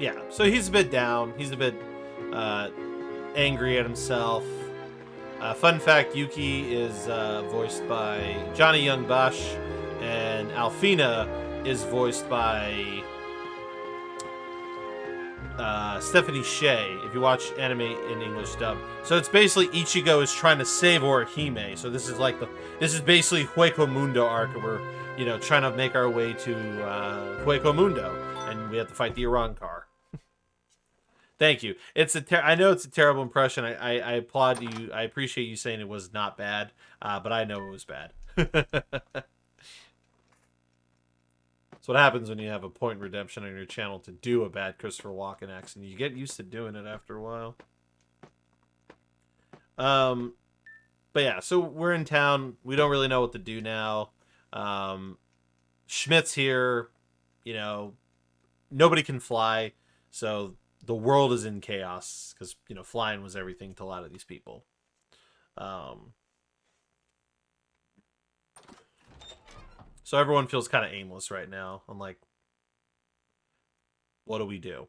yeah, so he's a bit down. He's a bit angry at himself. Fun fact, Yuki is voiced by Johnny Young Bosch, and Alfina is voiced by... Stephanie Shea, if you watch anime in English dub. So it's basically Ichigo is trying to save Orihime. So this is basically Hueco Mundo arc where we're, trying to make our way to Hueco Mundo, and we have to fight the Iran car. Thank you. I know it's a terrible impression. I applaud you. I appreciate you saying it was not bad, but I know it was bad. That's what happens when you have a point redemption on your channel to do a bad Christopher Walken accent. You get used to doing it after a while. But yeah, so we're in town. We don't really know what to do now. Schmidt's here. Nobody can fly, so the world is in chaos because flying was everything to a lot of these people. So everyone feels kind of aimless right now. I'm like, what do we do?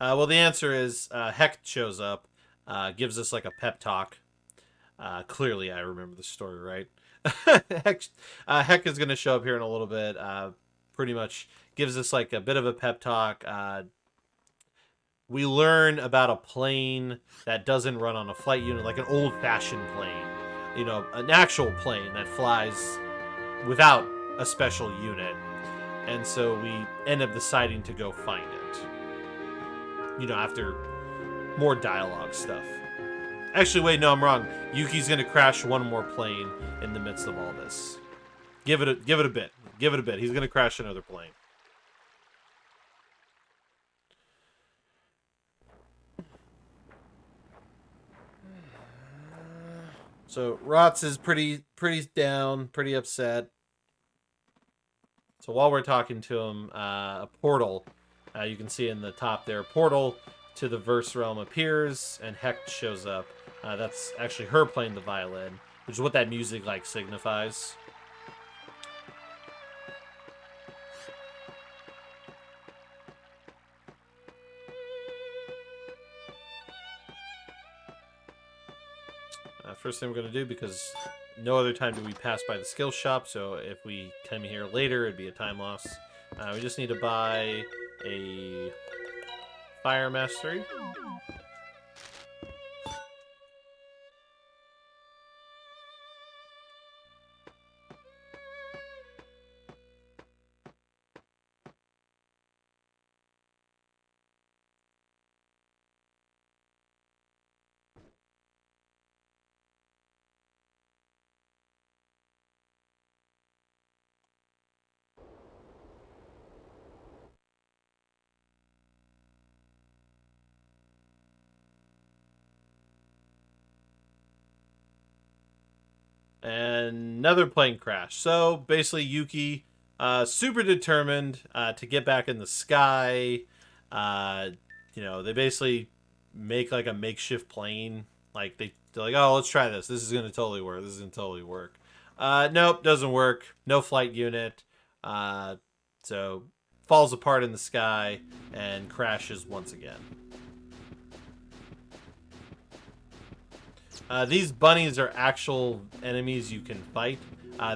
Well, the answer is Hecht shows up, gives us like a pep talk. Clearly, I remember the story, right? Hecht is going to show up here in a little bit. Pretty much gives us like a bit of a pep talk. We learn about a plane that doesn't run on a flight unit, like an old-fashioned plane. An actual plane that flies without a special unit. And so we end up deciding to go find it. After more dialogue stuff. Actually, wait, no, I'm wrong. Yuki's going to crash one more plane in the midst of all this. Give it a bit. Give it a bit. He's going to crash another plane. So Rots is pretty down, pretty upset. So while we're talking to him, a portal, you can see in the top there, portal to the Verse Realm appears, and Hecht shows up. That's actually her playing the violin, which is what that music signifies. First thing we're going to do, because no other time do we pass by the skill shop, so if we come here later, it'd be a time loss. We just need to buy a Fire Mastery. And another plane crash. So basically Yuki, super determined to get back in the sky. They basically make like a makeshift plane. They're like, oh, let's try this. This is going to totally work. This is going to totally work. Nope, doesn't work. No flight unit. So falls apart in the sky and crashes once again. These bunnies are actual enemies you can fight.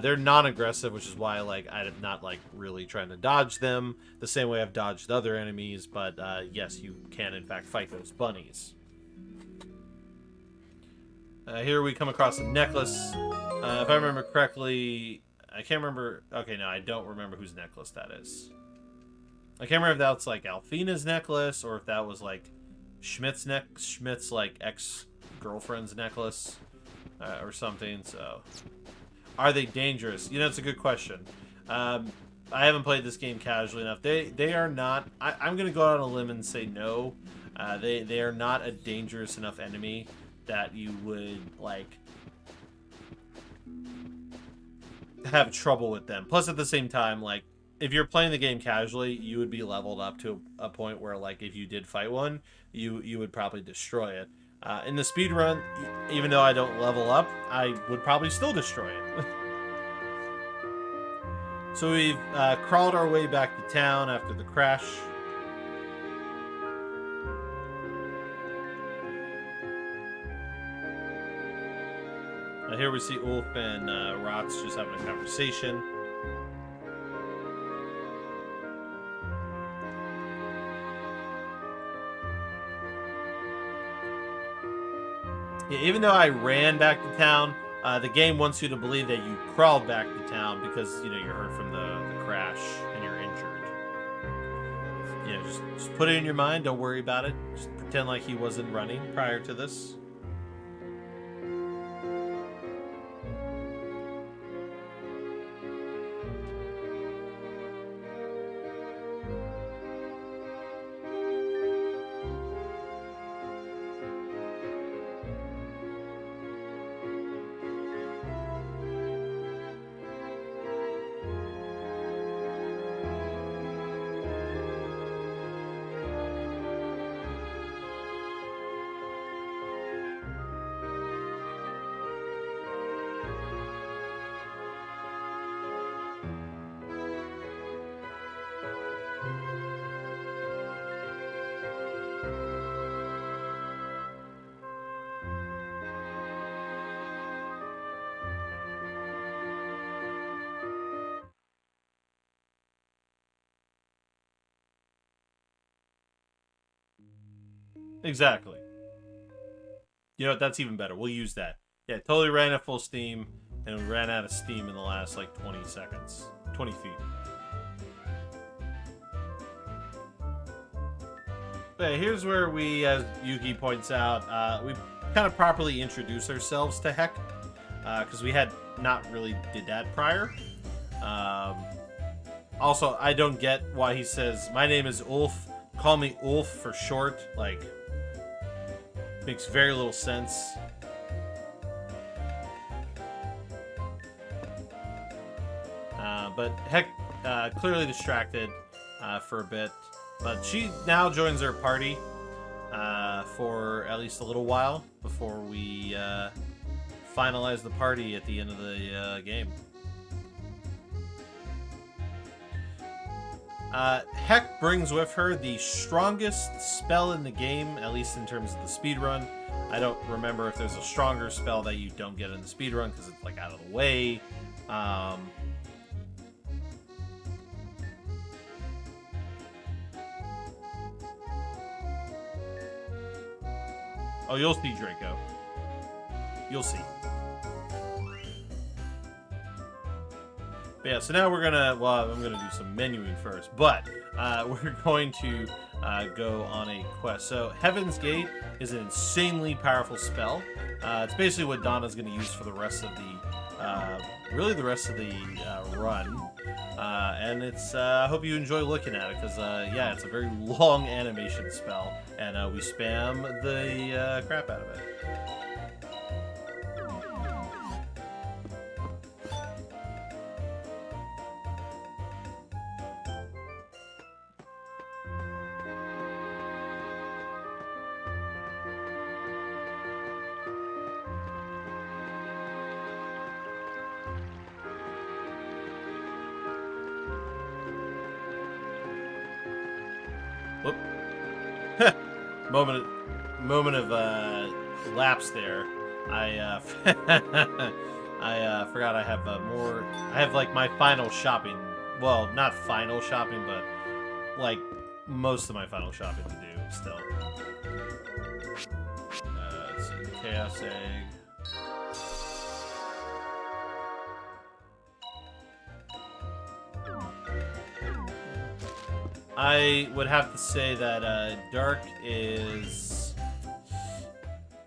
They're non-aggressive, which is why I'm not really trying to dodge them the same way I've dodged other enemies. But yes, you can in fact fight those bunnies. Here we come across a necklace. If I remember correctly, I can't remember. Okay, no, I don't remember whose necklace that is. I can't remember if that's Alfina's necklace or if that was Schmidt's ex-girlfriend's necklace or something. So, are they dangerous? It's a good question. I haven't played this game casually enough. They are not. I'm gonna go out on a limb and say no. They are not a dangerous enough enemy that you would have trouble with them. Plus, at the same time, if you're playing the game casually, you would be leveled up to a point where if you did fight one, you would probably destroy it. In the speedrun, even though I don't level up, I would probably still destroy it. So we've crawled our way back to town after the crash. Here we see Ulf and Rots just having a conversation. Yeah, even though I ran back to town, the game wants you to believe that you crawled back to town because, you know, you're hurt from the crash and you're injured. Yeah, just put it in your mind. Don't worry about it. Just pretend like he wasn't running prior to this. Exactly. You know what? That's even better. We'll use that. Yeah, totally ran at full steam, and we ran out of steam in the last, like, 20 seconds. 20 feet. But yeah, here's where we, as Yuki points out, we kind of properly introduce ourselves to Heck, because we had not really did that prior. Also, I don't get why he says, "My name is Ulf. Call me Ulf for short." Like, makes very little sense. But Heck, clearly distracted for a bit. But she now joins our party for at least a little while before we finalize the party at the end of the game. Heck brings with her the strongest spell in the game, at least in terms of the speedrun. I don't remember if there's a stronger spell that you don't get in the speedrun because it's like out of the way. Oh, you'll see, Draco. You'll see. But yeah, so now we're gonna, well, I'm gonna do some menuing first, but we're going to go on a quest. So Heaven's Gate is an insanely powerful spell. It's basically what Donna's gonna use for the rest of the, really the rest of the run. And it's, I hope you enjoy looking at it, because, yeah, it's a very long animation spell, and we spam the crap out of it. Whoop. moment of lapse there. I I forgot I have more. I have like my final shopping. Well, not final shopping, but like most of my final shopping to do still. Let's see, Chaos Egg. I would have to say that Dark is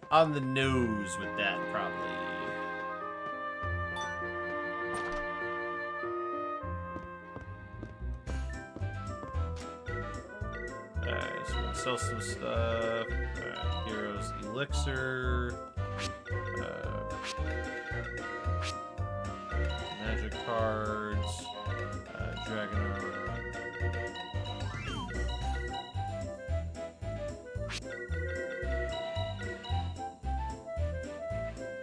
on the nose with that, probably. Alright, so we're gonna sell some stuff. Alright, Heroes Elixir. Magic cards. Dragon Armor.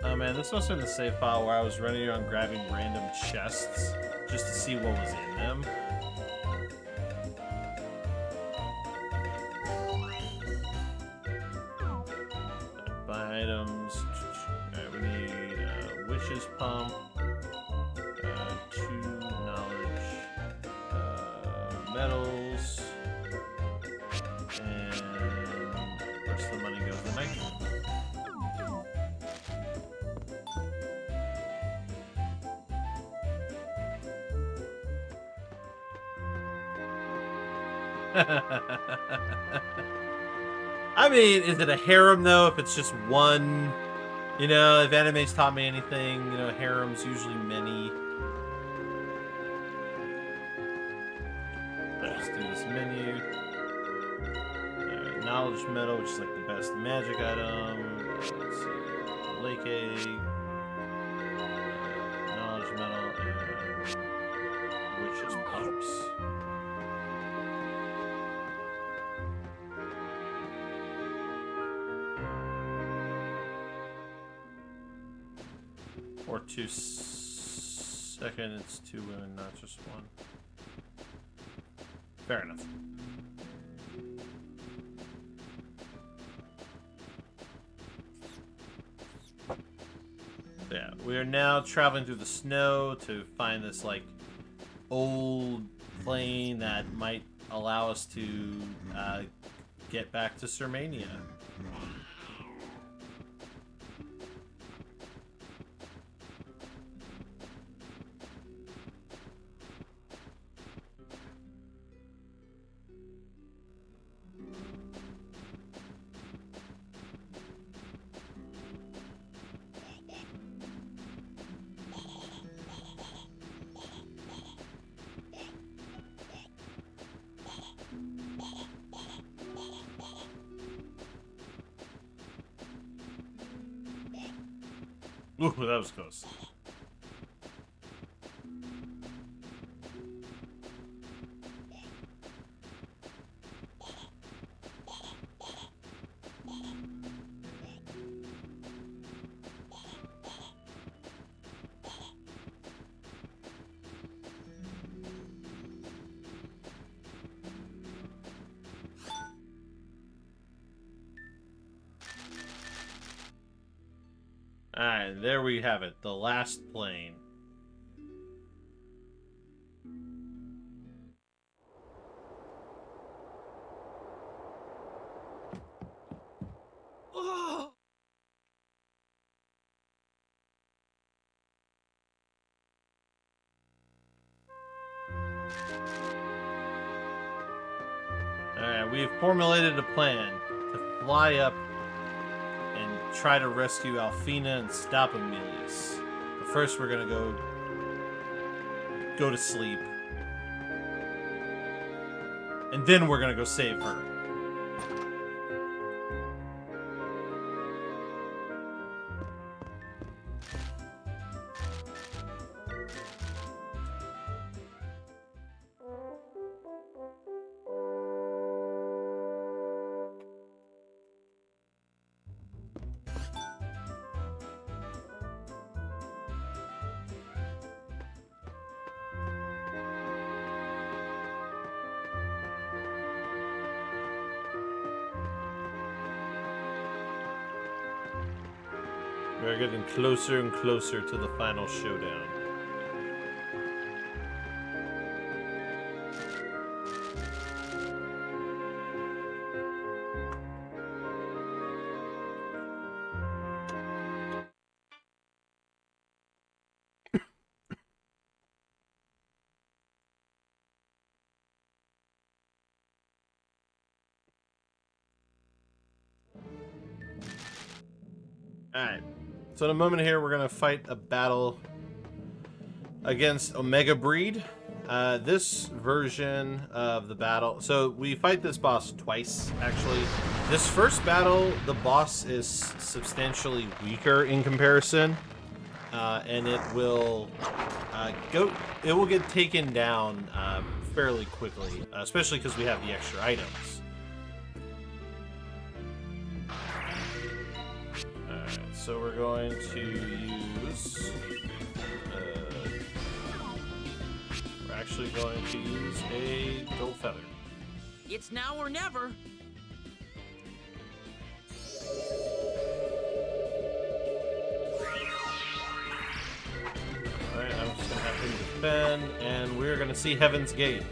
Oh man, this must have been the save file where I was running around grabbing random chests just to see what was in them. Buy items. Alright, we need Witch's Pump, 2 knowledge, metals, and the rest of the money goes to Night. I mean, is it a harem though? If it's just one, you know, if anime's taught me anything, you know, harem's usually many. Let's do this menu. Knowledge medal, which is like the best magic item. Let's see, lake egg, knowledge medal, and witch's pumps. Or 2 second, it's 2 women, not just one. Fair enough. Yeah, we are now traveling through the snow to find this like old plane that might allow us to get back to Sermania. Ooh, that was close. Alright, there we have it. The last plane. Oh! Alright, we have formulated a plan to fly up and try to rescue Alfina and stop Emilius. But first we're gonna go to sleep. And then we're gonna go save her. We're getting closer and closer to the final showdown. Alright. So in a moment here, we're going to fight a battle against Omega Breed. This version of the battle... So we fight this boss twice, actually. This first battle, the boss is substantially weaker in comparison. And it will It will get taken down fairly quickly, especially because we have the extra items. So we're going to use... we're actually going to use a gold feather. It's now or never. Alright, I'm just going to have him defend, and we're going to see Heaven's Gate.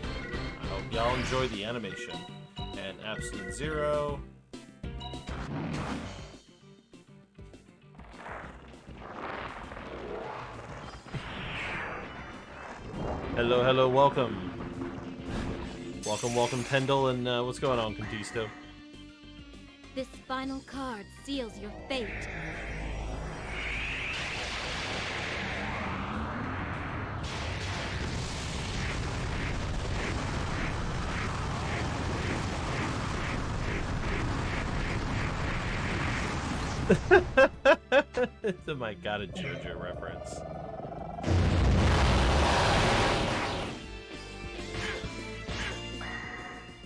I hope y'all enjoy the animation. And Absolute Zero... Hello, hello, welcome. Welcome, Pendle, and what's going on, Contisto? This final card seals your fate. It's a my God, a JoJo reference.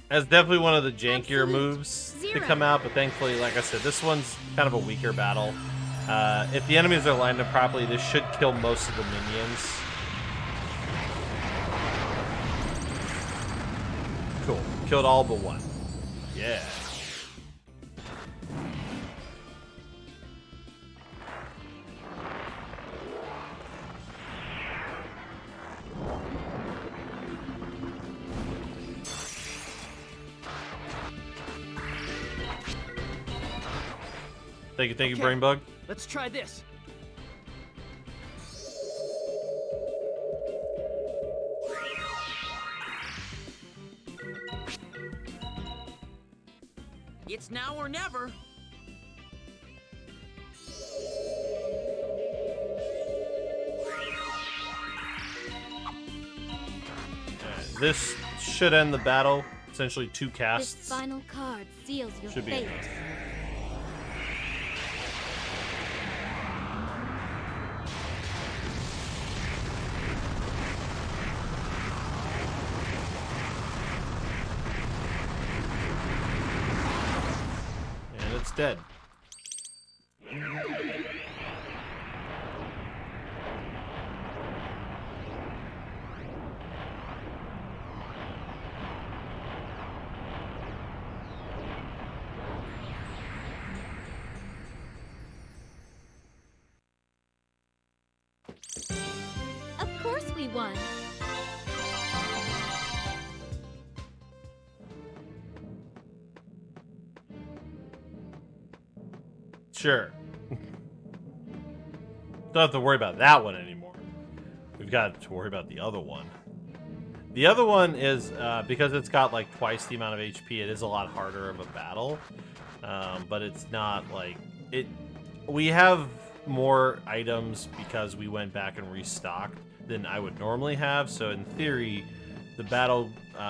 That's definitely one of the jankier moves to come out, but thankfully, like I said, this one's kind of a weaker battle. If the enemies are lined up properly, this should kill most of the minions. Cool. Killed all but one. Yeah. Thank you, Okay. Brain Bug. Let's try this. It's now or never. This should end the battle. Essentially 2 This casts. final card seals your Should be fate. enough. And it's dead. Of course we won. Sure. Don't have to worry about that one anymore. We've got to worry about the other one. The other one is, because it's got like twice the amount of HP, it is a lot harder of a battle. But it's not like... We have more items because we went back and restocked than I would normally have. So in theory, the battle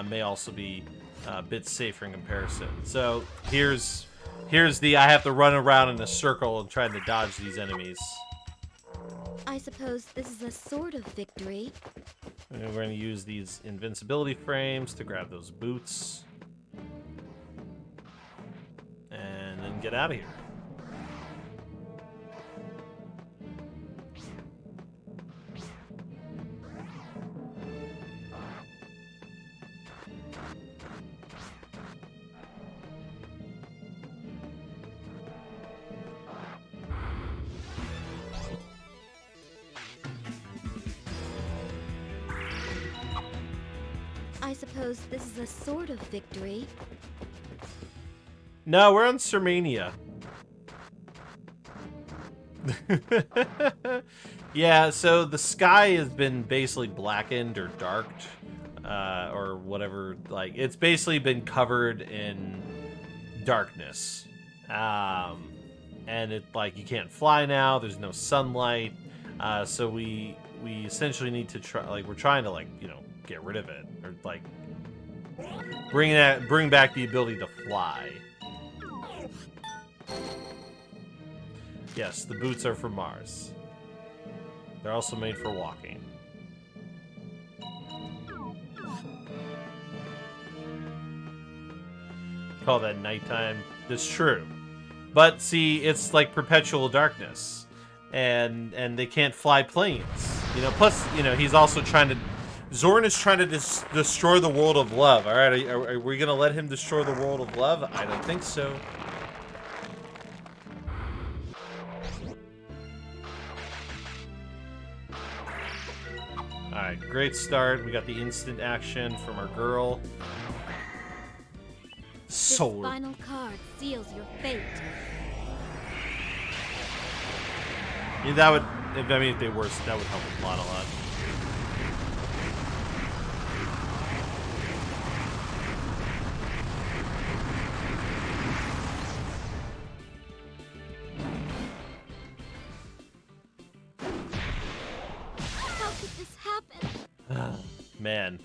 may also be a bit safer in comparison. So here's the I have to run around in a circle and trying to dodge these enemies. I suppose this is a sort of victory. And we're going to use these invincibility frames to grab those boots. And then get out of here. I suppose this is a sort of victory. No, we're on Sermania. Yeah, so the sky has been basically blackened or darked, or whatever. Like, it's basically been covered in darkness. And it, like, you can't fly now. There's no sunlight. So we essentially need to try, like, we're trying to, like, you know, get rid of it, or like bring back the ability to fly. Yes, the boots are from Mars. They're also made for walking. Call that nighttime. That's true. But see, it's like perpetual darkness. And they can't fly planes. You know, plus, you know, he's also trying to... Zorn is trying to destroy the world of love. All right, are we going to let him destroy the world of love? I don't think so. All right, great start. We got the instant action from our girl. Sword. This final card seals your fate. Yeah, that would, I mean, if they were, that would help the plot a lot. man.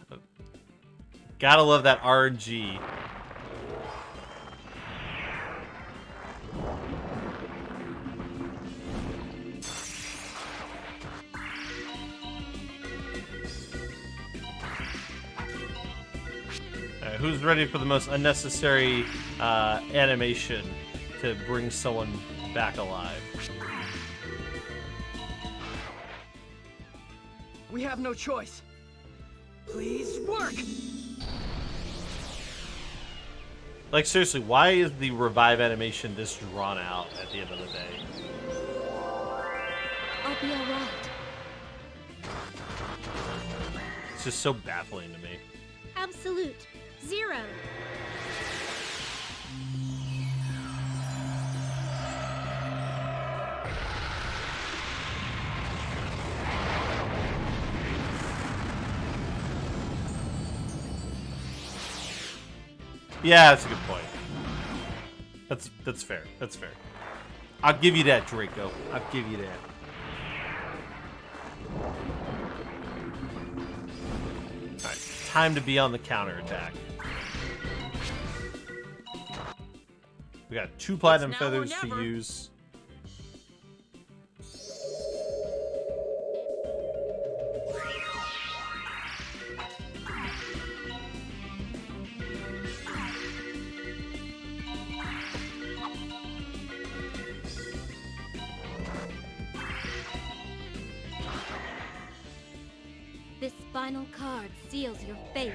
Gotta love that RNG. Alright, who's ready for the most unnecessary animation to bring someone back alive? We have no choice. Please work! Like, seriously, why is the revive animation this drawn out at the end of the day? I'll be alright. It's just so baffling to me. Absolute. 0. Yeah, that's a good point. That's fair. That's fair. I'll give you that, Draco. I'll give you that. Alright, time to be on the counterattack. We got 2 platinum It's now or feathers to never. use. This final card seals your fate.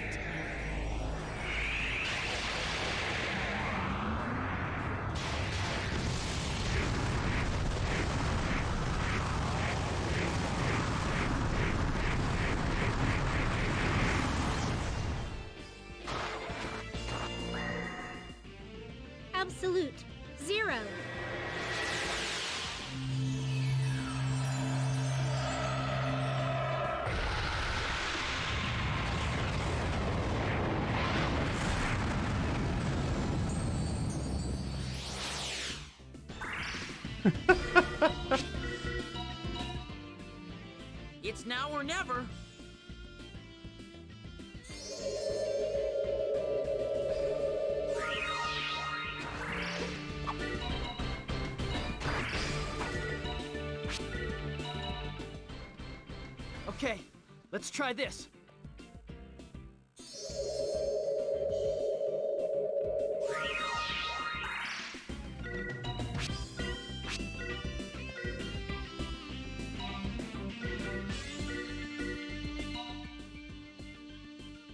Absolute. 0. It's now or never. Okay, let's try this.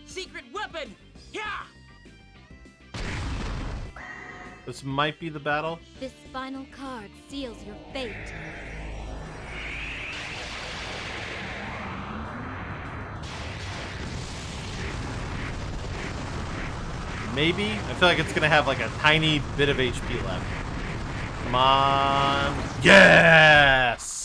Secret weapon! Yeah! This might be the battle. This final card seals your fate. Maybe. I feel like it's gonna have like a tiny bit of HP left. Come on. Yes!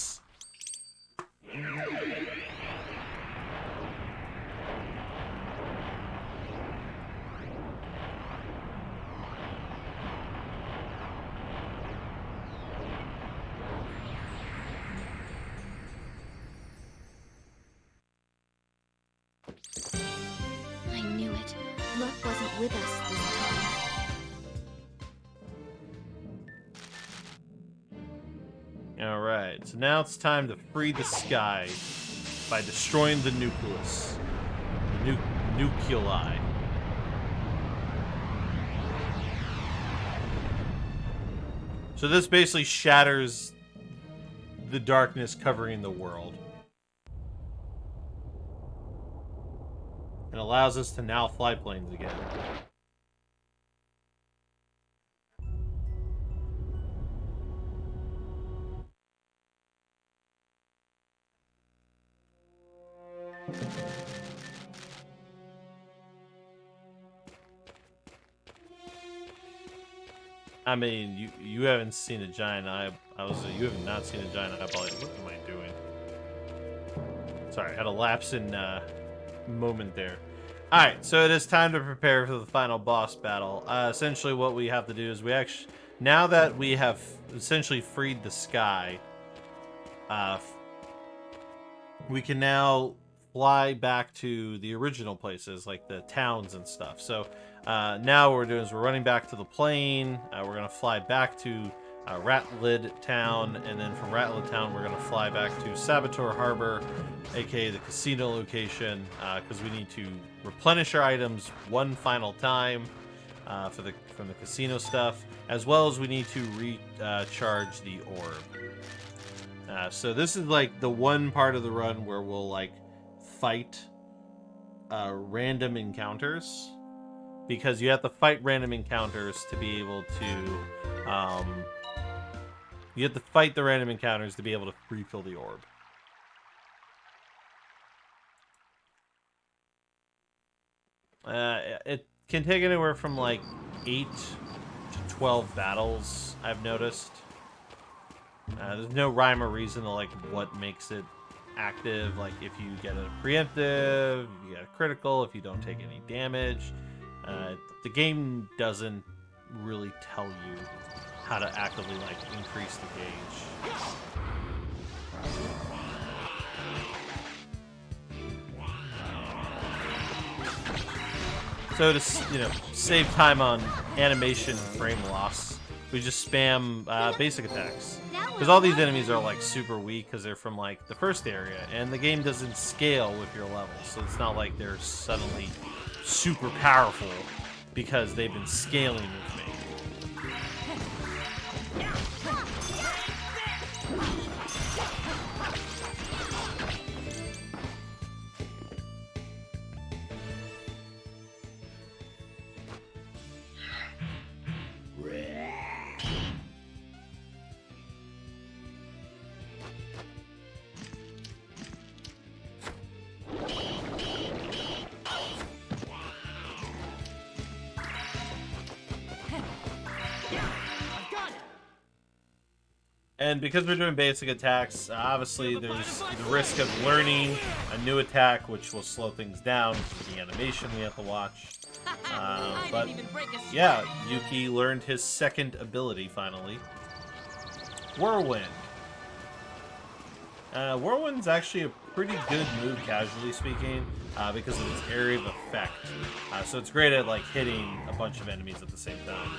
I knew it. Luck wasn't with us this time. Alright, so now it's time to free the sky by destroying the nucleus. The nuclei. So this basically shatters the darkness covering the world. And allows us to now fly planes again. I mean, you haven't seen a giant eye. You have not seen a giant eyeball. What am I doing? Sorry, I had a lapse in moment there. Alright, so it is time to prepare for the final boss battle. Essentially what we have to do is now that we have essentially freed the sky, we can now fly back to the original places, like the towns and stuff. So now what we're doing is we're running back to the plane. We're going to fly back to RRLAT Town, and then from RRLAT Town we're going to fly back to Saboteur Harbor, aka the casino location, because we need to replenish our items one final time from the casino stuff, as well as we need to recharge the orb. So this is like the one part of the run where we'll like fight random encounters, because you have to fight random encounters to be able to you have to fight the random encounters to be able to refill the orb. It can take anywhere from like 8 to 12 battles, I've noticed. There's no rhyme or reason to like what makes it active. Like if you get a preemptive, you get a critical, if you don't take any damage. The game doesn't really tell you how to actively like increase the gauge. So to save time on animation frame loss, we just spam basic attacks, because all these enemies are like super weak because they're from like the first area, and the game doesn't scale with your levels, so it's not like they're suddenly super powerful because they've been scaling with me. And because we're doing basic attacks, obviously there's the risk of learning a new attack, which will slow things down for the animation we have to watch. But yeah, Yuki learned his second ability finally. Whirlwind. Whirlwind's actually a pretty good move, casually speaking, because of its area of effect. So it's great at like hitting a bunch of enemies at the same time.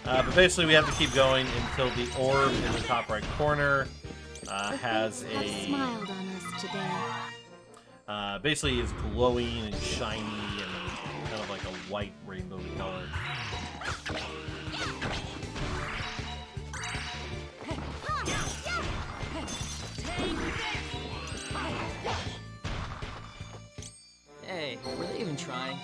But basically we have to keep going until the orb in the top right corner has have smiled on us today. basically is glowing and shiny and kind of like a white rainbow color. Hey, were they even trying?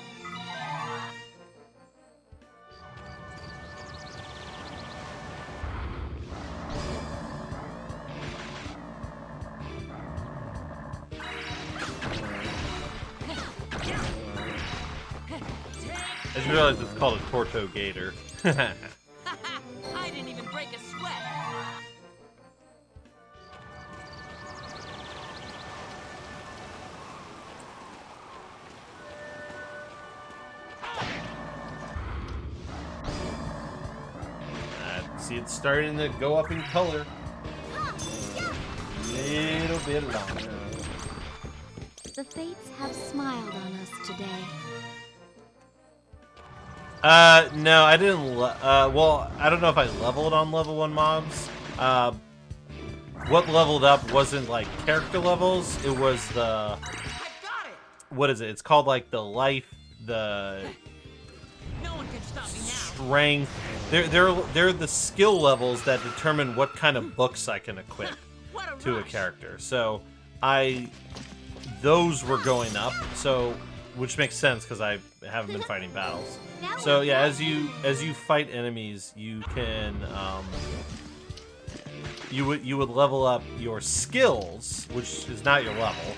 I just realized it's called a Torto Gator. I didn't even break a sweat. See, it's starting to go up in color. Little bit longer. The fates have smiled on us today. No, I didn't. Well, I don't know if I leveled on level 1 mobs. What leveled up wasn't like character levels. It was the. What is it? It's called like the life, the No one can stop me now. strength. They're the skill levels that determine what kind of books I can equip What a to a rush. character. So those were going up. So, which makes sense because I haven't been fighting battles. So yeah, as you fight enemies, you can you would level up your skills, which is not your level,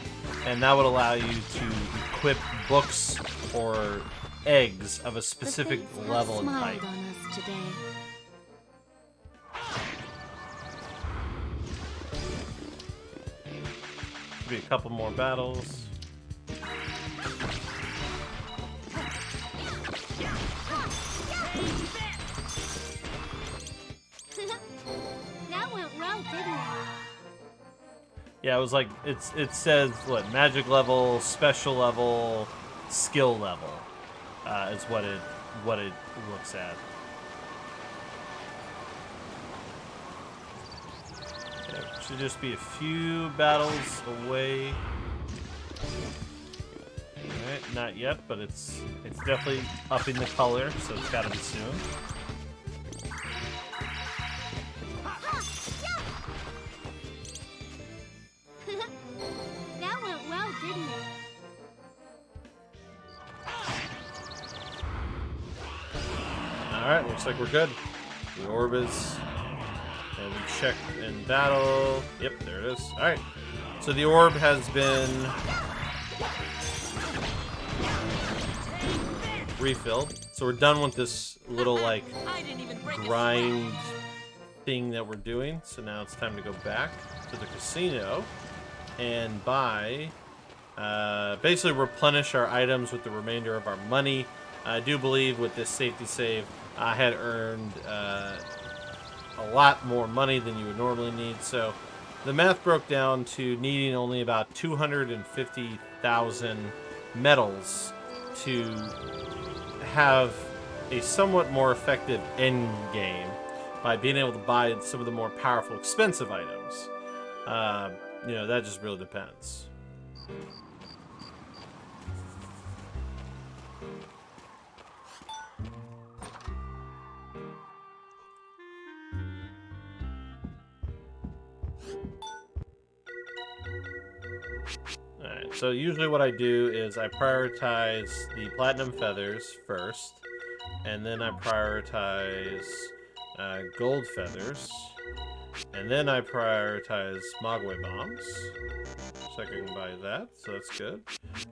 and that would allow you to equip books or eggs of a specific The fates level have and smiled type. on us today. Be a couple more battles. That went well, didn't it? Yeah, it was like it says what magic level, special level, skill level is what it looks at. Yeah, should just be a few battles away. Alright, not yet, but it's definitely upping the color, so it's gotta be soon. That went well, didn't it? Alright, looks like we're good. The orb is... And we check in battle. Yep, there it is. Alright. So the orb has been... refilled. So we're done with this little, like, grind thing that we're doing. So now it's time to go back to the casino and buy... basically replenish our items with the remainder of our money. I do believe with this safety save, I had earned a lot more money than you would normally need. So the math broke down to needing only about 250,000 medals to have a somewhat more effective end game by being able to buy some of the more powerful, expensive items. You know, that just really depends. Alright, so usually what I do is I prioritize the platinum feathers first, and then I prioritize gold feathers, and then I prioritize Mogwai bombs, so I can buy that, so that's good.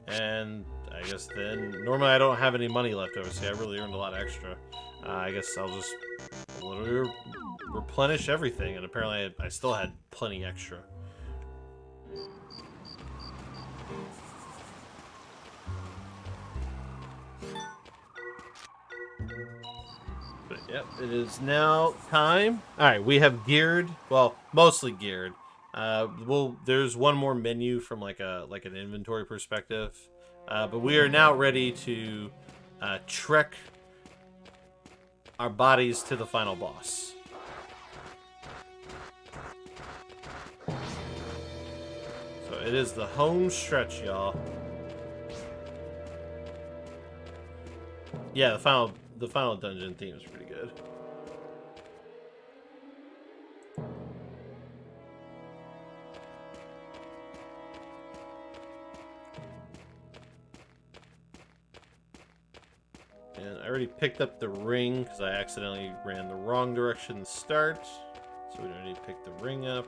And I guess then, normally I don't have any money left over, so I really earned a lot extra. I guess I'll just literally replenish everything, and apparently I still had plenty extra. But yep, it is now time. All right, we have geared, well, mostly geared. There's one more menu from like an inventory perspective, but we are now ready to trek our bodies to the final boss. So it is the home stretch, y'all. Yeah, the final dungeon theme is pretty good. And I already picked up the ring because I accidentally ran the wrong direction to start. So we don't need to pick the ring up.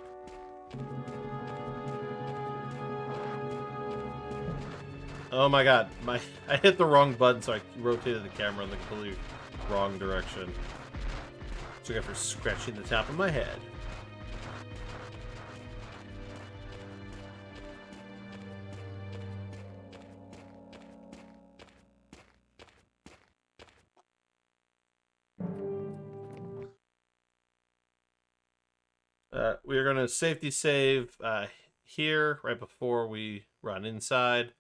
Oh my god, I hit the wrong button, so I rotated the camera in the completely wrong direction. So I got for scratching the top of my head. We are going to safety save here right before we run inside.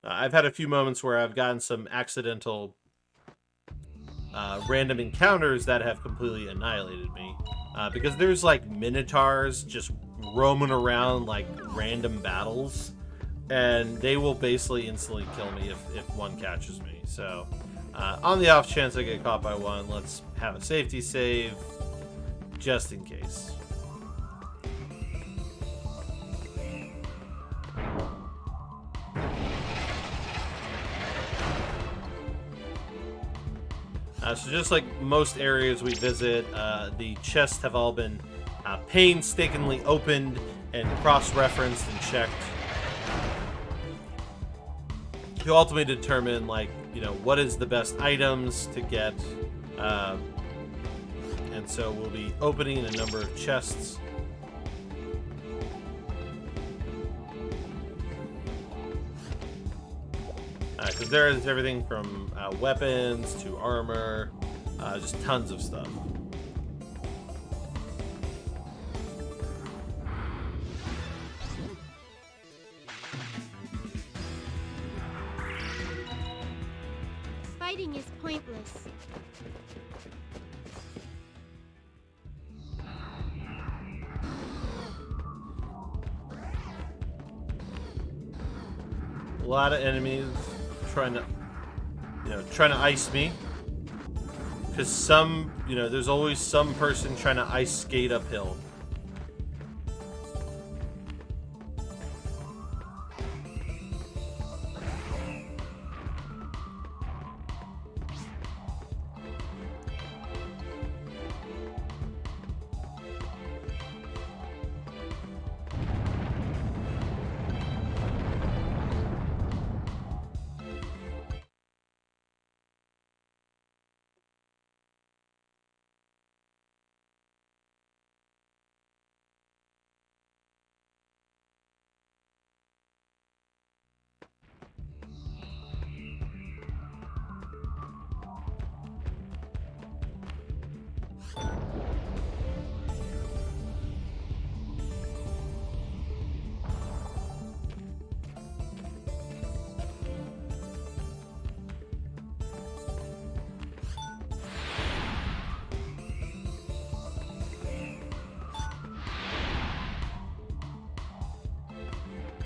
I've had a few moments where I've gotten some accidental random encounters that have completely annihilated me. Because there's like minotaurs just roaming around like random battles. And they will basically instantly kill me if one catches me. So on the off chance I get caught by one, let's have a safety save just in case. So just like most areas we visit, the chests have all been painstakingly opened and cross-referenced and checked to ultimately determine, like, you know, what is the best items to get. And so we'll be opening a number of chests. Because there is everything from weapons to armor, just tons of stuff. Fighting is pointless. A lot of enemies trying to, trying to ice me. Because there's always some person trying to ice skate uphill.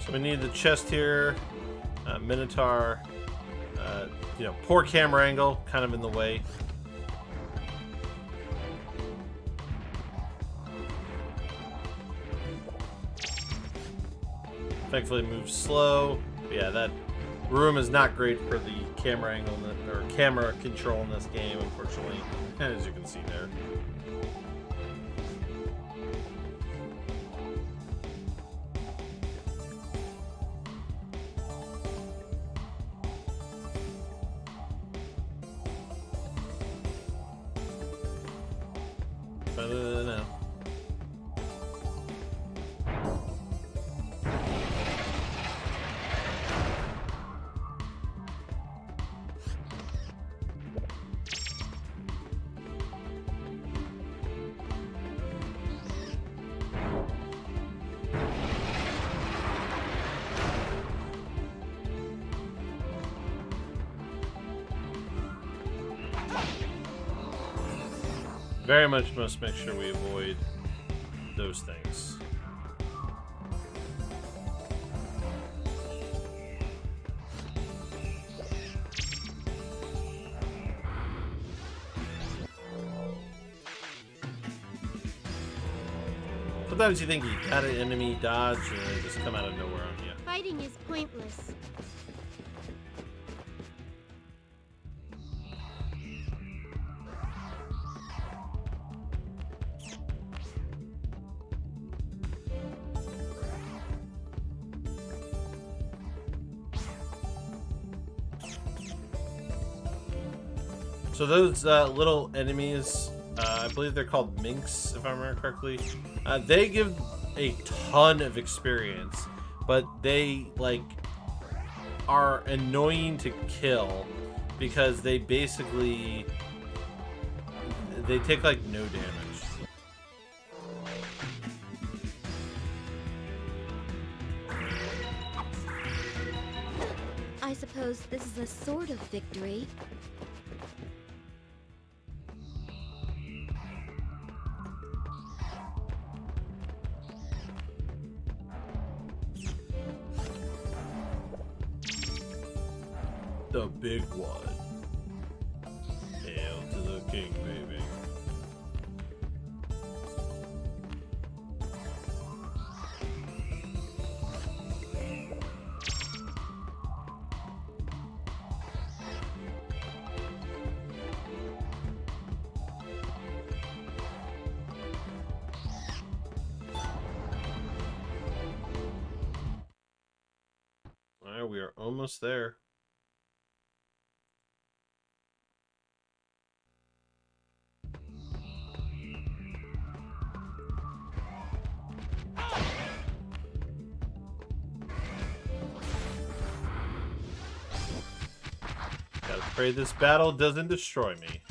So we need the chest here, Minotaur, poor camera angle, kind of in the way. Thankfully moves slow. But yeah, that room is not great for the camera angle or camera control in this game, unfortunately, as you can see there. No. Very much must make sure we avoid those things. Sometimes you think you got an enemy dodge and they just come out of nowhere on you. Fighting is pointless. So those little enemies, I believe they're called minks, if I remember correctly. They give a ton of experience, but they are annoying to kill because they basically take no damage. I suppose this is a sort of victory. The big one. Hail to the king, baby. All right, we are almost there. Gotta pray this battle doesn't destroy me.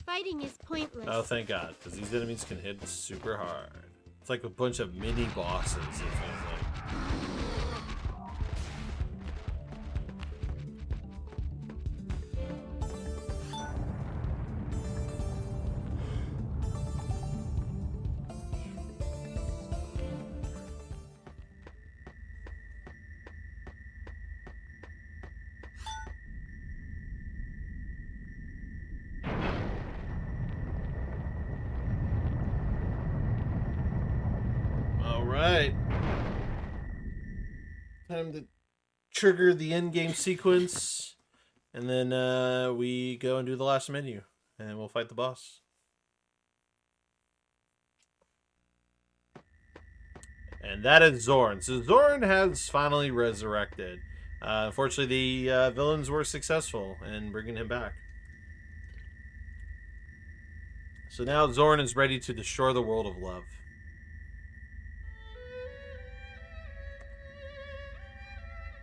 Fighting is pointless. Oh, thank God, because these enemies can hit super hard. It's like a bunch of mini bosses, it feels like. right. Time to trigger the in-game sequence. And then we go and do the last menu. And we'll fight the boss. And that is Zorn. So Zorn has finally resurrected. Unfortunately, the villains were successful in bringing him back. So now Zorn is ready to destroy the world of love.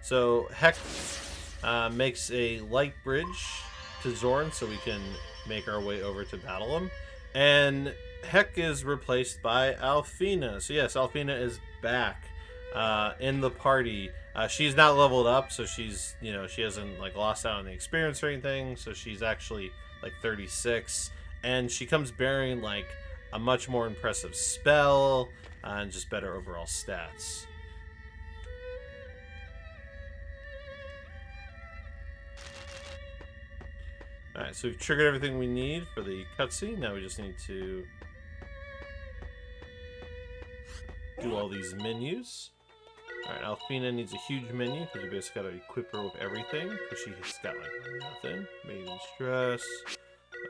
So Heck makes a light bridge to Zorn so we can make our way over to battle him. And Heck is replaced by Alfina. So yes, Alfina is back in the party. She's not leveled up, so she's, you know, she hasn't like lost out on the experience or anything. So she's actually like 36, and she comes bearing like a much more impressive spell and just better overall stats. Alright, so we've triggered everything we need for the cutscene. Now we just need to do all these menus. Alright, Alfina needs a huge menu because we basically gotta equip her with everything. Because she's got like nothing. Maiden Stress,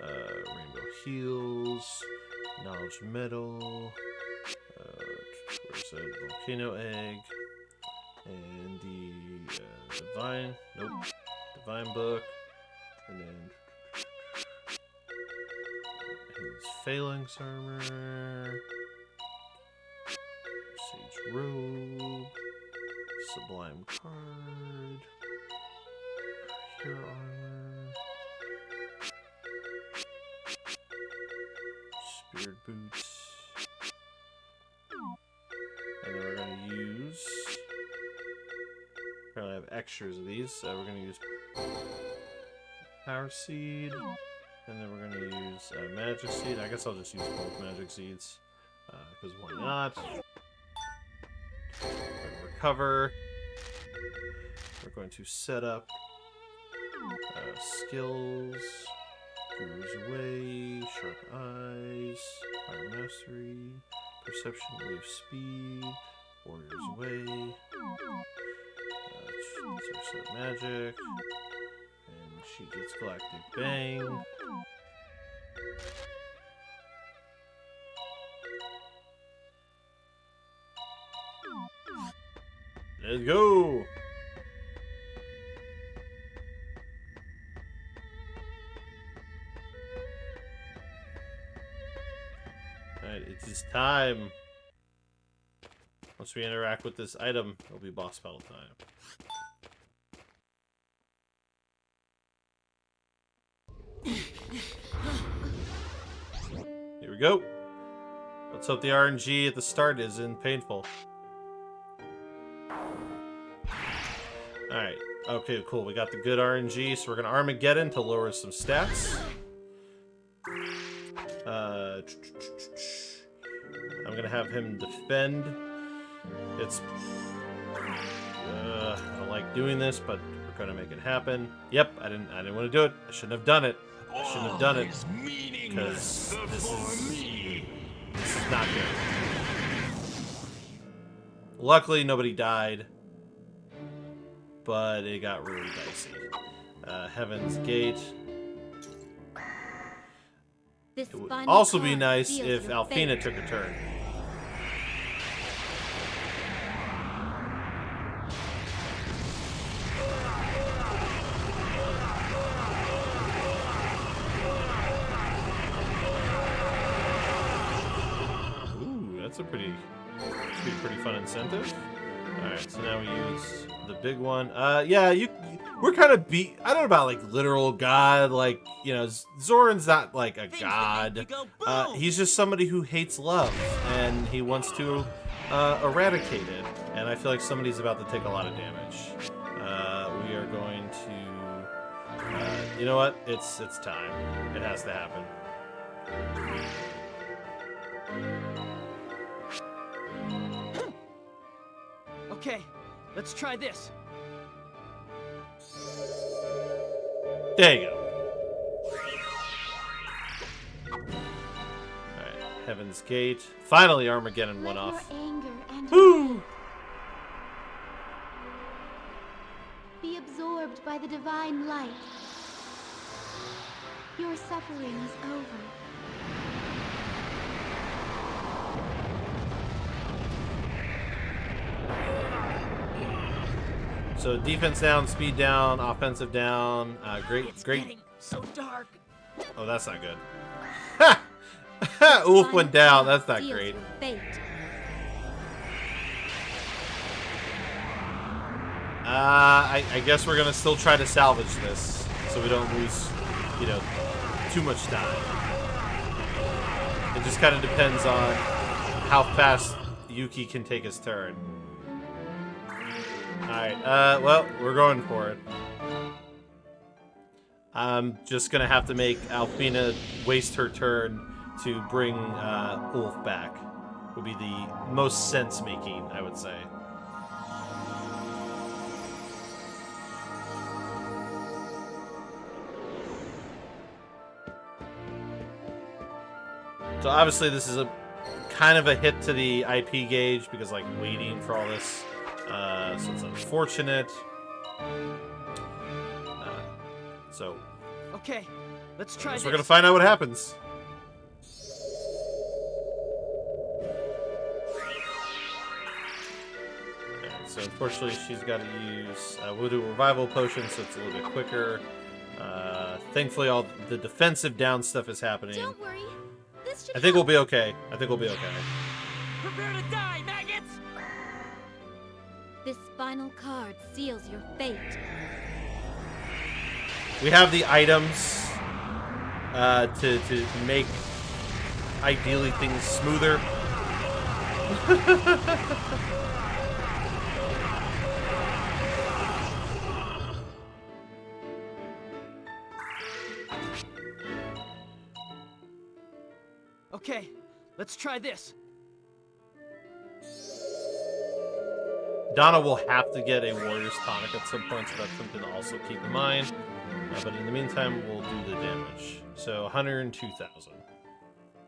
Rainbow Heals, Knowledge Medal, where's it? Volcano Egg, and the Divine Book, and then his Phalanx Armor, Sage Robe, Sublime Card, Hero Armor, Spirit Boots, and then we're going to use, apparently I have extras of these, so we're going to use Power Seed, and then we're going to use Magic Seed. I guess I'll just use both Magic Seeds, because why not? We're going to recover. We're going to set up skills, Guru's Way, Sharp Eyes, Fire Mastery, Perception, Wave Speed, Warrior's Way, Set Magic, and she gets Galactic Bang. Let's go! Alright, it is time. Once we interact with this item, it'll be boss battle time. Here we go. Let's hope the RNG at the start isn't painful. Alright. Okay, cool. We got the good RNG, so we're gonna Armageddon to lower some stats. I'm gonna have him defend. It's... I don't like doing this, but we're gonna make it happen. Yep, I didn't want to do it. I shouldn't have done it. I shouldn't have done it. Because this is not good. Luckily, nobody died. But it got really dicey. Heaven's Gate. This It would final also be card nice seals if your Alfina fate. took a turn. Ooh, that's a pretty fun incentive. Alright, so now we use the big one. Yeah, we're kind of beat. I don't know about like literal god, like, you know, Zoran's not like a Things that god. make you go boom. He's just somebody who hates love, and he wants to eradicate it. And I feel like somebody's about to take a lot of damage. We are going to, you know what? It's time. It has to happen. Okay, let's try this. There you go. Alright, Heaven's Gate. Finally, Armageddon went Let off. your anger and Woo! be absorbed by the divine light. Your suffering is over. So defense down, speed down, offensive down. It's Great. getting so dark. Oh, that's not good. Ha! Oof went down. That's not Seals great. your fate. I guess we're gonna still try to salvage this, so we don't lose, too much time. It just kind of depends on how fast Yuki can take his turn. Alright, well, we're going for it. I'm just gonna have to make Alfina waste her turn to bring Ulf back. Would be the most sense-making, I would say. So obviously this is a kind of a hit to the IP gauge because like waiting for all this, so it's unfortunate. So Okay, let's try this. we're gonna find out what happens. Alright, so unfortunately she's got to use we'll do a revival potion, so it's a little bit quicker. Thankfully all the defensive down stuff is happening. Don't worry. This should I think we'll help. be okay. I think we'll be okay. Prepare to die, maggots! This final card seals your fate. We have the items to make ideally things smoother. Okay, let's try this. Donna will have to get a Warrior's Tonic at some point, so that's something to also keep in mind. But in the meantime, we'll do the damage. So 102,000.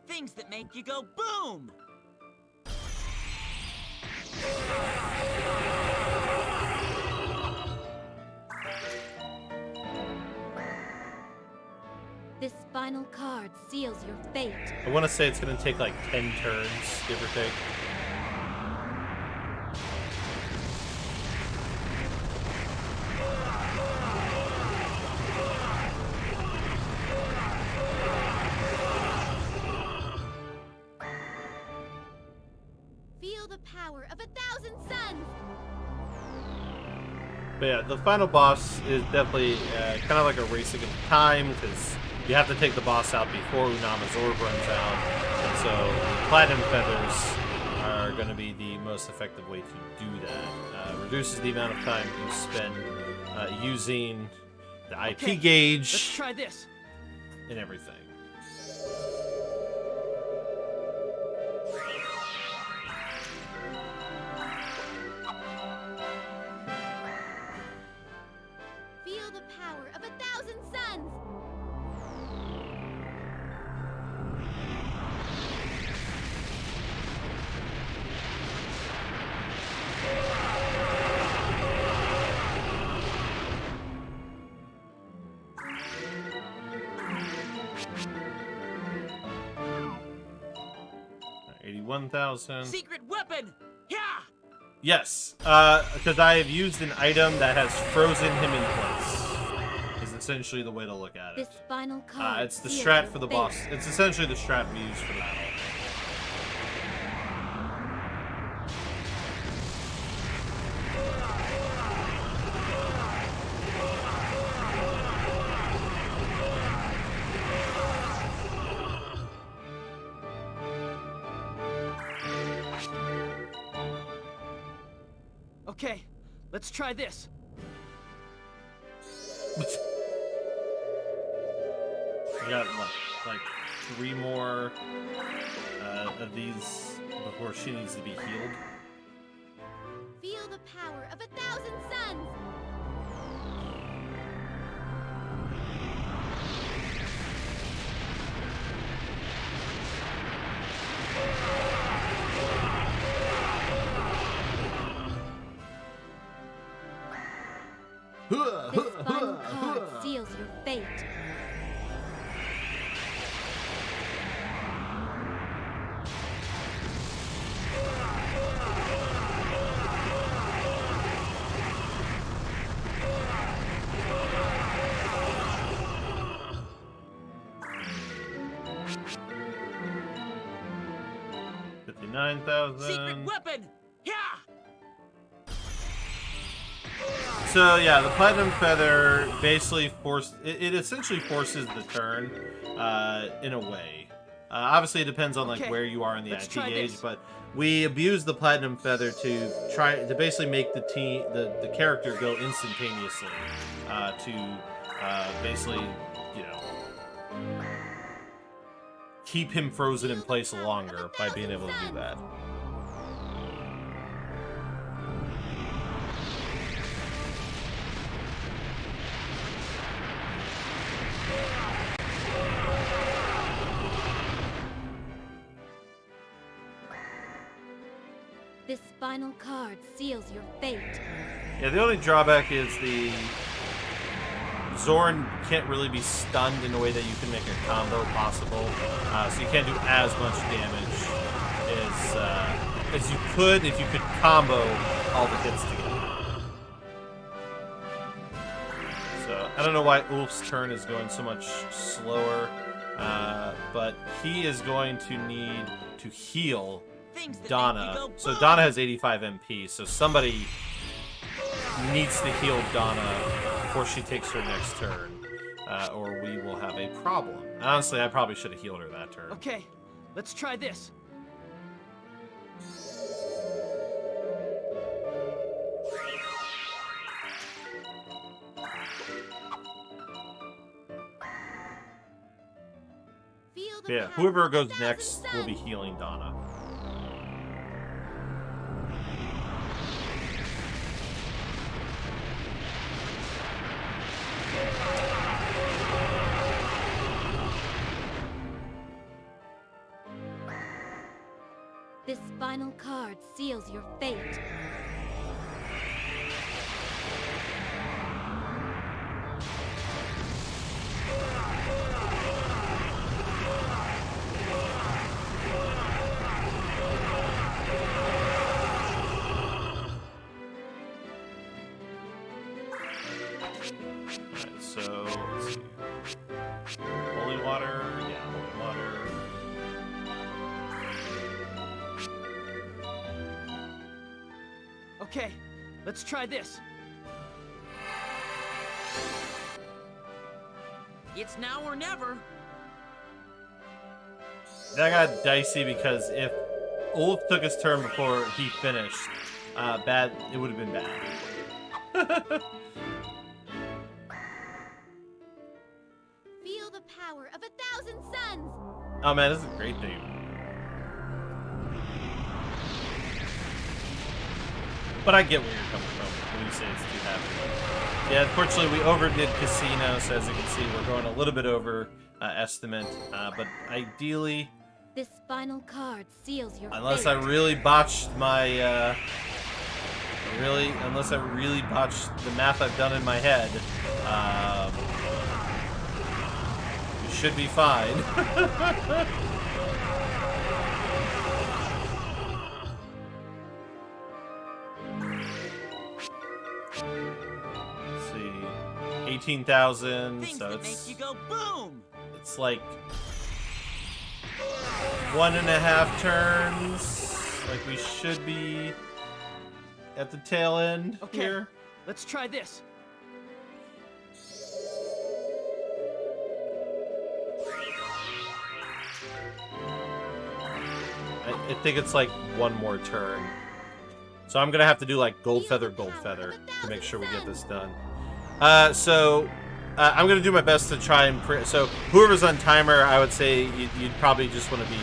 Things that make you go boom! This final card seals your fate. I want to say it's going to take like 10 turns, give or take. Feel the power of 1,000 suns. But yeah, the final boss is definitely kind of like a race against time, because you have to take the boss out before Unama's orb runs out. And so Platinum Feathers are going to be the most effective way to do that. Reduces the amount of time you spend using the IP Okay, gauge Let's try this. and everything. Feel the power of 1,000 suns. Right, 81,000. Secret weapon! Yeah! Yes, because I have used an item that has frozen him in place. Is essentially the way to look at it. This final card. It's the seals strat your for the fate. boss. It's essentially the strat we use for the battle. Okay, let's try this. We got what, like 3 more of these before she needs to be healed. Feel the power of 1,000 suns. This final card seals your fate. Secret weapon! Yeah! So yeah, the Platinum Feather basically it essentially forces the turn in a way. Obviously, it depends on like where you are in the IT gauge, but we abuse the Platinum Feather to try to basically make the character go instantaneously to basically, you know, keep him frozen in place longer by being able to do that. This final card seals your fate. Yeah, the only drawback is the Zorn can't really be stunned in a way that you can make a combo possible, so you can't do as much damage as you could if you could combo all the hits together. So I don't know why Ulf's turn is going so much slower, but he is going to need to heal Donna. So Donna has 85 MP, so somebody needs to heal Donna before she takes her next turn, or we will have a problem. Honestly, I probably should have healed her that turn. Okay, let's try this. Feel the Yeah, power whoever of goes 1,000 next will be suns. healing Donna. This final card seals your fate. Alright, so let's see. Holy water, yeah, holy water. Okay, let's try this. It's now or never. That got dicey because if Ulf took his turn before he finished, it would have been bad. Feel the power of 1,000 suns. Oh man, this is a great dude. But I get where you're coming from when you say it's too happy. Yeah, unfortunately we overdid Casino, so as you can see, we're going a little bit over estimate. But ideally, This final card seals your unless fate. I really botched my, unless I really botched the math I've done in my head, we should be fine. Let's see, 18,000. Things So that make you go boom! it's like 1.5 turns. Like we should be at the tail end Okay, here. let's try this. I think it's like one more turn. So I'm gonna have to do like gold feather to make sure we get this done. I'm gonna do my best to try and so whoever's on timer, I would say you'd probably just want to be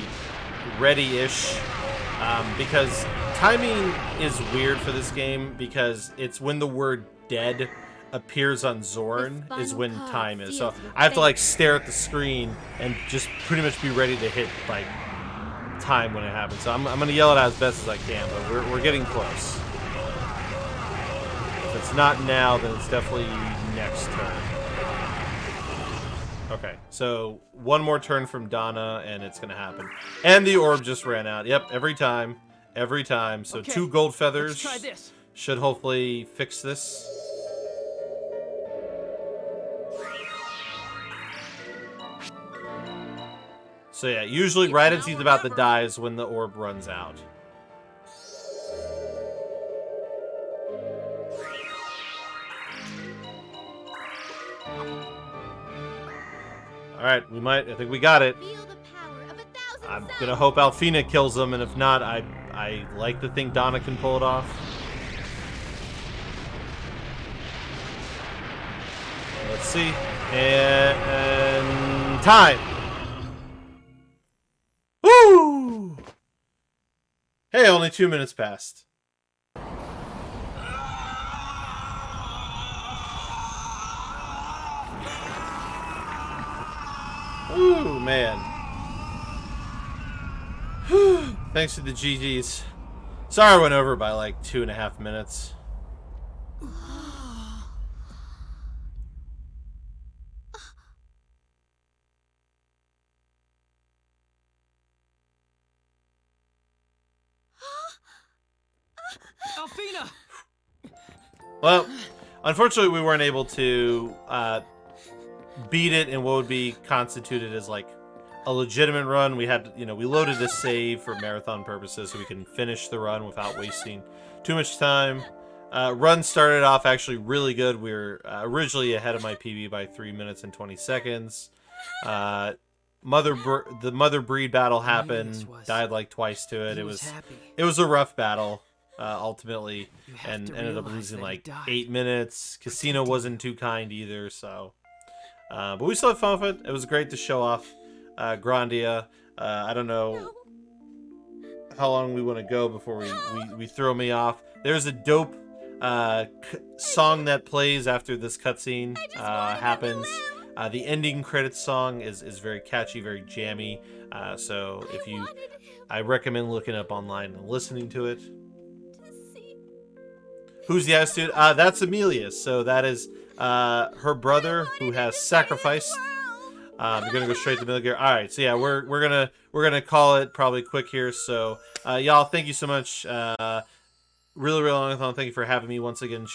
ready-ish, because timing is weird for this game because it's when the word dead appears on Zorn is when time is. So I have to like stare at the screen and just pretty much be ready to hit like time when it happens. So I'm gonna yell it out as best as I can, but we're getting close. If it's not now, then it's definitely next turn. Okay, so one more turn from Donna, and it's going to happen. And the orb just ran out. Yep, every time. Every time. So Okay, 2 gold feathers let's try this. should hopefully fix this. So yeah, usually right as he's about to die is when the orb runs out. Alright, I think we got it. Feel the power of 1,000 I'm suns. gonna hope Alfina kills him, and if not, I like to think Donna can pull it off. Let's see. And time! Woo! Hey, only 2 minutes passed. Ooh, man. Thanks to the GGs. Sorry I went over by like 2.5 minutes. Alfina! Well, unfortunately we weren't able to beat it in what would be constituted as like a legitimate run. We had, we loaded a save for marathon purposes so we can finish the run without wasting too much time. Run started off actually really good. We were originally ahead of my PB by 3 minutes and 20 seconds. The mother breed battle happened. Died like twice to it. It was a rough battle ultimately, and ended up losing like 8 minutes. Casino wasn't too kind either, so. But we still had fun with it. It was great to show off Grandia. I don't know how long we want to go before we throw me off. There's a dope song that plays after this cutscene happens. The ending credits song is very catchy, very jammy. So I recommend looking up online and listening to it. Who's the attitude? That's Amelia. So that is her brother who has sacrificed. We're gonna go straight to middle gear. All right, so yeah, we're gonna call it probably quick here. So y'all, thank you so much. Really long. Thank you for having me once again.